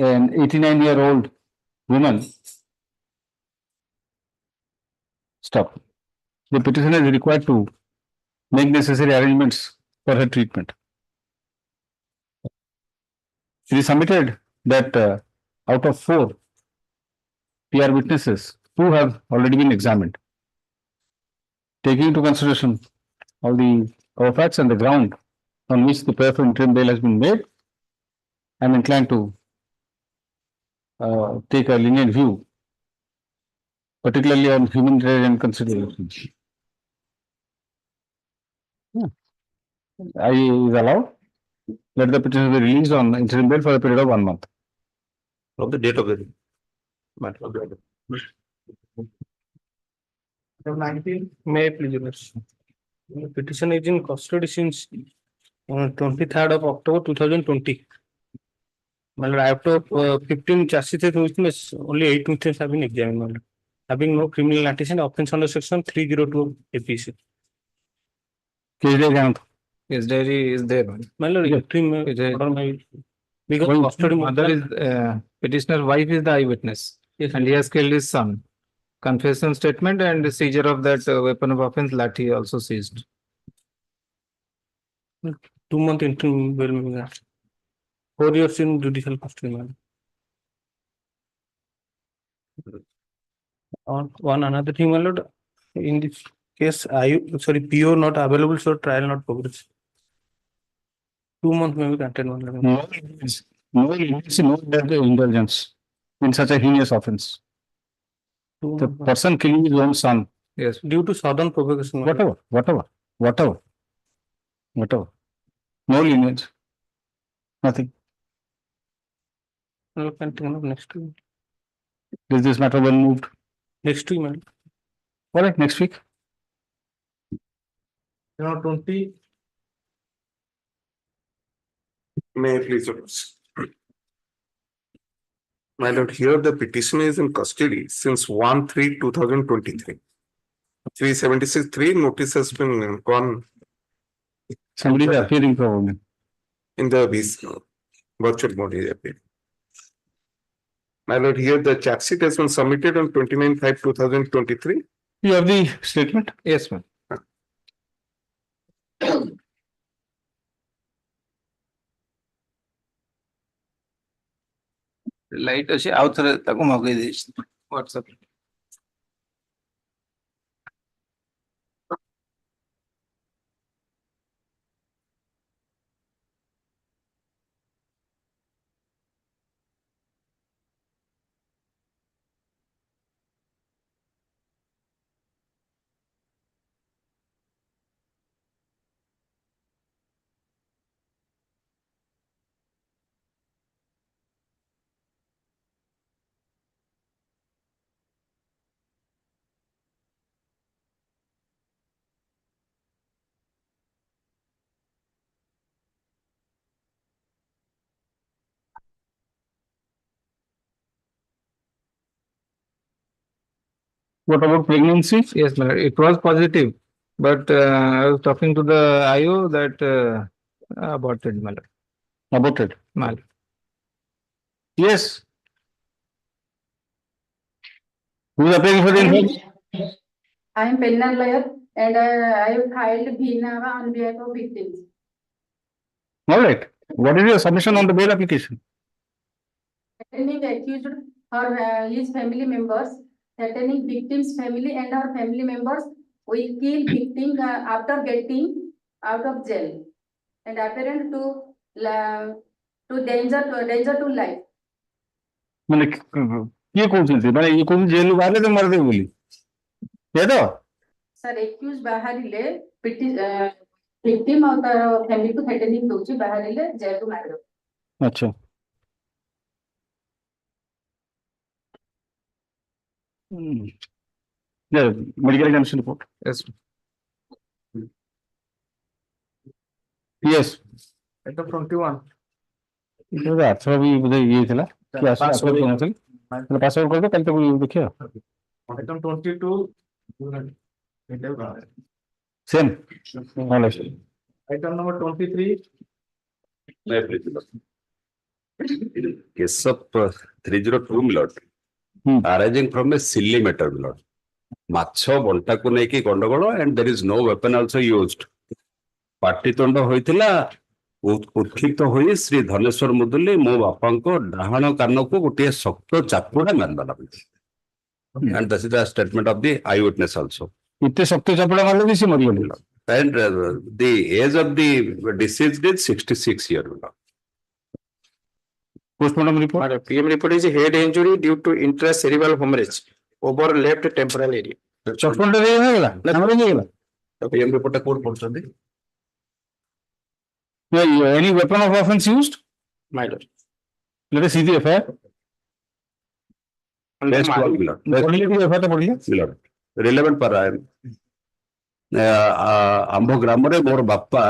Speaker 2: an 89-year-old woman. Stop. The petitioner is required to make necessary arrangements for her treatment. It is submitted that out of 4 PR witnesses, 2 have already been examined. Taking into consideration all the facts and the ground on which the prayer for interim bail has been made, I am inclined to take a lenient view, particularly on humanitarian considerations. I is allowed. Let the petitioner be released on interim bail for a period of 1 month. From the date of the matter of the
Speaker 21: 19 May, please. Petition is in custody since 23rd of October 2020. Out of 15 charges witness, only 8 witnesses have been examined. Having no criminal antecedent, offense under section 302 APC.
Speaker 2: Case
Speaker 21: Yes, diary is there. Because custody mother is petitioner's wife is the eyewitness. Yes, and he has killed his son. Confession statement and the seizure of that weapon of offense lathi also seized. 2 month interim bail. 4 years in judicial custody. One another thing, my lord, in this case, PO not available, so trial not progress. 2 months may be granted.
Speaker 2: No indulgence in such a heinous offense. The person killing his own son
Speaker 21: Yes, due to sudden provocation.
Speaker 2: Whatever. No lenience. Nothing.
Speaker 21: We'll continue next week.
Speaker 2: Is this matter well moved?
Speaker 21: Next week, madam.
Speaker 2: All right, next week.
Speaker 21: 20.
Speaker 13: May I please yours? My lord, here the petitioner is in custody since 1/3/2023. 376(3) notice has been gone.
Speaker 2: Somebody is appearing probably.
Speaker 13: In the virtual mode is appearing. My lord, here the charge sheet has been submitted on 29/5/2023.
Speaker 2: You have the statement?
Speaker 21: Yes, ma'am.
Speaker 4: Light ଅଛି ଆଉ ଥରେ ତାକୁ ମଗେଇ ଦେଇଛି WhatsApp.
Speaker 2: What about pregnancy?
Speaker 21: Yes, madam. It was positive, but I was talking to the IO that aborted, madam.
Speaker 2: Aborted?
Speaker 21: Madam.
Speaker 2: Yes. Who is appearing for the info?
Speaker 22: I am penal lawyer and I have filed Bhinava on behalf of victims.
Speaker 2: All right. What is your submission on the bail application?
Speaker 22: Threatening accused or his family members, threatening victim's family and our family members will kill victim after getting out of jail and apparent to danger to life.
Speaker 2: মানে কি কହୁଛନ୍ତି মানে ये कौन jail वाले तो मर गए बोली ये तो
Speaker 22: Sir, accused baharile victim और तार family को threatening Dochi baharile jail to मारो.
Speaker 2: अच्छा Yeah, medical examination report.
Speaker 21: Yes.
Speaker 2: Yes.
Speaker 21: Item 21.
Speaker 2: ये अच्छा भी मुझे ये थी ना कि ऐसा ऐसा भी होना चाहिए मतलब पासवर्ड कर दो कल तक देखिए
Speaker 21: Item 22.
Speaker 2: Same knowledge
Speaker 21: Item number 23.
Speaker 23: Case of 302 milord arising from a silly matter milord. ମାଛ ବଣ୍ଟାକୁ ନେଇକି ଗଣ୍ଡଗୋଳ and there is no weapon also used. ପାଟିତୁଣ୍ଡ ହୋଇଥିଲା ଉତ୍କ୍ଷିପ୍ତ ହୋଇ ଶ୍ରୀ ଧନେଶ୍ୱର ମୁଦୁଲି ମୋ ବାପାଙ୍କ ଡାହାଣ କାନକୁ ଗୋଟିଏ ଶକ୍ତ ଚାପୁଡା ମାରିଦେଲା and this is the statement of the eyewitness also.
Speaker 2: इतने शक्ତ ଚାପୁଡା ମାରିଲେ ବି ସେ ମରିଗଲେ
Speaker 23: and the age of the deceased is 66 years.
Speaker 2: Postmortem report.
Speaker 24: PM report is head injury due to intracerebral hemorrhage over left temporal area.
Speaker 2: ଚଟପଟ ହେଇଗଲା ଆମର ହେଇଗଲା
Speaker 23: PM report ଟା କୋड ପଢୁଛନ୍ତି.
Speaker 2: Any weapon of offense used?
Speaker 24: My lord.
Speaker 2: Let us see the FIR.
Speaker 23: Relevant para ଆମ୍ଭ ଗ୍ରାମରେ ମୋର ବାପା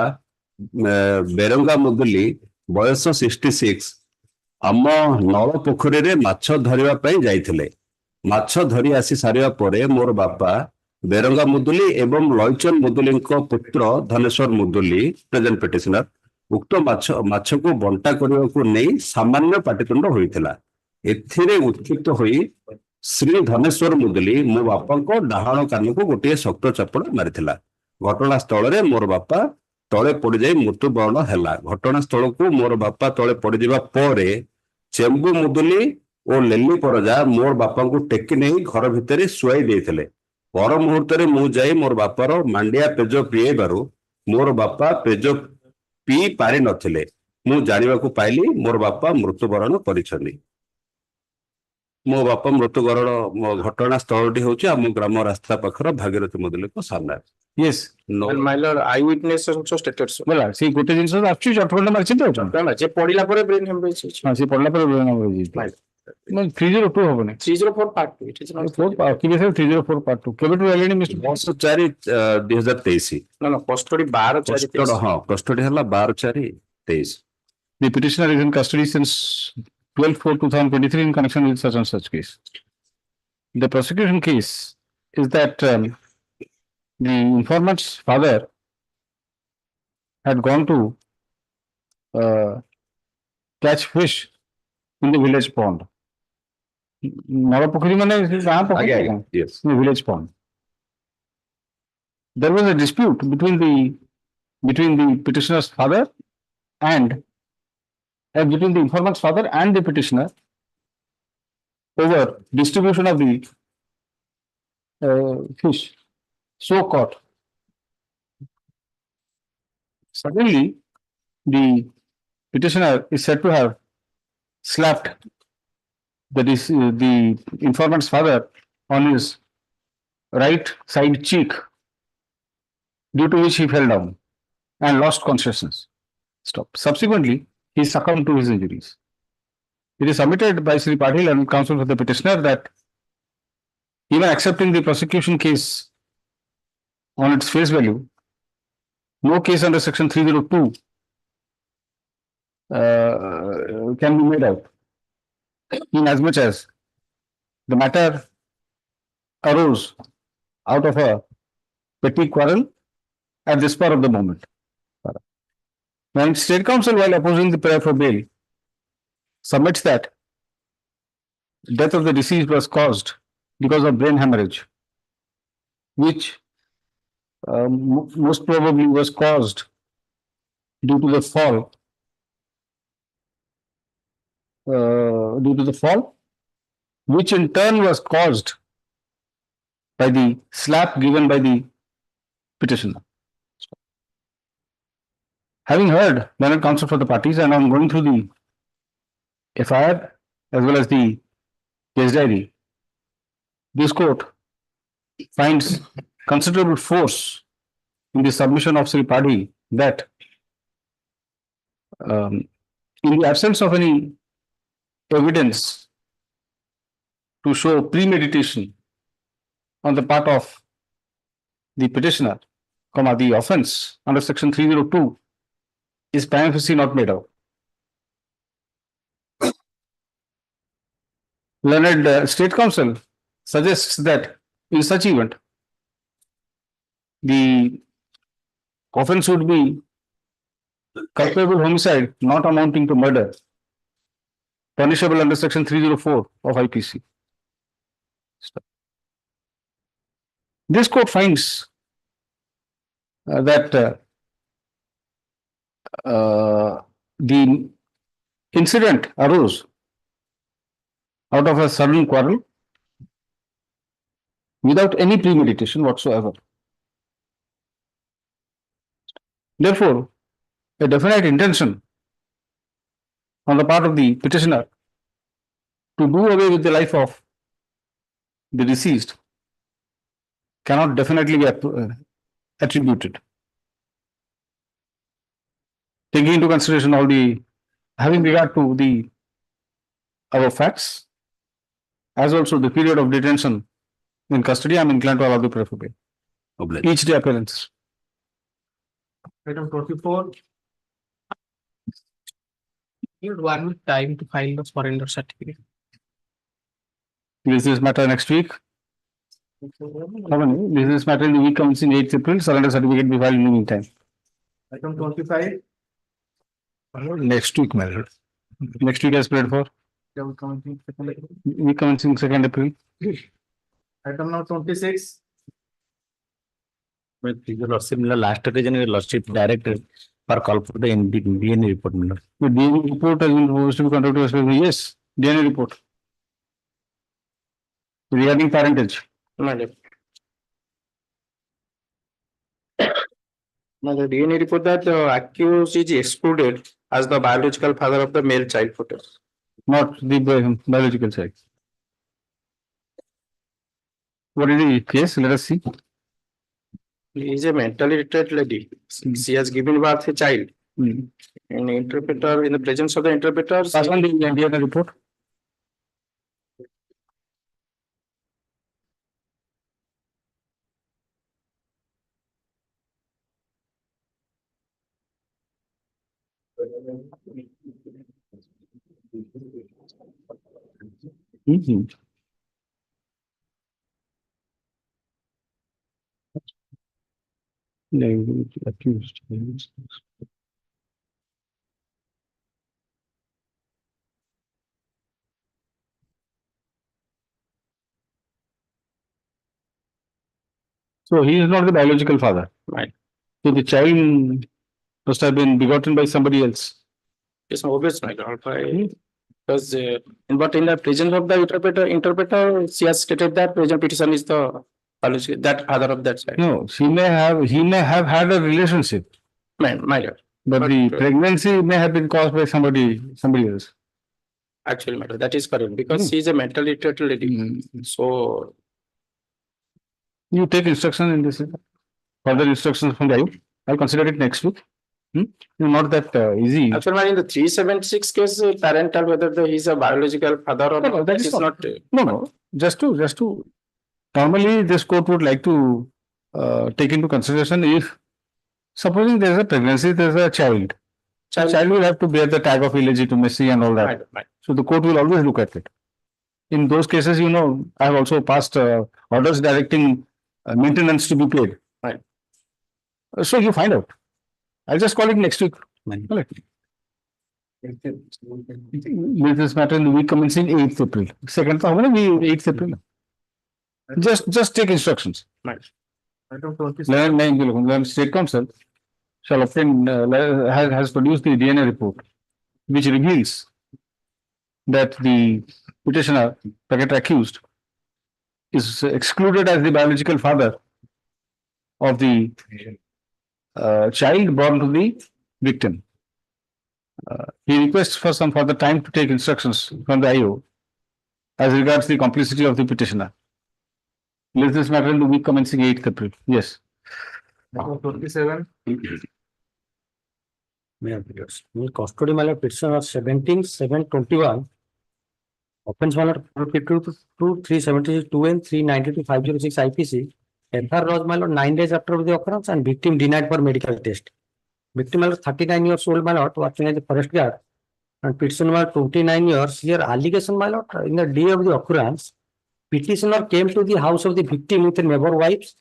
Speaker 23: ବେରଙ୍ଗା ମୁଦୁଲି ବୟସ 66 ଆମ ନଳ ପୋଖରୀରେ ମାଛ ଧରିବା ପାଇଁ ଯାଇଥିଲେ ମାଛ ଧରି ଆସି ସାରିବା ପରେ ମୋର ବାପା ବେରଙ୍ଗା ମୁଦୁଲି ଏବଂ ଲଇଚନ ମୁଦୁଲିଙ୍କ ପୁତ୍ର ଧନେଶ୍ୱର ମୁଦୁଲି ପ୍ରେଜେଣ୍ଟ ପିଟିସନର ଉକ୍ତ ମାଛକୁ ବଣ୍ଟା କରିବାକୁ ନେଇ ସାମାନ୍ୟ ପାଟିତୁଣ୍ଡ ହୋଇଥିଲା ଏଥିରେ ଉତ୍କ୍ଷିପ୍ତ ହୋଇ ଶ୍ରୀ ଧନେଶ୍ୱର ମୁଦୁଲି ମୋ ବାପାଙ୍କ ଡାହାଣ କାନକୁ ଗୋଟିଏ ଶକ୍ତ ଚାପୁଡା ମାରିଥିଲା ଘଟଣା ସ୍ଥଳରେ ମୋର ବାପା ତଳେ ପଡିଯାଇ ମୃତ୍ୟୁବରଣ ହେଲା ଘଟଣା ସ୍ଥଳକୁ ମୋର ବାପା ତଳେ ପଡିଯିବା ପରେ ଚେମ୍ବୁ ମୁଦୁଲି ଓ ଲେଲି ପରଜା ମୋର ବାପାଙ୍କୁ ଟେକି ନେଇ ଘର ଭିତରେ ଶୁଆଇ ଦେଇଥିଲେ ପର ମୁହୂର୍ତ୍ତରେ ମୁଁ ଯାଇ ମୋର ବାପାର ମାଣ୍ଡିଆ ପେଜ ପିଏଇବାରୁ ମୋର ବାପା ପେଜ ପିଇ ପାରି ନଥିଲେ ମୁଁ ଜାଣିବାକୁ ପାଇଲି ମୋର ବାପା ମୃତ୍ୟୁବରଣ କରିଛନ୍ତି ମୋ ବାପା ମୃତ୍ୟୁବରଣ ମୋ ଘଟଣା ସ୍ଥଳଟି ହଉଛି ଆମ ଗ୍ରାମ ରାସ୍ତା ପାଖର ଭାଗୀରଥୀ ମନ୍ଦିରଙ୍କ ସାମ୍ନାରେ।
Speaker 2: Yes.
Speaker 23: No.
Speaker 24: And my lord, eyewitness also stated so.
Speaker 2: Well, see, ଗୋଟେ ଜିନିଷ ଆକ୍ଚୁଆଲି ଚଟକଣ୍ଡ ମାରିଛି ତ
Speaker 24: ସେ ପଢିଲା ପରେ brain hemorrhage ହେଇଛି।
Speaker 2: ହଁ ସେ ପଢିଲା ପରେ ବ୍ରେନ୍ ହ୍ୟାମରେଜ୍ ହେଇଛି। 302 ହବନି
Speaker 24: 304 part 2 it is not
Speaker 2: 304 part 2 କେବେଠୁ ହେଲେଣି ମିଷ୍ଟର?
Speaker 23: 10/4/2023।
Speaker 24: no custody 12/4
Speaker 23: ହଁ କଷ୍ଟଡି ହେଲା 12/4/23।
Speaker 2: The petitioner is in custody since 12/4/2023 in connection with such and such case. The prosecution case is that the informant's father had gone to catch fish in the village pond. Navapokuri mane gaon pokuri
Speaker 23: Yes.
Speaker 2: the village pond. There was a dispute between the petitioner's father and between the informant's father and the petitioner over distribution of the fish so caught. Suddenly, the petitioner is said to have slapped the informant's father on his right side cheek, due to which he fell down and lost consciousness. Subsequently, he succumbed to his injuries. It is submitted by Sri Patil and counsel for the petitioner that even accepting the prosecution case on its face value, no case under section 302 can be made out, in as much as the matter arose out of a petty quarrel at the spur of the moment. When State Counsel, while opposing the prayer for bail, submits that death of the deceased was caused because of brain hemorrhage, which most probably was caused due to the fall, which in turn was caused by the slap given by the petitioner. Having heard learned counsel for the parties and on going through the FIR as well as the case diary, this court finds considerable force in the submission of Sri Padhi that in the absence of any evidence to show premeditation on the part of the petitioner, the offence under section 302 is prima facie not made out. Learned State Counsel suggests that in such event, the offence would be culpable homicide not amounting to murder, punishable under section 304 of IPC. This court finds that the incident arose out of a sudden quarrel without any premeditation whatsoever. Therefore, a definite intention on the part of the petitioner to do away with the life of the deceased cannot definitely be attributed. Taking into consideration all the, having regard to the our facts, as also the period of detention in custody, I am inclined to allow the prayer for bail. Each day appearance.
Speaker 6: Item 24. You had 1 week time to file the surrender certificate.
Speaker 2: This matter next week. This matter in the week commencing 8th April. Surrender certificate be filed in the meantime.
Speaker 6: Item 25.
Speaker 2: Next week, my lord. Next week as prayed for. Week commencing 2nd April.
Speaker 6: Item number 26.
Speaker 14: Similar last occasion, lordship directed for call for the DNA report.
Speaker 2: The DNA report has been supposed to be conducted. Yes, DNA report. Regarding parentage.
Speaker 24: Now the DNA report that the accused is excluded as the biological father of the male child photos.
Speaker 2: Not the biological child. What is the case? Let us see.
Speaker 24: He is a mentally retarded lady. She has given birth a child. An interpreter, in the presence of the interpreter.
Speaker 2: Pass on the Indiana report. Language accused. So he is not the biological father.
Speaker 24: Right.
Speaker 2: So the child must have been begotten by somebody else.
Speaker 24: It's obvious, my lord, because but in the presence of the interpreter, she has stated that present petition is the biological, that father of that child.
Speaker 2: No, he may have had a relationship.
Speaker 24: My lord.
Speaker 2: But the pregnancy may have been caused by somebody else.
Speaker 24: Actually, my lord, that is correct, because she is a mentally retarded lady. So
Speaker 2: you take instruction in this, further instructions from the IU. I'll consider it next week. Not that easy.
Speaker 24: actually, in the 376 case, parental, whether he is a biological father or not, that is not.
Speaker 2: No. Just to. Normally, this court would like to take into consideration if, supposing there is a pregnancy, there is a child. The child will have to bear the tag of illegitimacy and all that.
Speaker 24: Right.
Speaker 2: So the court will always look at it. In those cases, I have also passed orders directing maintenance to be paid.
Speaker 24: Right.
Speaker 2: So you find out. I'll just call it next week. Will this matter in the week commencing 8th April. Second, 8th April. Just take instructions.
Speaker 24: Right.
Speaker 2: State Council shall obtain, has produced the DNA report, which reveals that the petitioner, bracket accused, is excluded as the biological father of the child born to the victim. He requests for some further time to take instructions from the IO as regards the complicity of the petitioner. Let this matter in the week commencing 8th April. Yes.
Speaker 6: 27.
Speaker 17: Custody matter petitioner 17/7/21. Offense matter 452, 372 and 392 506 IPC. FR was 9 days after the occurrence and victim denied for medical test. Victim was 39 years old, working as a forest guard, and petitioner was 29 years. Here allegation, in the day of the occurrence, petitioner came to the house of the victim with a neighbor wives.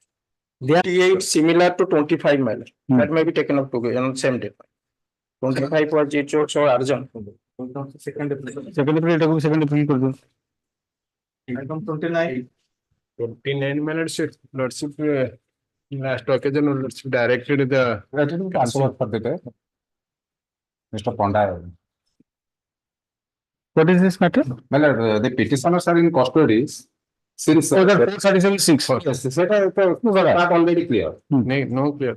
Speaker 17: They are
Speaker 24: 28 similar to 25 mile. That may be taken up together on same day. 25 was Jicho or Arjun.
Speaker 2: Second April.
Speaker 6: Item 29. 29 minutes, Lordship, last occasion, Lordship directed the.
Speaker 2: Mr. Ponda. What is this matter?
Speaker 23: Well, the petitioners are in custody since.
Speaker 2: 437(6).
Speaker 23: Yes, that already clear.
Speaker 6: No clear.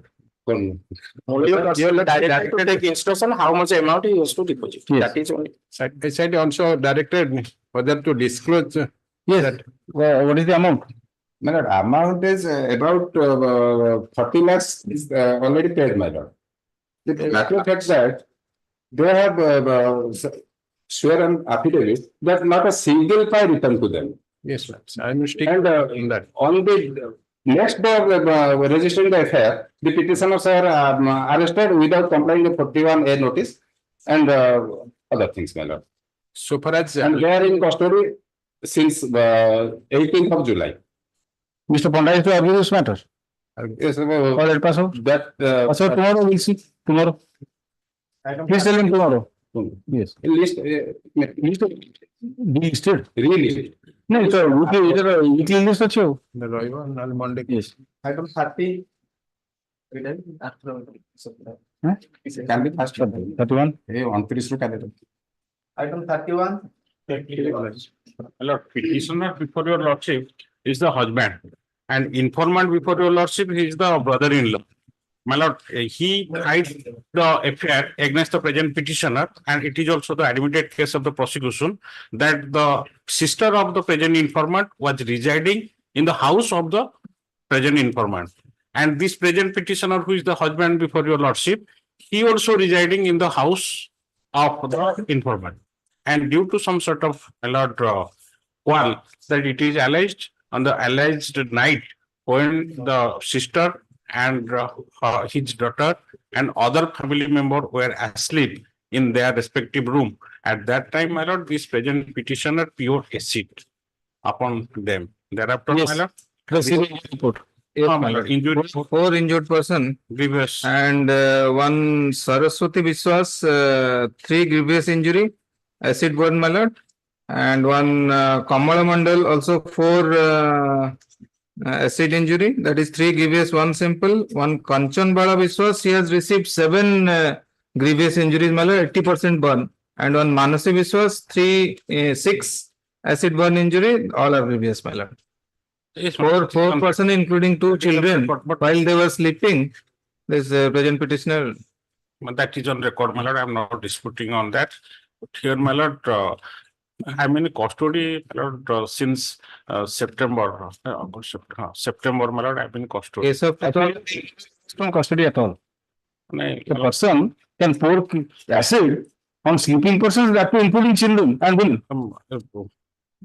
Speaker 24: Only you directed to take instruction how much amount he has to deposit.
Speaker 2: Yes.
Speaker 24: That is only.
Speaker 6: I said also directed whether to disclose.
Speaker 2: Yes. What is the amount?
Speaker 23: My lord, amount is about 30 lakhs is already paid, my lord. The matter of fact that they have sworn affidavit that not a single file returned to them.
Speaker 6: Yes, sir. I'm sticking
Speaker 23: And
Speaker 6: in that.
Speaker 23: on the next day of registering the affair, the petitioners are arrested without complying with 41A notice and other things, my lord.
Speaker 6: So far as
Speaker 23: And they are in custody since 18th of July.
Speaker 2: Mr. Ponda is to argue this matter.
Speaker 23: Yes,
Speaker 2: Let pass out.
Speaker 23: that
Speaker 2: So tomorrow we'll see. Tomorrow. Please tell him tomorrow. Yes.
Speaker 23: list
Speaker 2: Listed.
Speaker 23: really
Speaker 2: No, it's a weekly list.
Speaker 6: the Roiva and Monday.
Speaker 2: Yes.
Speaker 24: Item 30.
Speaker 23: can be fast.
Speaker 2: 31.
Speaker 23: On calendar.
Speaker 24: Item 31.
Speaker 1: Lord, petitioner before your lordship is the husband, and informant before your lordship is the brother-in-law. My lord, he hides the affair against the present petitioner, and it is also the admitted case of the prosecution that the sister of the present informant was residing
Speaker 15: in the house of the present informant. And this present petitioner, who is the husband before your lordship, he also residing in the house of the informant. And due to some sort of quarrel, that it is alleged on the alleged night when the sister and his daughter and other family member were asleep in their respective room. At that time, my lord, this present petitioner poured acid upon them. Thereafter,
Speaker 21: Yes.
Speaker 15: my lord,
Speaker 21: Proceeding report. Yes,
Speaker 15: my
Speaker 21: my
Speaker 15: lord,
Speaker 21: lord.
Speaker 15: injury,
Speaker 21: Four injured person
Speaker 15: grievous,
Speaker 21: and one Saraswati Biswas, 3 grievous injury, acid burn, my lord, and one Kamala Mandal also 4 acid injury, that is 3 grievous, 1 simple. One Kanchan Bala Biswas, he has received 7 grievous injuries, my lord, 80% burn, and one Manasi Biswas, 6 acid burn injury, all are grievous, my lord.
Speaker 15: yes,
Speaker 21: Four person, including 2 children, while they were sleeping, this present petitioner.
Speaker 15: that is on record, my lord. I am not disputing on that. But here, my lord, I'm in custody, my lord, since September. September, my lord, I've been in custody.
Speaker 2: Case of from custody at all.
Speaker 15: The
Speaker 2: The person can pour acid on sleeping persons, that too including children and women.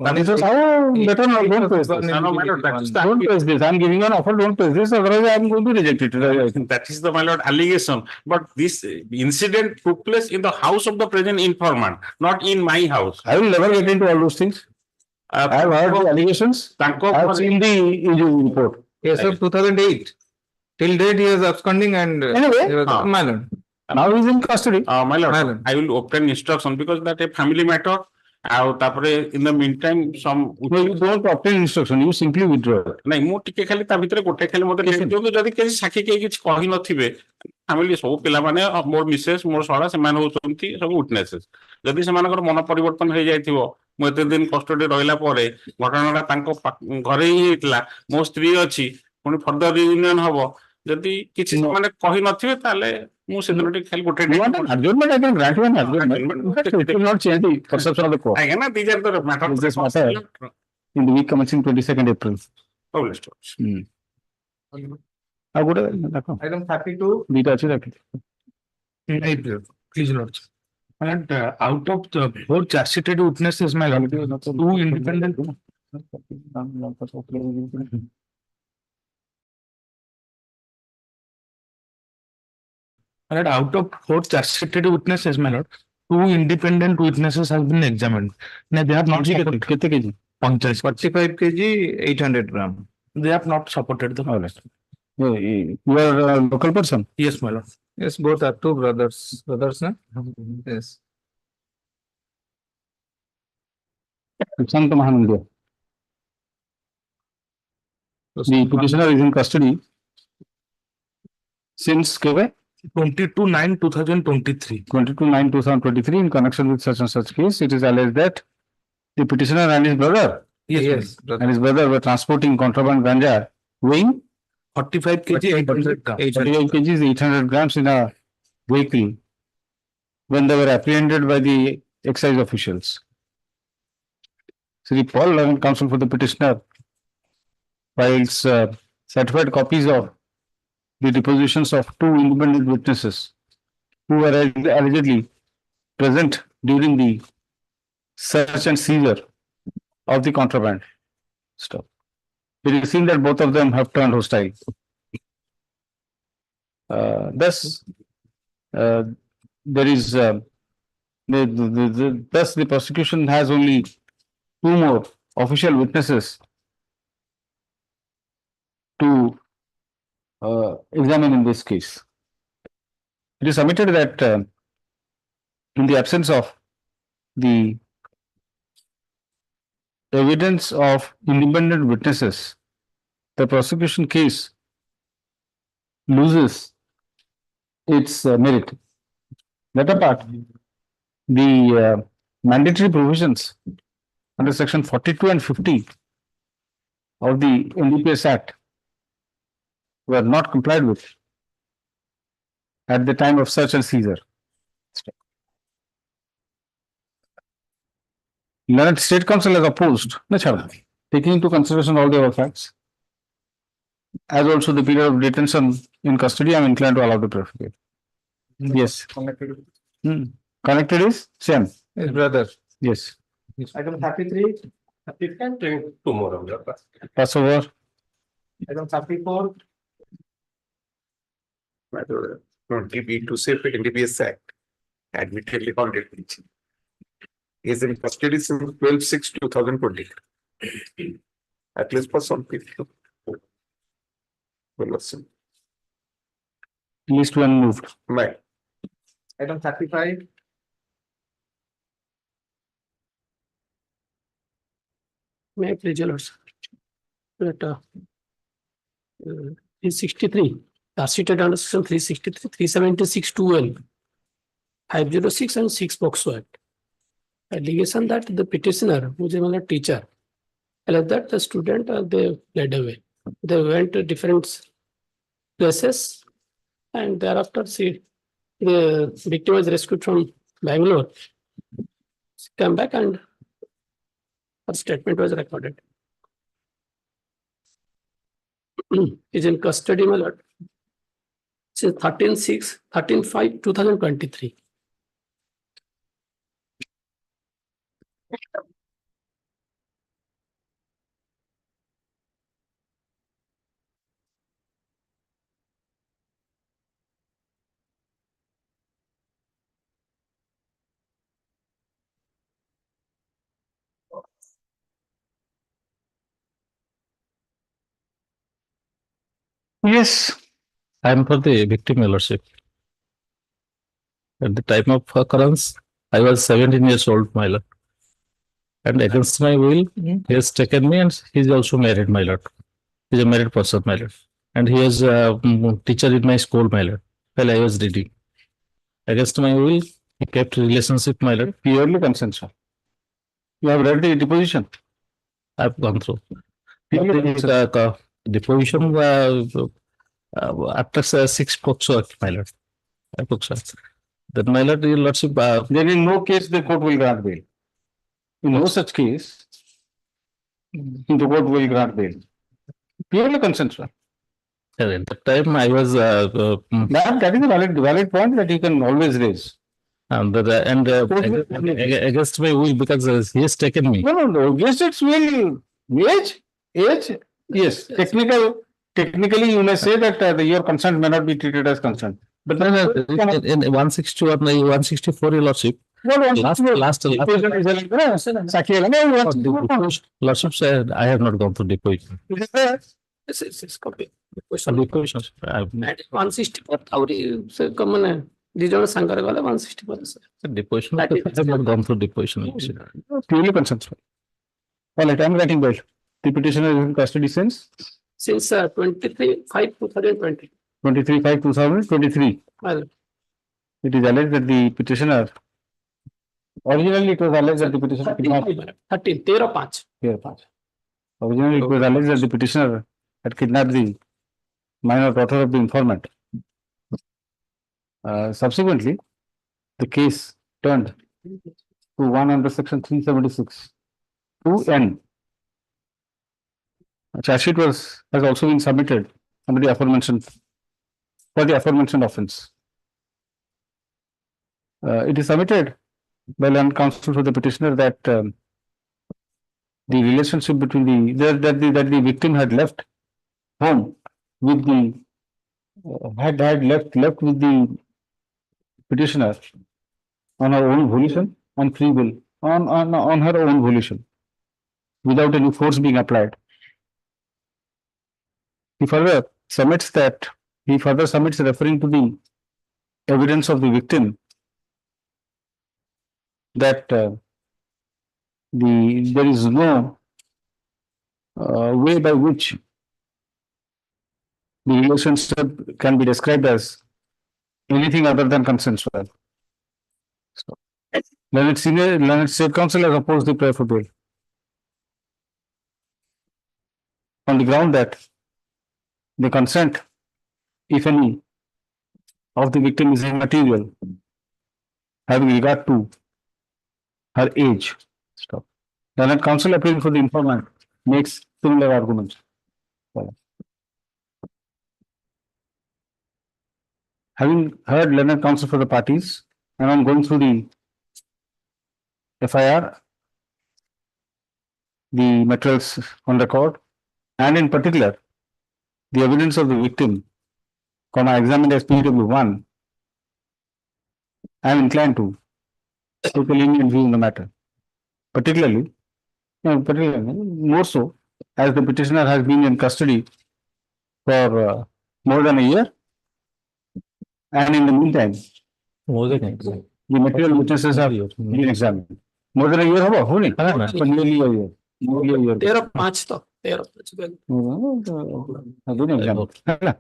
Speaker 2: That is how better not don't press this. Don't press this. I'm giving an offer, don't press this, otherwise I'm going to reject it.
Speaker 15: That is the, my lord, allegation. But this incident took place in the house of the present informant, not in my house.
Speaker 2: I will never get into all those things. I have heard the allegations. I have seen the injury report.
Speaker 21: Case of 2008. Till date he was absconding and
Speaker 2: Anyway,
Speaker 21: my lord.
Speaker 2: Now he is in custody.
Speaker 15: My lord, I will obtain instruction because that a family matter. In the meantime, some.
Speaker 2: No, you don't obtain instruction, you simply withdraw.
Speaker 15: ନାଇଁ ମୁଁ ଟିକେ ଖାଲି ତା ଭିତରେ ଗୋଟେ ଖାଲି ମତେ ଦିଅନ୍ତୁ, ଯଦି କିଛି ସାକ୍ଷୀ କେହି କିଛି କହି ନଥିବେ, ଫ୍ୟାମିଲି ସବୁ ପିଲାମାନେ ମୋର ମିସେସ୍ ମୋର ଶଳା ସେମାନେ ହଉଛନ୍ତି ସବୁ ୱିଟନେସେସ୍। ଯଦି ସେମାନଙ୍କର ମନ ପରିବର୍ତ୍ତନ ହେଇଯାଇଥିବ, ମୁଁ ଏତେ ଦିନ କଷ୍ଟଡି ରହିଲା ପରେ ଘଟଣାଟା ତାଙ୍କ ଘରେ ହିଁ ହେଇଥିଲା, ମୋ ସ୍ତ୍ରୀ ଅଛି, ପୁଣି ଫର୍ଦର ରିୟୁନିୟନ ହବ, ଯଦି କିଛି ସେମାନେ କହି ନଥିବେ ତାହେଲେ ମୁଁ ସେଦିନ ଟିକେ ଖାଲି ଗୋଟେ
Speaker 2: adjournment, I can grant you an adjournment. It will not change the perception of the court.
Speaker 15: ଆଜ୍ଞା ନା these are the matters
Speaker 2: This matter in the week commencing 22nd April.
Speaker 15: Published.
Speaker 2: ଆଉ ଗୋଟେ ଦେଖ
Speaker 21: Item 32.
Speaker 2: ଦିଟା ଅଛି ଦେଖ।
Speaker 4: April, please lord. And out of the 4 charge sheeted witnesses, my lord, 2 independent. And out of 4 charge sheeted witnesses, my lord, 2 independent witnesses have been examined. Now they have not supported.
Speaker 2: କେତେ KG?
Speaker 21: 45 kg, 800 gram.
Speaker 4: They have not supported the violation.
Speaker 2: You are a local person?
Speaker 4: Yes, my lord.
Speaker 21: Yes, both are 2 brothers. Brothers, na? Yes.
Speaker 2: Sashikanta Mishra. The petitioner is in custody since kebe?
Speaker 4: 22/9/2023.
Speaker 2: 22/9/2023 in connection with such and such case. It is alleged that the petitioner and his brother and his brother were transporting contraband ganja weighing
Speaker 4: 45 kg, 800 grams.
Speaker 2: 45 kgs, 800 grams in a vehicle when they were apprehended by the excise officials. Sri Paul, learned counsel for the petitioner, files certified copies of the depositions of 2 independent witnesses who were allegedly present during the search and seizure of the contraband stuff. It is seen that both of them have turned hostile. Thus, there is thus the prosecution has only 2 more official witnesses to examine in this case. It is submitted that in the absence of the evidence of independent witnesses, the prosecution case loses its merit. That apart, the mandatory provisions under section 42 and 50 of the NDPS Act were not complied with at the time of search and seizure. Learned State Council has opposed. taking into consideration all the other facts, as also the period of detention in custody, I am inclined to allow the preferred. Yes. Connected is same.
Speaker 21: His brother.
Speaker 2: Yes.
Speaker 24: Item 33.
Speaker 13: You can take two more of your class.
Speaker 2: Pass over.
Speaker 24: Item 34.
Speaker 13: DB to safe NDPS Act, admittedly founded, is in custody since 12/6/2020. At least for some people.
Speaker 2: List one moved.
Speaker 13: Right.
Speaker 24: Item 35. May I please, your lords? That 363, as stated under section 363, 376 2L, 506 and 6 POCSO Act. Allegation that the petitioner, who is a teacher, alleged that the student they fled away. They went to different places, and thereafter the victim was rescued from Bangalore. She came back and her statement was recorded. Is in custody, my lord, since 13/5/2023.
Speaker 2: Yes.
Speaker 21: I am for the victim, your lordship. At the time of occurrence, I was 17 years old, my lord. And against my will, he has taken me, and he is also married, my lord. He is a married person, my lord. And he is a teacher in my school, my lord, while I was reading. Against my will, he kept relationship, my lord.
Speaker 2: Purely consensual. You have read the deposition?
Speaker 21: I have gone through.
Speaker 2: Purely
Speaker 21: Deposition after 6 POCSO Act, my lord. Then, my lord, your lordship.
Speaker 2: Then in no case the court will grant bail. In no such case, the court will grant bail. Purely consensual.
Speaker 21: At that time, I was.
Speaker 2: That is a valid point that you can always raise.
Speaker 21: Against my will, because he has taken me.
Speaker 2: No. Against its will. Age. Yes. Technically, you may say that your consent may not be treated as consent.
Speaker 21: But in 162 or 164, your lordship. Last. Lordship said, I have not gone through deposition.
Speaker 24: It's copy. Deposition. 164. These are Sankar Gala 164.
Speaker 21: Deposition. I have not gone through deposition.
Speaker 2: Purely consensual. All right, I am writing bail. The petitioner is in custody since
Speaker 24: 23/5/2020.
Speaker 2: 23/5/2023. It is alleged that the petitioner. Originally, it was alleged that the petitioner.
Speaker 24: 13/5.
Speaker 2: Originally, it was alleged that the petitioner had kidnapped the minor daughter of the informant. Subsequently, the case turned to one under section 376 2N. A charge sheet has also been submitted under the aforementioned offence. It is submitted by learned counsel to the petitioner that the relationship between that the victim had left home with the had left with the petitioner on her own volition, on free will, on her own volition, without any force being applied. He further submits referring to the evidence of the victim that there is no way by which the relationship can be described as anything other than consensual. Learned State Counsel has opposed the prayer for bail on the ground that the consent, if any, of the victim is immaterial, having regard to her age. Learned Counsel appealing for the informant makes similar arguments. Having heard learned counsel for the parties, and I'm going through the FIR, the materials on record, and in particular, the evidence of the victim, examined as PW1, I am inclined to take a lenient view in the matter, particularly more so as the petitioner has been in custody for more than a year, and in the meantime, the material witnesses have been examined. More than a year, nearly a year. Nearly a year.
Speaker 24: 13/5 तक 13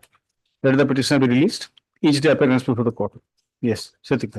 Speaker 2: Let the petitioner be released. Each day appearance before the court. Yes, Satik.